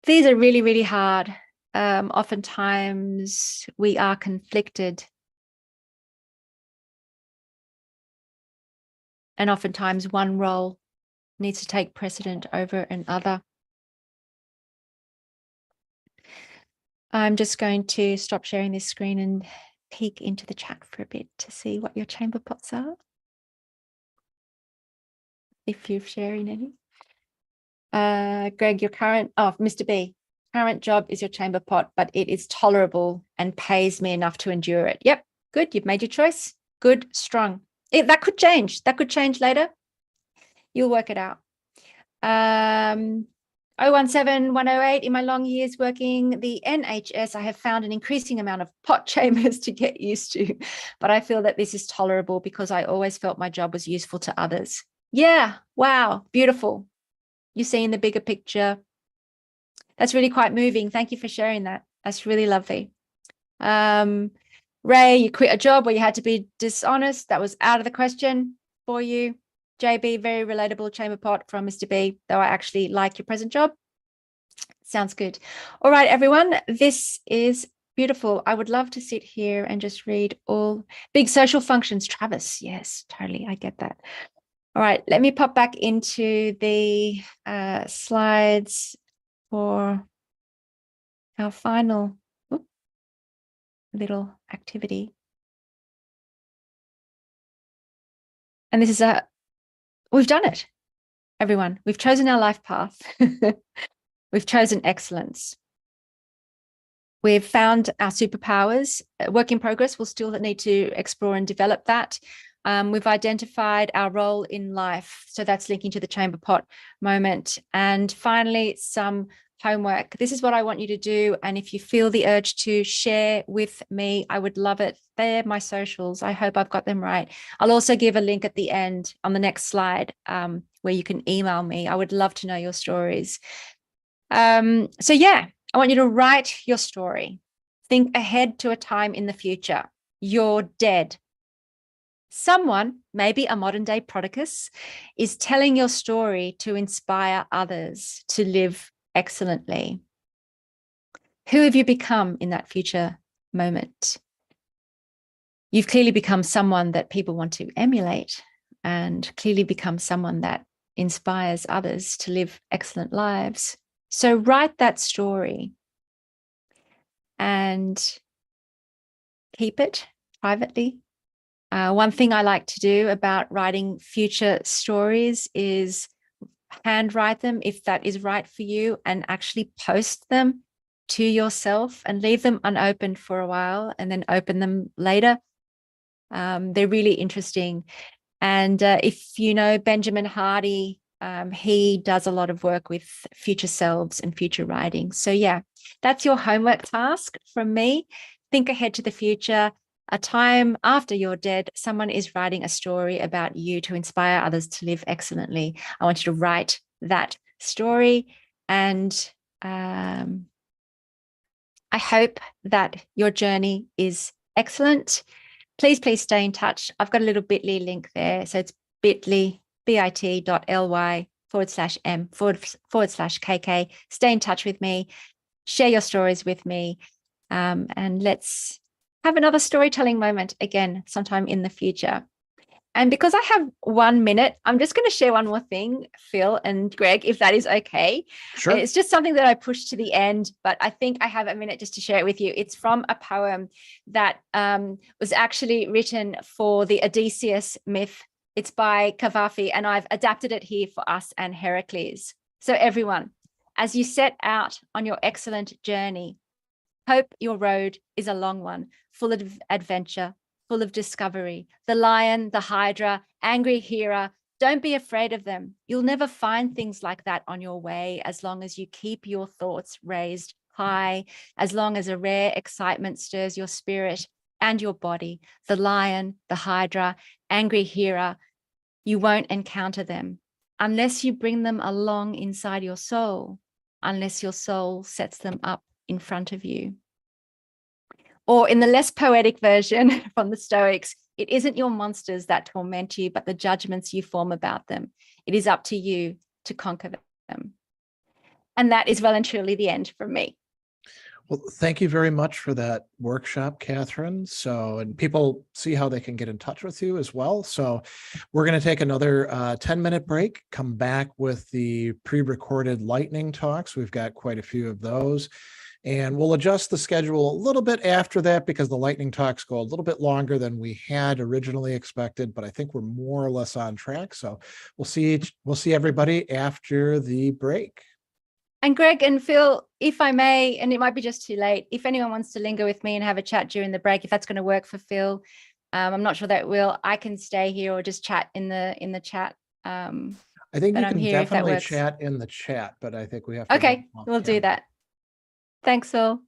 These are really, really hard. Oftentimes we are conflicted. And oftentimes one role needs to take precedent over another. I'm just going to stop sharing this screen and peek into the chat for a bit to see what your chamber pots are, if you're sharing any. Greg, your Mr. B, current job is your chamber pot, but it is tolerable and pays me enough to endure it. Yep, good. You've made your choice. Good, strong. That could change. That could change later. You'll work it out. 017108, in my long years working the NHS, I have found an increasing amount of pot chambers to get used to, but I feel that this is tolerable because I always felt my job was useful to others. Yeah, wow, beautiful. You're seeing the bigger picture. That's really quite moving. Thank you for sharing that. That's really lovely. Ray, you quit a job where you had to be dishonest. That was out of the question for you. JB, very relatable chamber pot from Mr. B, though I actually like your present job. Sounds good. All right, everyone, this is beautiful. I would love to sit here and just read all big social functions. Travis, yes, totally. I get that. All right, let me pop back into the slides for our final little activity. And this is we've done it, everyone. We've chosen our life path. We've chosen excellence. We've found our superpowers. Work in progress. We'll still need to explore and develop that. We've identified our role in life. So that's linking to the chamber pot moment. And finally, some homework. This is what I want you to do. And if you feel the urge to share with me, I would love it. They're my socials. I hope I've got them right. I'll also give a link at the end on the next slide where you can email me. I would love to know your stories. So yeah, I want you to write your story. Think ahead to a time in the future. You're dead. Someone, maybe a modern day Prodicus, is telling your story to inspire others to live excellently. Who have you become in that future moment? You've clearly become someone that people want to emulate, and clearly become someone that inspires others to live excellent lives. So write that story and keep it privately. One thing I like to do about writing future stories is handwrite them if that is right for you, and actually post them to yourself and leave them unopened for a while and then open them later. They're really interesting. And if you know Benjamin Hardy, he does a lot of work with future selves and future writing. So yeah, that's your homework task from me. Think ahead to the future. A time after you're dead, someone is writing a story about you to inspire others to live excellently. I want you to write that story, and I hope that your journey is excellent. Please stay in touch. I've got a little bit.ly link there. So it's bit.ly/m/KK. Stay in touch with me, share your stories with me, and let's have another storytelling moment again sometime in the future. And because I have 1 minute, I'm just going to share one more thing, Phil and Greg, if that is okay. Sure. It's just something that I pushed to the end, but I think I have a minute just to share it with you. It's from a poem that was actually written for the Odysseus myth. It's by Cavafy, and I've adapted it here for us and Heracles. So everyone, as you set out on your excellent journey, hope your road is a long one, full of adventure, full of discovery. The lion, the hydra, angry Hera, don't be afraid of them. You'll never find things like that on your way as long as you keep your thoughts raised high, as long as a rare excitement stirs your spirit and your body. The lion, the hydra, angry Hera, you won't encounter them unless you bring them along inside your soul, unless your soul sets them up in front of you. Or in the less poetic version from the Stoics, it isn't your monsters that torment you, but the judgments you form about them. It is up to you to conquer them. And that is well and truly the end from me. Well, thank you very much for that workshop, Catherine. So, and people see how they can get in touch with you as well. So we're going to take another 10-minute break, come back with the pre-recorded lightning talks. We've got quite a few of those. And we'll adjust the schedule a little bit after that because the lightning talks go a little bit longer than we had originally expected, but I think we're more or less on track. So we'll see everybody after the break. And Greg and Phil, if I may, and it might be just too late, if anyone wants to linger with me and have a chat during the break, if that's going to work for Phil, I'm not sure that will. I can stay here or just chat in the chat. I think you I'm can here if that definitely works. chat in the chat, but I think we have to. Okay, we'll do that. Thanks, Phil.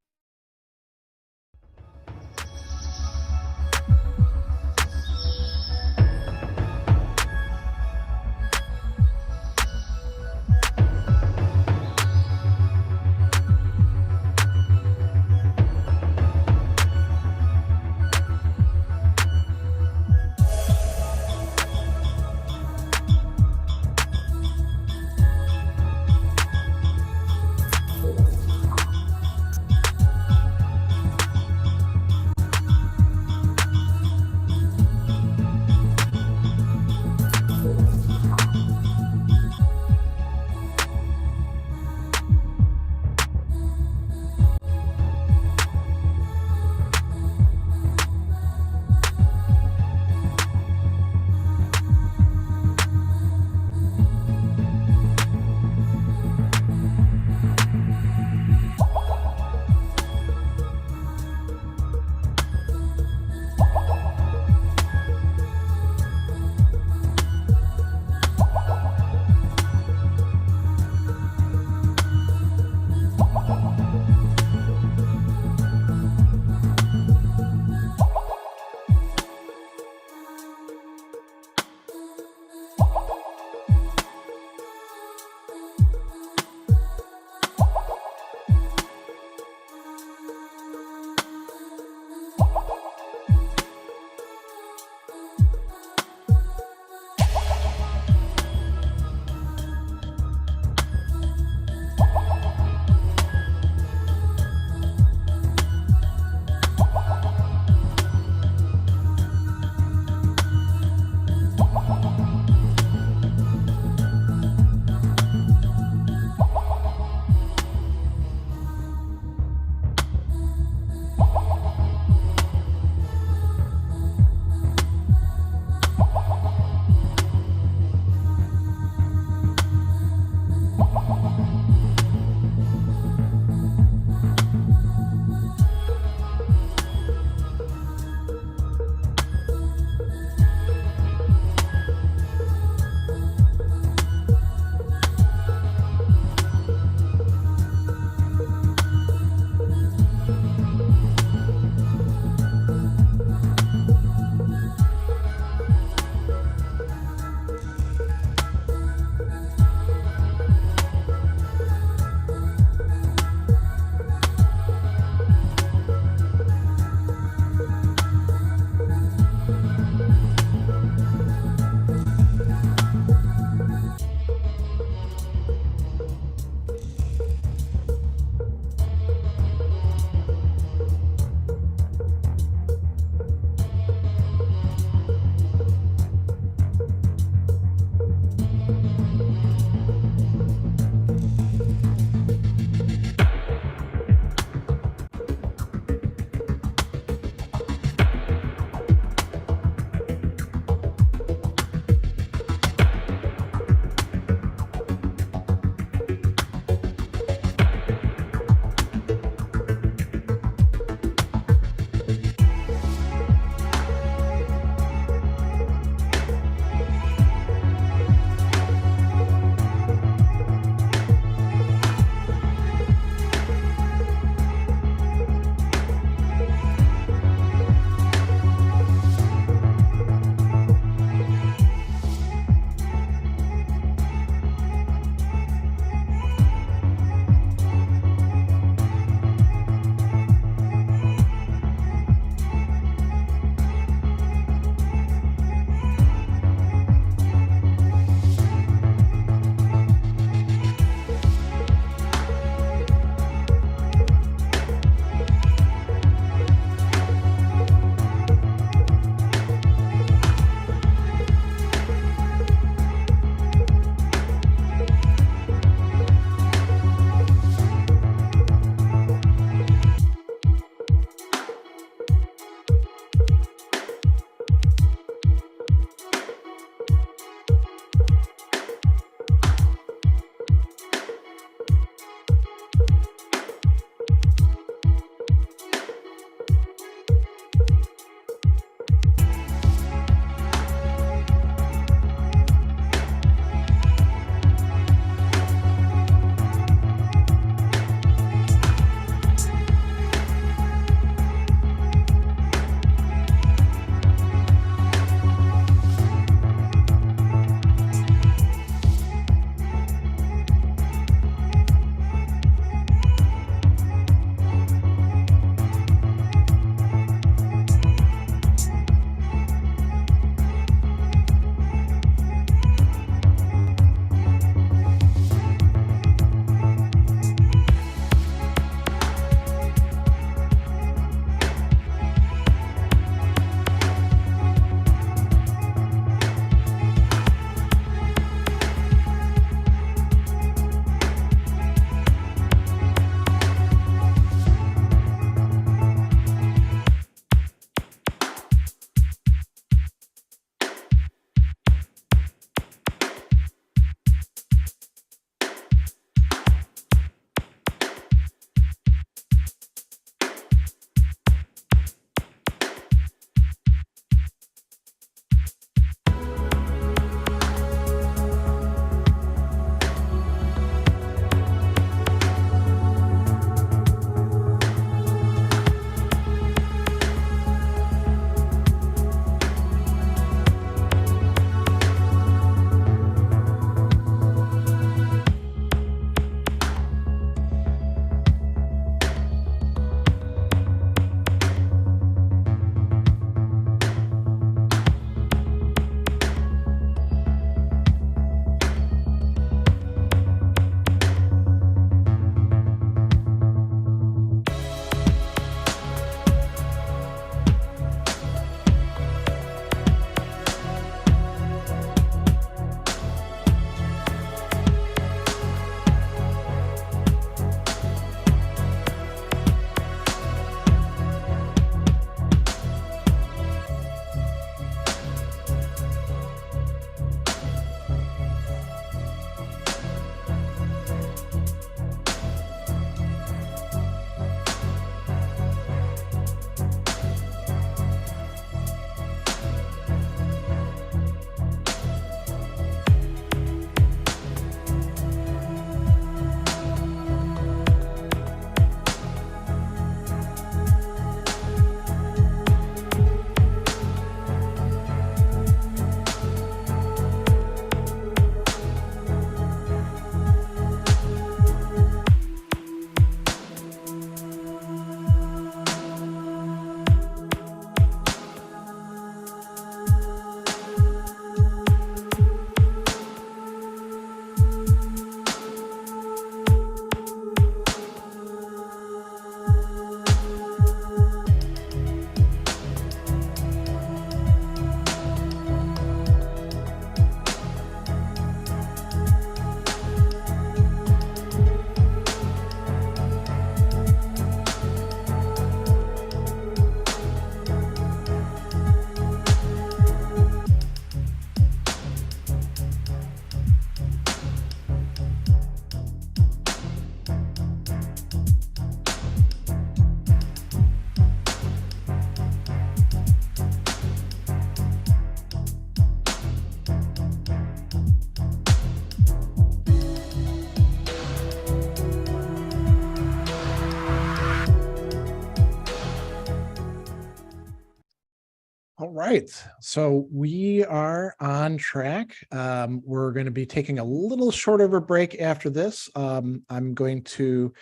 right. So we are on track. We're going to be taking a little short of a break after this. I'm going to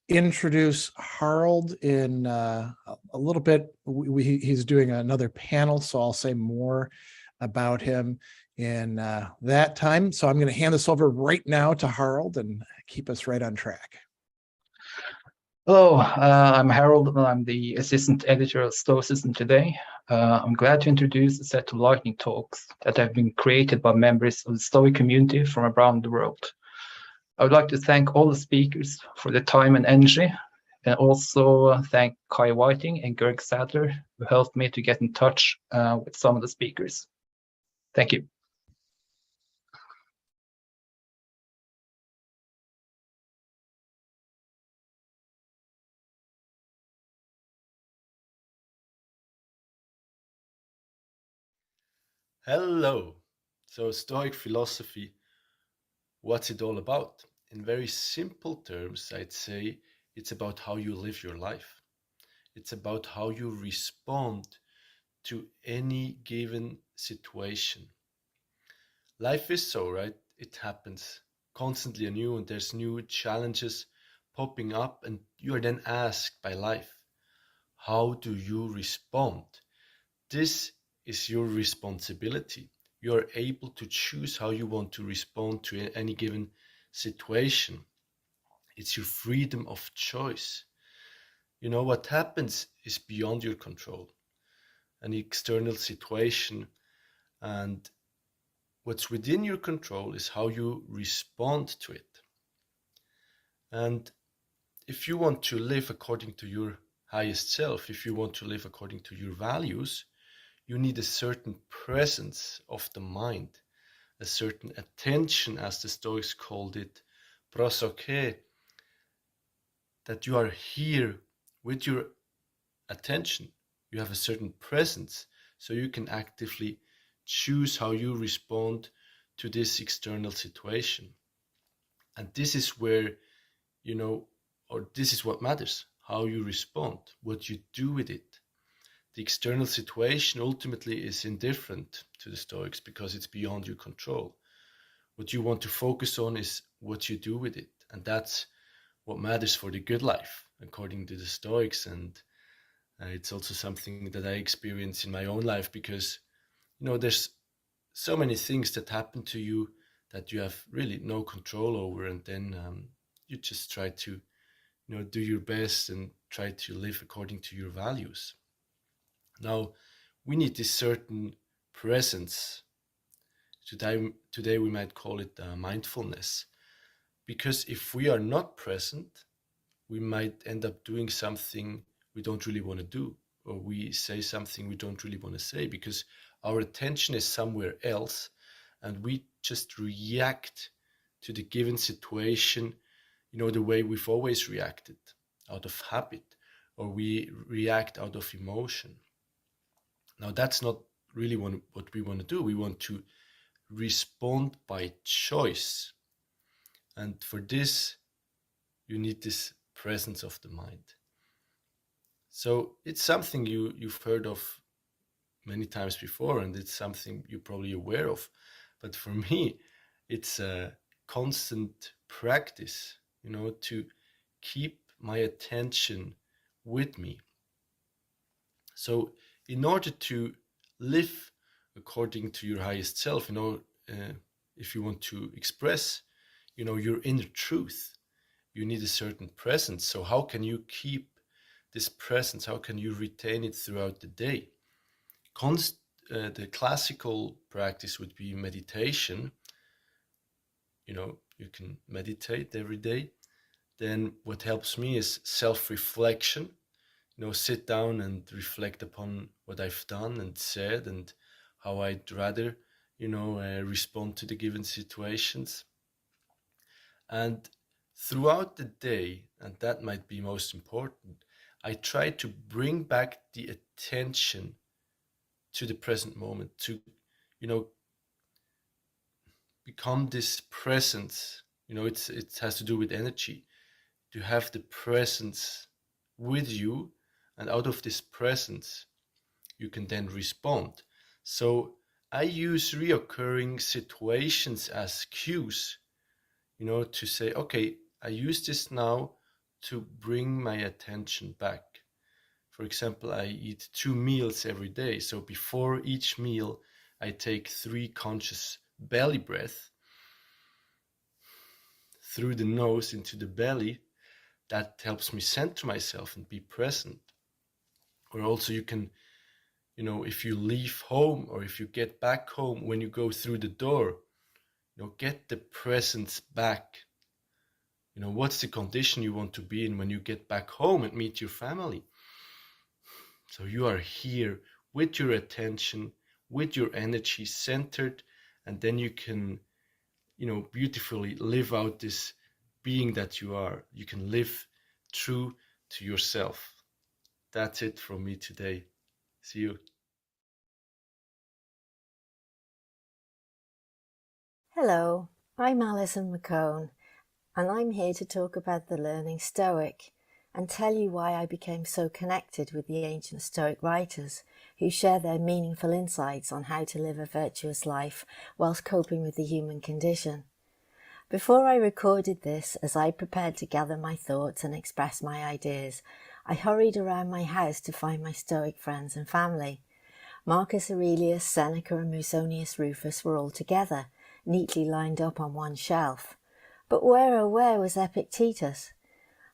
introduce Harold in a little bit. He's doing another panel, so I'll say more about him in that time. So I'm going to hand this over right now to Harold and keep us right on track. Hello, I'm Harold, and I'm the assistant editor of Stoicism today. I'm glad to introduce a set of lightning talks that have been created by members of the Stoic community from around the world. I would like to thank all the speakers for their time and energy, and also thank Kai Whiting and Greg Sadler, who helped me to get in touch with some of the speakers. Thank you. Hello. So Stoic philosophy, what's it all about? In very simple terms, I'd say it's about how you live your life. It's about how you respond to any given situation. Life is so, right? It happens constantly anew, and there's new challenges popping up, and you are then asked by life, how do you respond? This is your responsibility. You are able to choose how you want to respond to any given situation. It's your freedom of choice. You know, what happens is beyond your control, an external situation, and what's within your control is how you respond to it. And if you want to live according to your highest self, if you want to live according to your values, you need a certain presence of the mind, a certain attention, as the Stoics called it, prosoche, that you are here with your attention. You have a certain presence, so you can actively choose how you respond to this external situation. And this is where, or this is what matters, how you respond, what you do with it. The external situation ultimately is indifferent to the Stoics because it's beyond your control. What you want to focus on is what you do with it. And that's what matters for the good life, according to the Stoics. And it's also something that I experience in my own life because, there's so many things that happen to you that you have really no control over. And then you just try to, do your best and try to live according to your values. Now, we need this certain presence. Today we might call it mindfulness. Because if we are not present, we might end up doing something we don't really want to do, or we say something we don't really want to say, because our attention is somewhere else, and we just react to the given situation, the way we've always reacted, out of habit, or we react out of emotion. Now, that's not really what we want to do. We want to respond by choice. And for this, you need this presence of the mind. So it's something you've heard of many times before, and it's something you're probably aware of. But for me, it's a constant practice, to keep my attention with me. So in order to live according to your highest self, if you want to express, your inner truth, you need a certain presence. So how can you keep this presence? How can you retain it throughout the day? The classical practice would be meditation. You can meditate every day. Then what helps me is self-reflection. Sit down and reflect upon what I've done and said and how I'd rather, respond to the given situations. And throughout the day, and that might be most important, I try to bring back the attention to the present moment, to, become this presence. It has to do with energy, to have the presence with you. And out of this presence, you can then respond. So I use reoccurring situations as cues, to say, okay, I use this now to bring my attention back. For example, I eat 2 meals every day. So before each meal, I take 3 conscious belly breaths through the nose into the belly. That helps me center myself and be present. Or also you can, if you leave home or if you get back home, when you go through the door, get the presence back. What's the condition you want to be in when you get back home and meet your family? So you are here with your attention, with your energy centered, and then you can, beautifully live out this being that you are. You can live true to yourself. That's it from me today. See you. Hello, I'm Alison McCone, and I'm here to talk about the Learning Stoic and tell you why I became so connected with the ancient Stoic writers who share their meaningful insights on how to live a virtuous life whilst coping with the human condition. Before I recorded this, as I prepared to gather my thoughts and express my ideas, I hurried around my house to find my Stoic friends and family. Marcus Aurelius, Seneca and Musonius Rufus were all together, neatly lined up on one shelf. But where, oh where, was Epictetus?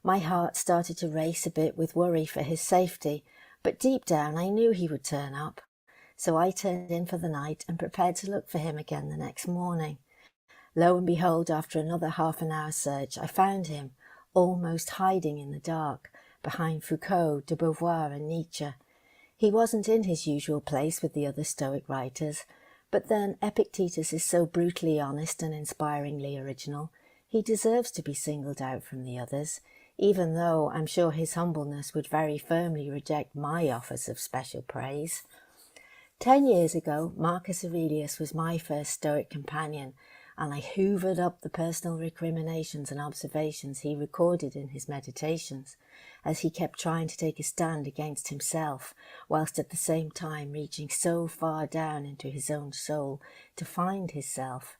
My heart started to race a bit with worry for his safety, but deep down I knew he would turn up. So I turned in for the night and prepared to look for him again the next morning. Lo and behold, after another half-an-hour search, I found him, almost hiding in the dark, behind Foucault, de Beauvoir and Nietzsche. He wasn't in his usual place with the other Stoic writers, but then Epictetus is so brutally honest and inspiringly original, he deserves to be singled out from the others, even though I'm sure his humbleness would very firmly reject my offers of special praise. 10 years ago, Marcus Aurelius was my first Stoic companion, and I hoovered up the personal recriminations and observations he recorded in his meditations, as he kept trying to take a stand against himself, whilst at the same time reaching so far down into his own soul to find his self.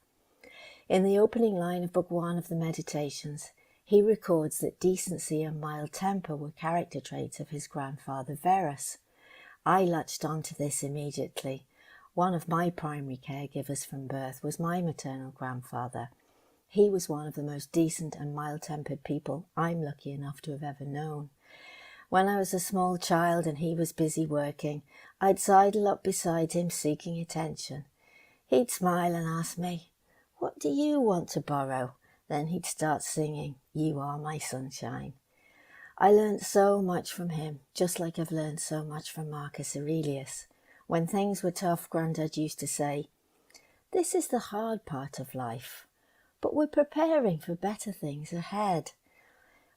In the opening line of Book 1 of the Meditations, he records that decency and mild temper were character traits of his grandfather Verus. I latched onto this immediately. One of my primary caregivers from birth was my maternal grandfather. He was one of the most decent and mild-tempered people I'm lucky enough to have ever known. When I was a small child and he was busy working, I'd sidle up beside him seeking attention. He'd smile and ask me, "What do you want to borrow?" Then he'd start singing, "You Are My Sunshine." I learnt so much from him, just like I've learned so much from Marcus Aurelius. When things were tough, Grandad used to say, "This is the hard part of life, but we're preparing for better things ahead."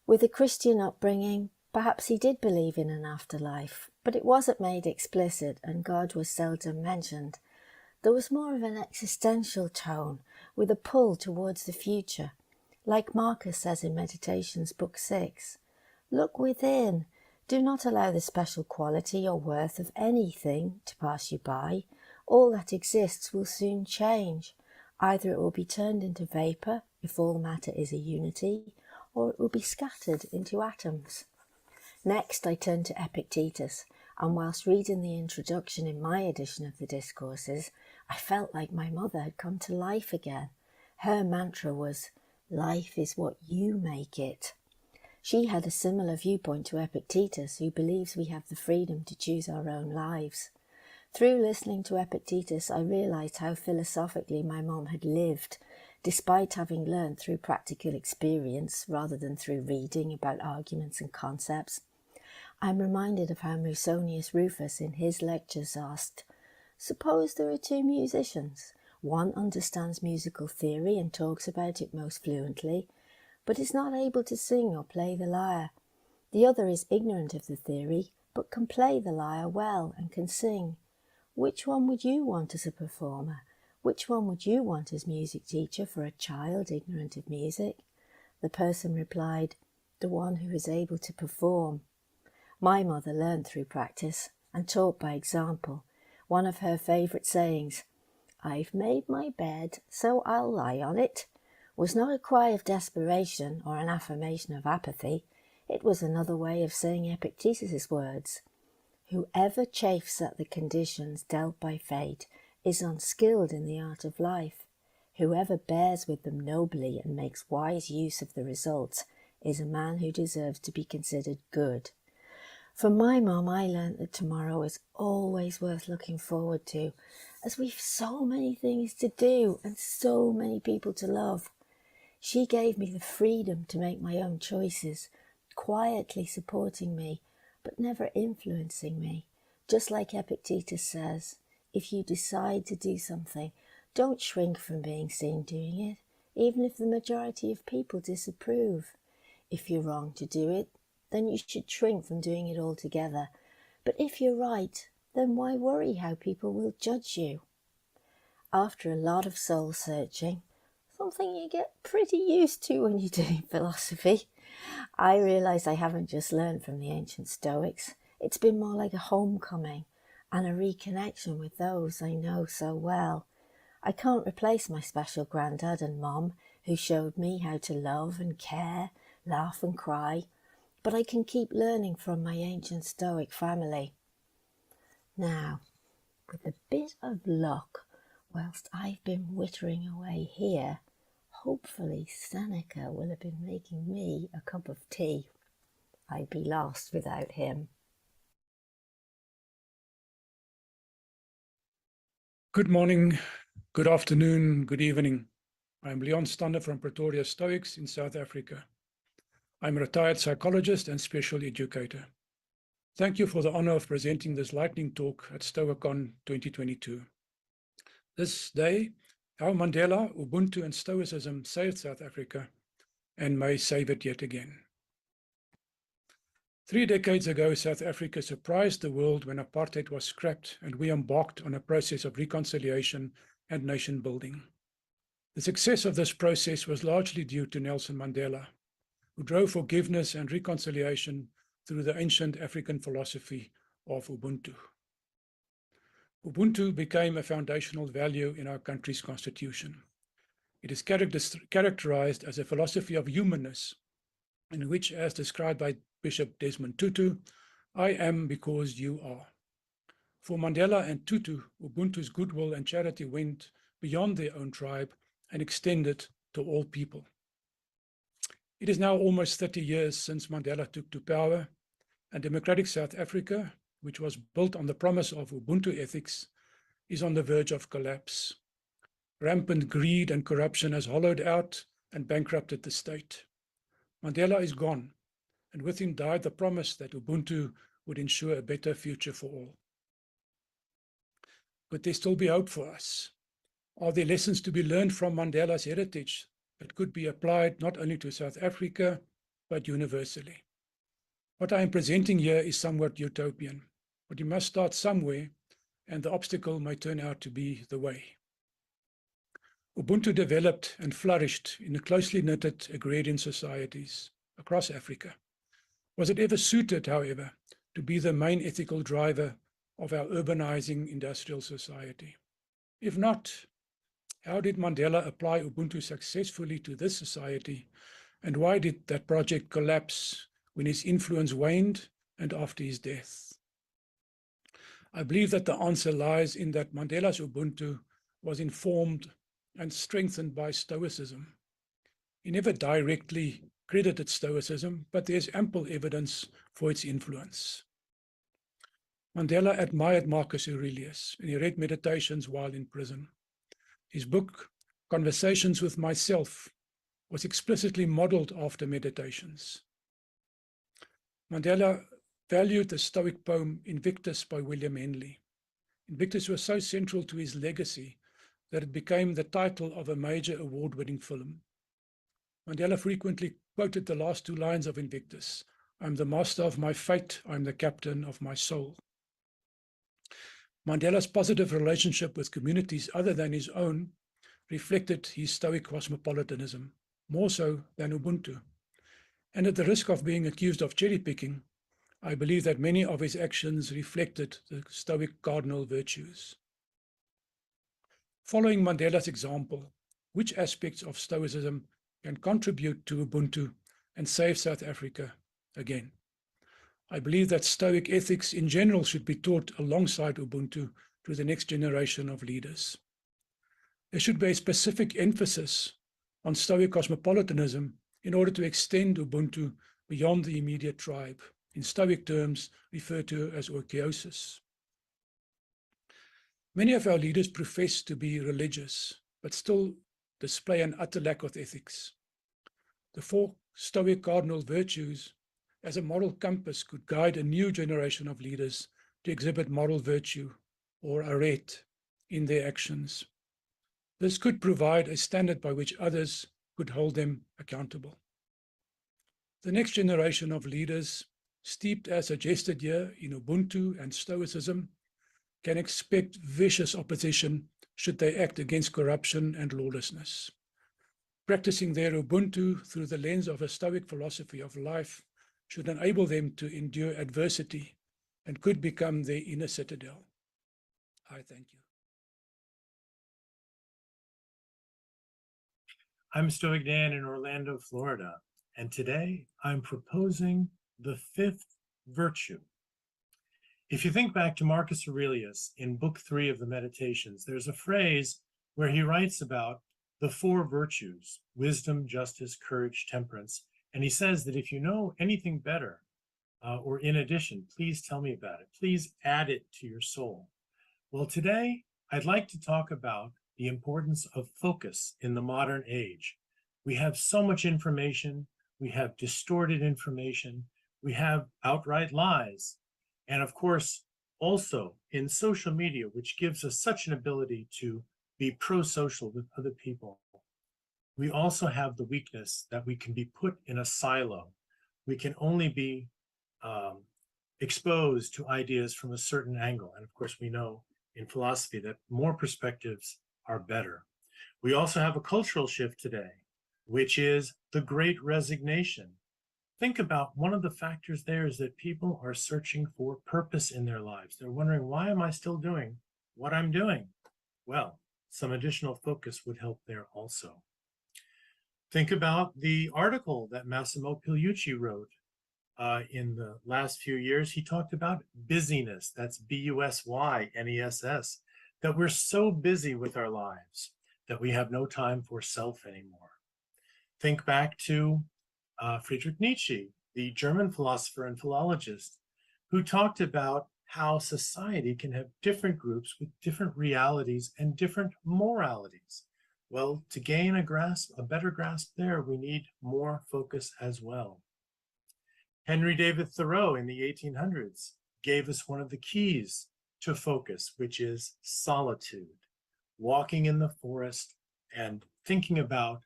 With a Christian upbringing, perhaps he did believe in an afterlife, but it wasn't made explicit and God was seldom mentioned. There was more of an existential tone, with a pull towards the future. Like Marcus says in Meditations, Book 6, "Look within. Do not allow the special quality or worth of anything to pass you by. All that exists will soon change. Either it will be turned into vapour, if all matter is a unity, or it will be scattered into atoms." Next, I turned to Epictetus, and whilst reading the introduction in my edition of the Discourses, I felt like my mother had come to life again. Her mantra was, "Life is what you make it." She had a similar viewpoint to Epictetus, who believes we have the freedom to choose our own lives. Through listening to Epictetus, I realised how philosophically my mom had lived, despite having learned through practical experience rather than through reading about arguments and concepts. I'm reminded of how Musonius Rufus in his lectures asked, "Suppose there are two musicians. One understands musical theory and talks about it most fluently, but is not able to sing or play the lyre. The other is ignorant of the theory, but can play the lyre well and can sing. Which one would you want as a performer? Which one would you want as music teacher for a child ignorant of music?" The person replied, "The one who is able to perform." My mother learned through practice. and taught by example. One of her favourite sayings, "I've made my bed, so I'll lie on it," was not a cry of desperation or an affirmation of apathy. It was another way of saying Epictetus's words. Whoever chafes at the conditions dealt by fate is unskilled in the art of life. Whoever bears with them nobly and makes wise use of the results is a man who deserves to be considered good. From my mum, I learnt that tomorrow is always worth looking forward to, as we've so many things to do and so many people to love. She gave me the freedom to make my own choices, quietly supporting me, but never influencing me. Just like Epictetus says, if you decide to do something, don't shrink from being seen doing it, even if the majority of people disapprove. If you're wrong to do it, then you should shrink from doing it altogether. But if you're right, then why worry how people will judge you? After a lot of soul searching, something you get pretty used to when you're doing philosophy, I realised I haven't just learned from the ancient Stoics. It's been more like a homecoming and a reconnection with those I know so well. I can't replace my special granddad and mum who showed me how to love and care, laugh and cry, but I can keep learning from my ancient Stoic family. Now, with a bit of luck, whilst I've been wittering away here, hopefully Seneca will have been making me a cup of tea. I'd be lost without him. Good morning, good afternoon, good evening. I'm Leon Stander from Pretoria Stoics in South Africa. I'm a retired psychologist and special educator. Thank you for the honor of presenting this lightning talk at Stoicon 2022. This day, how Mandela, Ubuntu and Stoicism saved South Africa and may save it yet again. 3 decades ago, South Africa surprised the world when apartheid was scrapped and we embarked on a process of reconciliation and nation building. The success of this process was largely due to Nelson Mandela, who drove forgiveness and reconciliation through the ancient African philosophy of Ubuntu. Ubuntu became a foundational value in our country's constitution. It is characterized as a philosophy of humanness, in which, as described by Bishop Desmond Tutu, I am because you are. For Mandela and Tutu, Ubuntu's goodwill and charity went beyond their own tribe and extended to all people. It is now almost 30 years since Mandela took to power, and democratic South Africa, which was built on the promise of Ubuntu ethics, is on the verge of collapse. Rampant greed and corruption has hollowed out and bankrupted the state. Mandela is gone, and with him died the promise that Ubuntu would ensure a better future for all. Could there still be hope for us? Are there lessons to be learned from Mandela's heritage that could be applied not only to South Africa, but universally? What I am presenting here is somewhat utopian, but you must start somewhere, and the obstacle may turn out to be the way. Ubuntu developed and flourished in closely knitted agrarian societies across Africa. Was it ever suited, however, to be the main ethical driver of our urbanizing industrial society? If not, how did Mandela apply Ubuntu successfully to this society, and why did that project collapse when his influence waned and after his death? I believe that the answer lies in that Mandela's Ubuntu was informed and strengthened by Stoicism. He never directly credited Stoicism, but there's ample evidence for its influence. Mandela admired Marcus Aurelius, and he read Meditations while in prison. His book, Conversations with Myself, was explicitly modeled after Meditations. Mandela valued the Stoic poem Invictus by William Henley. Invictus was so central to his legacy that it became the title of a major award-winning film. Mandela frequently quoted the last 2 lines of Invictus, "I'm the master of my fate, I'm the captain of my soul." Mandela's positive relationship with communities other than his own reflected his Stoic cosmopolitanism, more so than Ubuntu. And at the risk of being accused of cherry-picking, I believe that many of his actions reflected the Stoic cardinal virtues. Following Mandela's example, which aspects of Stoicism can contribute to Ubuntu and save South Africa again? I believe that Stoic ethics in general should be taught alongside Ubuntu to the next generation of leaders. There should be a specific emphasis on Stoic cosmopolitanism in order to extend Ubuntu beyond the immediate tribe, in Stoic terms referred to as oikeiosis. Many of our leaders profess to be religious, but still display an utter lack of ethics. The 4 Stoic cardinal virtues as a moral compass could guide a new generation of leaders to exhibit moral virtue, or arete, in their actions. This could provide a standard by which others could hold them accountable. The next generation of leaders, steeped as suggested here in Ubuntu and Stoicism, can expect vicious opposition should they act against corruption and lawlessness. Practicing their Ubuntu through the lens of a Stoic philosophy of life should enable them to endure adversity and could become their inner citadel. I thank you. I'm Stoic Dan in Orlando, Florida, and today I'm proposing the 5th virtue. If you think back to Marcus Aurelius in Book 3 of the Meditations, there's a phrase where he writes about the 4 virtues: wisdom, justice, courage, temperance. And he says that if you know anything better, or in addition, please tell me about it. Please add it to your soul. Well, today I'd like to talk about the importance of focus in the modern age. We have so much information, we have distorted information, we have outright lies, and of course, also in social media, which gives us such an ability to be pro-social with other people. We also have the weakness that we can be put in a silo. We can only be exposed to ideas from a certain angle. And of course, we know in philosophy that more perspectives are better. We also have a cultural shift today, which is the Great Resignation. Think about one of the factors there is that people are searching for purpose in their lives. They're wondering, why am I still doing what I'm doing? Well, some additional focus would help there also. Think about the article that Massimo Pigliucci wrote in the last few years. He talked about busyness, that's B-U-S-Y-N-E-S-S, that we're so busy with our lives that we have no time for self anymore. Think back to Friedrich Nietzsche, the German philosopher and philologist, who talked about how society can have different groups with different realities and different moralities. Well, to gain a better grasp there, we need more focus as well. Henry David Thoreau in the 1800s gave us one of the keys to focus, which is solitude, walking in the forest and thinking about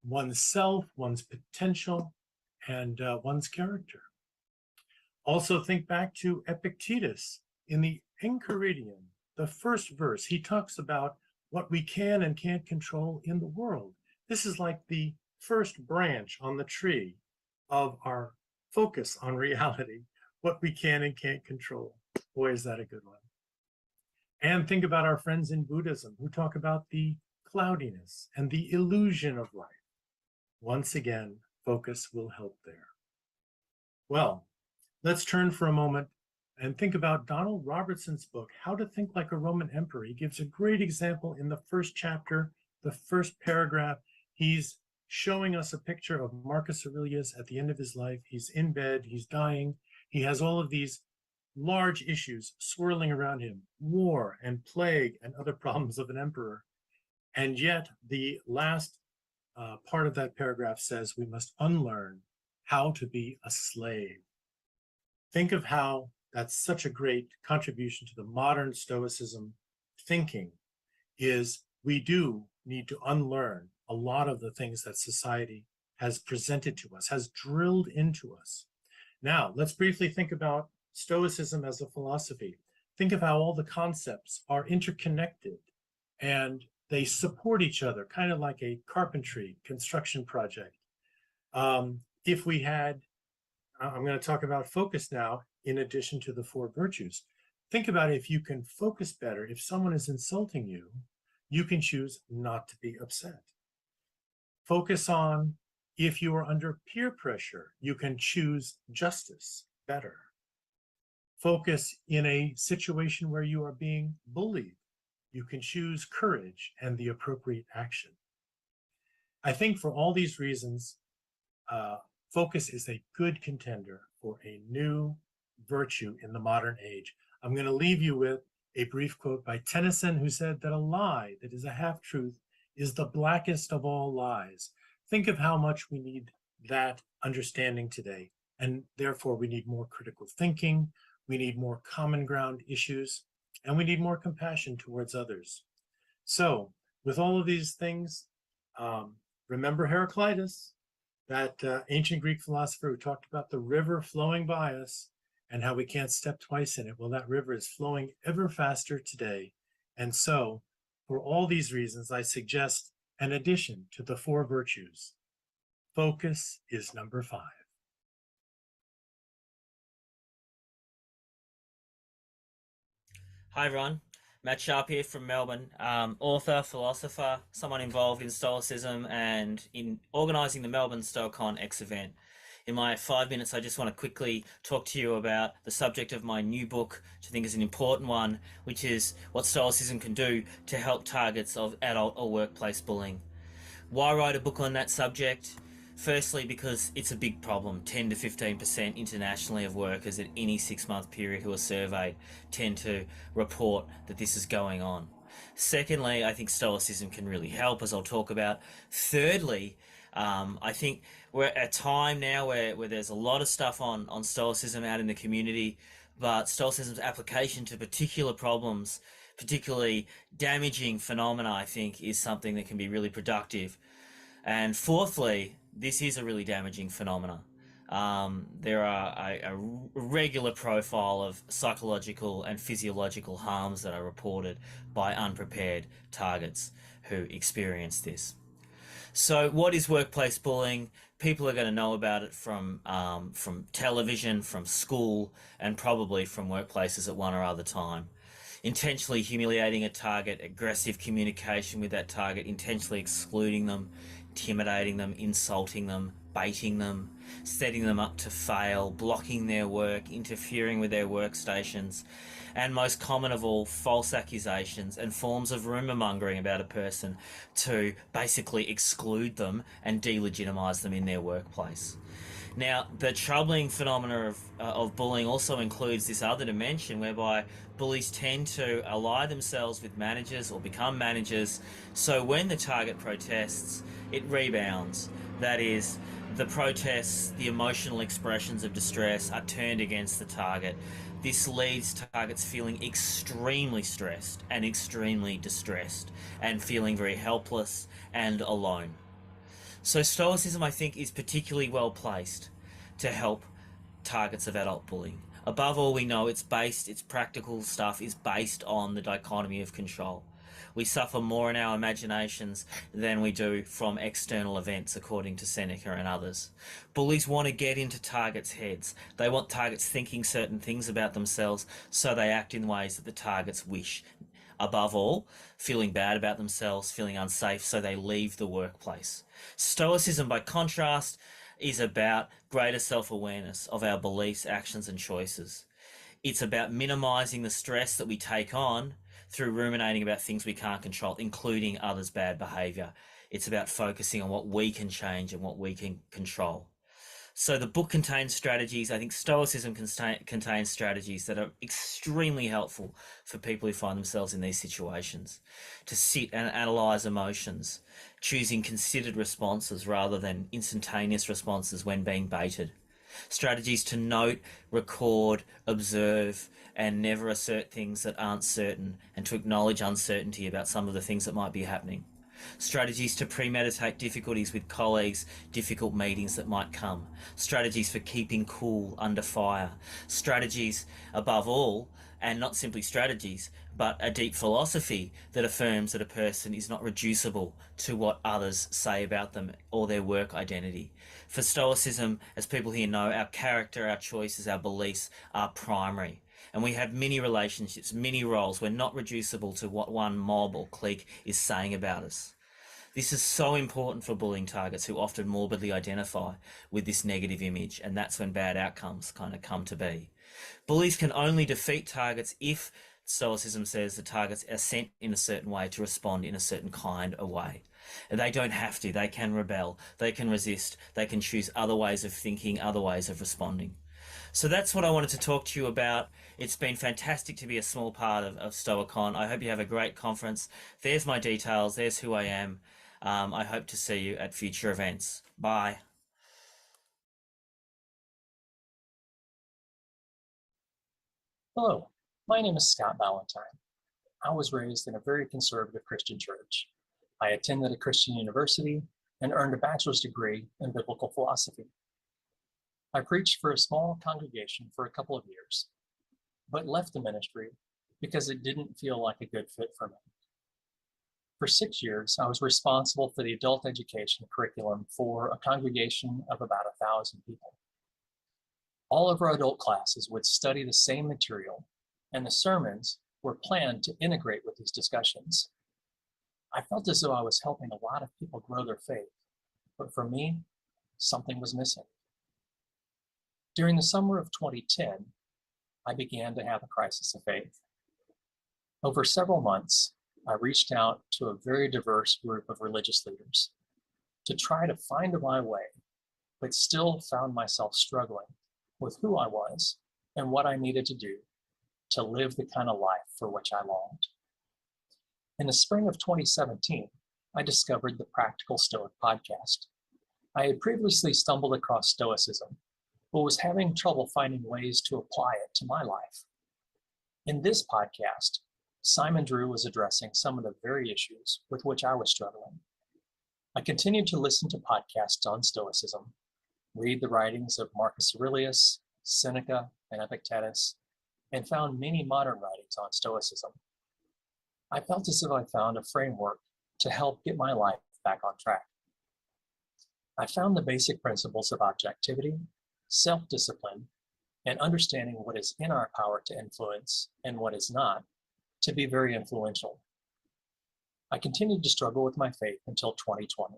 oneself, one's potential, and one's character. Also think back to Epictetus in the Enchiridion, the first verse. He talks about what we can and can't control in the world. This is like the first branch on the tree of our focus on reality, what we can and can't control. Boy, is that a good one. And think about our friends in Buddhism who talk about the cloudiness and the illusion of life. Once again, focus will help there. Well, let's turn for a moment and think about Donald Robertson's book, How to Think Like a Roman Emperor. He gives a great example in the first chapter, the first paragraph. He's showing us a picture of Marcus Aurelius at the end of his life. He's in bed, he's dying. He has all of these large issues swirling around him, war and plague and other problems of an emperor. And yet the last part of that paragraph says we must unlearn how to be a slave. Think of how that's such a great contribution to the modern Stoicism thinking, is we do need to unlearn a lot of the things that society has presented to us, has drilled into us. Now, let's briefly think about Stoicism as a philosophy. Think of how all the concepts are interconnected and they support each other, kind of like a carpentry construction project. If we had I'm going to talk about focus now, in addition to the 4 virtues. Think about if you can focus better. If someone is insulting you, you can choose not to be upset. Focus on if you are under peer pressure, you can choose justice better. Focus in a situation where you are being bullied. You can choose courage and the appropriate action. I think for all these reasons, focus is a good contender for a new virtue in the modern age. I'm going to leave you with a brief quote by Tennyson, who said that a lie that is a half-truth is the blackest of all lies. Think of how much we need that understanding today, and therefore we need more critical thinking, we need more common ground issues, and we need more compassion towards others. So with all of these things, remember Heraclitus, that ancient Greek philosopher who talked about the river flowing by us and how we can't step twice in it. Well, that river is flowing ever faster today. And so for all these reasons, I suggest an addition to the 4 virtues. Focus is number 5. Hi everyone, Matt Sharp here from Melbourne, author, philosopher, someone involved in Stoicism and in organising the Melbourne Stoicon X event. In my 5 minutes, I just want to quickly talk to you about the subject of my new book, which I think is an important one, which is what Stoicism can do to help targets of adult or workplace bullying. Why write a book on that subject? Firstly, because it's a big problem. 10 to 15% internationally of workers at any 6-month period who are surveyed tend to report that this is going on. Secondly, I think Stoicism can really help, as I'll talk about. Thirdly, I think we're at a time now where there's a lot of stuff on Stoicism out in the community, but Stoicism's application to particular problems, particularly damaging phenomena, I think, is something that can be really productive. And fourthly, this is a really damaging phenomena. There are a regular profile of psychological and physiological harms that are reported by unprepared targets who experience this. So what is workplace bullying? People are going to know about it from television, from school, and probably from workplaces at one or other time. Intentionally humiliating a target, aggressive communication with that target, intentionally excluding them, intimidating them, insulting them, baiting them, setting them up to fail, blocking their work, interfering with their workstations, and most common of all, false accusations and forms of rumour mongering about a person to basically exclude them and delegitimize them in their workplace. Now, the troubling phenomena of bullying also includes this other dimension whereby bullies tend to ally themselves with managers or become managers, so when the target protests, it rebounds. That is, the protests, the emotional expressions of distress are turned against the target. This leads to targets feeling extremely stressed and extremely distressed and feeling very helpless and alone. So Stoicism, I think, is particularly well placed to help targets of adult bullying. Above all, we know its practical stuff is based on the dichotomy of control. We suffer more in our imaginations than we do from external events, according to Seneca and others. Bullies want to get into targets' heads. They want targets thinking certain things about themselves, so they act in ways that the targets wish. Above all, feeling bad about themselves, feeling unsafe, so they leave the workplace. Stoicism, by contrast, is about greater self-awareness of our beliefs, actions, and choices. It's about minimizing the stress that we take on through ruminating about things we can't control, including others' bad behavior. It's about focusing on what we can change and what we can control. So the book contains strategies. I think Stoicism contains strategies that are extremely helpful for people who find themselves in these situations, to sit and analyze emotions, choosing considered responses rather than instantaneous responses when being baited. Strategies to note, record, observe, and never assert things that aren't certain, and to acknowledge uncertainty about some of the things that might be happening. Strategies to premeditate difficulties with colleagues, difficult meetings that might come. Strategies for keeping cool under fire. Strategies, above all, and not simply strategies, but a deep philosophy that affirms that a person is not reducible to what others say about them or their work identity. For Stoicism, as people here know, our character, our choices, our beliefs are primary. And we have many relationships, many roles. We're not reducible to what one mob or clique is saying about us. This is so important for bullying targets who often morbidly identify with this negative image, and that's when bad outcomes kind of come to be. Bullies can only defeat targets if Stoicism says the targets are sent in a certain way to respond in a certain kind of way. And they don't have to. They can rebel. They can resist. They can choose other ways of thinking, other ways of responding. So that's what I wanted to talk to you about. It's been fantastic to be a small part of Stoicon. I hope you have a great conference. There's my details. There's who I am. I hope to see you at future events. Bye. Hello, my name is Scott Valentine. I was raised in a very conservative Christian church. I attended a Christian university and earned a bachelor's degree in biblical philosophy. I preached for a small congregation for a couple of years, but left the ministry because it didn't feel like a good fit for me. For 6 years, I was responsible for the adult education curriculum for a congregation of about 1,000 people. All of our adult classes would study the same material, and the sermons were planned to integrate with these discussions. I felt as though I was helping a lot of people grow their faith, but for me, something was missing. During the summer of 2010, I began to have a crisis of faith. Over several months, I reached out to a very diverse group of religious leaders to try to find my way, but still found myself struggling with who I was and what I needed to do to live the kind of life for which I longed. In the spring of 2017, I discovered the Practical Stoic podcast. I had previously stumbled across Stoicism, but was having trouble finding ways to apply it to my life. In this podcast, Simon Drew was addressing some of the very issues with which I was struggling. I continued to listen to podcasts on Stoicism, read the writings of Marcus Aurelius, Seneca, and Epictetus, and found many modern writings on Stoicism. I felt as if I found a framework to help get my life back on track. I found the basic principles of objectivity, self-discipline, and understanding what is in our power to influence and what is not to be very influential. I continued to struggle with my faith until 2020.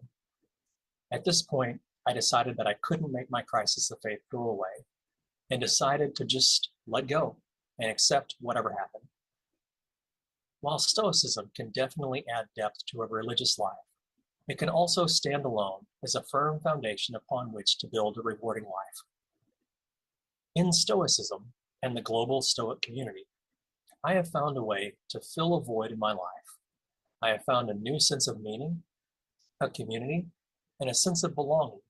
At this point, I decided that I couldn't make my crisis of faith go away and decided to just let go and accept whatever happened. While Stoicism can definitely add depth to a religious life, it can also stand alone as a firm foundation upon which to build a rewarding life. In Stoicism and the global Stoic community, I have found a way to fill a void in my life. I have found a new sense of meaning, a community, and a sense of belonging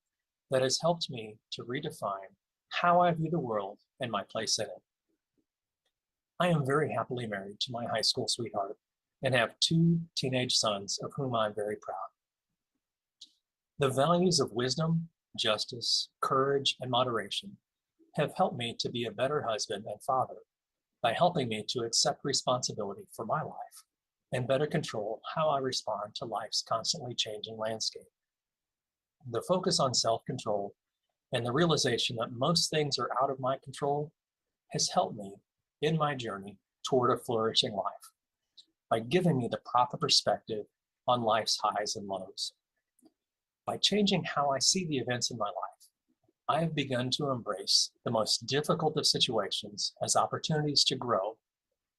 that has helped me to redefine how I view the world and my place in it. I am very happily married to my high school sweetheart and have 2 teenage sons of whom I'm very proud. The values of wisdom, justice, courage, and moderation have helped me to be a better husband and father by helping me to accept responsibility for my life and better control how I respond to life's constantly changing landscape. The focus on self-control and the realization that most things are out of my control has helped me in my journey toward a flourishing life by giving me the proper perspective on life's highs and lows. By changing how I see the events in my life, I have begun to embrace the most difficult of situations as opportunities to grow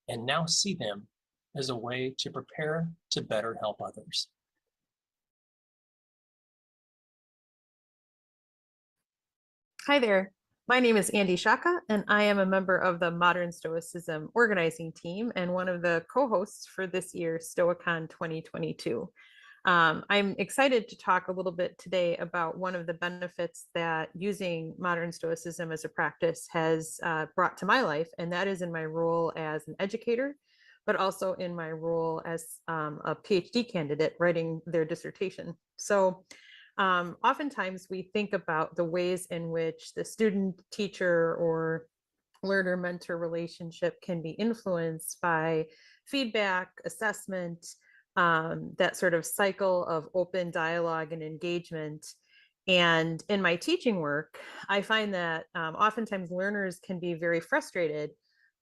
and now see them as a way to prepare to better help others. Hi there. My name is Andy Shaka, and I am a member of the Modern Stoicism organizing team and one of the co-hosts for this year's Stoicon 2022. I'm excited to talk a little bit today about one of the benefits that using modern Stoicism as a practice has brought to my life, and that is in my role as an educator, but also in my role as a PhD candidate writing their dissertation. So oftentimes we think about the ways in which the student, teacher, or learner-mentor relationship can be influenced by feedback, assessment, that sort of cycle of open dialogue and engagement. And in my teaching work, I find that oftentimes learners can be very frustrated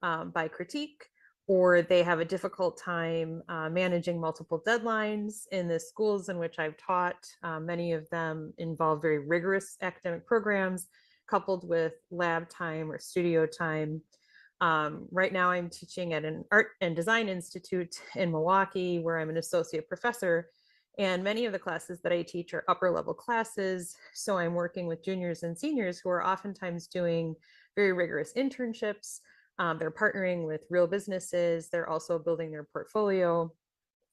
by critique, or they have a difficult time managing multiple deadlines. In the schools in which I've taught, many of them involve very rigorous academic programs coupled with lab time or studio time. Right now I'm teaching at an art and design institute in Milwaukee, where I'm an associate professor. And many of the classes that I teach are upper level classes. So I'm working with juniors and seniors who are oftentimes doing very rigorous internships. They're partnering with real businesses. They're also building their portfolio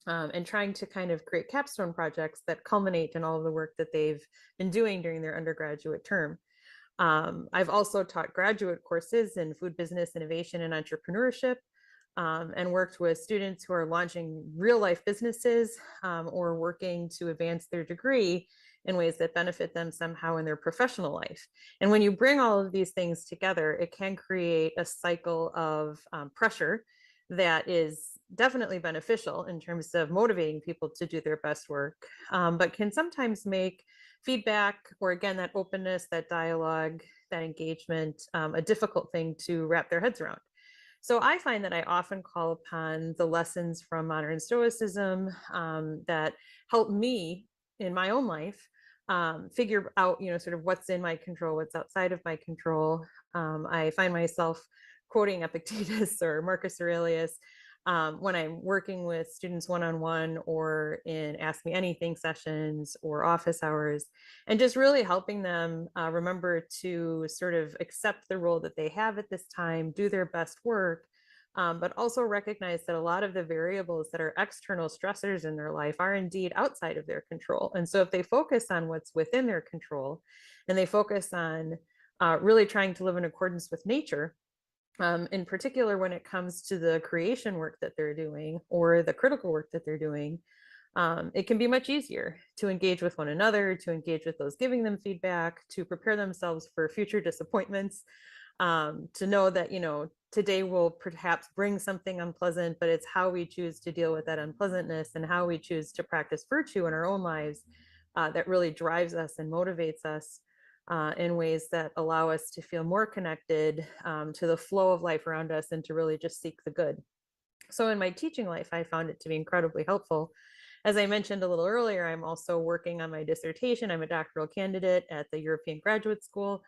and trying to kind of create capstone projects that culminate in all of the work that they've been doing during their undergraduate term. I've also taught graduate courses in food business innovation and entrepreneurship, and worked with students who are launching real life businesses or working to advance their degree in ways that benefit them somehow in their professional life. And when you bring all of these things together, it can create a cycle of pressure that is definitely beneficial in terms of motivating people to do their best work, but can sometimes make feedback, or again, that openness, that dialogue, that engagement, a difficult thing to wrap their heads around. So I find that I often call upon the lessons from modern Stoicism that help me in my own life figure out, sort of what's in my control, what's outside of my control. I find myself quoting Epictetus or Marcus Aurelius when I'm working with students one-on-one or in Ask Me Anything sessions or office hours, and just really helping them remember to sort of accept the role that they have at this time, do their best work, but also recognize that a lot of the variables that are external stressors in their life are indeed outside of their control. And so if they focus on what's within their control, and they focus on really trying to live in accordance with nature, in particular when it comes to the creation work that they're doing or the critical work that they're doing, it can be much easier to engage with one another, to engage with those giving them feedback, to prepare themselves for future disappointments, to know that, today will perhaps bring something unpleasant, but it's how we choose to deal with that unpleasantness and how we choose to practice virtue in our own lives that really drives us and motivates us in ways that allow us to feel more connected to the flow of life around us and to really just seek the good. So in my teaching life, I found it to be incredibly helpful. As I mentioned a little earlier, I'm also working on my dissertation. I'm a doctoral candidate at the European Graduate School.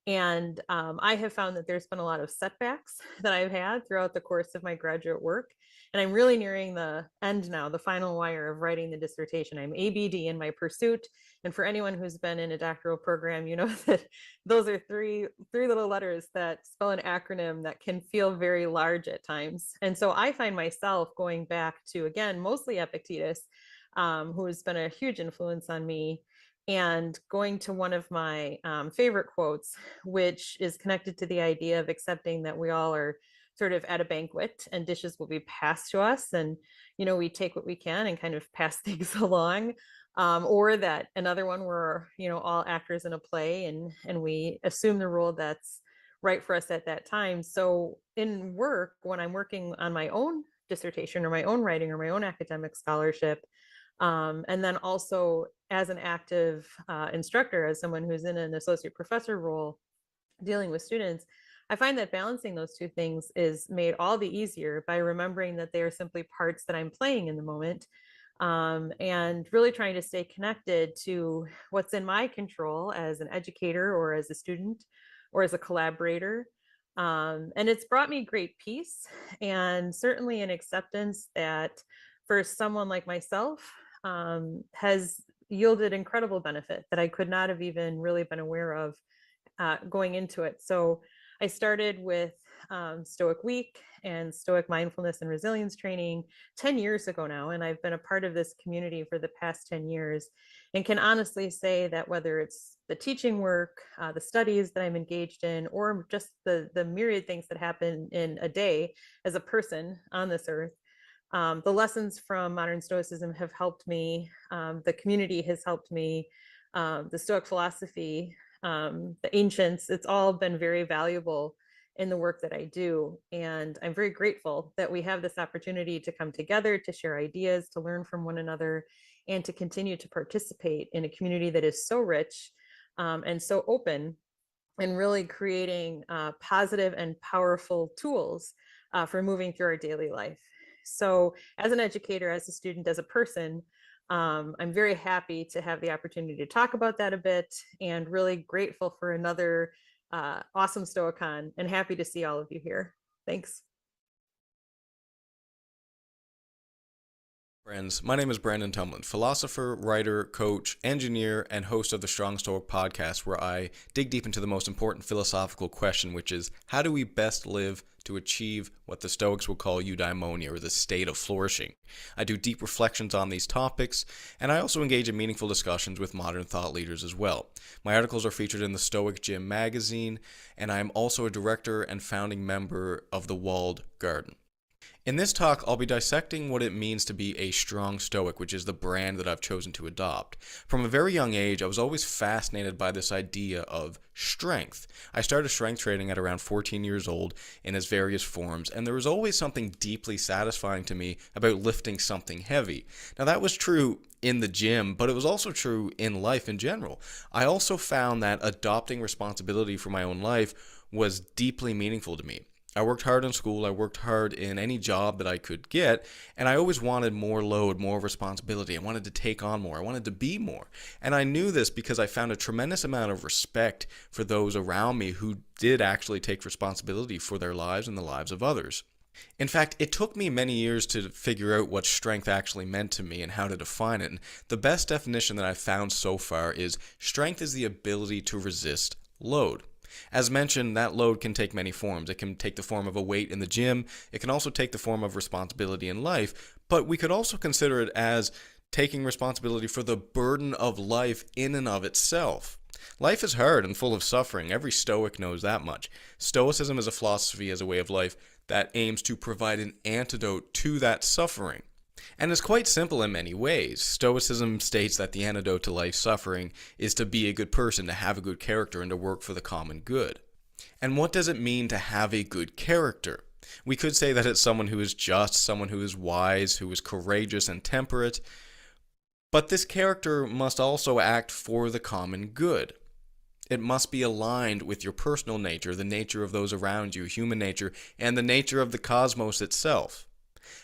And I have found that there's been a lot of setbacks that I've had throughout the course of my graduate work. And I'm really nearing the end now, the final wire of writing the dissertation. I'm ABD in my pursuit. And for anyone who's been in a doctoral program, you know that those are three little letters that spell an acronym that can feel very large at times. And so I find myself going back to, again, mostly Epictetus, who has been a huge influence on me, and going to one of my favorite quotes, which is connected to the idea of accepting that we all are sort of at a banquet and dishes will be passed to us, and we take what we can and kind of pass things along, or that another one we're all actors in a play, and we assume the role that's right for us at that time. So in work, when I'm working on my own dissertation or my own writing or my own academic scholarship, and then also as an active instructor, as someone who's in an associate professor role dealing with students, I find that balancing those two things is made all the easier by remembering that they are simply parts that I'm playing in the moment, and really trying to stay connected to what's in my control as an educator or as a student or as a collaborator. And it's brought me great peace and certainly an acceptance that for someone like myself, has yielded incredible benefit that I could not have even really been aware of going into it. So I started with Stoic Week and Stoic mindfulness and resilience training 10 years ago now, and I've been a part of this community for the past 10 years, and can honestly say that whether it's the teaching work, the studies that I'm engaged in, or just the myriad things that happen in a day as a person on this earth, the lessons from modern Stoicism have helped me. The community has helped me. The Stoic philosophy, the ancients, it's all been very valuable in the work that I do. And I'm very grateful that we have this opportunity to come together, to share ideas, to learn from one another, and to continue to participate in a community that is so rich and so open, and really creating positive and powerful tools for moving through our daily life. So as an educator, as a student, as a person, I'm very happy to have the opportunity to talk about that a bit, and really grateful for another awesome Stoicon, and happy to see all of you here. Thanks. Friends, my name is Brandon Tumlin, philosopher, writer, coach, engineer, and host of the Strong Stoic podcast, where I dig deep into the most important philosophical question, which is, how do we best live to achieve what the Stoics would call eudaimonia, or the state of flourishing? I do deep reflections on these topics, and I also engage in meaningful discussions with modern thought leaders as well. My articles are featured in the Stoic Gym magazine, and I am also a director and founding member of the Walled Garden. In this talk, I'll be dissecting what it means to be a strong Stoic, which is the brand that I've chosen to adopt. From a very young age, I was always fascinated by this idea of strength. I started strength training at around 14 years old in its various forms, and there was always something deeply satisfying to me about lifting something heavy. Now, that was true in the gym, but it was also true in life in general. I also found that adopting responsibility for my own life was deeply meaningful to me. I worked hard in school, I worked hard in any job that I could get, and I always wanted more load, more responsibility. I wanted to take on more, I wanted to be more. And I knew this because I found a tremendous amount of respect for those around me who did actually take responsibility for their lives and the lives of others. In fact, it took me many years to figure out what strength actually meant to me and how to define it. And the best definition that I've found so far is strength is the ability to resist load. As mentioned, that load can take many forms. It can take the form of a weight in the gym. It can also take the form of responsibility in life. But we could also consider it as taking responsibility for the burden of life in and of itself. Life is hard and full of suffering. Every Stoic knows that much. Stoicism is a philosophy, as a way of life, that aims to provide an antidote to that suffering. And it's quite simple in many ways. Stoicism states that the antidote to life's suffering is to be a good person, to have a good character, and to work for the common good. And what does it mean to have a good character? We could say that it's someone who is just, someone who is wise, who is courageous and temperate. But this character must also act for the common good. It must be aligned with your personal nature, the nature of those around you, human nature, and the nature of the cosmos itself.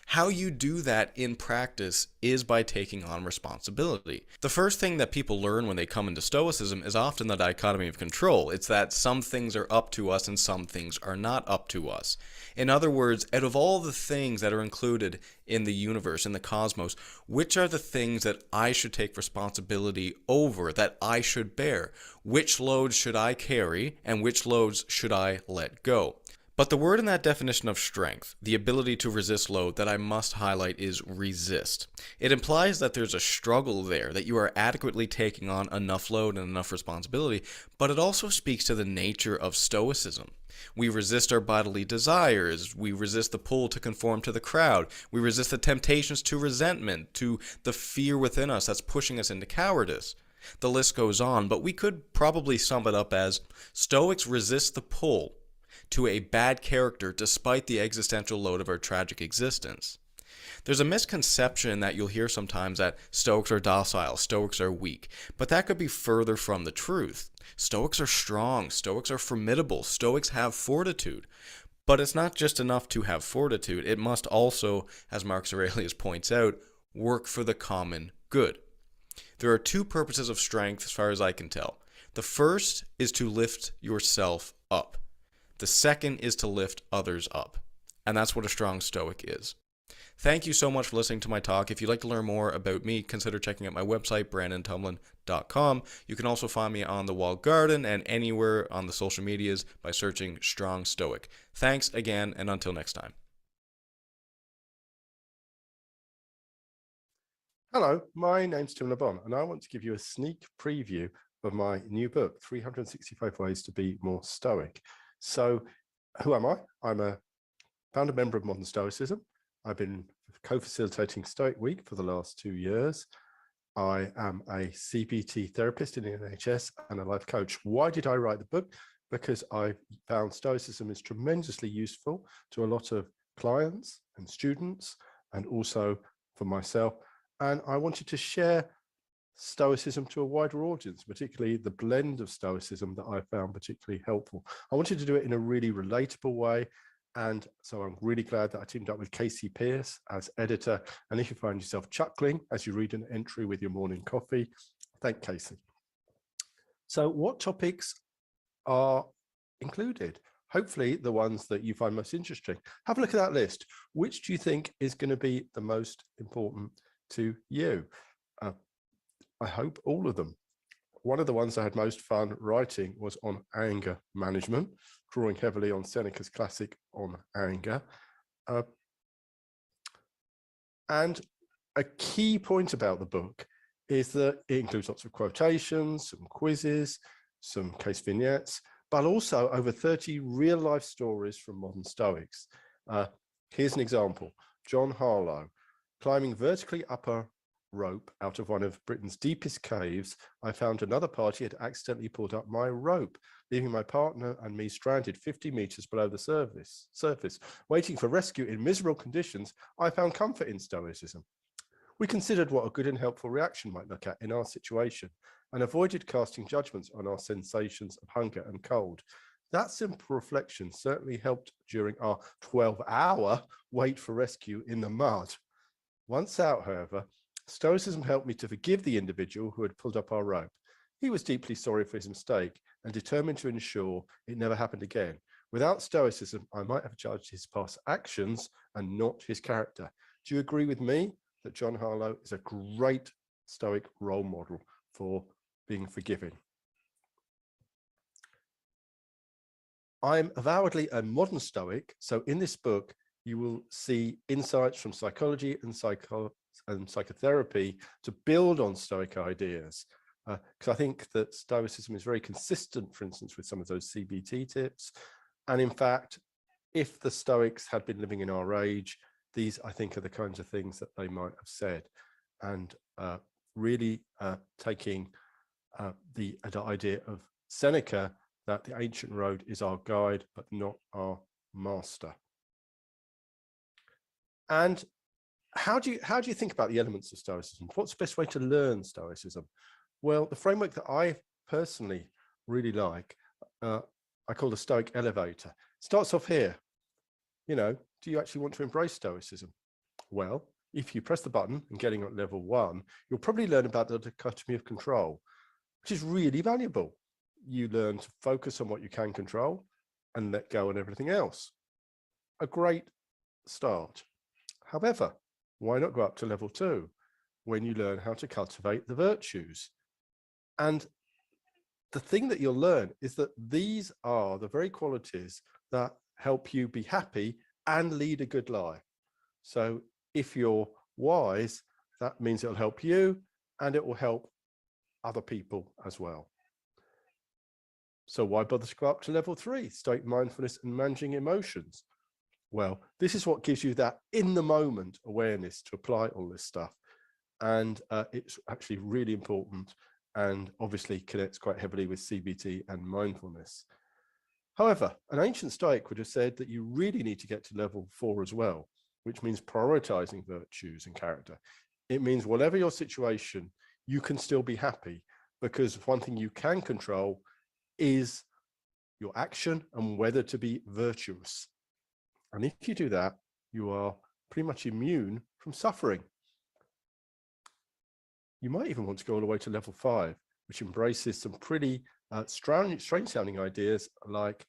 How you do that in practice is by taking on responsibility. The first thing that people learn when they come into Stoicism is often the dichotomy of control. It's that some things are up to us and some things are not up to us. In other words, out of all the things that are included in the universe, in the cosmos, which are the things that I should take responsibility over, that I should bear? Which loads should I carry and which loads should I let go? But the word in that definition of strength, the ability to resist load, that I must highlight is resist. It implies that there's a struggle there, that you are adequately taking on enough load and enough responsibility, but it also speaks to the nature of Stoicism. We resist our bodily desires, we resist the pull to conform to the crowd, we resist the temptations to resentment, to the fear within us that's pushing us into cowardice. The list goes on, but we could probably sum it up as Stoics resist the pull to a bad character despite the existential load of our tragic existence. There's a misconception that you'll hear sometimes that Stoics are docile, Stoics are weak, but that could be further from the truth. Stoics are strong, Stoics are formidable, Stoics have fortitude. But it's not just enough to have fortitude, it must also, as Marcus Aurelius points out, work for the common good. There are two purposes of strength as far as I can tell. The first is to lift yourself up. The second is to lift others up. And that's what a strong Stoic is. Thank you so much for listening to my talk. If you'd like to learn more about me, consider checking out my website, brandontumlin.com. You can also find me on the Walled Garden and anywhere on the social medias by searching Strong Stoic. Thanks again, and until next time. Hello, my name's Tim LeBon, and I want to give you a sneak preview of my new book, 365 Ways to Be More Stoic. So who am I? I'm a founder member of Modern Stoicism. I've been co-facilitating Stoic Week for the last 2 years. I am a CBT therapist in the NHS and a life coach. Why did I write the book? because I found Stoicism is tremendously useful to a lot of clients and students, and also for myself. And I wanted to share Stoicism to a wider audience, particularly the blend of Stoicism that I found particularly helpful. I wanted to do it in a really relatable way. And so I'm really glad that I teamed up with Casey Pierce as editor. And if you find yourself chuckling as you read an entry with your morning coffee, thank Casey. So what topics are included? Hopefully the ones that you find most interesting. Have a look at that list. Which do you think is going to be the most important to you? I hope all of them. One of the ones I had most fun writing was on anger management, drawing heavily on Seneca's classic on anger. And a key point about the book is that it includes lots of quotations, some quizzes, some case vignettes, but also over 30 real-life stories from modern Stoics. Here's an example. John Harlow, climbing vertically up a rope out of one of Britain's deepest caves, I found another party had accidentally pulled up my rope, leaving my partner and me stranded 50 meters below the surface. Waiting for rescue in miserable conditions, I found comfort in Stoicism. We considered what a good and helpful reaction might look at in our situation and avoided casting judgments on our sensations of hunger and cold. That simple reflection certainly helped during our 12-hour wait for rescue in the mud. Once out, however, Stoicism helped me to forgive the individual who had pulled up our rope. He was deeply sorry for his mistake and determined to ensure it never happened again. Without Stoicism, I might have judged his past actions and not his character. Do you agree with me that John Harlow is a great Stoic role model for being forgiving? I'm avowedly a modern Stoic, so in this book, you will see insights from psychology and psychotherapy to build on Stoic ideas. Because I think that Stoicism is very consistent, for instance, with some of those CBT tips. And in fact, if the Stoics had been living in our age, these, I think, are the kinds of things that they might have said. And really taking the idea of Seneca, that the ancient road is our guide, but not our master. And how do you think about the elements of Stoicism? What's the best way to learn Stoicism? Well, the framework that I personally really like, I call the Stoic elevator. Starts off here. You know, do you actually want to embrace Stoicism? Well, if you press the button and getting at level 1, you'll probably learn about the dichotomy of control, which is really valuable. You learn to focus on what you can control and let go on everything else. A great start. However, why not go up to level 2 when you learn how to cultivate the virtues? And the thing that you'll learn is that these are the very qualities that help you be happy and lead a good life. So if you're wise, that means it'll help you and it will help other people as well. So why bother to go up to level 3, Stoic mindfulness and managing emotions? Well, this is what gives you that in the moment awareness to apply all this stuff. And it's actually really important and obviously connects quite heavily with CBT and mindfulness. However, an ancient Stoic would have said that you really need to get to level 4 as well, which means prioritizing virtues and character. It means whatever your situation, you can still be happy, because one thing you can control is your action and whether to be virtuous. And if you do that, you are pretty much immune from suffering. You might even want to go all the way to level 5, which embraces some pretty strange sounding ideas like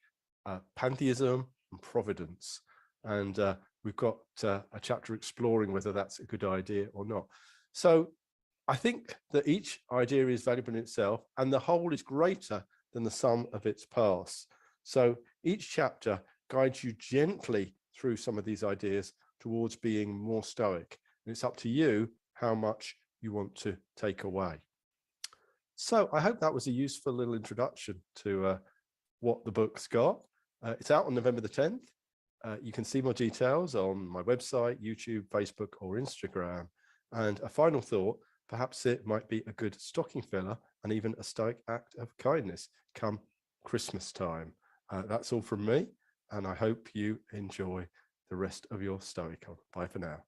pantheism and providence. And we've got a chapter exploring whether that's a good idea or not. So I think that each idea is valuable in itself, and the whole is greater than the sum of its parts. So each chapter guides you gently through some of these ideas towards being more Stoic. And it's up to you how much you want to take away. So I hope that was a useful little introduction to what the book's got. It's out on November the 10th. You can see more details on my website, YouTube, Facebook, or Instagram. And a final thought, perhaps it might be a good stocking filler and even a Stoic act of kindness. Come Christmas time. That's all from me, and I hope you enjoy the rest of your Stoicon. Bye for now.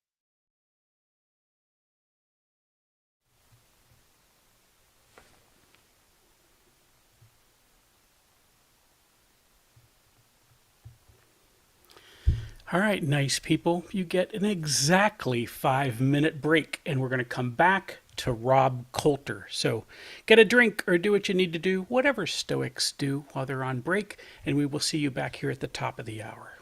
All right, nice people. You get an exactly 5-minute break, and we're going to come back to Rob Coulter. So get a drink or do what you need to do, whatever Stoics do while they're on break, and we will see you back here at the top of the hour.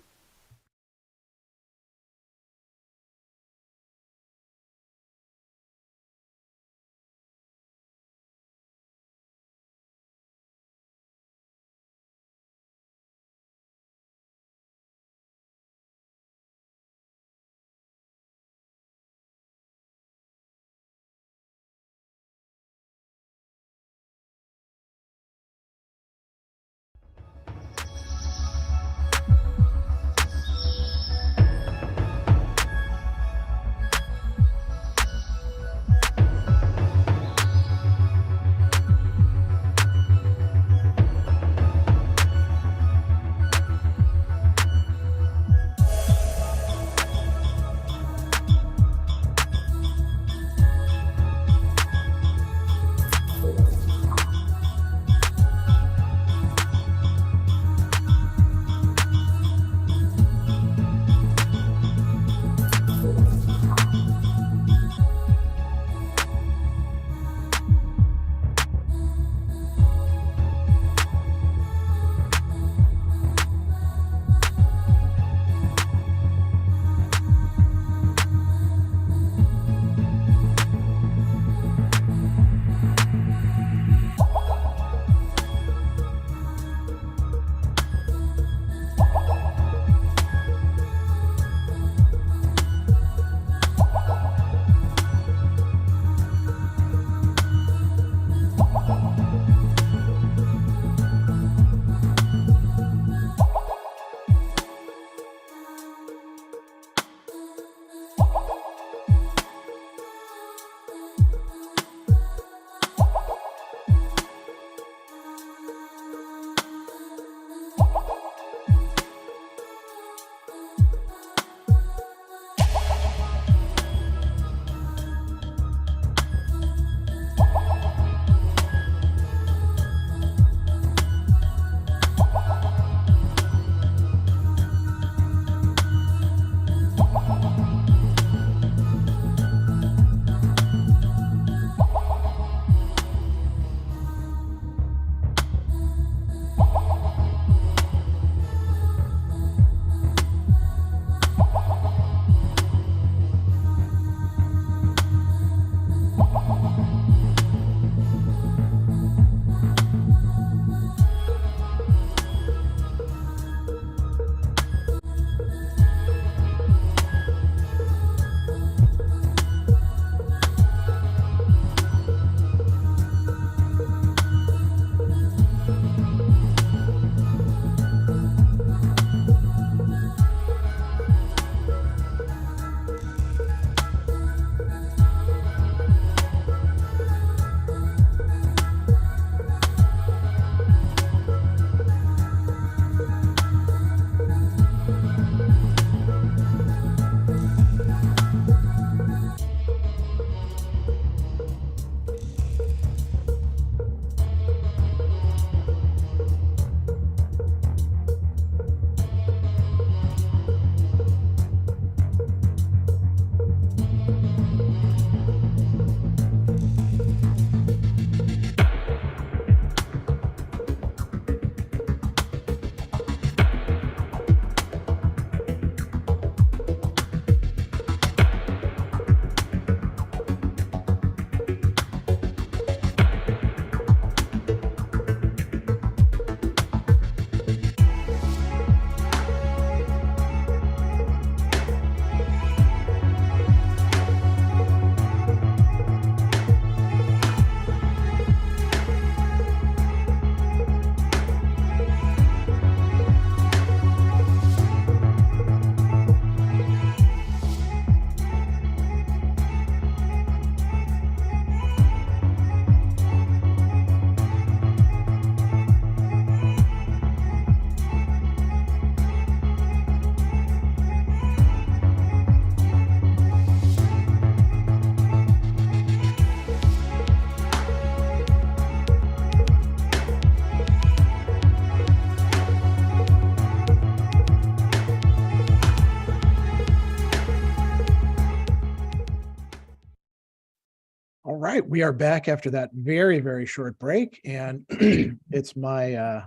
right, we are back after that very, very short break, and it's my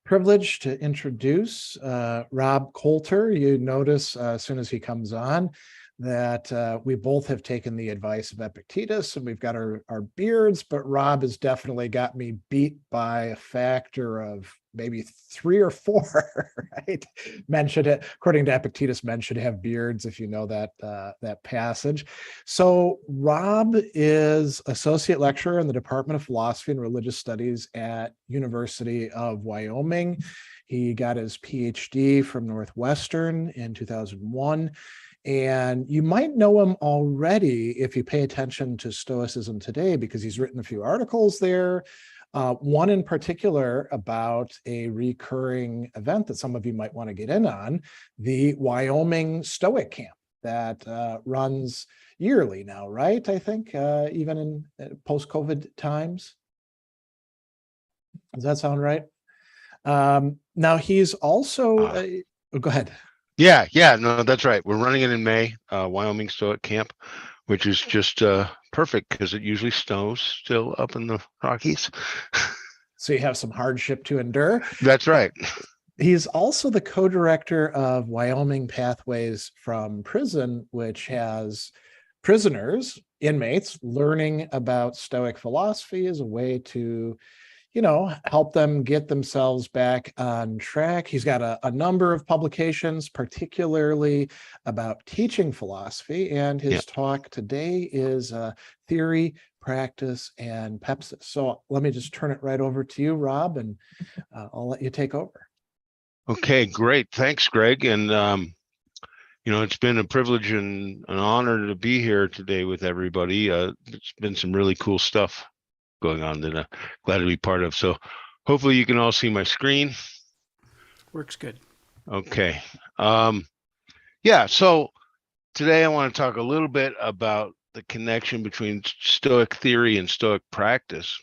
privilege to introduce Rob Coulter. You notice as soon as he comes on that we both have taken the advice of Epictetus and we've got our beards, but Rob has definitely got me beat by a factor of maybe 3 or 4, right? Men should, according to Epictetus, men should have beards, if you know that passage. So Rob is associate lecturer in the Department of Philosophy and Religious Studies at University of Wyoming. He got his PhD from Northwestern in 2001. And you might know him already if you pay attention to Stoicism Today, because he's written a few articles there. One in particular about a recurring event that some of you might want to get in on, the Wyoming Stoic Camp that runs yearly now, right? I think even in post-COVID times. Does that sound right? Now he's also, go ahead. Yeah, no, that's right. We're running it in May, Wyoming Stoic Camp, which is just perfect because it usually snows still up in the Rockies. So you have some hardship to endure. That's right. He's also the co-director of Wyoming Pathways from Prison, which has prisoners, inmates, learning about Stoic philosophy as a way to, help them get themselves back on track. He's got a number of publications, particularly about teaching philosophy, and his talk today is Theory, Practice, and Pepsis. So let me just turn it right over to you, Rob, and I'll let you take over. Okay, great. Thanks, Greg. And, it's been a privilege and an honor to be here today with everybody. It's been some really cool stuff going on that I'm glad to be part of. So hopefully you can all see my screen. Works good. Okay. So today I want to talk a little bit about the connection between Stoic theory and Stoic practice,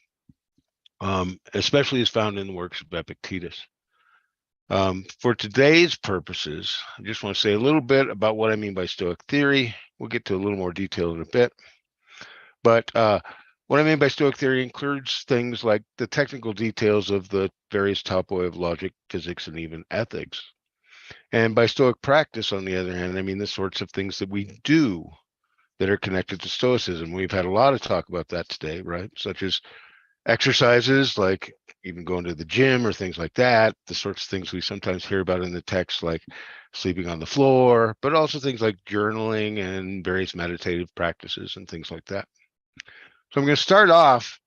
especially as found in the works of Epictetus. For today's purposes, I just want to say a little bit about what I mean by Stoic theory. We'll get to a little more detail in a bit. But what I mean by Stoic theory includes things like the technical details of the various topoi of logic, physics, and even ethics. And by Stoic practice, on the other hand, I mean the sorts of things that we do that are connected to Stoicism. We've had a lot of talk about that today, right? Such as exercises, like even going to the gym or things like that, the sorts of things we sometimes hear about in the text, like sleeping on the floor, but also things like journaling and various meditative practices and things like that. So I'm going to start off,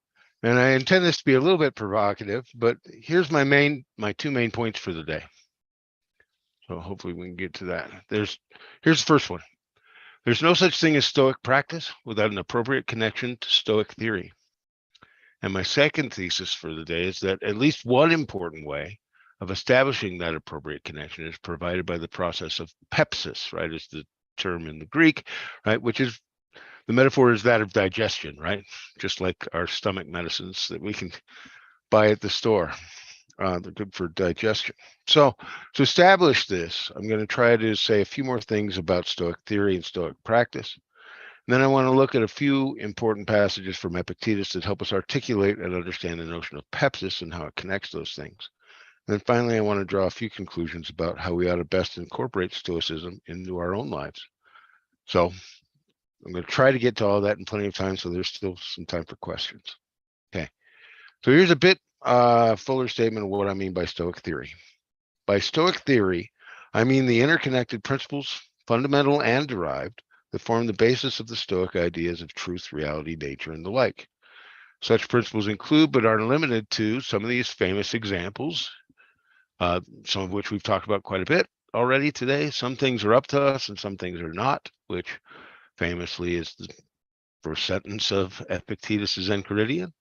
and I intend this to be a little bit provocative, but here's my 2 main points for the day. So hopefully we can get to that. Here's the first one. There's no such thing as Stoic practice without an appropriate connection to Stoic theory. And my second thesis for the day is that at least one important way of establishing that appropriate connection is provided by the process of pepsis, right? Is the term in the Greek, right? Which is, the metaphor is that of digestion, right? Just like our stomach medicines that we can buy at the store. They're good for digestion. So to establish this, I'm going to try to say a few more things about Stoic theory and Stoic practice. And then I want to look at a few important passages from Epictetus that help us articulate and understand the notion of pepsis and how it connects those things. And then finally, I want to draw a few conclusions about how we ought to best incorporate Stoicism into our own lives. So I'm going to try to get to all that in plenty of time, so there's still some time for questions. Okay, so here's a bit fuller statement of what I mean by Stoic theory. By Stoic theory, I mean the interconnected principles, fundamental and derived, that form the basis of the Stoic ideas of truth, reality, nature, and the like. Such principles include, but aren't limited to, some of these famous examples, some of which we've talked about quite a bit already today. Some things are up to us and some things are not, which famously is the first sentence of Epictetus's Enchiridion.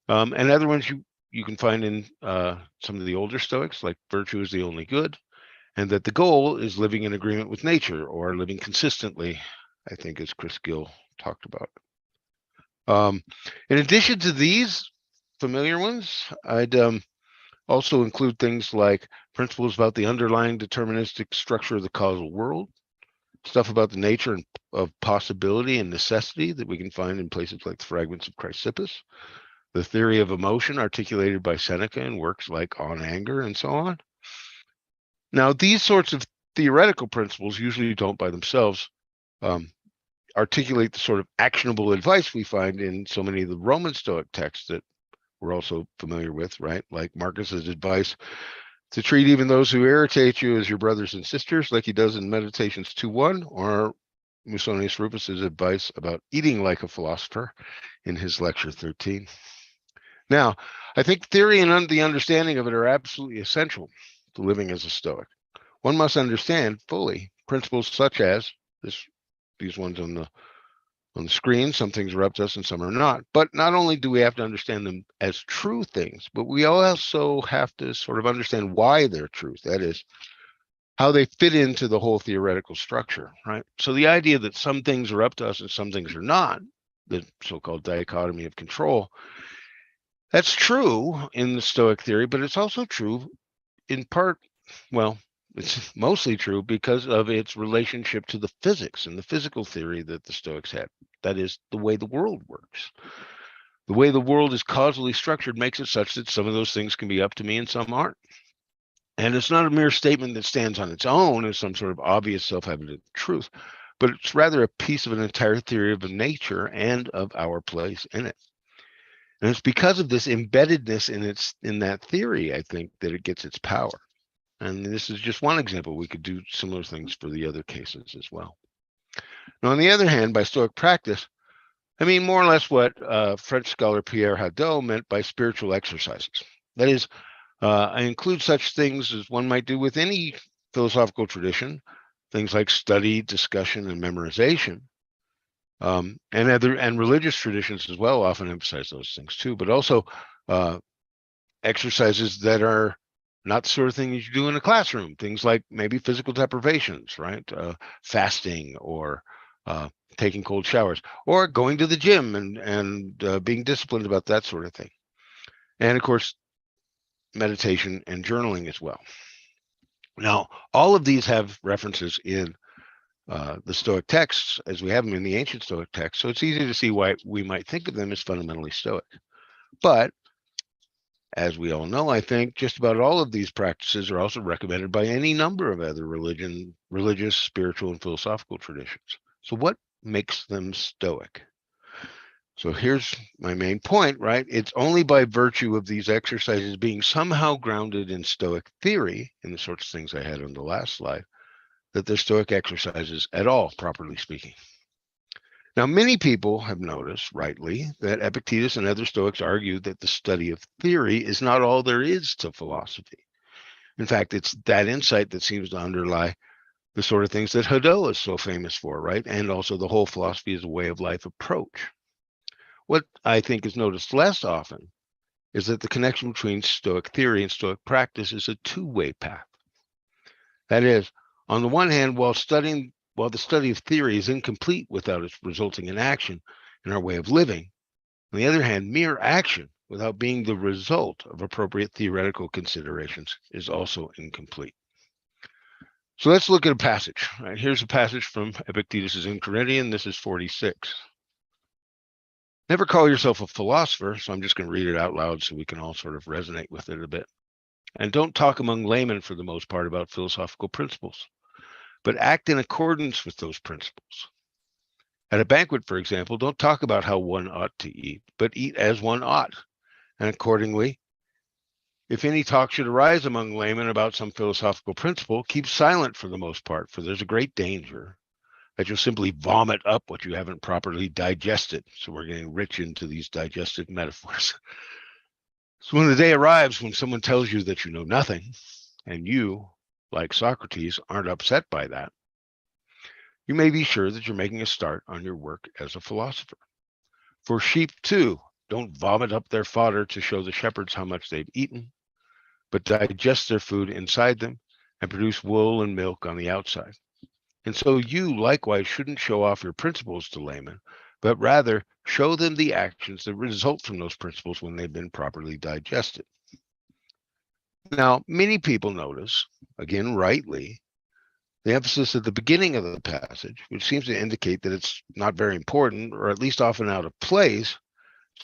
And other ones you can find in some of the older Stoics, like virtue is the only good, and that the goal is living in agreement with nature or living consistently, I think, as Chris Gill talked about. In addition to these familiar ones, I'd also include things like principles about the underlying deterministic structure of the causal world, stuff about the nature of possibility and necessity that we can find in places like the Fragments of Chrysippus, the theory of emotion articulated by Seneca in works like On Anger and so on. Now, these sorts of theoretical principles usually don't by themselves articulate the sort of actionable advice we find in so many of the Roman Stoic texts that we're also familiar with, right? Like Marcus's advice to treat even those who irritate you as your brothers and sisters, like he does in Meditations 2:1, or Musonius Rufus's advice about eating like a philosopher in his lecture 13. Now, I think theory and the understanding of it are absolutely essential to living as a Stoic. One must understand fully principles such as these ones on the screen. Some things are up to us and some are not. But not only do we have to understand them as true things, but we also have to sort of understand why they're truth. That is, how they fit into the whole theoretical structure, right? So the idea that some things are up to us and some things are not, the so-called dichotomy of control, that's true in the Stoic theory, but it's also true in part, well, it's mostly true because of its relationship to the physics and the physical theory that the Stoics had. That is, the way the world works. The way the world is causally structured makes it such that some of those things can be up to me and some aren't. And it's not a mere statement that stands on its own as some sort of obvious self-evident truth, but it's rather a piece of an entire theory of nature and of our place in it. And it's because of this embeddedness in that theory, I think, that it gets its power. And this is just one example. We could do similar things for the other cases as well. Now, on the other hand, by Stoic practice, I mean more or less what French scholar Pierre Hadot meant by spiritual exercises. That is, I include such things as one might do with any philosophical tradition, things like study, discussion, and memorization. And religious traditions as well often emphasize those things too, but also exercises that are not the sort of thing you do in a classroom, things like maybe physical deprivations, right? Fasting or taking cold showers, or going to the gym and being disciplined about that sort of thing. And of course, meditation and journaling as well. Now, all of these have references in the Stoic texts as we have them in the ancient Stoic texts, so it's easy to see why we might think of them as fundamentally Stoic. But as we all know, I think just about all of these practices are also recommended by any number of other religious, spiritual, and philosophical traditions. So what makes them Stoic? So here's my main point, right? It's only by virtue of these exercises being somehow grounded in Stoic theory, in the sorts of things I had on the last slide, that they're Stoic exercises at all, properly speaking. Now, many people have noticed, rightly, that Epictetus and other Stoics argue that the study of theory is not all there is to philosophy. In fact, it's that insight that seems to underlie the sort of things that Hadot is so famous for, right? And also the whole philosophy as a way of life approach. What I think is noticed less often is that the connection between Stoic theory and Stoic practice is a two-way path. That is, on the one hand, while the study of theory is incomplete without its resulting in action in our way of living, on the other hand, mere action without being the result of appropriate theoretical considerations is also incomplete. So let's look at a passage. Right, here's a passage from Epictetus's Enchiridion. This is 46. Never call yourself a philosopher, so I'm just going to read it out loud so we can all sort of resonate with it a bit. And don't talk among laymen for the most part about philosophical principles, but act in accordance with those principles. At a banquet, for example, don't talk about how one ought to eat, but eat as one ought. And accordingly, if any talk should arise among laymen about some philosophical principle, keep silent for the most part, for there's a great danger that you'll simply vomit up what you haven't properly digested. So we're getting rich into these digested metaphors. So when the day arrives when someone tells you that you know nothing, and you, like Socrates, aren't upset by that, you may be sure that you're making a start on your work as a philosopher. For sheep, too, don't vomit up their fodder to show the shepherds how much they've eaten, but digest their food inside them and produce wool and milk on the outside. And so you likewise shouldn't show off your principles to laymen, but rather show them the actions that result from those principles when they've been properly digested. Now, many people notice, again rightly, The emphasis at the beginning of the passage, which seems to indicate that it's not very important, or at least often out of place,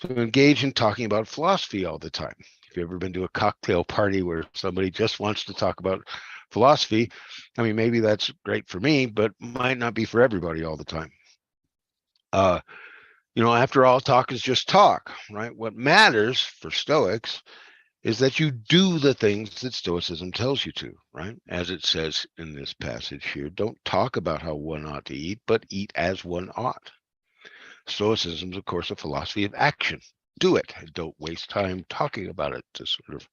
to engage in talking about philosophy all the time. If you've ever been to a cocktail party where somebody just wants to talk about philosophy, I mean, maybe that's great for me, but might not be for everybody all the time. After all, talk is just talk, right? What matters for Stoics is that you do the things that Stoicism tells you to, right? As it says in this passage here, don't talk about how one ought to eat, but eat as one ought. Stoicism is, of course, a philosophy of action. Do it, and don't waste time talking about it, to sort of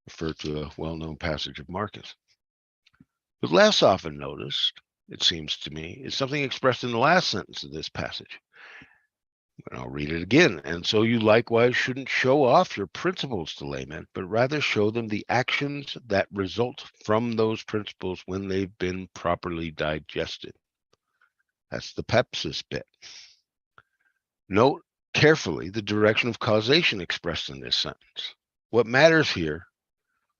refer to a well-known passage of Marcus. But less often noticed, it seems to me, is something expressed in the last sentence of this passage. And I'll read it again. And so you likewise shouldn't show off your principles to laymen, but rather show them the actions that result from those principles when they've been properly digested. That's the pepsis bit. Note carefully the direction of causation expressed in this sentence. What matters here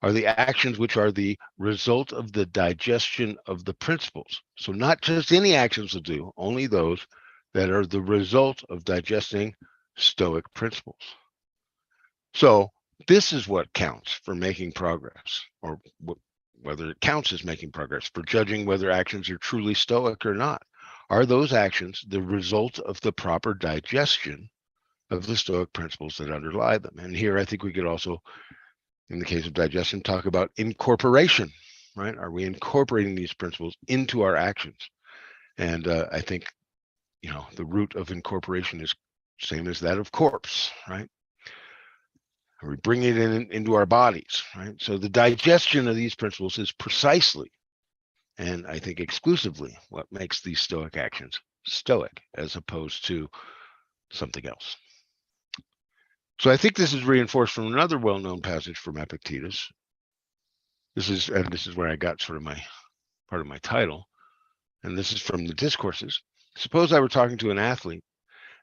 are the actions which are the result of the digestion of the principles. So not just any actions will do, only those that are the result of digesting Stoic principles. So this is what counts for making progress, or whether it counts as making progress, for judging whether actions are truly Stoic or not. Are those actions the result of the proper digestion of the Stoic principles that underlie them? And here I think we could also, in the case of digestion, talk about incorporation, right? Are we incorporating these principles into our actions? And I think, the root of incorporation is same as that of corpse, right? We bring it into our bodies, right? So the digestion of these principles is precisely, and I think exclusively, what makes these Stoic actions Stoic as opposed to something else. So I think this is reinforced from another well-known passage from Epictetus. This is where I got sort of part of my title, and this is from the Discourses. Suppose I were talking to an athlete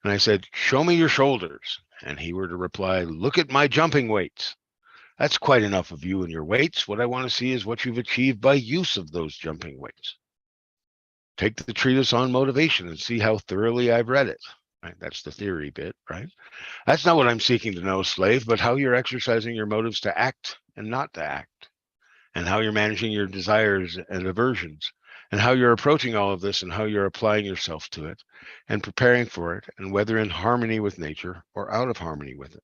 and I said, "Show me your shoulders," and he were to reply, "Look at my jumping weights." That's quite enough of you and your weights. What I want to see is what you've achieved by use of those jumping weights. Take the treatise on motivation and see how thoroughly I've read it. Right? That's the theory bit, right? That's not what I'm seeking to know, slave, but how you're exercising your motives to act and not to act, and how you're managing your desires and aversions, and how you're approaching all of this, and how you're applying yourself to it and preparing for it, and whether in harmony with nature or out of harmony with it.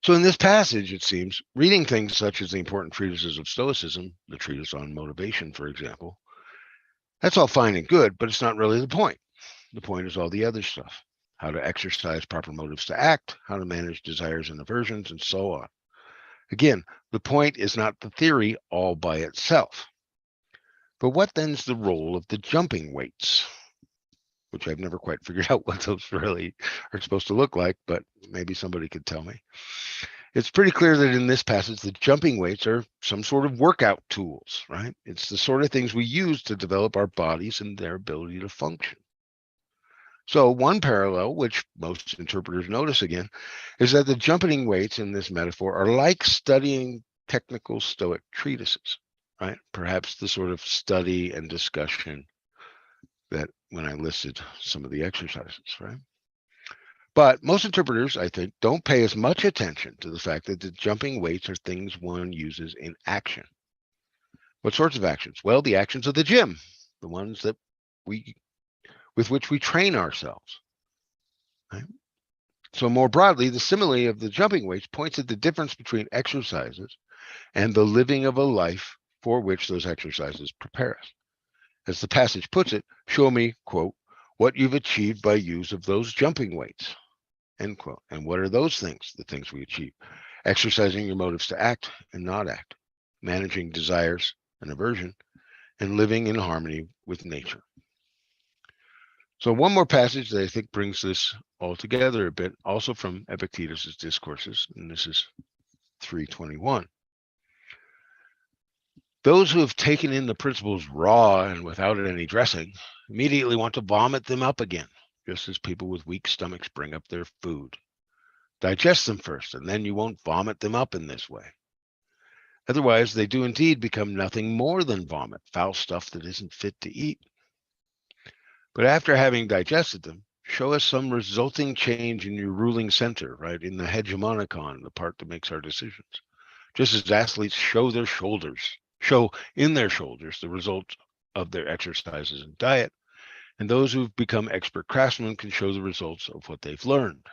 So in this passage, it seems, reading things such as the important treatises of Stoicism, the treatise on motivation, for example, that's all fine and good, but it's not really the point. The point is all the other stuff: how to exercise proper motives to act, how to manage desires and aversions, and so on. Again, the point is not the theory all by itself. But what then's the role of the jumping weights? Which I've never quite figured out what those really are supposed to look like, but maybe somebody could tell me. It's pretty clear that in this passage, the jumping weights are some sort of workout tools, right? It's the sort of things we use to develop our bodies and their ability to function. So one parallel, which most interpreters notice again, is that the jumping weights in this metaphor are like studying technical Stoic treatises, right? Perhaps the sort of study and discussion that when I listed some of the exercises, right? But most interpreters, I think, don't pay as much attention to the fact that the jumping weights are things one uses in action. What sorts of actions? Well, the actions of the gym, the ones that with which we train ourselves, right? So more broadly, the simile of the jumping weights points at the difference between exercises and the living of a life for which those exercises prepare us. As the passage puts it, show me, quote, what you've achieved by use of those jumping weights, end quote. And what are those things, the things we achieve? Exercising your motives to act and not act, managing desires and aversion, and living in harmony with nature. So one more passage that I think brings this all together a bit, also from Epictetus's Discourses, and this is 321. Those who have taken in the principles raw and without any dressing immediately want to vomit them up again, just as people with weak stomachs bring up their food. Digest them first, and then you won't vomit them up in this way. Otherwise, they do indeed become nothing more than vomit, foul stuff that isn't fit to eat. But after having digested them, show us some resulting change in your ruling center, right? In the hegemonicon, the part that makes our decisions. Just as athletes show in their shoulders the results of their exercises and diet, and those who've become expert craftsmen can show the results of what they've learned.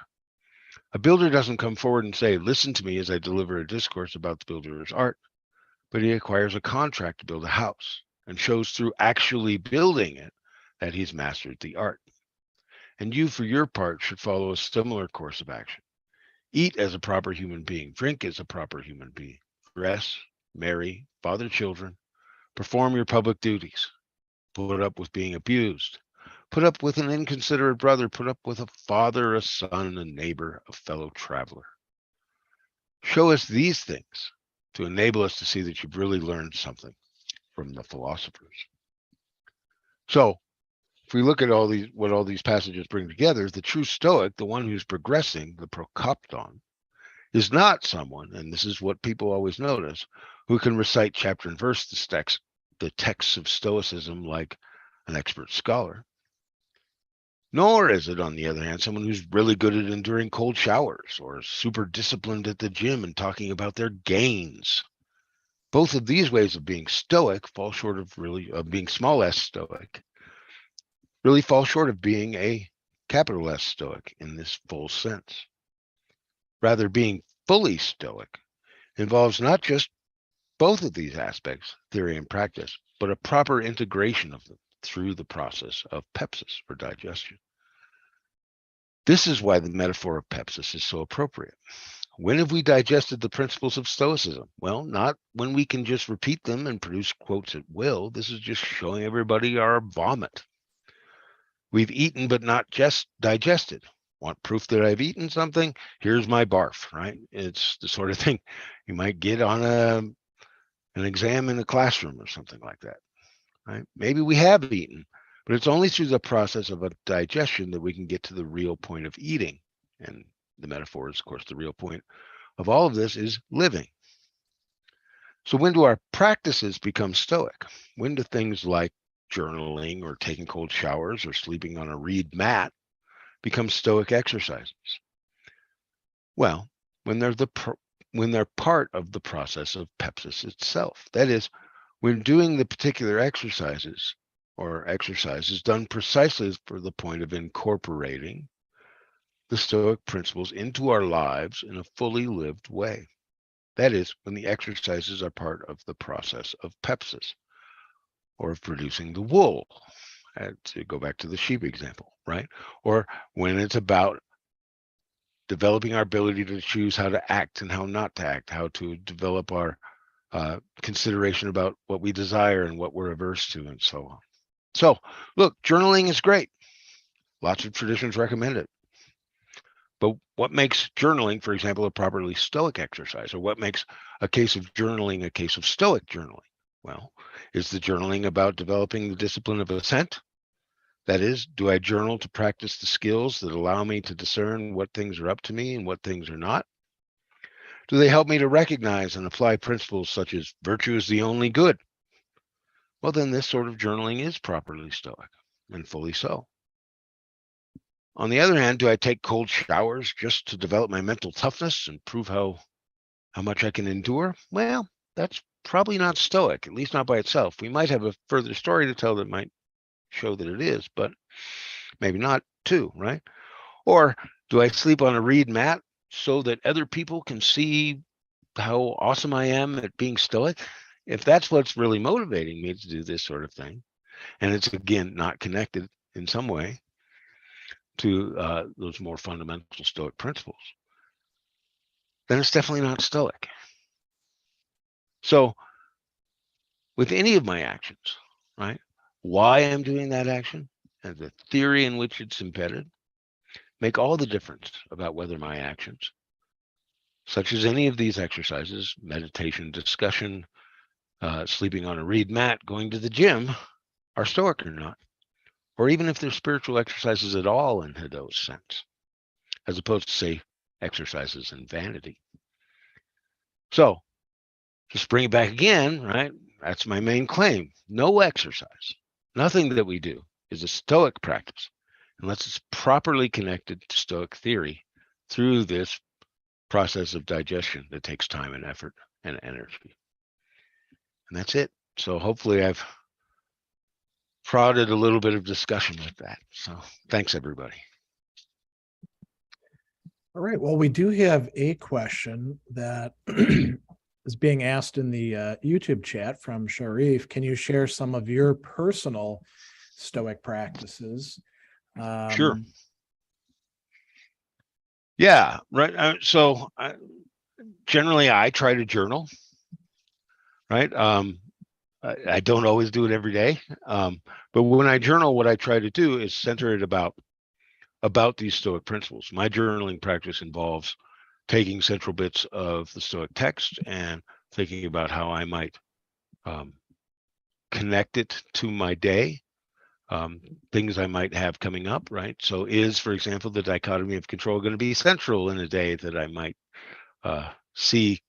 A builder doesn't come forward and say, listen to me as I deliver a discourse about the builder's art, but he acquires a contract to build a house and shows through actually building it that he's mastered the art. And you, for your part, should follow a similar course of action. Eat as a proper human being, drink as a proper human being, dress, marry, father children, perform your public duties, put up with being abused, put up with an inconsiderate brother, put up with a father, a son, a neighbor, a fellow traveler. Show us these things to enable us to see that you've really learned something from the philosophers. So, if we look at what all these passages bring together, the true Stoic, the one who's progressing, the prokopton, is not someone, and this is what people always notice, who can recite chapter and verse the texts of Stoicism like an expert scholar. Nor is it, on the other hand, someone who's really good at enduring cold showers or super disciplined at the gym and talking about their gains. Both of these ways of being Stoic fall short of being small s Stoic, really fall short of being a capital S Stoic in this full sense. Rather, being fully Stoic involves not just both of these aspects, theory and practice, but a proper integration of them through the process of pepsis, or digestion. This is why the metaphor of pepsis is so appropriate. When have we digested the principles of Stoicism? Well, not when we can just repeat them and produce quotes at will. This is just showing everybody our vomit. We've eaten but not just digested. Want proof that I've eaten something? Here's my barf, right? It's the sort of thing you might get on an exam in a classroom or something like that, right? Maybe we have eaten, but it's only through the process of a digestion that we can get to the real point of eating. And the metaphor is, of course, the real point of all of this is living. So when do our practices become Stoic? When do things like journaling or taking cold showers or sleeping on a reed mat become Stoic exercises? Well, when they're part of the process of pepsis itself. That is, when doing the particular exercises done precisely for the point of incorporating the Stoic principles into our lives in a fully lived way. That is, when the exercises are part of the process of pepsis, or of producing the wool, to go back to the sheep example, right? Or when it's about developing our ability to choose how to act and how not to act, how to develop our consideration about what we desire and what we're averse to, and so on. So, look, journaling is great. Lots of traditions recommend it. But what makes journaling, for example, a properly Stoic exercise, or what makes a case of journaling a case of Stoic journaling? Well, is the journaling about developing the discipline of assent? That is, do I journal to practice the skills that allow me to discern what things are up to me and what things are not? Do they help me to recognize and apply principles such as virtue is the only good? Well, then this sort of journaling is properly Stoic, and fully so. On the other hand, do I take cold showers just to develop my mental toughness and prove how much I can endure? Well, that's probably not Stoic, at least not by itself. We might have a further story to tell that might show that it is, but maybe not too, right? Or do I sleep on a reed mat so that other people can see how awesome I am at being Stoic? If that's what's really motivating me to do this sort of thing, and it's again not connected in some way to those more fundamental Stoic principles, then it's definitely not Stoic. So with any of my actions, right, why I'm doing that action and the theory in which it's embedded make all the difference about whether my actions, such as any of these exercises, meditation, discussion, sleeping on a reed mat, going to the gym, are Stoic or not, or even if they're spiritual exercises at all in Hadot's sense, as opposed to, say, exercises in vanity. So Just bring it back again, right? That's my main claim. No exercise, nothing that we do is a Stoic practice unless it's properly connected to Stoic theory through this process of digestion that takes time and effort and energy. And that's it. So hopefully I've prodded a little bit of discussion with that. So thanks, everybody. All right. Well, we do have a question that is being asked in the YouTube chat from Sharif. Can you share some of your personal Stoic practices? Sure. Yeah, right. So generally I try to journal, right? I don't always do it every day. But when I journal, what I try to do is center it about these Stoic principles. My journaling practice involves taking central bits of the Stoic text and thinking about how I might connect it to my day, things I might have coming up, right? So is, for example, the dichotomy of control going to be central in a day that I might see,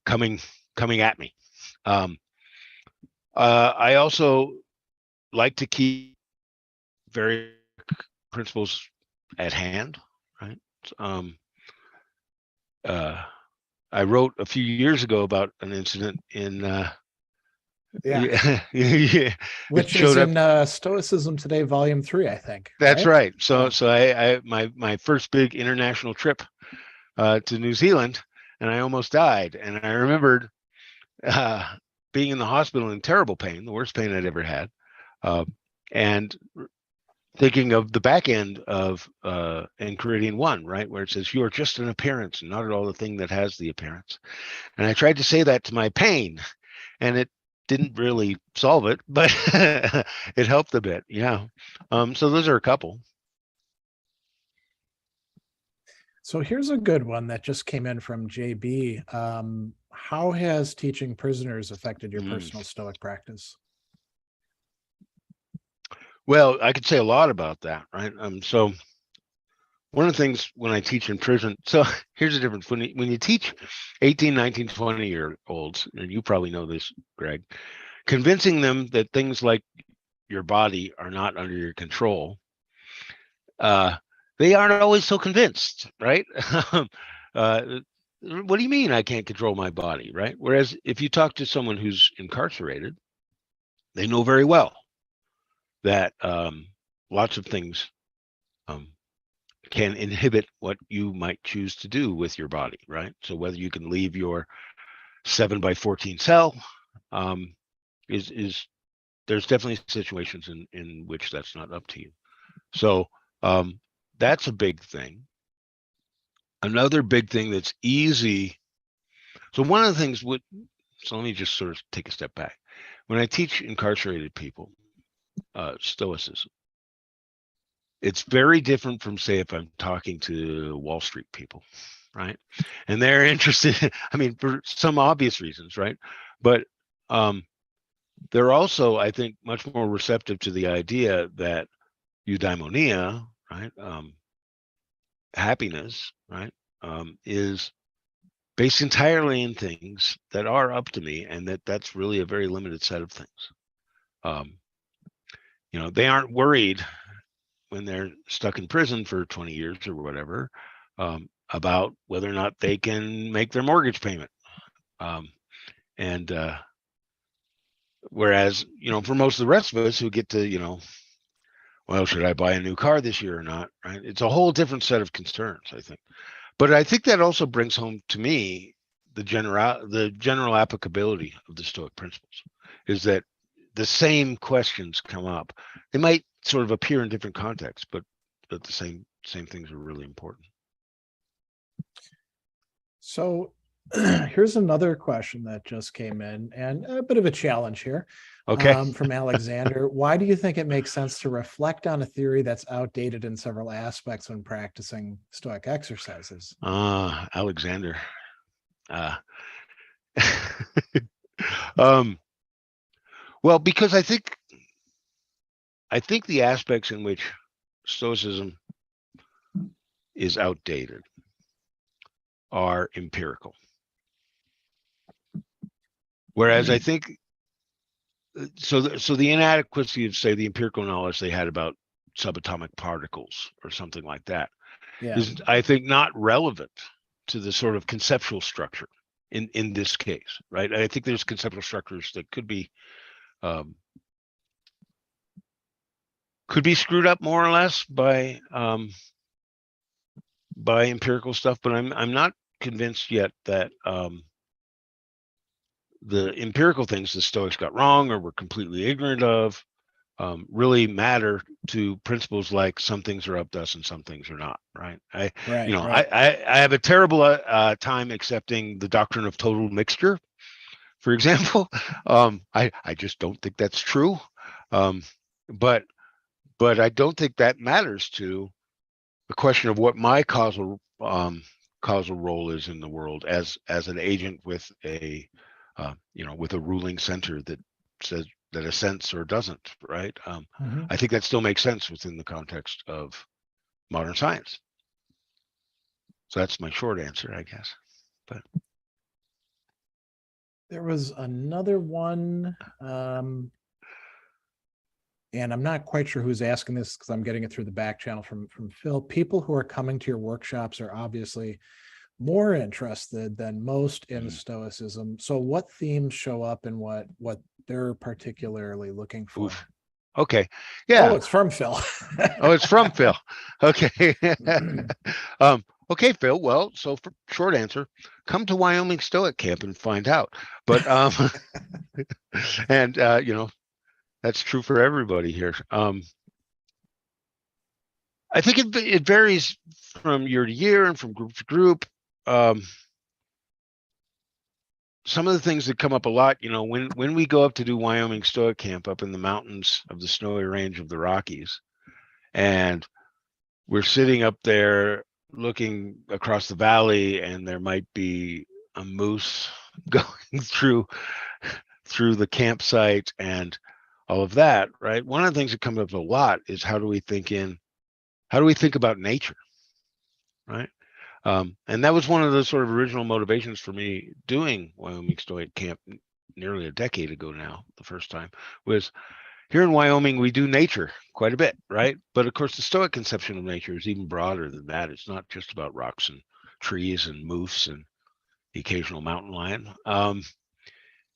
coming at me? I also like to keep various principles at hand, right? I wrote a few years ago about an incident in yeah, which is in Stoicism Today, Volume 3, I think. That's right. So I my first big international trip to New Zealand, and I almost died. And I remembered being in the hospital in terrible pain, the worst pain I'd ever had, and thinking of the back end of Enchiridion 1, right, where it says you are just an appearance and not at all the thing that has the appearance. And I tried to say that to my pain, and it didn't really solve it, but it helped a bit. Yeah. So those are a couple. So here's a good one that just came in from JB. How has teaching prisoners affected your personal Stoic practice? Well, I could say a lot about that, right? So one of the things when I teach in prison, so here's the difference. When you teach 18, 19, 20-year-olds, and you probably know this, Greg, convincing them that things like your body are not under your control, they aren't always so convinced, right? What do you mean I can't control my body, right? Whereas if you talk to someone who's incarcerated, they know very well that lots of things can inhibit what you might choose to do with your body, right? So whether you can leave your 7x14 cell is there's definitely situations in which that's not up to you. So that's a big thing. Another big thing that's easy. So one of the things so let me just sort of take a step back. When I teach incarcerated people Stoicism, it's very different from, say, if I'm talking to Wall Street people, right? And they're interested, I mean, for some obvious reasons, right? But they're also, I think, much more receptive to the idea that eudaimonia, right? Happiness, right? Is based entirely in things that are up to me, and that's really a very limited set of things. They aren't worried when they're stuck in prison for 20 years or whatever, about whether or not they can make their mortgage payment. Whereas, for most of the rest of us who get to, well, should I buy a new car this year or not? Right? It's a whole different set of concerns, I think. But I think that also brings home to me the general applicability of the Stoic principles, is that the same questions come up. They might sort of appear in different contexts, but the same things are really important. So here's another question that just came in, and a bit of a challenge here. Okay. From Alexander. Why do you think it makes sense to reflect on a theory that's outdated in several aspects when practicing Stoic exercises? Alexander. Well, because I think the aspects in which Stoicism is outdated are empirical. Whereas I think so the inadequacy of, say, the empirical knowledge they had about subatomic particles or something like that is, I think, not relevant to the sort of conceptual structure in this case, right? I think there's conceptual structures that could be screwed up more or less by empirical stuff, but I'm not convinced yet that the empirical things the Stoics got wrong or were completely ignorant of really matter to principles like some things are up to us and some things are not, right? I have a terrible time accepting the doctrine of total mixture, for example. I just don't think that's true. But I don't think that matters to the question of what my causal role is in the world as an agent with a with a ruling center that says that assents or doesn't, right? I think that still makes sense within the context of modern science. So that's my short answer, I guess. But there was another one, and I'm not quite sure who's asking this because I'm getting it through the back channel from Phil. People who are coming to your workshops are obviously more interested than most in Stoicism. So what themes show up and what they're particularly looking for? Oof. Okay. Yeah. Oh, it's from Phil. Oh, it's from Phil. Okay. Okay, Phil. Well, so for short answer, come to Wyoming Stoic Camp and find out. But and that's true for everybody here. I think it varies from year to year and from group to group. Some of the things that come up a lot, when we go up to do Wyoming Stoic Camp up in the mountains of the snowy range of the Rockies, and we're sitting up there looking across the valley, and there might be a moose going through the campsite and all of that, right? One of the things that comes up a lot is how do we think about nature, right? And that was one of the sort of original motivations for me doing Wyoming Stoic Camp nearly a decade ago now. The first time was here in Wyoming, we do nature quite a bit, right? But of course, the Stoic conception of nature is even broader than that. It's not just about rocks and trees and moose and the occasional mountain lion.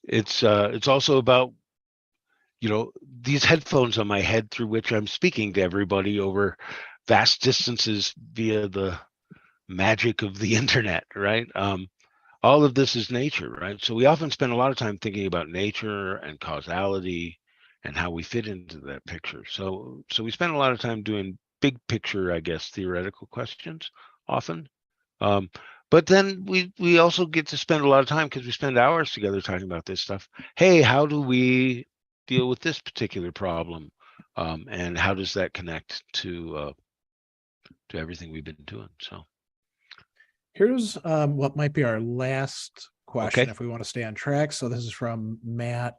It's also about, these headphones on my head through which I'm speaking to everybody over vast distances via the magic of the internet, right? All of this is nature, right? So we often spend a lot of time thinking about nature and causality and how we fit into that picture. So we spend a lot of time doing big picture, I guess, theoretical questions often. But then we also get to spend a lot of time, because we spend hours together talking about this stuff. Hey, how do we deal with this particular problem? And how does that connect to everything we've been doing? So here's what might be our last question, okay, if we want to stay on track. So this is from Matt.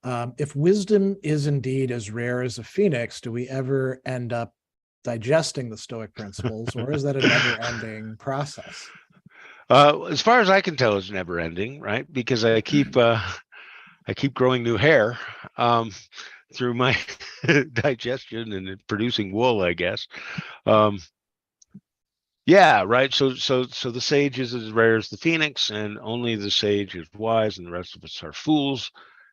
If wisdom is indeed as rare as a phoenix, do we ever end up digesting the Stoic principles, or is that a never-ending process? As far as I can tell, it's never ending, right? Because I keep growing new hair through my digestion and producing wool, I guess. Yeah, right. So the sage is as rare as the phoenix, and only the sage is wise, and the rest of us are fools,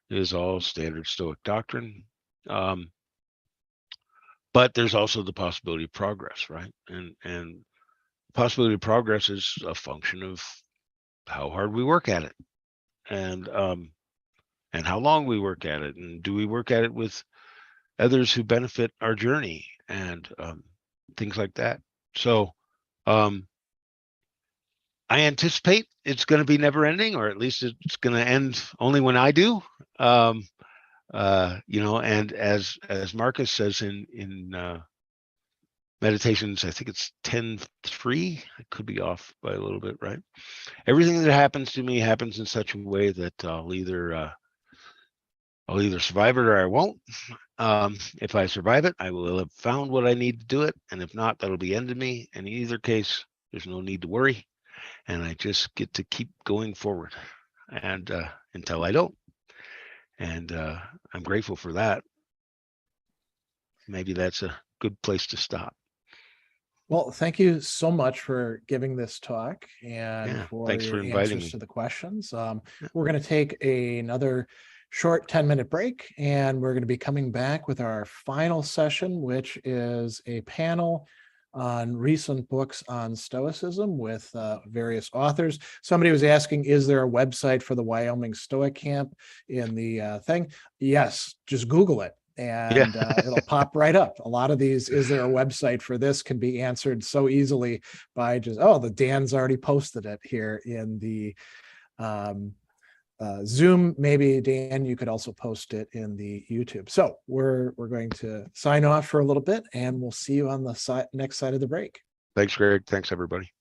is all standard Stoic doctrine. But there's also the possibility of progress, right? And the possibility of progress is a function of how hard we work at it, and how long we work at it, and do we work at it with others who benefit our journey, and things like that. So I anticipate it's going to be never ending, or at least it's going to end only when I do. And as Marcus says in Meditations, I think it's 10:3. I could be off by a little bit, right? Everything that happens to me happens in such a way that I'll either survive it or I won't. If I survive it, I will have found what I need to do it, and if not, that'll be end of me. And in either case, there's no need to worry, and I just get to keep going forward, and until I don't. And I'm grateful for that. Maybe that's a good place to stop. Well, thank you so much for giving this talk and Yeah, for thanks your for inviting answers me. to the questions. We're going to take another short 10-minute break, and we're going to be coming back with our final session, which is a panel on recent books on Stoicism with various authors. Somebody was asking, is there a website for the Wyoming Stoic Camp in the thing? Yes, just Google it. And it'll pop right up. A lot of these, is there a website for this, can be answered so easily by just, oh, the Dan's already posted it here in the Zoom. Maybe Dan, you could also post it in the YouTube. So we're going to sign off for a little bit, and we'll see you on the next side of the break. Thanks, Greg. Thanks, everybody.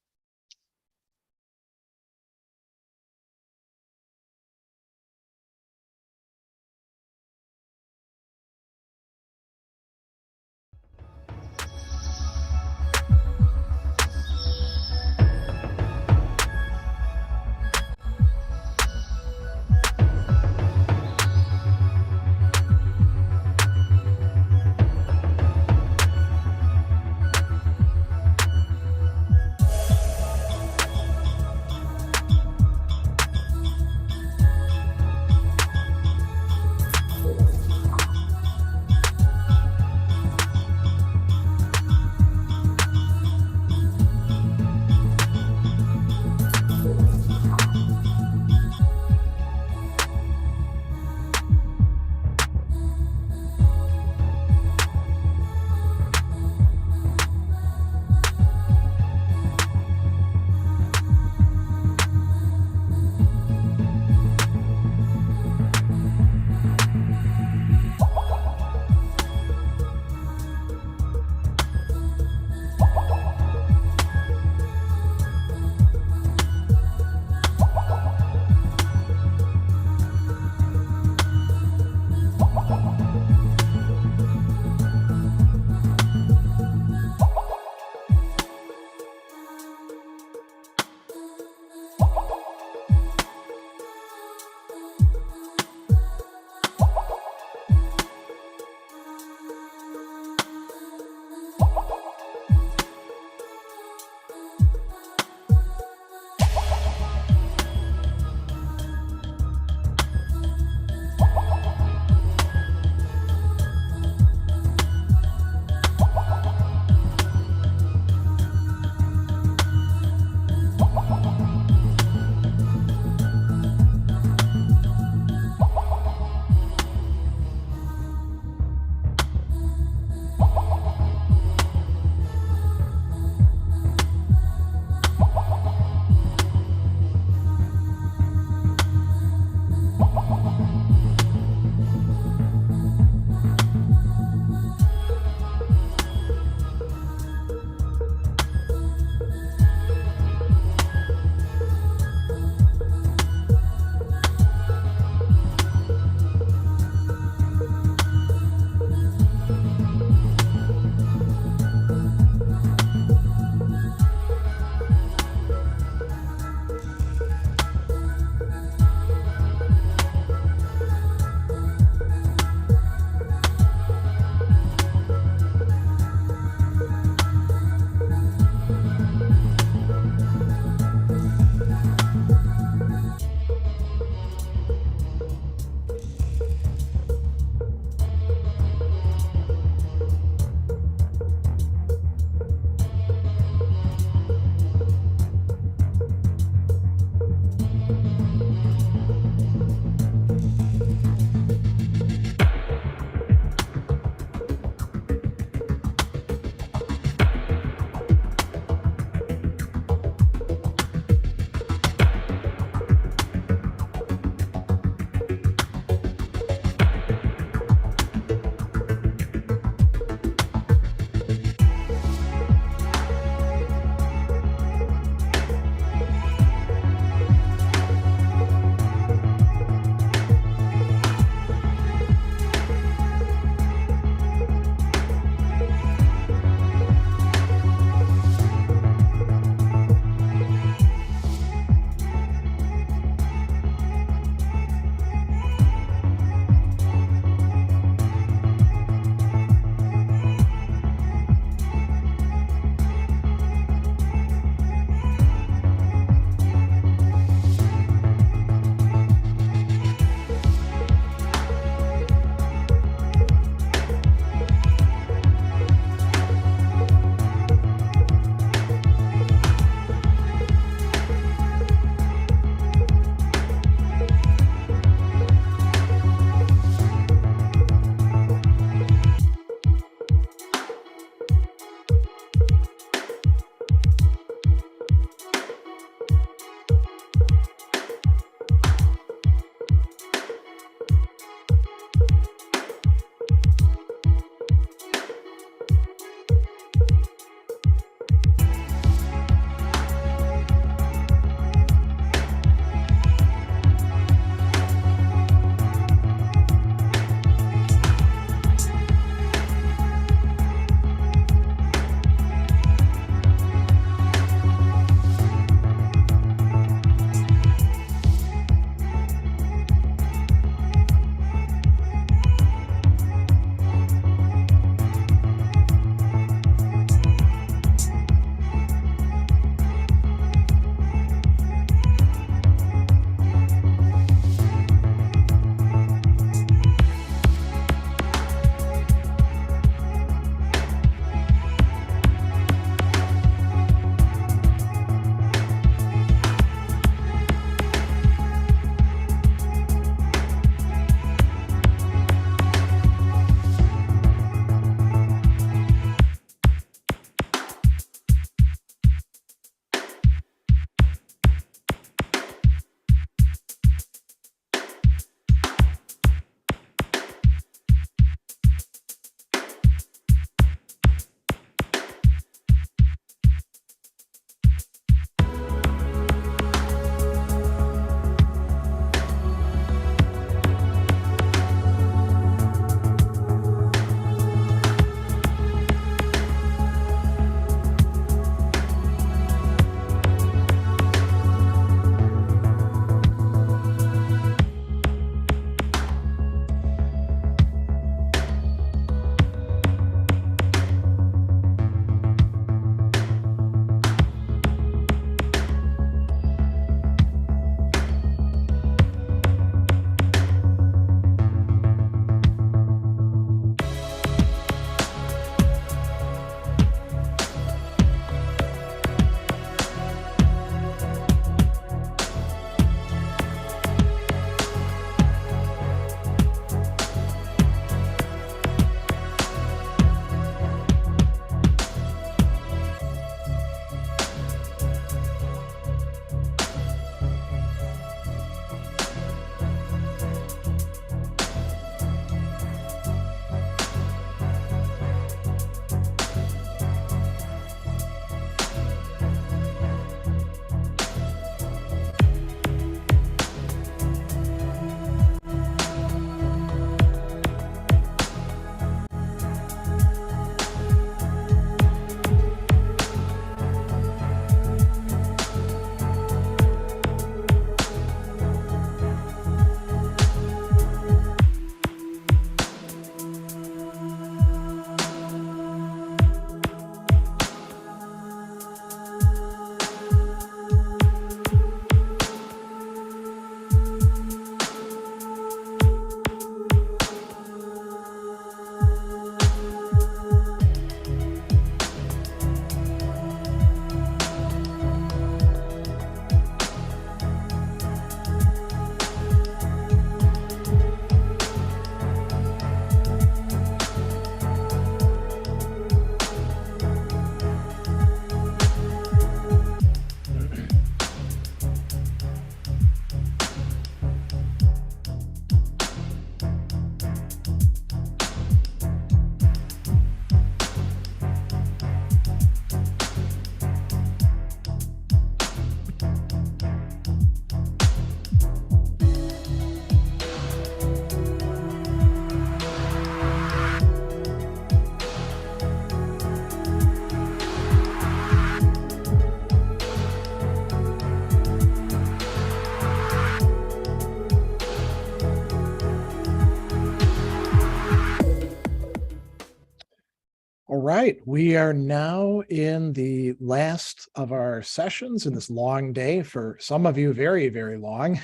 right, we are now in the last of our sessions in this long day, for some of you very, very long,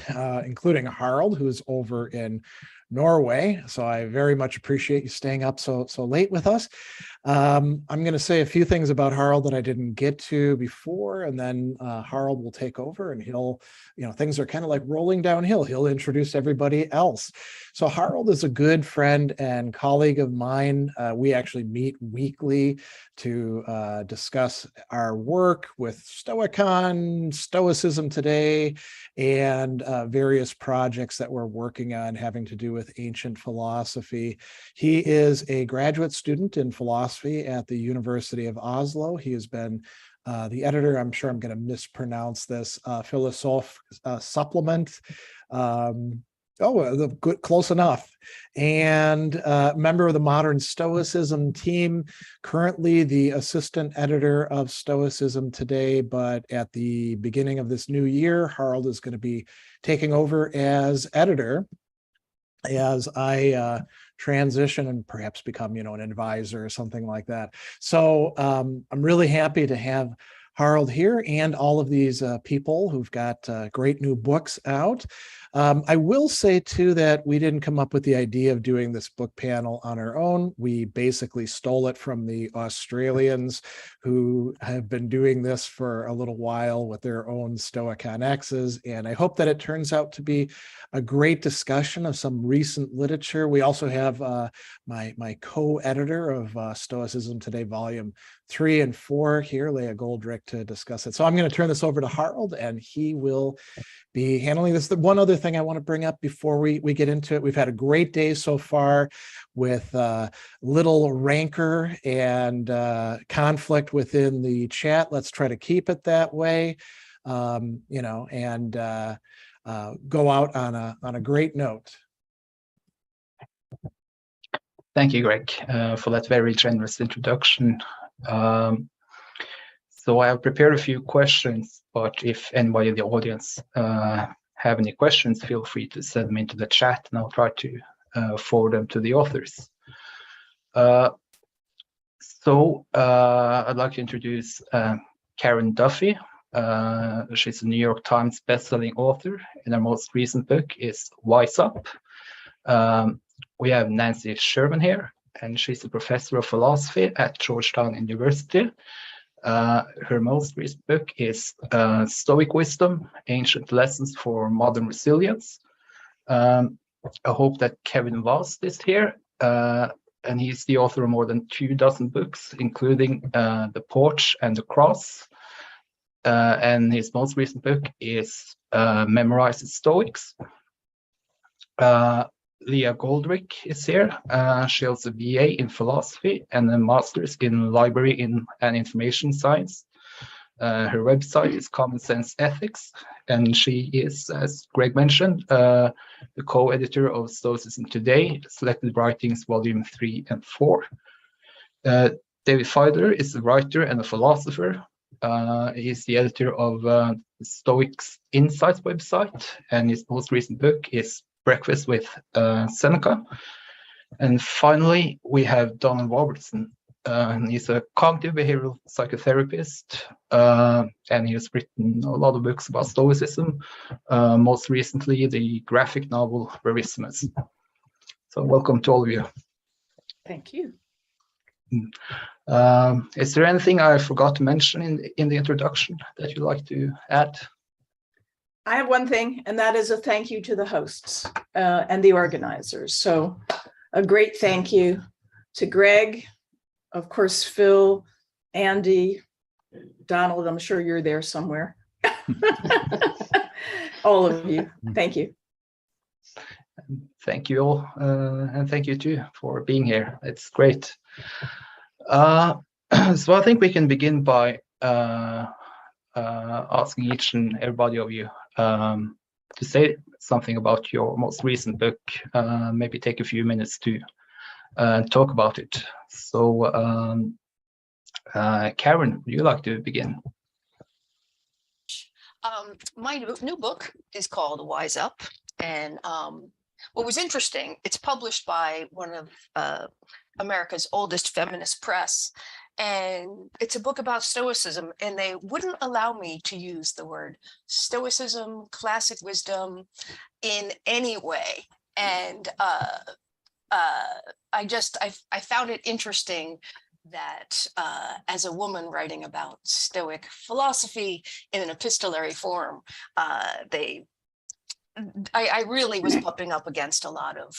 including Harold, who's over in Norway. So I very much appreciate you staying up so late with us. I'm going to say a few things about Harold that I didn't get to before, and then Harold will take over, and he'll, things are kind of like rolling downhill. He'll introduce everybody else. So Harold is a good friend and colleague of mine. We actually meet weekly to discuss our work with Stoicon, Stoicism Today, and various projects that we're working on having to do with ancient philosophy. He is a graduate student in philosophy at the University of Oslo. He has been the editor, I'm sure I'm going to mispronounce this, Philosoph Supplement. Good, close enough. And member of the Modern Stoicism team, currently the assistant editor of Stoicism Today, but at the beginning of this new year, Harold is going to be taking over as editor as I transition and perhaps become, an advisor or something like that. So I'm really happy to have Harold here and all of these people who've got great new books out. I will say too that we didn't come up with the idea of doing this book panel on our own. We basically stole it from the Australians, who have been doing this for a little while with their own Stoicon X's, and I hope that it turns out to be a great discussion of some recent literature. We also have my co-editor of Stoicism Today, Volume 3 and 4 here, Leah Goldrick, to discuss it. So I'm going to turn this over to Harold, and he will be handling this. The one other thing I want to bring up before we get into it, we've had a great day so far with little rancor and conflict within the chat. Let's try to keep it that way, and go out on a great note. Thank you, Greg, for that very generous introduction. So I have prepared a few questions, but if anybody in the audience have any questions, feel free to send them into the chat, and I'll try to forward them to the authors. I'd like to introduce Karen Duffy. She's a New York Times bestselling author, and her most recent book is Wise Up. We have Nancy Sherman here, and she's a professor of philosophy at Georgetown University. Her most recent book is Stoic Wisdom, Ancient Lessons for Modern Resilience. I hope that Kevin Vast is here, and he's the author of more than 24 books, including The Porch and the Cross. And his most recent book is Memorize the Stoics. Leah Goldrick is here. She holds a BA in philosophy and a master's in library and information science. Her website is Common Sense Ethics, and she is, as Greg mentioned, the co-editor of Stoicism Today, Selected Writings, Volume 3 and 4. David Feider is a writer and a philosopher. He's the editor of the Stoics Insights website, and his most recent book is Breakfast with Seneca. And finally, we have Donald Robertson. He's a cognitive behavioral psychotherapist, and he has written a lot of books about Stoicism, most recently the graphic novel Verissimus. So welcome to all of you. Thank you. Is there anything I forgot to mention in the introduction that you'd like to add? I have one thing, and that is a thank you to the hosts and the organizers. So a great thank you to Greg, of course, Phil, Andy, Donald, I'm sure you're there somewhere. All of you, thank you. Thank you all, and thank you too for being here. It's great. So I think we can begin by asking each and everybody of you to say something about your most recent book, maybe take a few minutes to talk about it. So Karen, would you like to begin? My new book is called Wise Up, and what was interesting, it's published by one of America's oldest feminist press. And it's a book about Stoicism, and they wouldn't allow me to use the word Stoicism, classic wisdom in any way. And I found it interesting that as a woman writing about Stoic philosophy in an epistolary form, I really was bumping up against a lot of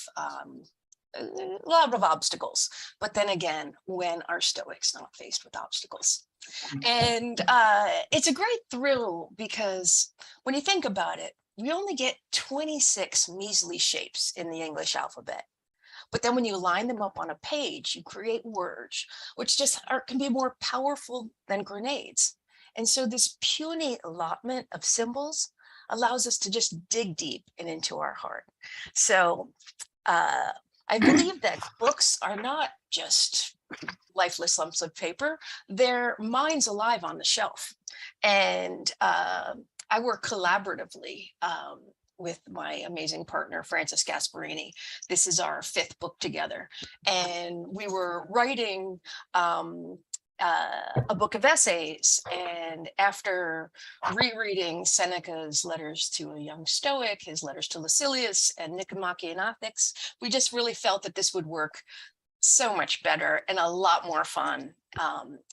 obstacles. But then again, when are Stoics not faced with obstacles? And it's a great thrill, because when you think about it, we only get 26 measly shapes in the English alphabet. But then when you line them up on a page, you create words, which just can be more powerful than grenades. And so this puny allotment of symbols allows us to just dig deep and into our heart. So I believe that books are not just lifeless lumps of paper, they're minds alive on the shelf. And I work collaboratively with my amazing partner, Francis Gasparini. This is our 5th book together. And we were writing a book of essays. And after rereading Seneca's letters to a young Stoic, his letters to Lucilius and Nicomachean and Ethics, we just really felt that this would work so much better and a lot more fun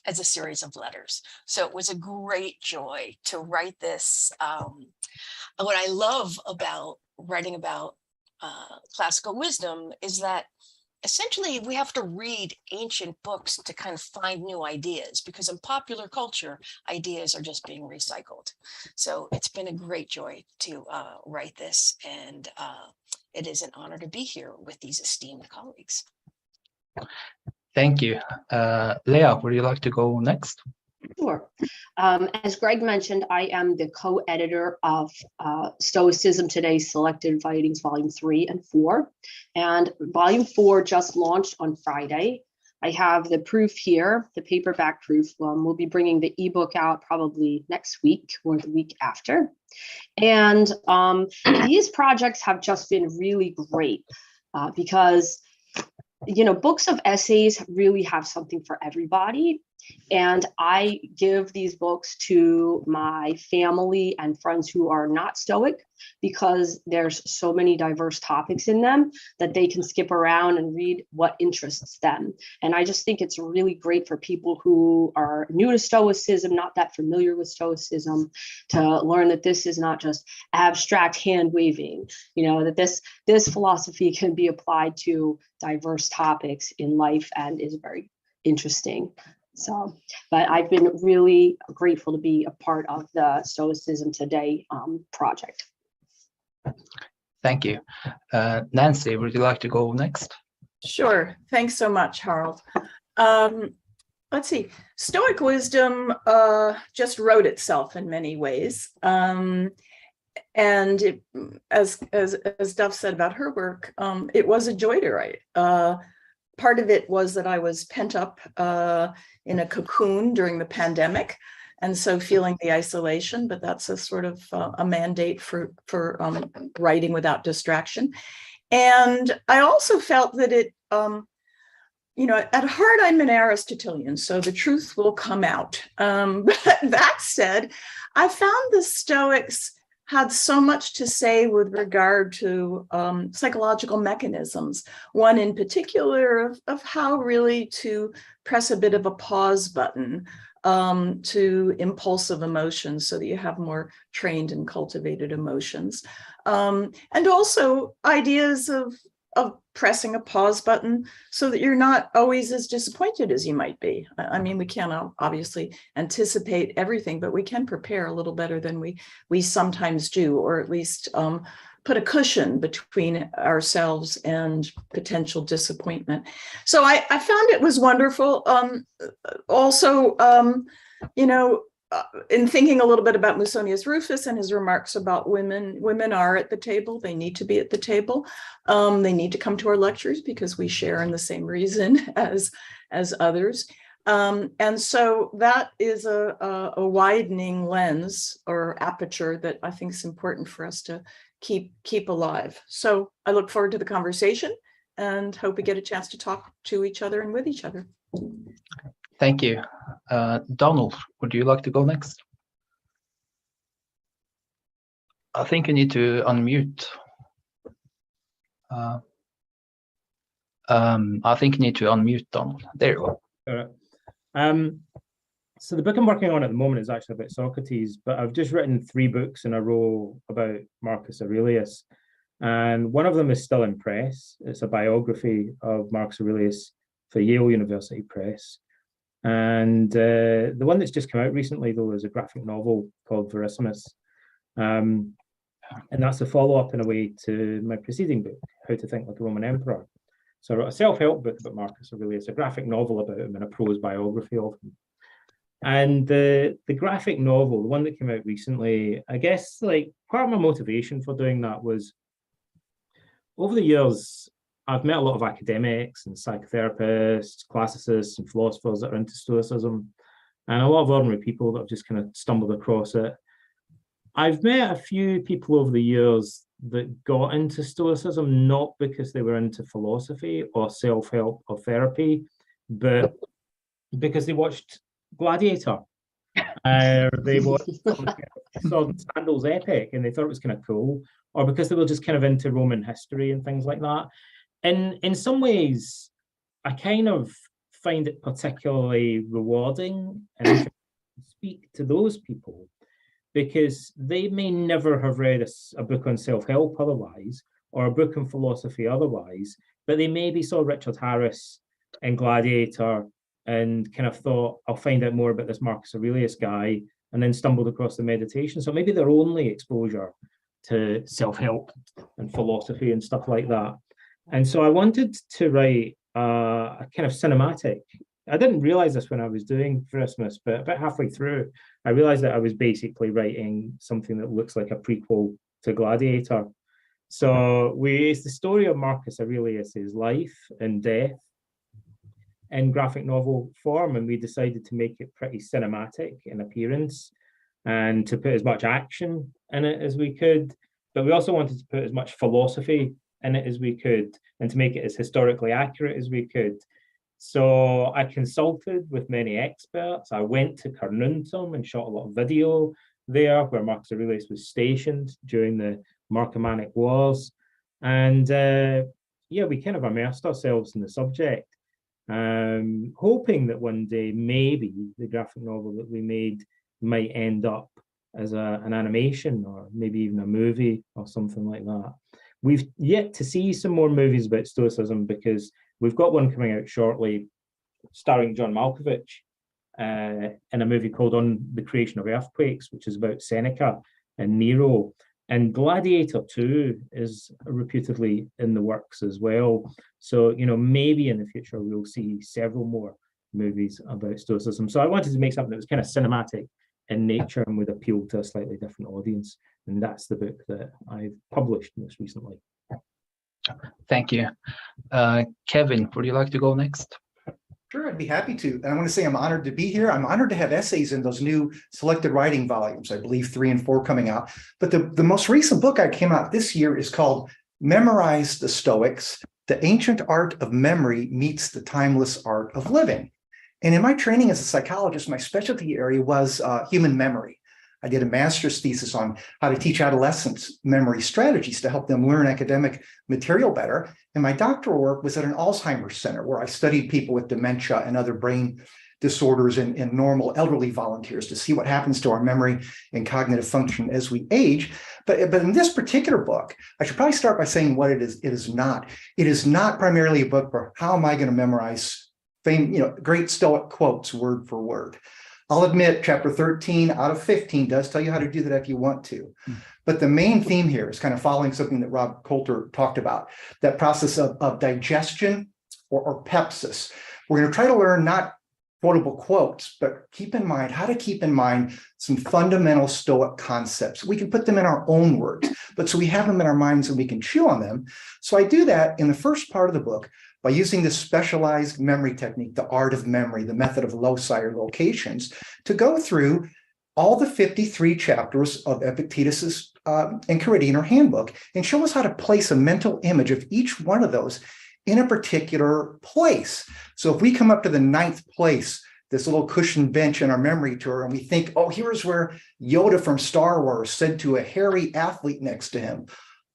as a series of letters. So it was a great joy to write this. What I love about writing about classical wisdom is that essentially we have to read ancient books to kind of find new ideas, because in popular culture, ideas are just being recycled. So it's been a great joy to write this, and it is an honor to be here with these esteemed colleagues. Thank you. Leah, would you like to go next? Sure. As Greg mentioned, I am the co-editor of Stoicism Today's Selected Writings, Volume 3 and 4. And Volume 4 just launched on Friday. I have the proof here, the paperback proof. We'll be bringing the ebook out probably next week or the week after. And these projects have just been really great because, you know, books of essays really have something for everybody. And I give these books to my family and friends who are not Stoic, because there's so many diverse topics in them that they can skip around and read what interests them. And I just think it's really great for people who are new to Stoicism, not that familiar with Stoicism, to learn that this is not just abstract hand waving, you know, that this philosophy can be applied to diverse topics in life and is very interesting. So, but I've been really grateful to be a part of the Stoicism Today project. Thank you. Nancy, would you like to go next? Sure. Thanks so much, Harold. Let's see. Stoic wisdom just wrote itself in many ways. And it, as Duff said about her work, it was a joy to write. Part of it was that I was pent up in a cocoon during the pandemic, and so feeling the isolation, but that's a sort of a mandate for writing without distraction. And I also felt that it, you know, at heart, I'm an Aristotelian, so the truth will come out. But that said, I found the Stoics had so much to say with regard to psychological mechanisms. One in particular of how really to press a bit of a pause button to impulsive emotions so that you have more trained and cultivated emotions. And also ideas of pressing a pause button so that you're not always as disappointed as you might be. I mean, we can't obviously anticipate everything, but we can prepare a little better than we sometimes do, or at least put a cushion between ourselves and potential disappointment. So I found it was wonderful. Also, you know, in thinking a little bit about Musonius Rufus and his remarks about women are at the table. They need to be at the table. They need to come to our lectures because we share in the same reason as others. And so that is a widening lens or aperture that I think is important for us to keep alive. So I look forward to the conversation and hope we get a chance to talk to each other and with each other. Thank you. Donald, would you like to go next? I think you need to unmute. I think you need to unmute, Donald. There you go. All right. So the book I'm working on at the moment is actually about Socrates, but I've just written 3 books in a row about Marcus Aurelius. And one of them is still in press. It's a biography of Marcus Aurelius for Yale University Press. And the one that's just come out recently, though, is a graphic novel called Verissimus. And that's a follow-up in a way to my preceding book, How to Think Like a Roman Emperor. So I wrote a self-help book about Marcus Aurelius, a graphic novel about him and a prose biography of him. And the graphic novel, the one that came out recently, I guess like part of my motivation for doing that was over the years, I've met a lot of academics and psychotherapists, classicists and philosophers that are into Stoicism, and a lot of ordinary people that have just kind of stumbled across it. I've met a few people over the years that got into Stoicism, not because they were into philosophy or self-help or therapy, but because they watched Gladiator. They watched Sword and Sandals epic and they thought it was kind of cool, or because they were just kind of into Roman history and things like that. And in some ways, I kind of find it particularly rewarding and interesting to speak to those people, because they may never have read a book on self-help otherwise, or a book on philosophy otherwise, but they maybe saw Richard Harris in Gladiator and kind of thought, I'll find out more about this Marcus Aurelius guy, and then stumbled across the meditation. So maybe their only exposure to self-help and philosophy and stuff like that. And so I wanted to write a kind of cinematic. I didn't realize this when I was doing Christmas, but about halfway through, I realized that I was basically writing something that looks like a prequel to Gladiator. So it's the story of Marcus Aurelius's life and death in graphic novel form, and we decided to make it pretty cinematic in appearance and to put as much action in it as we could. But we also wanted to put as much philosophy in it as we could, and to make it as historically accurate as we could. So I consulted with many experts. I went to Carnuntum and shot a lot of video there where Marcus Aurelius was stationed during the Marcomannic Wars. And yeah, we kind of immersed ourselves in the subject, hoping that one day maybe the graphic novel that we made might end up as an animation or maybe even a movie or something like that. We've yet to see some more movies about Stoicism, because we've got one coming out shortly starring John Malkovich in a movie called On the Creation of Earthquakes, which is about Seneca and Nero. And Gladiator 2 is reputedly in the works as well. So, you know, maybe in the future we'll see several more movies about Stoicism. So I wanted to make something that was kind of cinematic in nature and would appeal to a slightly different audience. And that's the book that I've published most recently. Thank you. Kevin, would you like to go next? Sure, I'd be happy to. And I want to say I'm honored to be here. I'm honored to have essays in those new selected writing volumes, I believe 3 and 4 coming out. But the most recent book I came out this year is called Memorize the Stoics, The Ancient Art of Memory Meets the Timeless Art of Living. And in my training as a psychologist, my specialty area was human memory. I did a master's thesis on how to teach adolescents memory strategies to help them learn academic material better. And my doctoral work was at an Alzheimer's center where I studied people with dementia and other brain disorders in normal elderly volunteers to see what happens to our memory and cognitive function as we age. But in this particular book, I should probably start by saying what it is. It is not. It is not primarily a book for how am I going to memorize great Stoic quotes word for word. I'll admit chapter 13 out of 15 does tell you how to do that if you want to. But the main theme here is kind of following something that Rob Coulter talked about, that process of digestion or pepsis. We're going to try to learn not quotable quotes, but keep in mind how to keep in mind some fundamental Stoic concepts. We can put them in our own words, but so we have them in our minds and we can chew on them. So I do that in the first part of the book by using this specialized memory technique, the art of memory, the method of loci or locations, to go through all the 53 chapters of Epictetus's Enchiridion handbook and show us how to place a mental image of each one of those in a particular place. So if we come up to the 9th place, this little cushioned bench in our memory tour, and we think, oh, here's where Yoda from Star Wars said to a hairy athlete next to him,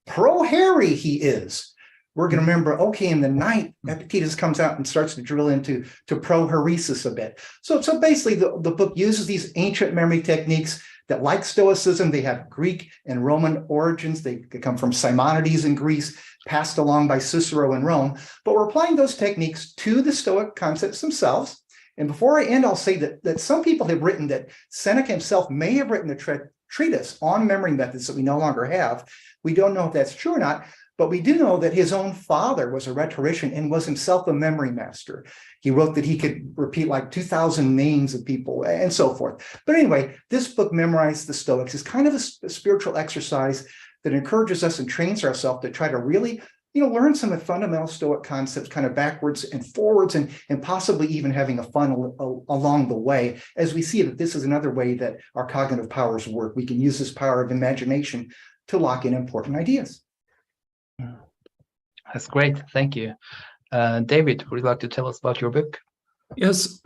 pro Harry he is. We're going to remember, okay, in the 9th, Epictetus comes out and starts to drill into proheresis a bit. So basically, the book uses these ancient memory techniques that, like Stoicism, they have Greek and Roman origins. They come from Simonides in Greece, passed along by Cicero in Rome. But we're applying those techniques to the Stoic concepts themselves. And before I end, I'll say that some people have written that Seneca himself may have written a treatise on memory methods that we no longer have. We don't know if that's true or not. But we do know that his own father was a rhetorician and was himself a memory master. He wrote that he could repeat like 2,000 names of people and so forth. But anyway, this book, Memorize the Stoics, is kind of a spiritual exercise that encourages us and trains ourselves to try to really, learn some of the fundamental Stoic concepts kind of backwards and forwards and possibly even having a fun along the way, as we see that this is another way that our cognitive powers work. We can use this power of imagination to lock in important ideas. That's great. Thank you. David, would you like to tell us about your book? Yes,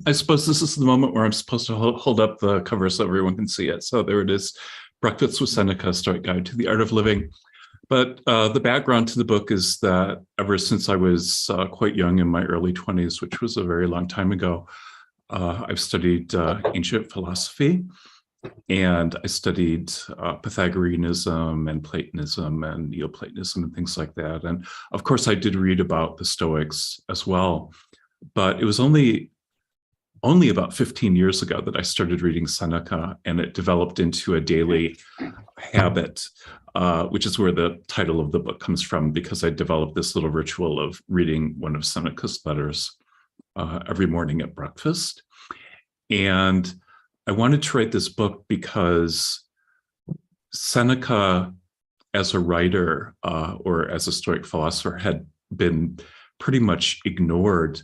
I suppose this is the moment where I'm supposed to hold up the cover so everyone can see it. So there it is, Breakfast with Seneca, Stoic Guide to the Art of Living. But the background to the book is that ever since I was quite young, in my early 20s, which was a very long time ago, I've studied ancient philosophy. And I studied Pythagoreanism and Platonism and Neoplatonism and things like that. And of course, I did read about the Stoics as well. But it was only about 15 years ago that I started reading Seneca, and it developed into a daily habit, which is where the title of the book comes from, because I developed this little ritual of reading one of Seneca's letters every morning at breakfast. And I wanted to write this book because Seneca, as a writer or as a Stoic philosopher, had been pretty much ignored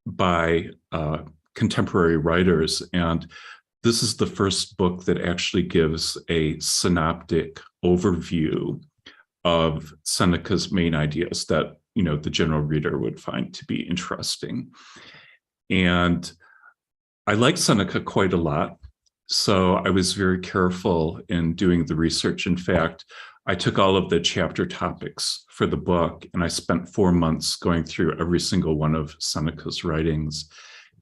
by contemporary writers. And this is the first book that actually gives a synoptic overview of Seneca's main ideas that, the general reader would find to be interesting. And I like Seneca quite a lot, so I was very careful in doing the research. In fact, I took all of the chapter topics for the book, and I spent 4 months going through every single one of Seneca's writings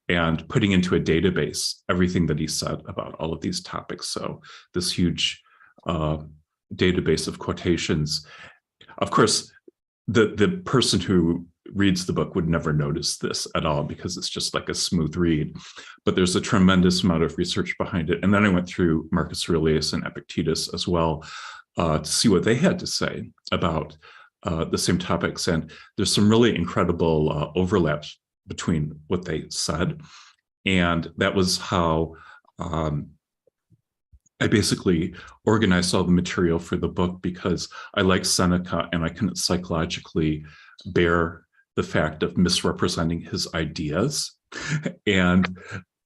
and putting into a database everything that he said about all of these topics. So this huge database of quotations. Of course, the person who reads the book would never notice this at all because it's just like a smooth read, but there's a tremendous amount of research behind it. And then I went through Marcus Aurelius and Epictetus as well to see what they had to say about the same topics. And there's some really incredible overlaps between what they said. And that was how I basically organized all the material for the book, because I like Seneca and I can psychologically bear the fact of misrepresenting his ideas. And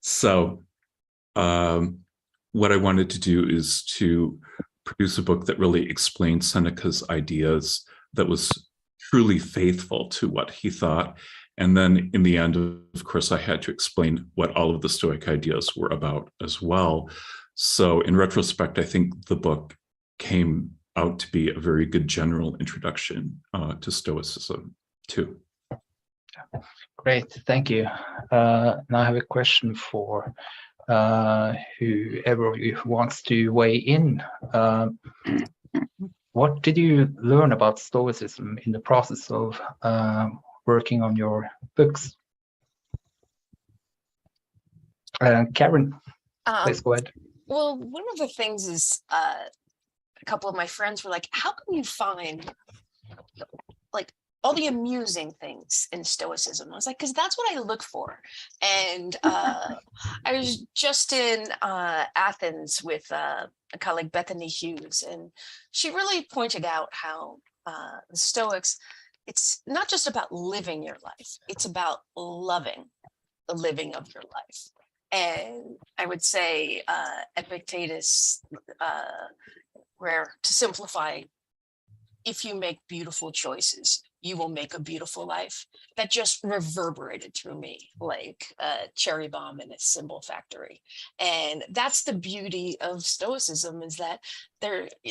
so what I wanted to do is to produce a book that really explained Seneca's ideas, that was truly faithful to what he thought. And then in the end, of course, I had to explain what all of the Stoic ideas were about as well. So in retrospect, I think the book came out to be a very good general introduction to Stoicism too. Great, thank you. Now I have a question for whoever who wants to weigh in. What did you learn about Stoicism in the process of working on your books? Karen, please go ahead. Well, one of the things is a couple of my friends were like, how can you find like all the amusing things in Stoicism. I was like, because that's what I look for. And I was just in Athens with a colleague, Bethany Hughes, and she really pointed out how the Stoics, it's not just about living your life, it's about loving the living of your life. And I would say Epictetus, where to simplify, if you make beautiful choices, you will make a beautiful life. That just reverberated through me like a cherry bomb in a cymbal factory. And that's the beauty of Stoicism, is that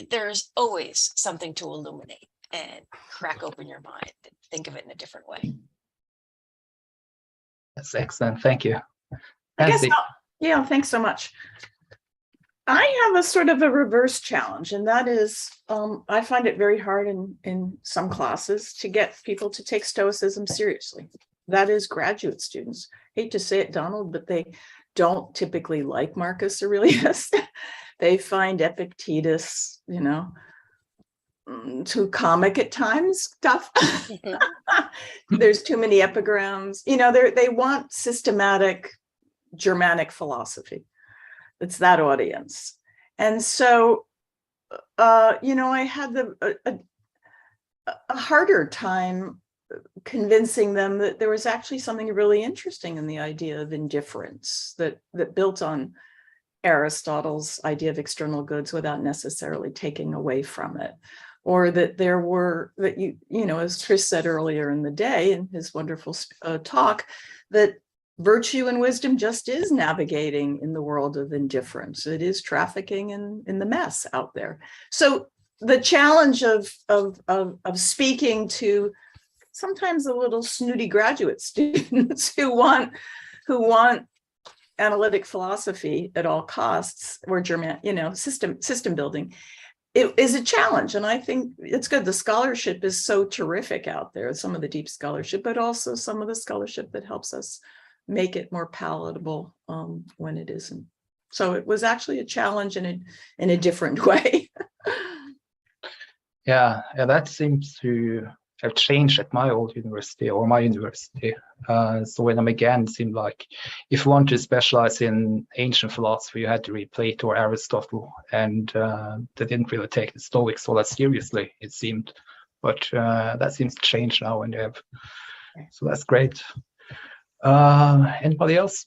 there's always something to illuminate and crack open your mind and think of it in a different way. That's excellent. Thank you. I guess, yeah, thanks so much. I have a sort of a reverse challenge, and that is I find it very hard in some classes to get people to take Stoicism seriously. That is graduate students. Hate to say it, Donald, but they don't typically like Marcus Aurelius. They find Epictetus, too comic at times, tough. There's too many epigrams. They want systematic Germanic philosophy. It's that audience. And so, I had a harder time convincing them that there was actually something really interesting in the idea of indifference that built on Aristotle's idea of external goods without necessarily taking away from it. Or that there were, as Chris said earlier in the day in his wonderful talk, that virtue and wisdom just is navigating in the world of indifference. It is trafficking in the mess out there. So the challenge of speaking to sometimes a little snooty graduate students who want analytic philosophy at all costs, or system building, it is a challenge. And I think it's good. The scholarship is so terrific out there, some of the deep scholarship, but also some of the scholarship that helps us make it more palatable when it isn't. So it was actually a challenge in a different way. Yeah, that seems to have changed at my old university, or my university. So when I'm again, it seemed like if you want to specialize in ancient philosophy, you had to read Plato or Aristotle, and they didn't really take the Stoics all that seriously, it seemed. But that seems to change now, and so that's great. Anybody else?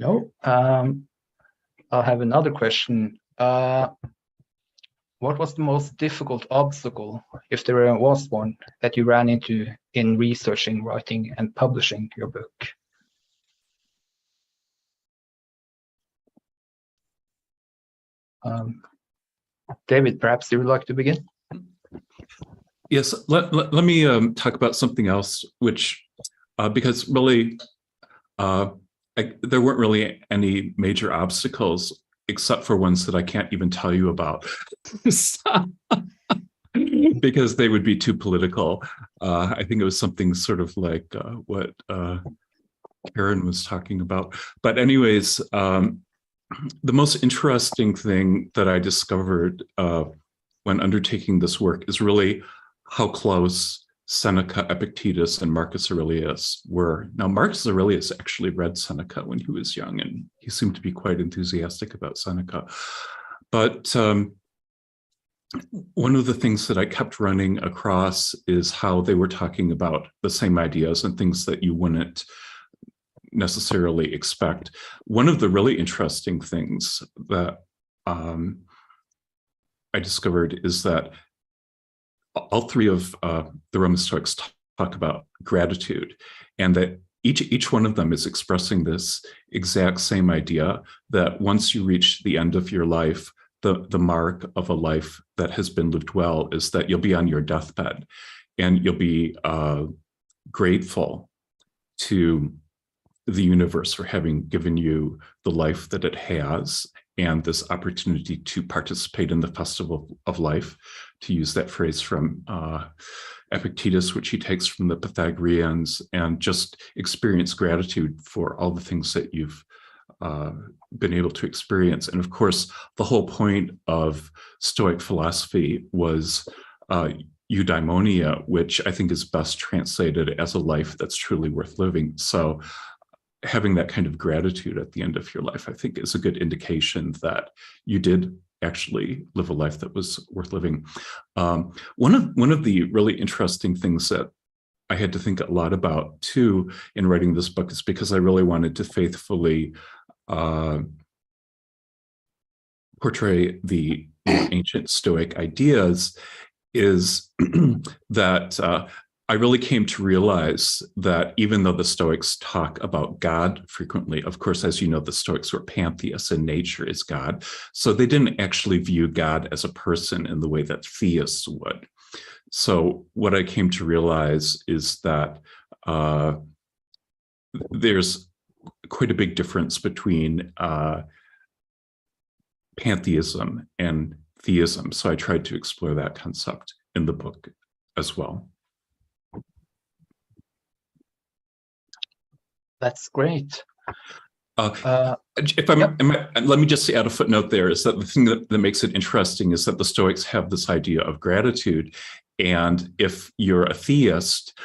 No. I'll have another question. What was the most difficult obstacle, if there was one, that you ran into in researching, writing, and publishing your book? David, perhaps you would like to begin? Yes, let me talk about something else, which, because really, there weren't really any major obstacles, except for ones that I can't even tell you about, because they would be too political. I think it was something sort of like what Karen was talking about. But anyways, the most interesting thing that I discovered when undertaking this work is really how close Seneca, Epictetus, and Marcus Aurelius were. Now, Marcus Aurelius actually read Seneca when he was young, and he seemed to be quite enthusiastic about Seneca. But one of the things that I kept running across is how they were talking about the same ideas and things that you wouldn't necessarily expect. One of the really interesting things that I discovered is that all three of the Roman Stoics talk about gratitude, and that each one of them is expressing this exact same idea, that once you reach the end of your life, the mark of a life that has been lived well is that you'll be on your deathbed, and you'll be grateful to the universe for having given you the life that it has, and this opportunity to participate in the festival of life, to use that phrase from Epictetus, which he takes from the Pythagoreans, and just experience gratitude for all the things that you've been able to experience. And of course, the whole point of Stoic philosophy was eudaimonia, which I think is best translated as a life that's truly worth living. So having that kind of gratitude at the end of your life, I think, is a good indication that you did actually live a life that was worth living. One of the really interesting things that I had to think a lot about too in writing this book is because I really wanted to faithfully portray the ancient Stoic ideas, is that I really came to realize that even though the Stoics talk about God frequently, of course, as you know, the Stoics were pantheists and nature is God. So they didn't actually view God as a person in the way that theists would. So what I came to realize is that there's quite a big difference between pantheism and theism. So I tried to explore that concept in the book as well. That's great. If let me just add a footnote there, is that the thing that makes it interesting is that the Stoics have this idea of gratitude. And if you're a theist,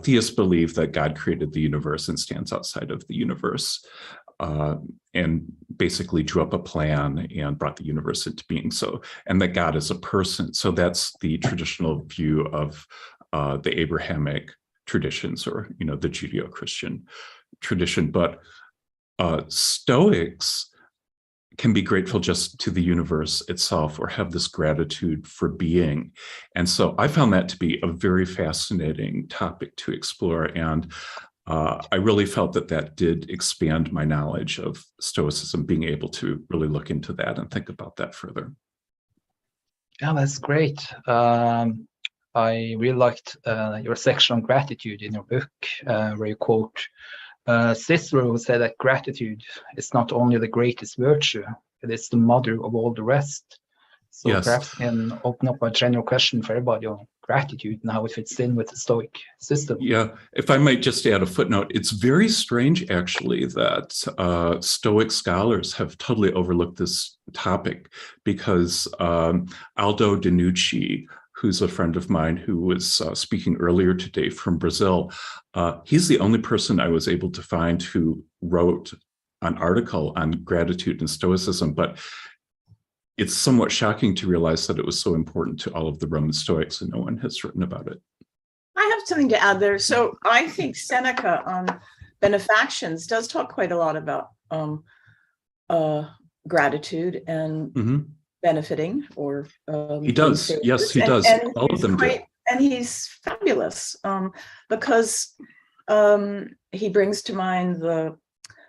theists believe that God created the universe and stands outside of the universe, and basically drew up a plan and brought the universe into being. So, and that God is a person. So that's the traditional view of the Abrahamic traditions, or the Judeo-Christian tradition. But Stoics can be grateful just to the universe itself, or have this gratitude for being. And so I found that to be a very fascinating topic to explore. And I really felt that that did expand my knowledge of Stoicism, being able to really look into that and think about that further. Yeah, that's great. I really liked your section on gratitude in your book, where you quote Cicero said that gratitude is not only the greatest virtue, it is the mother of all the rest. So yes. Perhaps we can open up a general question for everybody on gratitude and how it fits in with the Stoic system. Yeah, if I might just add a footnote, it's very strange actually that Stoic scholars have totally overlooked this topic, because Aldo Danucci, who's a friend of mine who was speaking earlier today from Brazil, he's the only person I was able to find who wrote an article on gratitude and Stoicism. But it's somewhat shocking to realize that it was so important to all of the Roman Stoics and no one has written about it. I have something to add there. So I think Seneca on benefactions does talk quite a lot about gratitude and benefiting, or he does. Yes, he does. And all of them do. And he's fabulous because he brings to mind the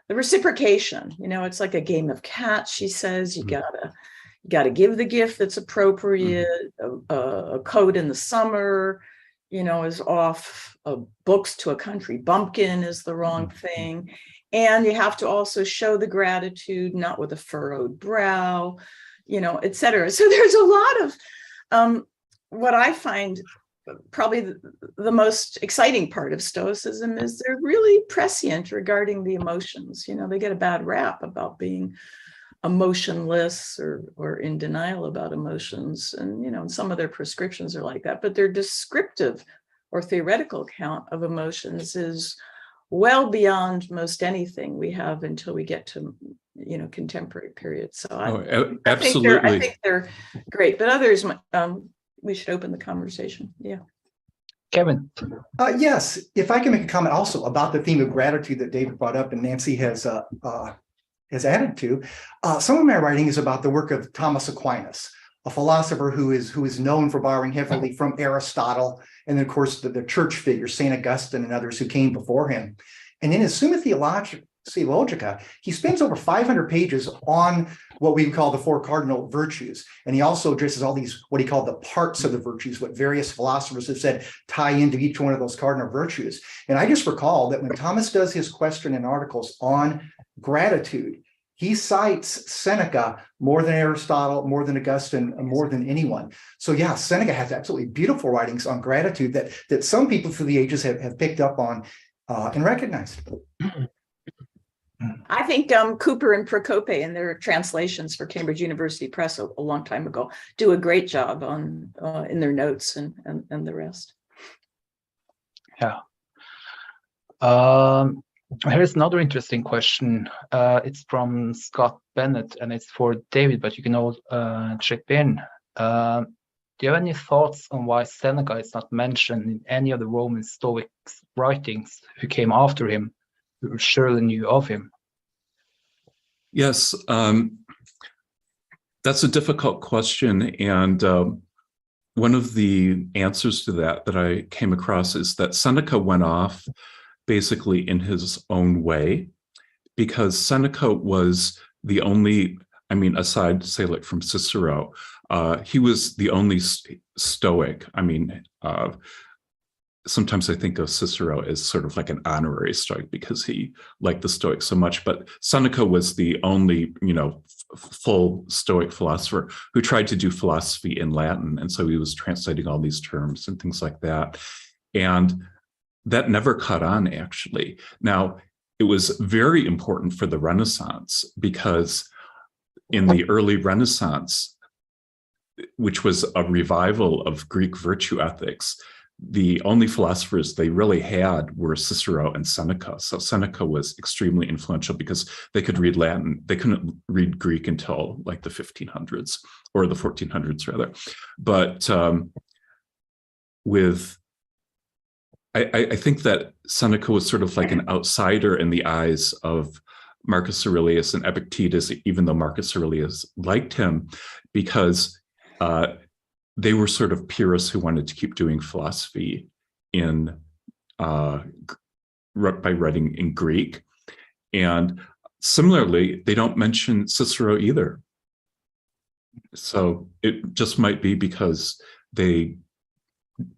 reciprocation. It's like a game of catch. She says you gotta give the gift that's appropriate. A coat in the summer, is off. Books to a country bumpkin is the wrong thing. And you have to also show the gratitude, not with a furrowed brow, et cetera. So there's a lot of what I find probably the most exciting part of Stoicism is they're really prescient regarding the emotions. They get a bad rap about being emotionless or in denial about emotions. And, some of their prescriptions are like that, but their descriptive or theoretical account of emotions is well beyond most anything we have until we get to, contemporary periods. So absolutely. I think they're great, but others, we should open the conversation. Yeah. Kevin. Yes, if I can make a comment also about the theme of gratitude that David brought up and Nancy has added to. Some of my writing is about the work of Thomas Aquinas, a philosopher who is known for borrowing heavily from Aristotle, and then of course the church figures, Saint Augustine and others who came before him. And in his Summa Theologica, he spends over 500 pages on what we call the four cardinal virtues. And he also addresses all these, what he called the parts of the virtues, what various philosophers have said tie into each one of those cardinal virtues. And I just recall that when Thomas does his question and articles on gratitude, he cites Seneca more than Aristotle, more than Augustine, more than anyone. So yeah, Seneca has absolutely beautiful writings on gratitude that some people through the ages have picked up on and recognized. I think Cooper and Procope in their translations for Cambridge University Press a long time ago do a great job on in their notes and the rest. Yeah. Here's another interesting question. It's from Scott Bennett, and it's for David, but you can all chip in. Do you have any thoughts on why Seneca is not mentioned in any of the Roman Stoics writings who came after him, who surely knew of him? Yes, that's a difficult question. And one of the answers to that I came across is that Seneca went off basically in his own way, because Seneca was the only, I mean, aside, say, like from Cicero, he was the only Stoic. I mean, sometimes I think of Cicero as sort of like an honorary Stoic because he liked the Stoics so much, but Seneca was the only, full Stoic philosopher who tried to do philosophy in Latin. And so he was translating all these terms and things like that. And that never caught on, actually. Now, it was very important for the Renaissance because in the early Renaissance, which was a revival of Greek virtue ethics, the only philosophers they really had were Cicero and Seneca. So Seneca was extremely influential because they could read Latin. They couldn't read Greek until like the 1500s or the 1400s rather. But I think that Seneca was sort of like an outsider in the eyes of Marcus Aurelius and Epictetus, even though Marcus Aurelius liked him, because they were sort of purists who wanted to keep doing philosophy in by writing in Greek. And similarly, they don't mention Cicero either. So it just might be because they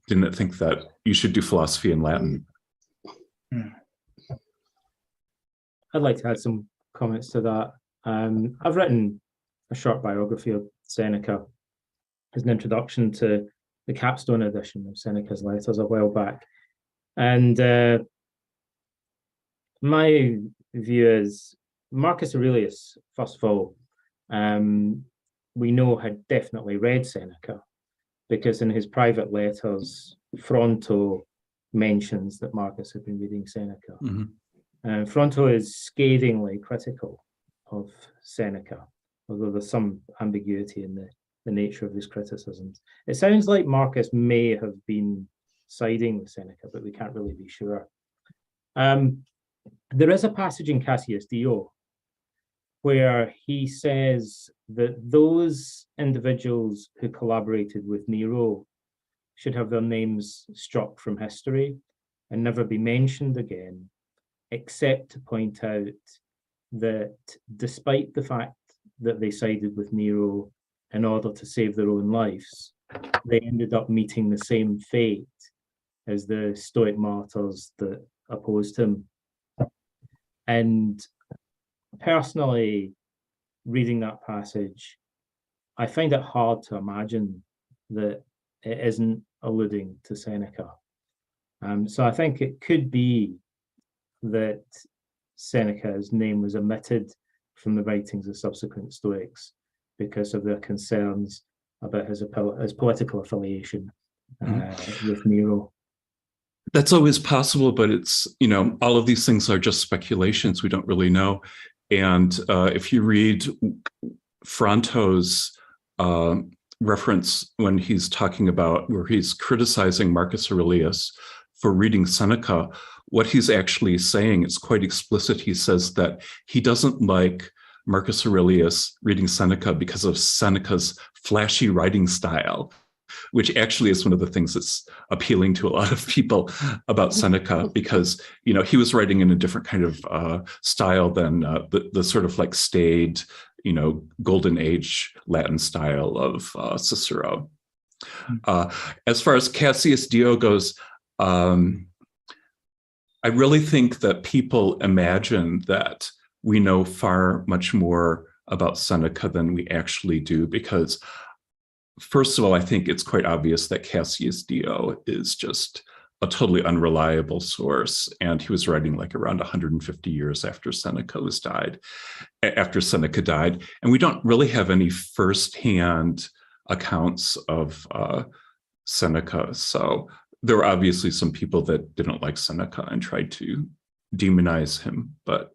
didn't think that you should do philosophy in Latin. I'd like to add some comments to that. I've written a short biography of Seneca as an introduction to the capstone edition of Seneca's Letters a while back. And my view is Marcus Aurelius, first of all, we know had definitely read Seneca, because in his private letters, Fronto mentions that Marcus had been reading Seneca. Fronto is scathingly critical of Seneca, although there's some ambiguity in the nature of his criticisms. It sounds like Marcus may have been siding with Seneca, but we can't really be sure. There is a passage in Cassius Dio where he says that those individuals who collaborated with Nero should have their names struck from history and never be mentioned again, except to point out that despite the fact that they sided with Nero in order to save their own lives, they ended up meeting the same fate as the Stoic martyrs that opposed him. And personally, reading that passage, I find it hard to imagine that it isn't alluding to Seneca. So I think it could be that Seneca's name was omitted from the writings of subsequent Stoics because of their concerns about his political affiliation with Nero. That's always possible, but it's, all of these things are just speculations. We don't really know. And if you read Fronto's reference when he's talking about where he's criticizing Marcus Aurelius for reading Seneca, what he's actually saying, it's quite explicit. He says that he doesn't like Marcus Aurelius reading Seneca because of Seneca's flashy writing style, which actually is one of the things that's appealing to a lot of people about Seneca, because, he was writing in a different kind of style than the sort of like staid, golden age Latin style of Cicero. As far as Cassius Dio goes, I really think that people imagine that we know far much more about Seneca than we actually do, because first of all, I think it's quite obvious that Cassius Dio is just a totally unreliable source, and he was writing like around 150 years after Seneca died, and we don't really have any firsthand accounts of Seneca. So there were obviously some people that didn't like Seneca and tried to demonize him, but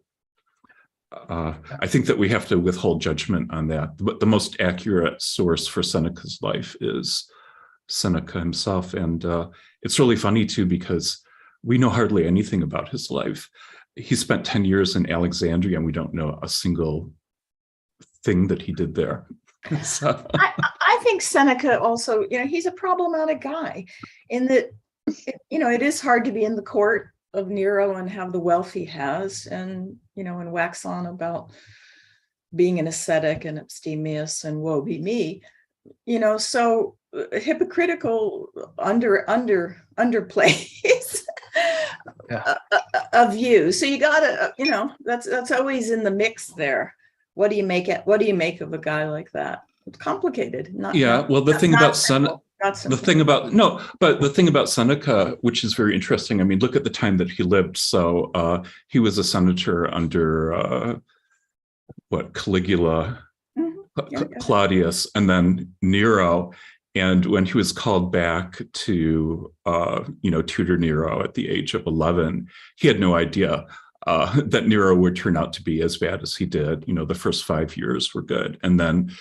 I think that we have to withhold judgment on that. But the most accurate source for Seneca's life is Seneca himself. And it's really funny too, because we know hardly anything about his life. He spent 10 years in Alexandria, and we don't know a single thing that he did there. So. I think Seneca also, he's a problematic guy in that, it is hard to be in the court of Nero and have the wealth he has, and wax on about being an ascetic and abstemious and woe be me, so hypocritical underplays a view. So you gotta, that's always in the mix there. What do you make of a guy like that? It's complicated. The thing about Seneca, which is very interesting. I mean, look at the time that he lived. So he was a senator under Caligula, Claudius, and then Nero. And when he was called back to tutor Nero at the age of 11, he had no idea that Nero would turn out to be as bad as he did. The first 5 years were good, and then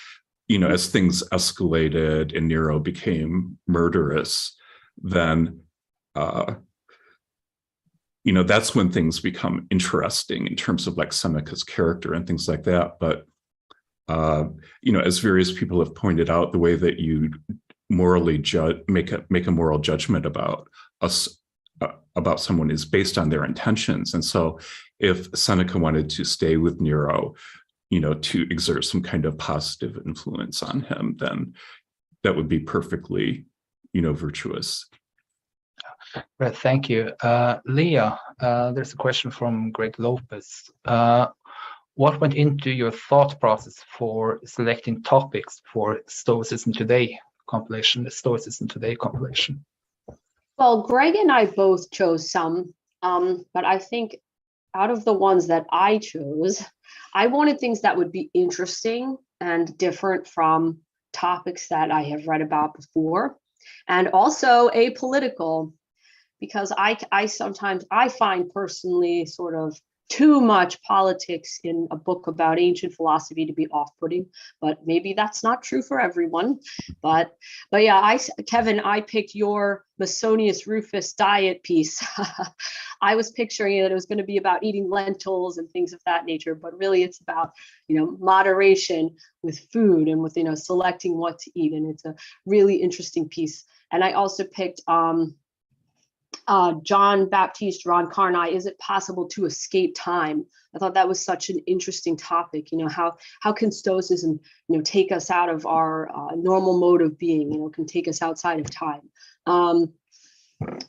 as things escalated and Nero became murderous, then, that's when things become interesting in terms of like Seneca's character and things like that. But, as various people have pointed out, the way that you morally make a moral judgment about someone is based on their intentions. And so if Seneca wanted to stay with Nero, to exert some kind of positive influence on him, then that would be perfectly, virtuous. Right, thank you. Leah, there's a question from Greg Lopez. What went into your thought process for selecting topics for Stoicism Today compilation, the Stoicism Today compilation? Well, Greg and I both chose some, but I think out of the ones that I chose, I wanted things that would be interesting and different from topics that I have read about before, and also apolitical, because I sometimes find personally sort of too much politics in a book about ancient philosophy to be off-putting, but maybe that's not true for everyone. But yeah, Kevin, I picked your Masonius Rufus diet piece. I was picturing that it was going to be about eating lentils and things of that nature, but really it's about, moderation with food and with, selecting what to eat. And it's a really interesting piece. And I also picked John Baptiste Roncarnai, Is It Possible to Escape Time? I thought that was such an interesting topic. How can Stoicism, take us out of our normal mode of being, can take us outside of time.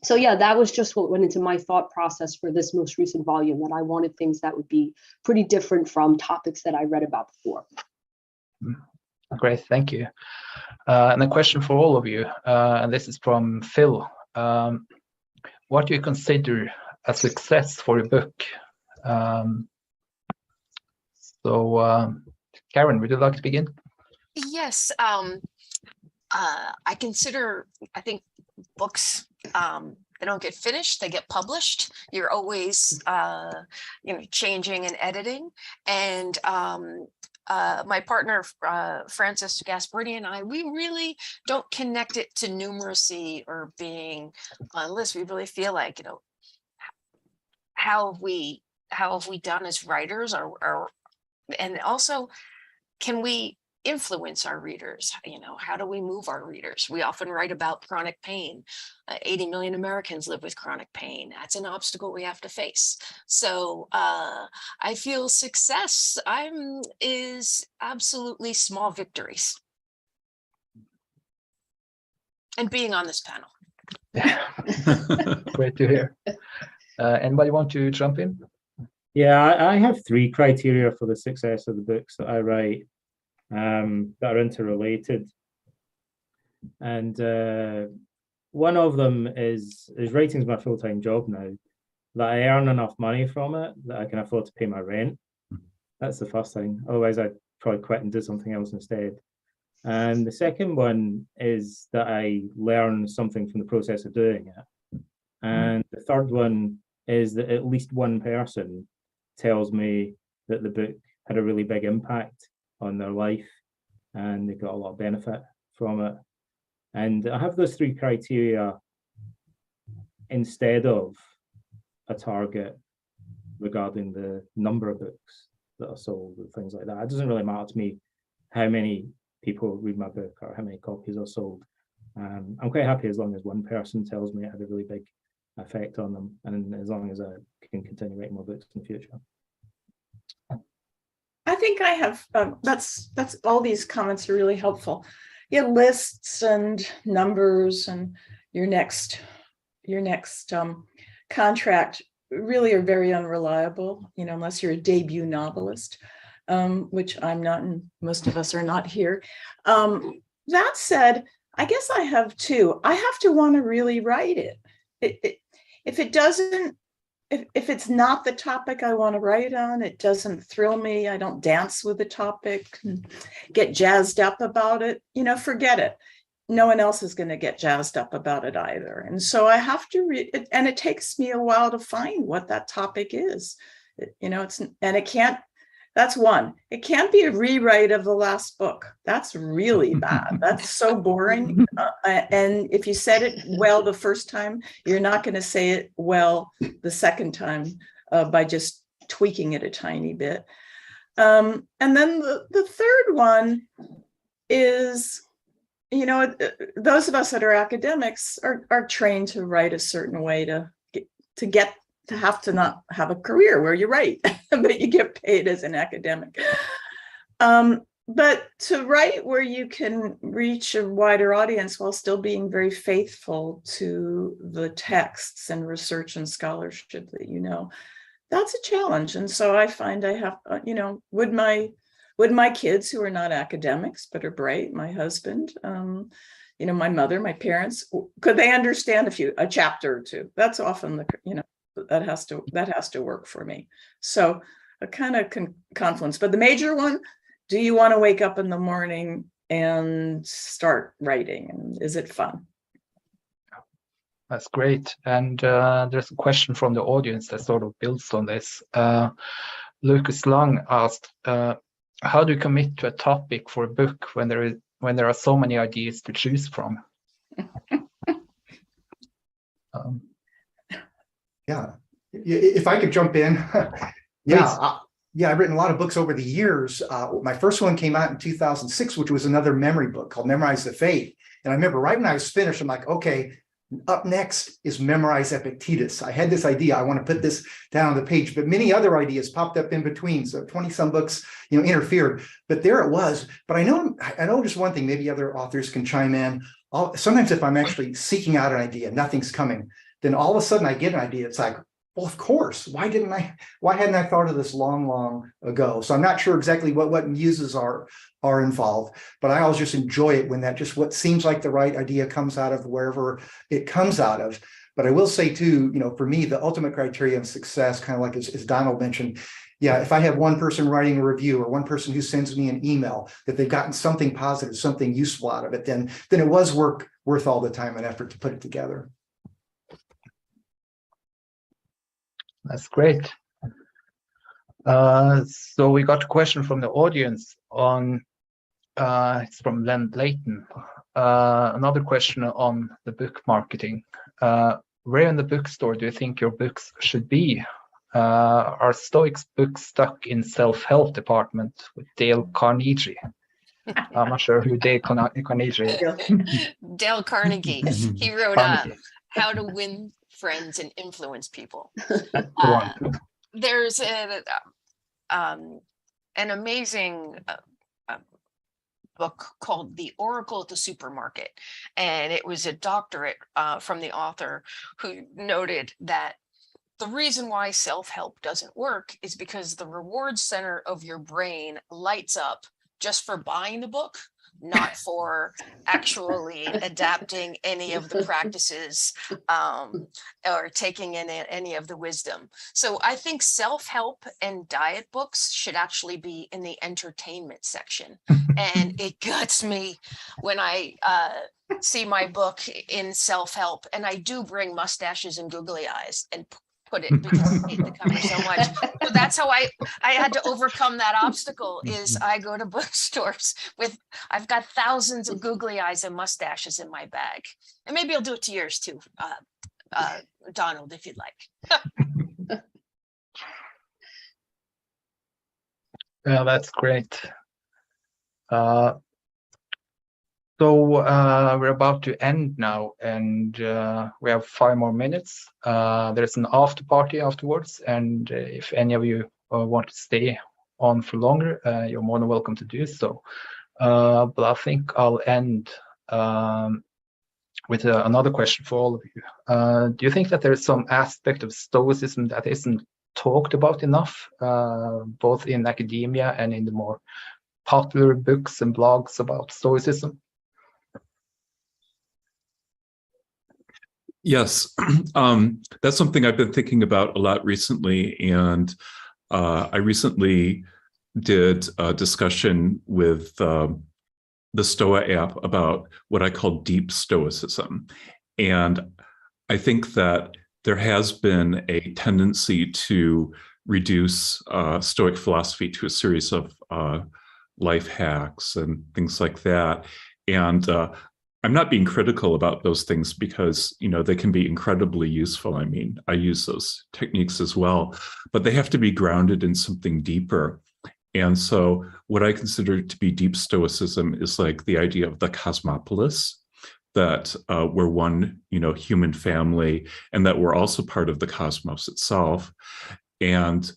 So yeah, that was just what went into my thought process for this most recent volume, that I wanted things that would be pretty different from topics that I read about before. Great, thank you. And a question for all of you, and this is from Phil. What do you consider a success for a book? Karen, would you like to begin? Yes, I think books, they don't get finished, they get published. You're always, changing and editing. And my partner, Francis Gasparini, and I, we really don't connect it to numeracy or being on lists. We really feel like, how have we done as writers, and also, can we influence our readers? How do we move our readers? We often write about chronic pain. 80 million Americans live with chronic pain. That's an obstacle we have to face. So I feel success is absolutely small victories. And being on this panel. Great to hear. Anybody want to jump in? Yeah, I have 3 criteria for the success of the books that I write. That are interrelated, and one of them is writing's my full-time job now, that I earn enough money from it that I can afford to pay my rent. That's the first thing. Otherwise, I'd probably quit and do something else instead. And the second one is that I learn something from the process of doing it. And the third one is that at least one person tells me that the book had a really big impact on their life and they got a lot of benefit from it. And I have those three criteria instead of a target regarding the number of books that are sold and things like that. It doesn't really matter to me how many people read my book or how many copies are sold. I'm quite happy as long as one person tells me it had a really big effect on them, and as long as I can continue writing more books in the future. I think I have, that's all these comments are really helpful. Yeah, lists and numbers and your next contract really are very unreliable, unless you're a debut novelist, which I'm not, and most of us are not here. That said, I guess I have two. I have to want to really write it. If it doesn't, if it's not the topic I want to write on, it doesn't thrill me, I don't dance with the topic and get jazzed up about it, forget it. No one else is going to get jazzed up about it either. And so I have to read it, and it takes me a while to find what that topic is. It can't, that's one. It can't be a rewrite of the last book. That's really bad. That's so boring. And if you said it well the first time, you're not going to say it well the second time by just tweaking it a tiny bit. And then the third one is, those of us that are academics are trained to write a certain way to have to not have a career where you write, but you get paid as an academic. But to write where you can reach a wider audience while still being very faithful to the texts and research and scholarship that that's a challenge. And so I find I have, would my kids who are not academics but are bright, my husband, my mother, my parents, could they understand a chapter or two? That's often that has to work for me. So a kind of confluence. But the major one, do you want to wake up in the morning and start writing? And is it fun? That's great. And there's a question from the audience that sort of builds on this. Lucas Long asked, how do you commit to a topic for a book when there are so many ideas to choose from? Yeah, if I could jump in. I've written a lot of books over the years. My first one came out in 2006, which was another memory book called Memorize the Faith. And I remember right when I was finished, I'm like, okay, up next is Memorize Epictetus. I had this idea, I want to put this down on the page, but many other ideas popped up in between. So 20 some books, interfered, but there it was. But I know just one thing, maybe other authors can chime in. Sometimes if I'm actually seeking out an idea, nothing's coming, then all of a sudden I get an idea. It's like, well, of course, why hadn't I thought of this long ago? So I'm not sure exactly what muses are involved, but I always just enjoy it when that just what seems like the right idea comes out of wherever it comes out of. But I will say too, for me, the ultimate criteria of success, kind of like as Donald mentioned, if I have one person writing a review or one person who sends me an email that they've gotten something positive, something useful out of it, then it was worth all the time and effort to put it together. That's great. So we got a question from the audience on, it's from Len Layton. Another question on the book marketing. Where in the bookstore do you think your books should be? Are Stoics books stuck in self-help department with Dale Carnegie? I'm not sure who Dale Carnegie is. Dale Carnegie. He wrote How to Win Friends and Influence People. There's an amazing book called The Oracle at the Supermarket, and it was a doctorate from the author who noted that the reason why self-help doesn't work is because the reward center of your brain lights up just for buying the book, not for actually adapting any of the practices or taking in any of the wisdom. So I think self-help and diet books should actually be in the entertainment section. And it guts me when I see my book in self-help, and I do bring mustaches and googly eyes and put it because I hate the cover so much. So that's how I had to overcome that obstacle. Is I go to bookstores with, I've got thousands of googly eyes and mustaches in my bag, and maybe I'll do it to yours too, Donald, if you'd like. Yeah, that's great. So we're about to end now, and we have 5 more minutes. There's an after party afterwards, and if any of you want to stay on for longer, you're more than welcome to do so. But I think I'll end with another question for all of you. Do you think that there's some aspect of Stoicism that isn't talked about enough, both in academia and in the more popular books and blogs about Stoicism? Yes, that's something I've been thinking about a lot recently. And I recently did a discussion with the Stoa app about what I call deep Stoicism. And I think that there has been a tendency to reduce Stoic philosophy to a series of life hacks and things like that. And I'm not being critical about those things because, you know, they can be incredibly useful. I mean, I use those techniques as well, but they have to be grounded in something deeper. And so what I consider to be deep Stoicism is like the idea of the cosmopolis, that we're one, you know, human family, and that we're also part of the cosmos itself. And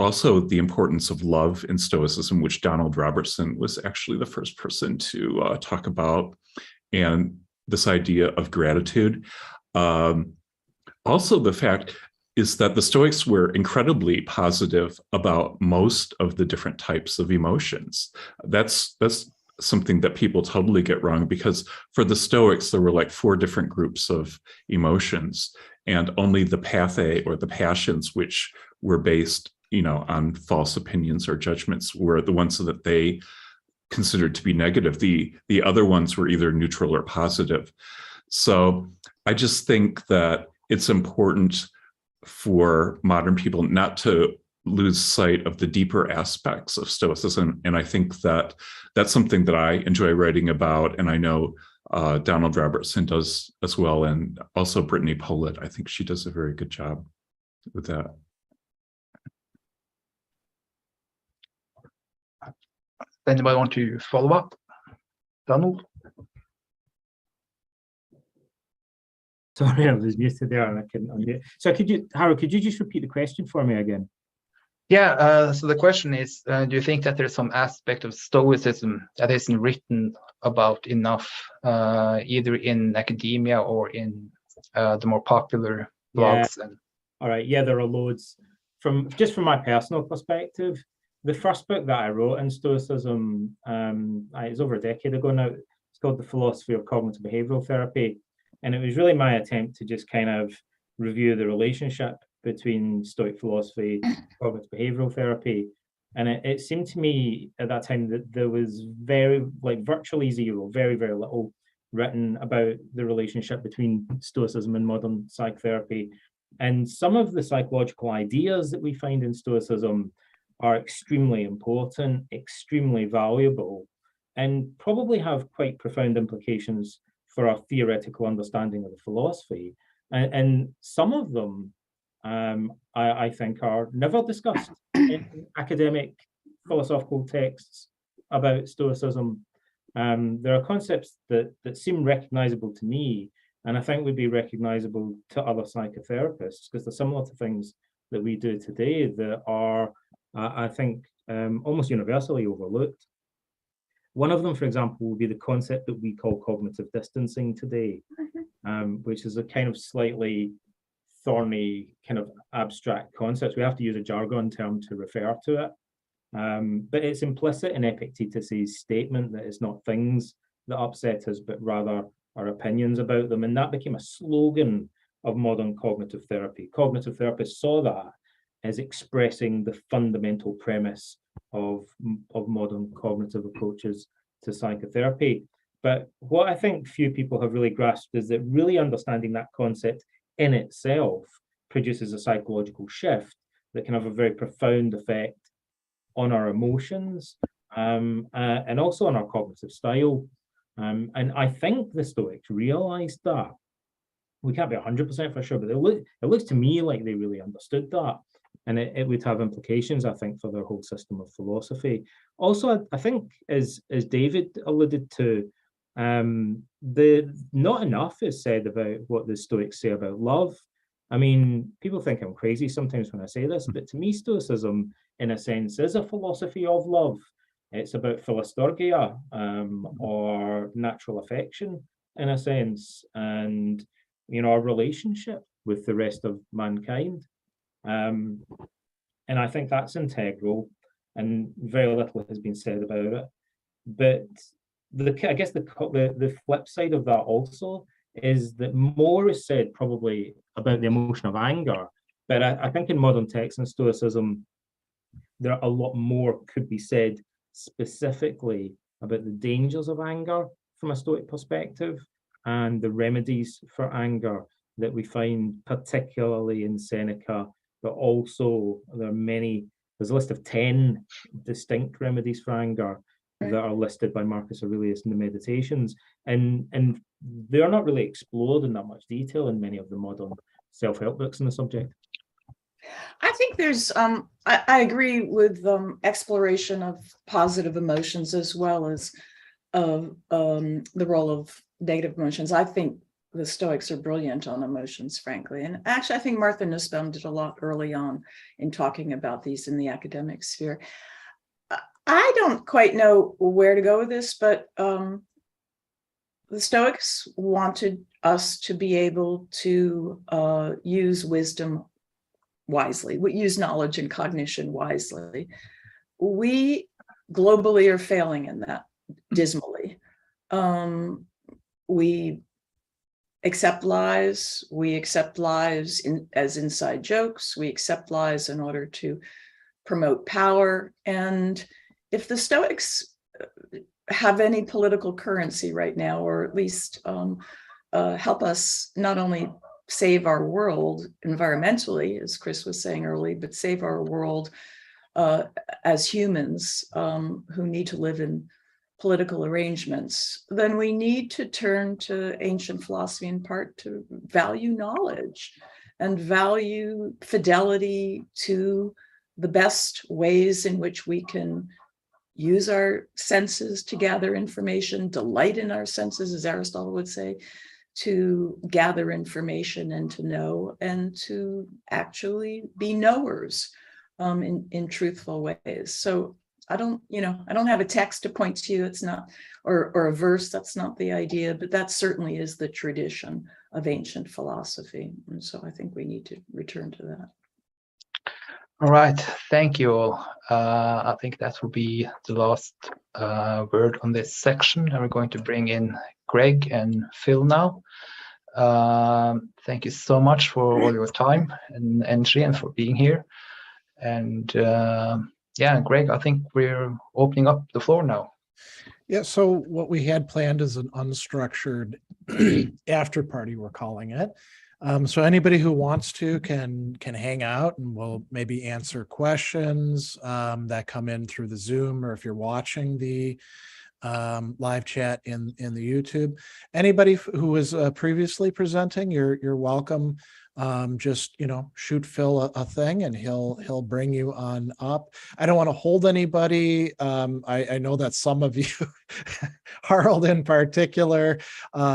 also the importance of love in Stoicism, which Donald Robertson was actually the first person to talk about, and this idea of gratitude. Also, the fact is that the Stoics were incredibly positive about most of the different types of emotions. That's something that people totally get wrong, because for the Stoics, there were like 4 different groups of emotions, and only the pathe, or the passions, which were based, you know, on false opinions or judgments, were the ones that they considered to be negative. The other ones were either neutral or positive. So I just think that it's important for modern people not to lose sight of the deeper aspects of Stoicism. And I think that that's something that I enjoy writing about. And I know Donald Robertson does as well. And also Brittany Pollitt, I think she does a very good job with that. Anybody want to follow up? Donald? Sorry, I was muted there and I couldn't unmute. So Harold, could you just repeat the question for me again? Yeah, so the question is, do you think that there's some aspect of Stoicism that isn't written about enough, either in academia or in the more popular blogs? Yeah. All right, yeah, there are loads. From my personal perspective, the first book that I wrote in Stoicism, it's over a decade ago now. It's called The Philosophy of Cognitive Behavioral Therapy. And it was really my attempt to just kind of review the relationship between Stoic philosophy and cognitive behavioral therapy. And it seemed to me at that time that there was virtually zero, very, very little written about the relationship between Stoicism and modern psychotherapy. And some of the psychological ideas that we find in Stoicism are extremely important, extremely valuable, and probably have quite profound implications for our theoretical understanding of the philosophy. And some of them, I think, are never discussed in academic philosophical texts about Stoicism. There are concepts that seem recognizable to me, and I think would be recognizable to other psychotherapists, because they're similar to things that we do today that are, I think, almost universally overlooked. One of them, for example, will be the concept that we call cognitive distancing today, which is a kind of slightly thorny, kind of abstract concept. We have to use a jargon term to refer to it. But it's implicit in Epictetus's statement that it's not things that upset us, but rather our opinions about them. And that became a slogan of modern cognitive therapy. Cognitive therapists saw that as expressing the fundamental premise of modern cognitive approaches to psychotherapy. But what I think few people have really grasped is that really understanding that concept in itself produces a psychological shift that can have a very profound effect on our emotions and also on our cognitive style. And I think the Stoics realized that. We can't be 100% for sure, but it looks to me like they really understood that. And it would have implications, I think, for their whole system of philosophy. Also, I think, as David alluded to, not enough is said about what the Stoics say about love. I mean, people think I'm crazy sometimes when I say this, but to me, Stoicism, in a sense, is a philosophy of love. It's about philostorgia, or natural affection, in a sense, and our relationship with the rest of mankind. And I think that's integral, and very little has been said about it. But I guess the flip side of that also is that more is said probably about the emotion of anger. But I think in modern texts and Stoicism, there are a lot more could be said specifically about the dangers of anger from a Stoic perspective and the remedies for anger that we find particularly in Seneca, but also there's a list of 10 distinct remedies for anger that are listed by Marcus Aurelius in the Meditations, and they're not really explored in that much detail in many of the modern self-help books on the subject. I think there's, I agree with exploration of positive emotions as well as the role of negative emotions. I think the Stoics are brilliant on emotions, frankly. And actually, I think Martha Nussbaum did a lot early on in talking about these in the academic sphere. I don't quite know where to go with this, but the Stoics wanted us to be able to use wisdom wisely, use knowledge and cognition wisely. We globally are failing in that dismally. We accept lies. We accept lies as inside jokes. We accept lies in order to promote power. And if the Stoics have any political currency right now, or at least help us not only save our world environmentally, as Chris was saying early, but save our world as humans who need to live in political arrangements, then we need to turn to ancient philosophy in part to value knowledge and value fidelity to the best ways in which we can use our senses to gather information, delight in our senses, as Aristotle would say, to gather information and to know and to actually be knowers in truthful ways. So I don't have a text to point to you. It's not, or a verse. That's not the idea, but that certainly is the tradition of ancient philosophy. And so I think we need to return to that. All right, thank you all. I think that will be the last word on this section. And we're going to bring in Greg and Phil now. Thank you so much for all your time and entry and for being here. And yeah, Greg, I think we're opening up the floor now. Yeah, so what we had planned is an unstructured after party, we're calling it. So anybody who wants to can hang out, and we'll maybe answer questions that come in through the Zoom, or if you're watching the live chat in the YouTube. Anybody who was previously presenting, you're welcome. Just shoot Phil a thing and he'll bring you on up. I don't want to hold anybody. I know that some of you, Harold in particular,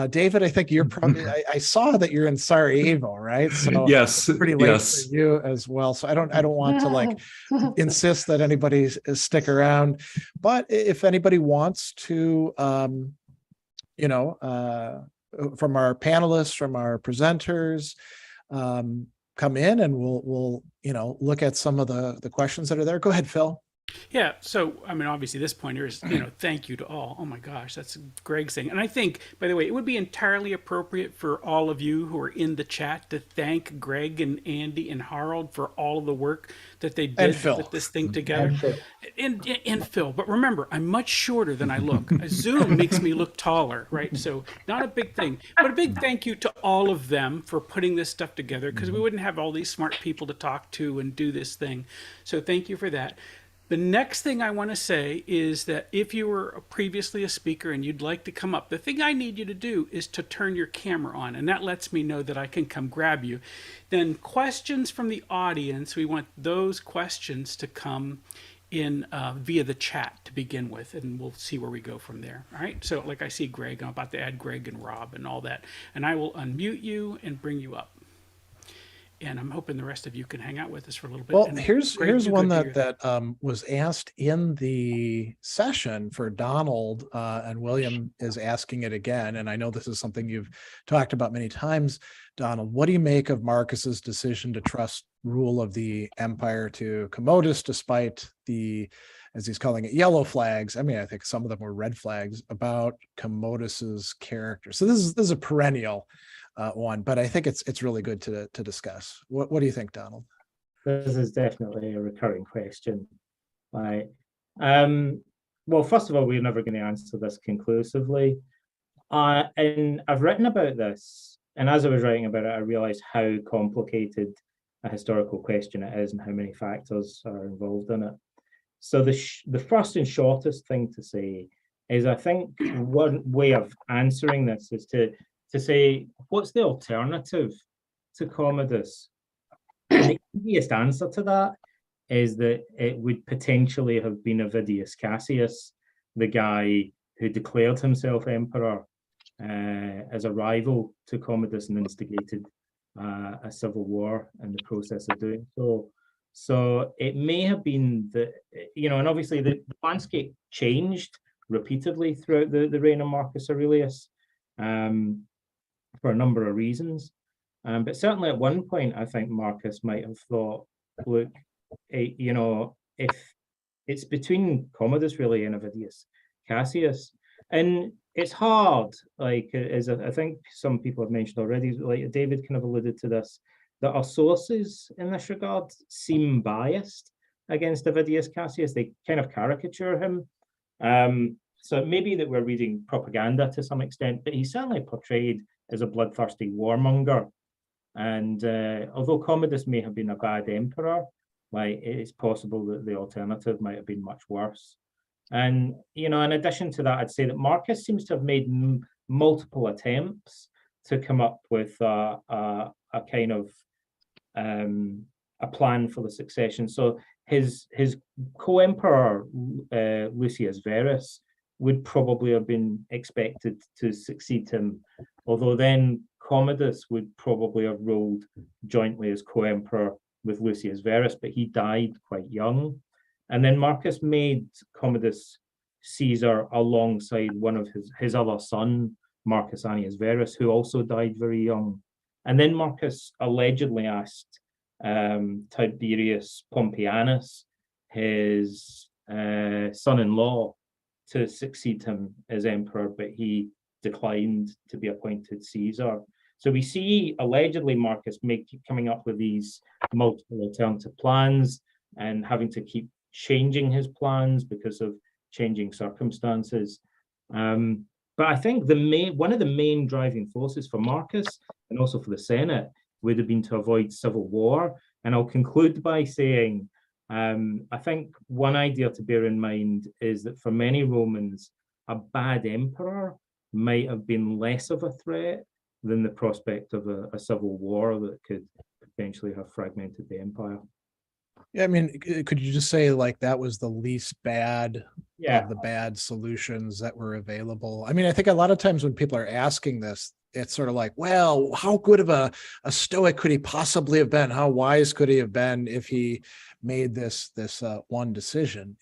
David, I think you're probably, I saw that you're in Sarajevo, right? So yes, pretty late yes. for you as well. So I don't want to like insist that anybody stick around, but if anybody wants to, from our panelists, from our presenters, come in and we'll look at some of the questions that are there. Go ahead, Phil. Yeah. So, I mean, obviously, this pointer is, thank you to all. Oh my gosh, that's Greg's thing. And I think, by the way, it would be entirely appropriate for all of you who are in the chat to thank Greg and Andy and Harold for all of the work that they And did to Phil. put this thing together. And Phil. And Phil. But remember, I'm much shorter than I look. Zoom makes me look taller, right? So, not a big thing. But a big thank you to all of them for putting this stuff together, because we wouldn't have all these smart people to talk to and do this thing. So, thank you for that. The next thing I want to say is that if you were previously a speaker and you'd like to come up, the thing I need you to do is to turn your camera on, and that lets me know that I can come grab you. Then questions from the audience, we want those questions to come in via the chat to begin with, and we'll see where we go from there. All right, so like I see Greg, I'm about to add Greg and Rob and all that, and I will unmute you and bring you up. And I'm hoping the rest of you can hang out with us for a little bit. Well, And here's Greg, here's you one go do that your- was asked in the session for Donald, and William is asking it again. And I know this is something you've talked about many times, Donald. What do you make of Marcus's decision to trust rule of the empire to Commodus, despite the, as he's calling it, yellow flags? I mean, I think some of them were red flags about Commodus's character. So this is a perennial one, but I think it's really good to discuss. What do you think, Donald? This is definitely a recurring question. Right. Well, first of all, we're never going to answer this conclusively. And I've written about this, and as I was writing about it, I realized how complicated a historical question it is and how many factors are involved in it. So the first and shortest thing to say is, I think one way of answering this is to say, what's the alternative to Commodus? And the easiest answer to that is that it would potentially have been Avidius Cassius, the guy who declared himself emperor as a rival to Commodus and instigated a civil war in the process of doing so. So it may have been that, and obviously the landscape changed repeatedly throughout the reign of Marcus Aurelius. For a number of reasons. But certainly at one point, I think Marcus might have thought, look, if it's between Commodus really and Avidius Cassius, and it's hard, like, as I think some people have mentioned already, like David kind of alluded to this, that our sources in this regard seem biased against Avidius Cassius. They kind of caricature him. So it may be that we're reading propaganda to some extent, but he's certainly portrayed as a bloodthirsty warmonger. And although Commodus may have been a bad emperor, like, it's possible that the alternative might have been much worse. And, in addition to that, I'd say that Marcus seems to have made multiple attempts to come up with a kind of a plan for the succession. So his co-emperor, Lucius Verus, would probably have been expected to succeed him, although then Commodus would probably have ruled jointly as co-emperor with Lucius Verus, but he died quite young. And then Marcus made Commodus Caesar alongside one of his other son, Marcus Annius Verus, who also died very young. And then Marcus allegedly asked Tiberius Pompeianus, his son-in-law, to succeed him as emperor, but he declined to be appointed Caesar. So we see allegedly Marcus coming up with these multiple alternative plans and having to keep changing his plans because of changing circumstances. But I think one of the main driving forces for Marcus and also for the Senate would have been to avoid civil war. And I'll conclude by saying, I think one idea to bear in mind is that for many Romans, a bad emperor might have been less of a threat than the prospect of a civil war that could potentially have fragmented the empire. Yeah, I mean, could you just say like that was the least bad of the bad solutions that were available? I mean, I think a lot of times when people are asking this, it's sort of like, well, how good of a Stoic could he possibly have been? How wise could he have been if he made this one decision,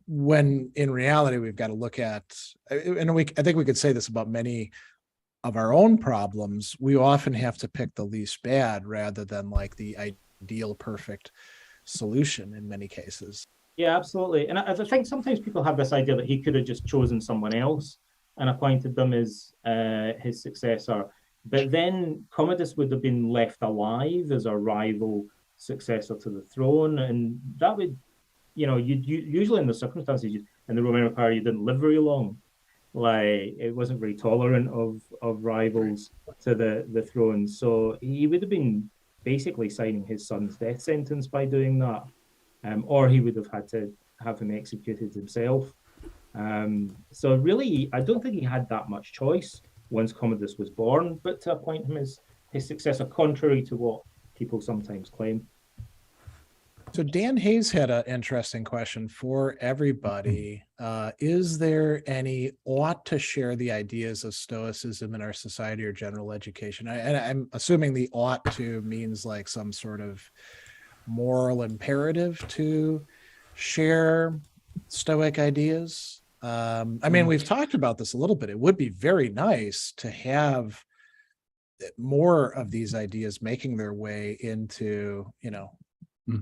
when in reality, we've got to look at, and I think we could say this about many of our own problems. We often have to pick the least bad rather than like the ideal perfect solution in many cases. Yeah, absolutely. And I think sometimes people have this idea that he could have just chosen someone else and appointed them as his successor. But then Commodus would have been left alive as a rival successor to the throne. And that would, you usually in the circumstances in the Roman Empire, you didn't live very long. Like it wasn't very tolerant of rivals to the throne. So he would have been basically signing his son's death sentence by doing that. Or he would have had to have him executed himself. So really, I don't think he had that much choice once Commodus was born, but to appoint him as his successor, contrary to what people sometimes claim. So Dan Hayes had an interesting question for everybody. Is there any ought to share the ideas of Stoicism in our society or general education? I'm assuming the ought to means like some sort of moral imperative to share Stoic ideas. I mean, we've talked about this a little bit. It would be very nice to have more of these ideas making their way into,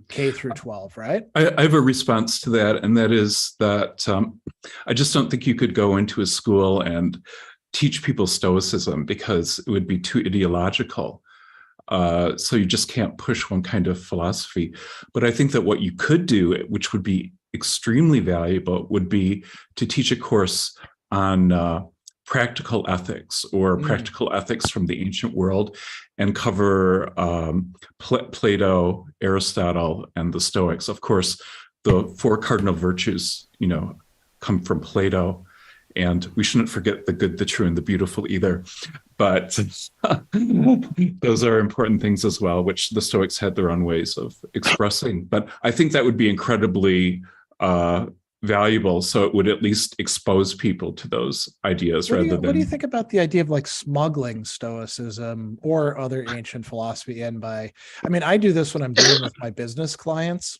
K through 12, right? I have a response to that, and that is that I just don't think you could go into a school and teach people Stoicism because it would be too ideological. So you just can't push one kind of philosophy. But I think that what you could do, which would be extremely valuable, would be to teach a course on practical ethics or practical ethics from the ancient world and cover Plato, Aristotle, and the Stoics. Of course, the four cardinal virtues, come from Plato. And we shouldn't forget the good, the true, and the beautiful either. But those are important things as well, which the Stoics had their own ways of expressing. But I think that would be incredibly valuable. So it would at least expose people to those ideas What do you think about the idea of like smuggling Stoicism or other ancient philosophy in by, I do this when I'm dealing with my business clients.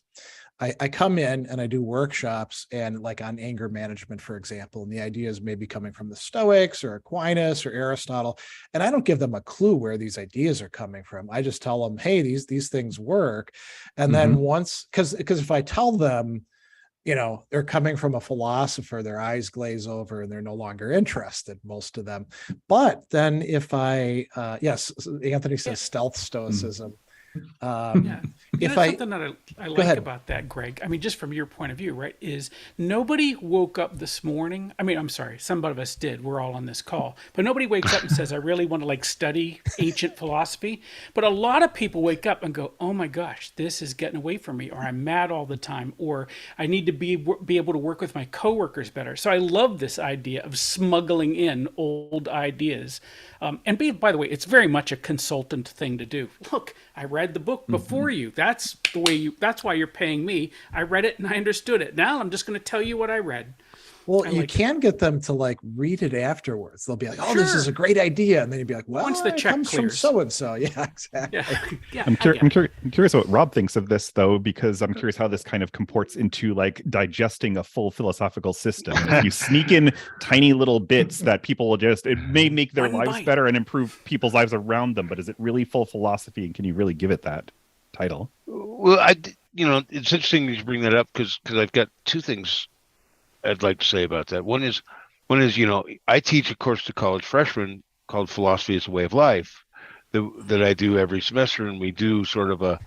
I come in and I do workshops and like on anger management, for example, and the idea is maybe coming from the Stoics or Aquinas or Aristotle. And I don't give them a clue where these ideas are coming from. I just tell them, hey, these things work. And then once, because if I tell them, they're coming from a philosopher, their eyes glaze over and they're no longer interested, most of them. But then if yes, Anthony says stealth Stoicism. Something that I like about that, Greg, just from your point of view, right, is nobody woke up this morning. I'm sorry, some of us did. We're all on this call, but nobody wakes up and says, I really want to study ancient philosophy. But a lot of people wake up and go, oh my gosh, this is getting away from me, or I'm mad all the time, or I need to be able to work with my coworkers better. So I love this idea of smuggling in old ideas. By the way, it's very much a consultant thing to do. Look, I read the book before you. That's that's why you're paying me. I read it and I understood it. Now I'm just going to tell you what I read. Well, you can get them to read it afterwards. They'll be like, "Oh, this is a great idea," and then you'd be like, "Well, once the check comes clears. from so and so." Yeah, exactly. Yeah, I'm curious what Rob thinks of this, though, because I'm curious how this kind of comports into digesting a full philosophical system. If you sneak in tiny little bits that people will it may make their lives better and improve people's lives around them. But is it really full philosophy, and can you really give it that title? Well, it's interesting you bring that up because I've got two things I'd like to say about that. One is, I teach a course to college freshmen called Philosophy is a Way of Life that I do every semester, and we do sort of a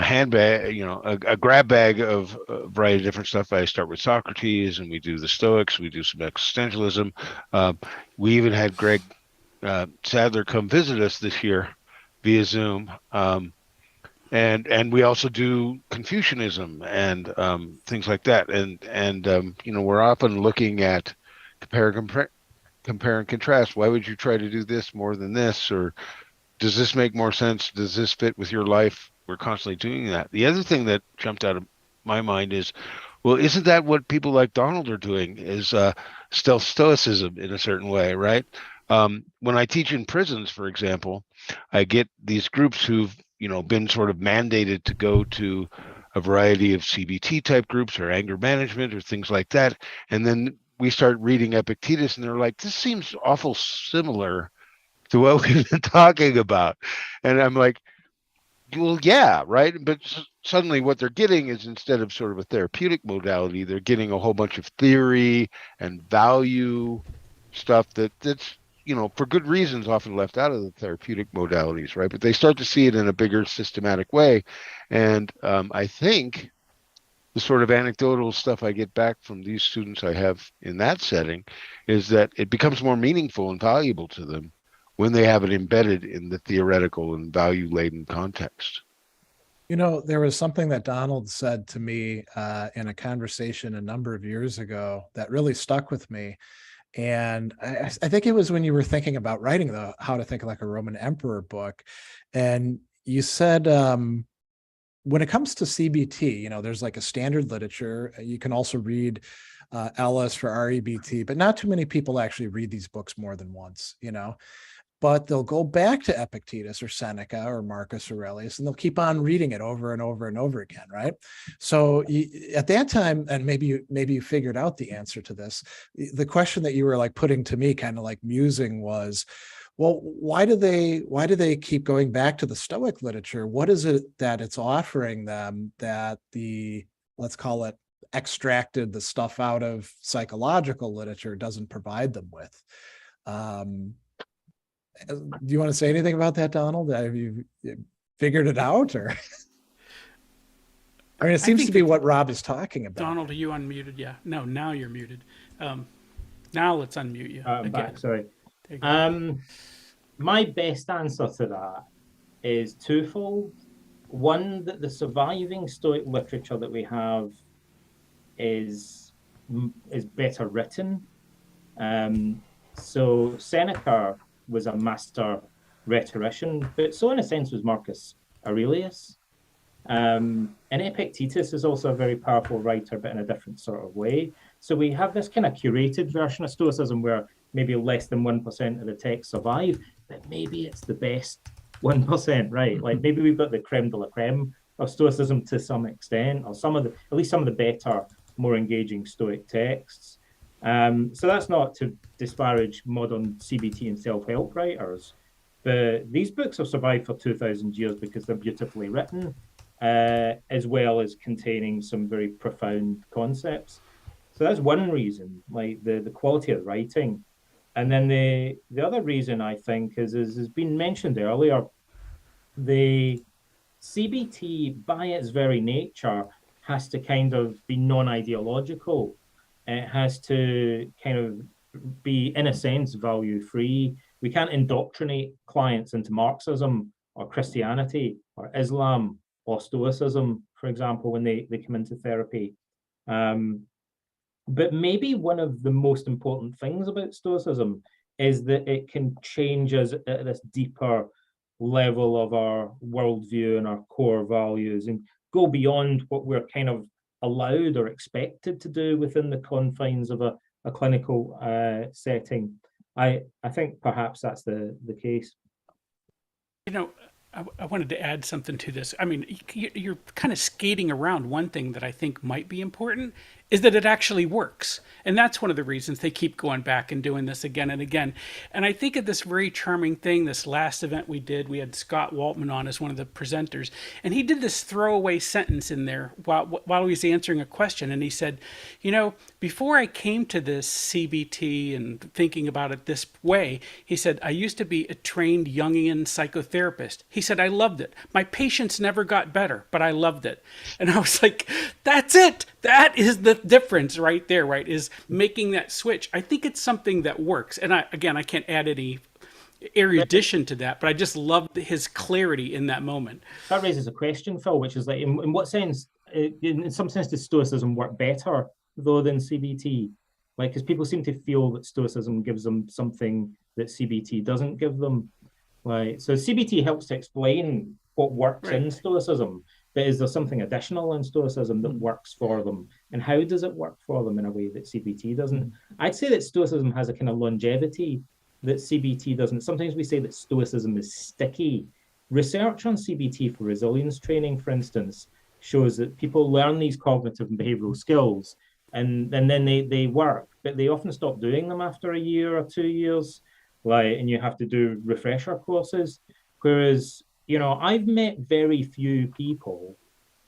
handbag, a grab bag of a variety of different stuff. I start with Socrates, and we do the Stoics, we do some existentialism. We even had Greg Sadler come visit us this year via Zoom. And we also do Confucianism and things like that. And we're often looking at compare and contrast. Why would you try to do this more than this? Or does this make more sense? Does this fit with your life? We're constantly doing that. The other thing that jumped out of my mind is, well, isn't that what people like Donald are doing, is stealth stoicism in a certain way, right? When I teach in prisons, for example, I get these groups who've been sort of mandated to go to a variety of CBT type groups or anger management or things like that. And then we start reading Epictetus and they're like, this seems awful similar to what we've been talking about. And I'm like, Well, yeah, right. But suddenly what they're getting is, instead of sort of a therapeutic modality, they're getting a whole bunch of theory and value stuff that's, for good reasons often left out of the therapeutic modalities, right? But they start to see it in a bigger systematic way. And I think the sort of anecdotal stuff I get back from these students I have in that setting is that it becomes more meaningful and valuable to them when they have it embedded in the theoretical and value-laden context. There was something that Donald said to me in a conversation a number of years ago that really stuck with me. And I think it was when you were thinking about writing the How to Think Like a Roman Emperor book. And you said, when it comes to CBT, there's like a standard literature. You can also read Ellis for REBT, but not too many people actually read these books more than once, but they'll go back to Epictetus or Seneca or Marcus Aurelius, and they'll keep on reading it over and over and over again, right? So at that time, and maybe you figured out the answer to this, the question that you were like putting to me, kind of like musing, was, well, why do they keep going back to the Stoic literature? What is it that it's offering them that let's call it, extracted the stuff out of psychological literature doesn't provide them with? Do you want to say anything about that, Donald? Have you figured it out, or? I mean, it seems to be what Rob is talking about. Donald, are you unmuted? Yeah. No, now you're muted. Now let's unmute you. I'm back, sorry. My best answer to that is twofold. One, that the surviving Stoic literature that we have is better written. So Seneca was a master rhetorician, but so in a sense was Marcus Aurelius. And Epictetus is also a very powerful writer, but in a different sort of way. So we have this kind of curated version of Stoicism where maybe less than 1% of the texts survive, but maybe it's the best 1%, right? Like maybe we've got the creme de la creme of Stoicism to some extent, or at least some of the better, more engaging Stoic texts. So that's not to disparage modern CBT and self-help writers, but these books have survived for 2,000 years because they're beautifully written, as well as containing some very profound concepts. So that's one reason, like the quality of writing. And then the other reason, I think, is has been mentioned earlier, the CBT by its very nature has to kind of be non-ideological. It has to kind of be, in a sense, value-free. We can't indoctrinate clients into Marxism or Christianity or Islam or Stoicism, for example, when they come into therapy. But maybe one of the most important things about Stoicism is that it can change us at this deeper level of our worldview and our core values and go beyond what we're kind of allowed or expected to do within the confines of a clinical setting. I think perhaps that's the case. I wanted to add something to this. I mean, you're kind of skating around one thing that I think might be important is that it actually works. And that's one of the reasons they keep going back and doing this again and again. And I think of this very charming thing, this last event we did, we had Scott Waltman on as one of the presenters, and he did this throwaway sentence in there while he was answering a question. And he said, before I came to this CBT and thinking about it this way, he said, I used to be a trained Jungian psychotherapist. He said, I loved it. My patients never got better, but I loved it. And I was like, that's it. That is the difference right there, right? Is making that switch. I think it's something that works. And I can't add any erudition to that, but I just loved his clarity in that moment. That raises a question, Phil, which is like, in what sense, in some sense, does Stoicism work better, though, than CBT? Like, because people seem to feel that Stoicism gives them something that CBT doesn't give them. Right. So CBT helps to explain what works in Stoicism, but is there something additional in Stoicism that works for them? And how does it work for them in a way that CBT doesn't? I'd say that Stoicism has a kind of longevity that CBT doesn't. Sometimes we say that Stoicism is sticky. Research on CBT for resilience training, for instance, shows that people learn these cognitive and behavioral skills and then they work, but they often stop doing them after a year or 2 years. And you have to do refresher courses. Whereas, I've met very few people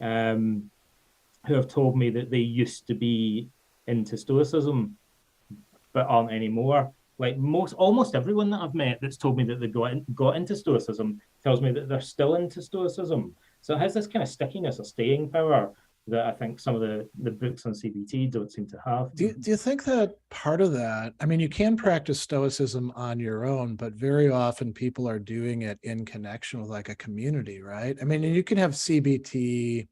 who have told me that they used to be into Stoicism but aren't anymore. Like almost everyone that I've met that's told me that they got into Stoicism tells me that they're still into Stoicism. So it has this kind of stickiness or staying power that I think some of the books on CBT don't seem to have. Do you think that part of that, I mean, you can practice Stoicism on your own, but very often people are doing it in connection with like a community, right? I mean, you can have CBT,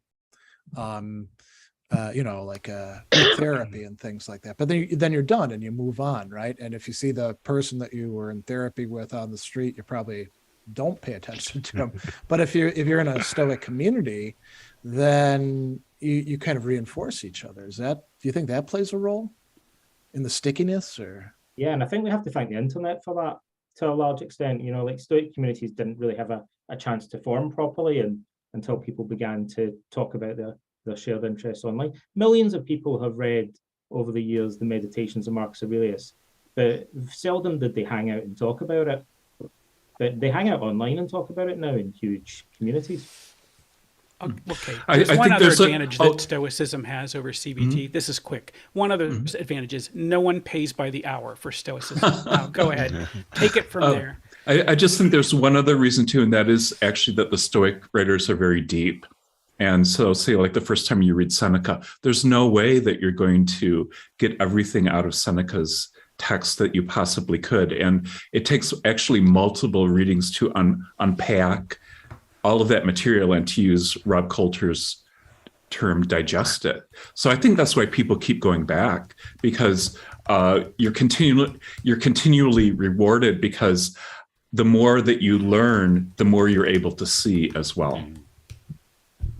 like group therapy and things like that, but then you're done and you move on, right? And if you see the person that you were in therapy with on the street, you probably don't pay attention to them. But if you're in a Stoic community, then you kind of reinforce each other. Do you think that plays a role in the stickiness? Or yeah, and I think we have to thank the internet for that to a large extent. Like Stoic communities didn't really have a chance to form properly until people began to talk about their shared interests online. Millions of people have read over the years the Meditations of Marcus Aurelius, but seldom did they hang out and talk about it. But they hang out online and talk about it now in huge communities. Okay, there's one other advantage that Stoicism has over CBT. This is quick. One other advantage is no one pays by the hour for Stoicism. Now, go ahead. Take it from there. I just think there's one other reason too, and that is actually that the Stoic writers are very deep. And so say like the first time you read Seneca, there's no way that you're going to get everything out of Seneca's text that you possibly could. And it takes actually multiple readings to unpack all of that material and to use Rob Coulter's term, digest it. So I think that's why people keep going back, because you're continually rewarded, because the more that you learn, the more you're able to see as well.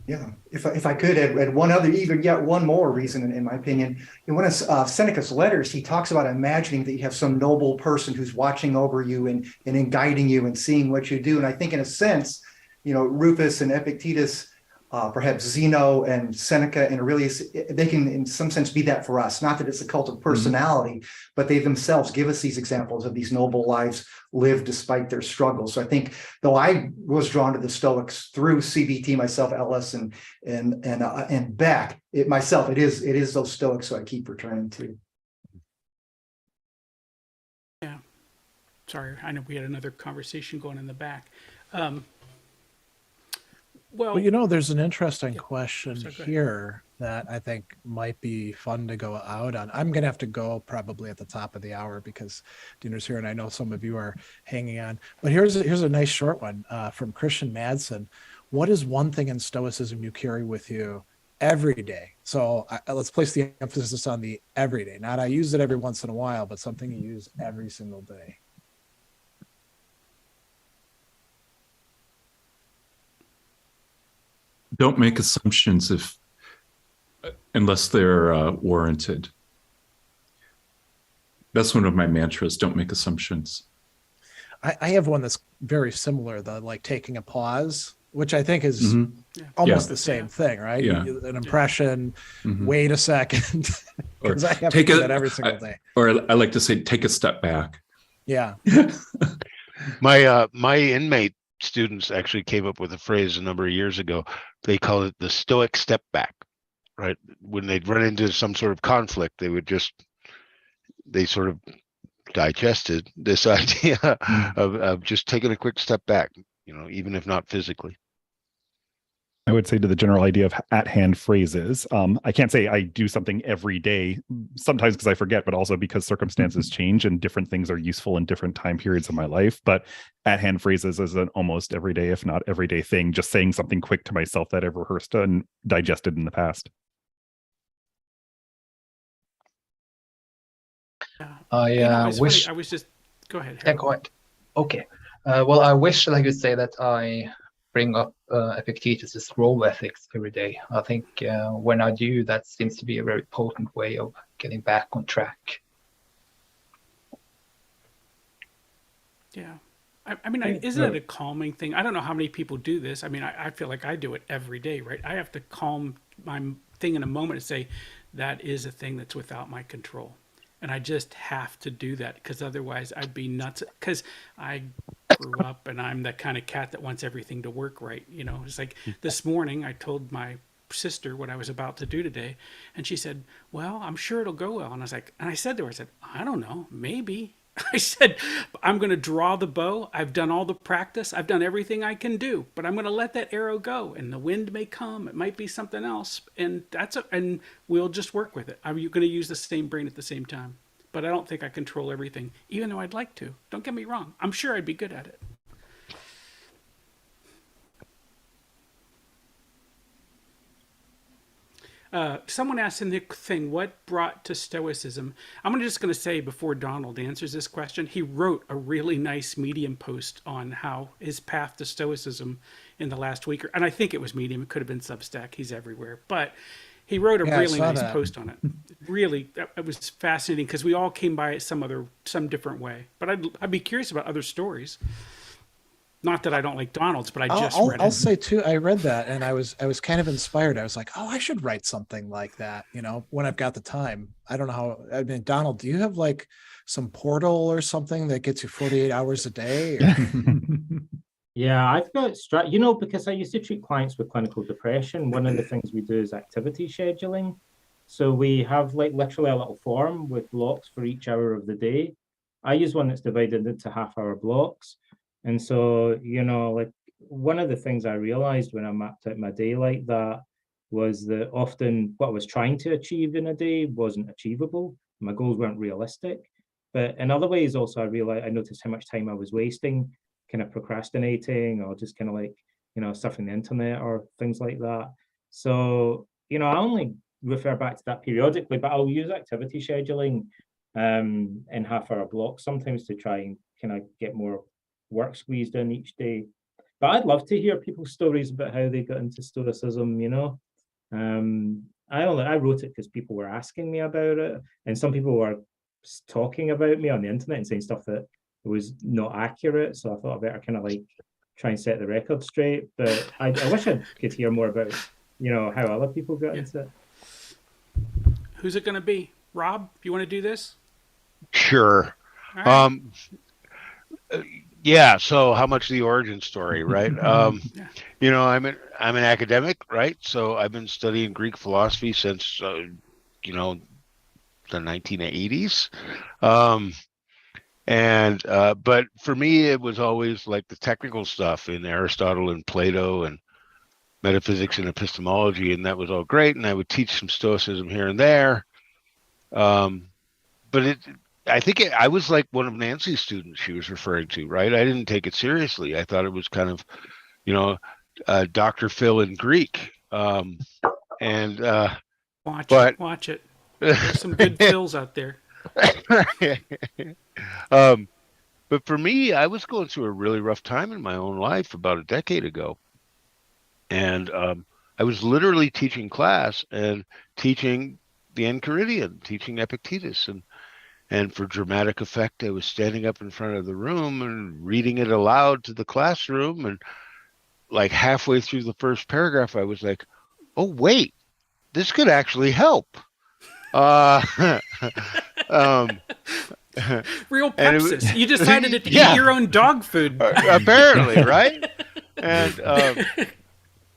Yeah, if I could add one other, even yet one more reason, in my opinion, in one of Seneca's letters, he talks about imagining that you have some noble person who's watching over you and in guiding you and seeing what you do. And I think in a sense, Rufus and Epictetus, perhaps Zeno and Seneca and Aurelius, they can in some sense be that for us. Not that it's a cult of personality, but they themselves give us these examples of these noble lives lived despite their struggles. So I think, though I was drawn to the Stoics through CBT myself, Ellis and Beck, it is those Stoics who I keep returning to. Yeah, sorry, I know we had another conversation going in the back. Well, there's an interesting question here that I think might be fun to go out on. I'm going to have to go probably at the top of the hour because dinner's here, and I know some of you are hanging on. But here's a nice short one from Christian Madsen. What is one thing in Stoicism you carry with you every day? So let's place the emphasis on the everyday. Not I use it every once in a while, but something you use every single day. Don't make assumptions unless they're warranted. That's one of my mantras. Don't make assumptions. I have one that's very similar, like taking a pause, which I think is almost the same thing, right? Yeah. An impression, wait a second, because I have to do that every single day. Or I like to say, take a step back. Yeah. My inmate students actually came up with a phrase a number of years ago. They call it the Stoic step back, right? When they'd run into some sort of conflict, they sort of digested this idea of just taking a quick step back, even if not physically. I would say to the general idea of at-hand phrases, I can't say I do something every day, sometimes because I forget, but also because circumstances change and different things are useful in different time periods of my life. But at-hand phrases is an almost everyday, if not everyday thing, just saying something quick to myself that I've rehearsed and digested in the past. I wish... I was just... Go ahead. Yeah, go ahead. Okay. Well, I wish I could say that I bring up Epictetus' role ethics every day. I think when I do, that seems to be a very potent way of getting back on track. Yeah. I mean, isn't it a calming thing? I don't know how many people do this. I mean, I feel like I do it every day, right? I have to calm my thing in a moment and say, that is a thing that's without my control. And I just have to do that because otherwise I'd be nuts. Because I grew up, and I'm the kind of cat that wants everything to work right. You know, it's like this morning I told my sister what I was about to do today, and she said, "Well, I'm sure it'll go well." And I was like, and I said to her, I said, "I don't know, maybe." I said, "I'm going to draw the bow. I've done all the practice. I've done everything I can do, but I'm going to let that arrow go, and the wind may come. It might be something else, and and we'll just work with it. I'm going to use the same brain at the same time." But I don't think I control everything, even though I'd like to. Don't get me wrong. I'm sure I'd be good at it. Someone asked in the thing, what brought to Stoicism? I'm just going to say before Donald answers this question, he wrote a really nice Medium post on how his path to Stoicism in the last week. And I think it was Medium. It could have been Substack. He's everywhere. But he wrote a really nice post on it. Really, it was fascinating because we all came by it some different way. But I'd be curious about other stories. Not that I don't like Donald's, but I just read it. I'll say too, I read that and I was kind of inspired. I was like, oh, I should write something like that, you know, when I've got the time. I don't know how, I mean, Donald, do you have like some portal or something that gets you 48 hours a day? Yeah, I've got because I used to treat clients with clinical depression. One of the things we do is activity scheduling. So we have like literally a little form with blocks for each hour of the day. I use one that's divided into half-hour blocks. And so, like one of the things I realized when I mapped out my day like that was that often what I was trying to achieve in a day wasn't achievable. My goals weren't realistic. But in other ways also I noticed how much time I was wasting, kind of procrastinating or just kind of like, surfing the internet or things like that. So, I only refer back to that periodically, but I'll use activity scheduling in half-hour blocks sometimes to try and kind of get more work squeezed in each day. But I'd love to hear people's stories about how they got into Stoicism, I wrote it because people were asking me about it, and some people were talking about me on the internet and saying stuff that was not accurate. So I thought I better kind of like try and set the record straight. But I wish I could hear more about, how other people got into it. Who's it going to be? Rob, you want to do this? Sure. Right. Yeah. So how much the origin story, right? I'm an academic, right? So I've been studying Greek philosophy since, the 1980s. But for me, it was always like the technical stuff in Aristotle and Plato and metaphysics and epistemology, and that was all great. And I would teach some Stoicism here and there. But I was like one of Nancy's students she was referring to, right? I didn't take it seriously. I thought it was kind of, Dr. Phil in Greek. Watch it. There's some good Phils out there. But for me, I was going through a really rough time in my own life about a decade ago. And I was literally teaching class and teaching the Enchiridion, teaching Epictetus. And for dramatic effect, I was standing up in front of the room and reading it aloud to the classroom. And like halfway through the first paragraph, I was like, oh, wait, this could actually help. Real pepsis. You decided to eat your own dog food. Apparently, right? And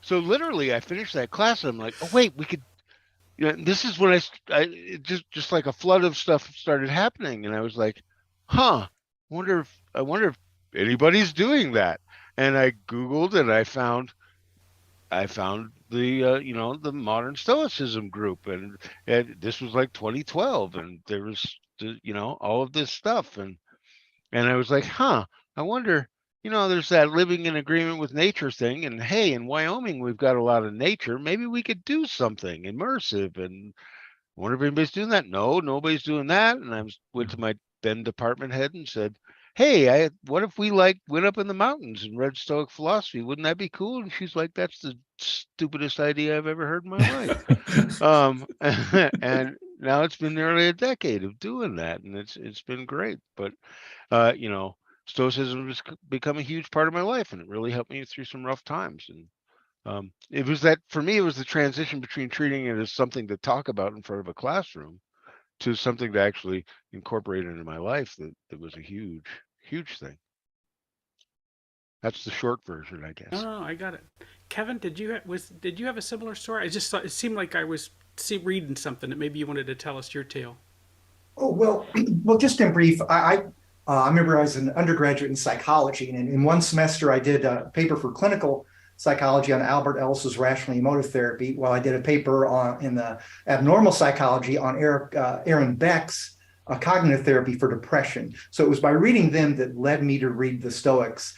so literally I finished that class and I'm like, oh, wait, we could, this is when it just like a flood of stuff started happening. And I was like, I wonder if anybody's doing that. And I Googled and I found the the modern Stoicism group, and this was like 2012, and there was all of this stuff, and I was like, I wonder, there's that living in agreement with nature thing, and hey, in Wyoming we've got a lot of nature, maybe we could do something immersive, and I wonder if anybody's doing that. No, nobody's doing that. And I went to my then department head and said, hey, what if we went up in the mountains and read Stoic philosophy? Wouldn't that be cool? And she's like, that's the stupidest idea I've ever heard in my life. And now it's been nearly a decade of doing that, and it's been great. But Stoicism has become a huge part of my life, and it really helped me through some rough times. And it was that for me, it was the transition between treating it as something to talk about in front of a classroom to something to actually incorporate into my life that was a huge thing. That's the short version, I guess. Oh, I got it. Kevin, did you have a similar story? I just thought it seemed like I was reading something that maybe you wanted to tell us your tale. Oh, well, well, just in brief, I remember I was an undergraduate in psychology, and in one semester I did a paper for clinical psychology on Albert Ellis's rational emotive therapy, while I did a paper in the abnormal psychology on Aaron Beck's cognitive therapy for depression. So it was by reading them that led me to read the Stoics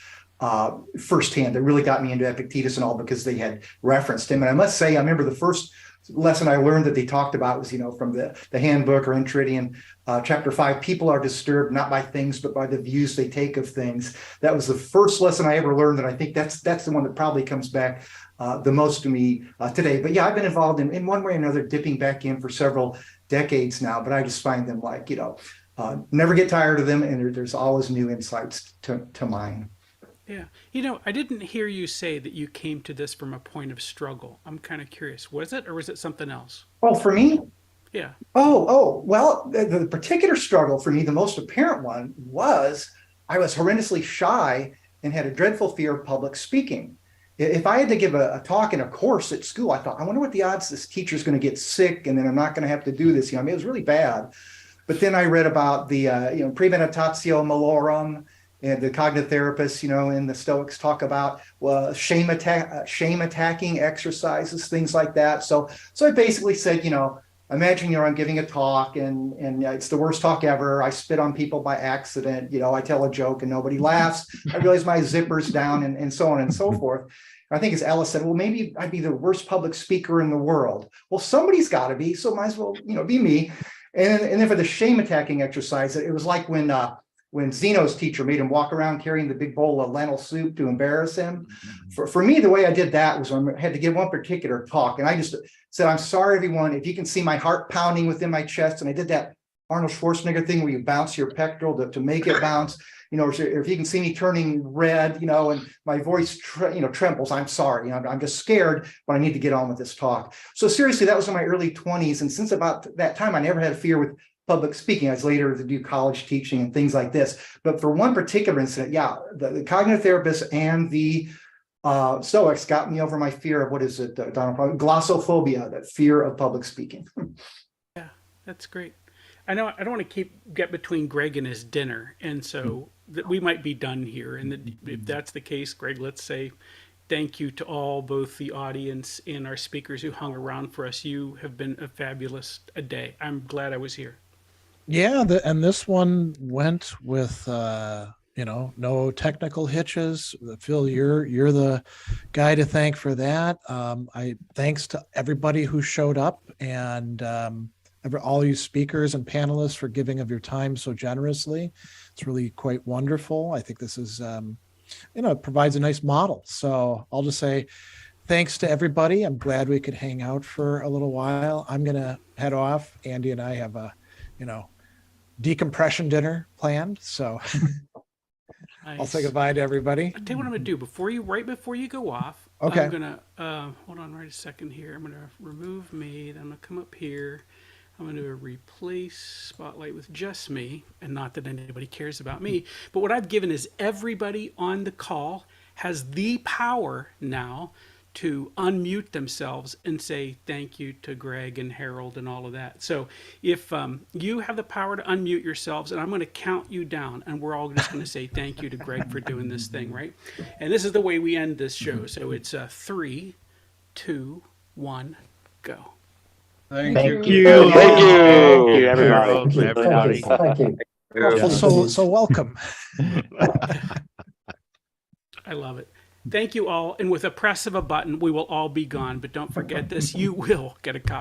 firsthand. That really got me into Epictetus and all, because they had referenced him. And I must say, I remember the first lesson I learned that they talked about was, from the handbook or Enchiridion, chapter 5, people are disturbed not by things, but by the views they take of things. That was the first lesson I ever learned. And I think that's the one that probably comes back the most to me today. But yeah, I've been involved in one way or another, dipping back in for several decades now, but I just find them never get tired of them. And there's always new insights to mine. Yeah. I didn't hear you say that you came to this from a point of struggle. I'm kind of curious. Was it, or was it something else? Well, for me? Yeah. Well, the particular struggle for me, the most apparent one, was I was horrendously shy and had a dreadful fear of public speaking. If I had to give a talk in a course at school, I thought, I wonder what the odds this teacher's going to get sick and then I'm not going to have to do this. It was really bad. But then I read about the, premeditatio malorum, and the cognitive therapists, and the Stoics talk about shame attacking exercises, things like that. So I basically said, imagine I'm giving a talk and it's the worst talk ever. I spit on people by accident. I tell a joke and nobody laughs. I realize my zipper's down and so on and so forth. I think as Alice said, well, maybe I'd be the worst public speaker in the world. Well, somebody's got to be, so might as well, be me. And then for the shame attacking exercise, it was like when Zeno's teacher made him walk around carrying the big bowl of lentil soup to embarrass him. For me, the way I did that was when I had to give one particular talk. And I just said, I'm sorry, everyone, if you can see my heart pounding within my chest. And I did that Arnold Schwarzenegger thing where you bounce your pectoral to make it bounce, or if you can see me turning red, and my voice trembles, I'm sorry, I'm just scared, but I need to get on with this talk. So seriously, that was in my early 20s. And since about that time, I never had fear with public speaking. I was later to do college teaching and things like this. But for one particular incident, the cognitive therapist and the Stoics got me over my fear of, what is it, Donald? Glossophobia, that fear of public speaking. Yeah, that's great. I know I don't want to get between Greg and his dinner, and so that we might be done here. And if that's the case, Greg, let's say thank you to all, both the audience and our speakers who hung around for us. You have been a fabulous day. I'm glad I was here. Yeah, and this one went with no technical hitches. Phil, you're the guy to thank for that. Thanks to everybody who showed up, and all you speakers and panelists for giving of your time so generously. It's really quite wonderful. I think this is it provides a nice model. So I'll just say thanks to everybody. I'm glad we could hang out for a little while. I'm gonna head off. Andy and I have a decompression dinner planned, so nice. I'll say goodbye to everybody. I'll tell you what I'm gonna do right before you go off. Okay. I'm gonna hold on right a second here. I'm gonna remove me, then I'm gonna come up here. I'm going to replace Spotlight with just me, and not that anybody cares about me. But what I've given is everybody on the call has the power now to unmute themselves and say thank you to Greg and Harold and all of that. So if you have the power to unmute yourselves, and I'm going to count you down, and we're all just going to say thank you to Greg for doing this thing, right? And this is the way we end this show. So it's 3, 2, 1, go. Thank you. Thank you, everybody. Thank you. So welcome. I love it. Thank you all. And with a press of a button, we will all be gone. But don't forget this, you will get a copy.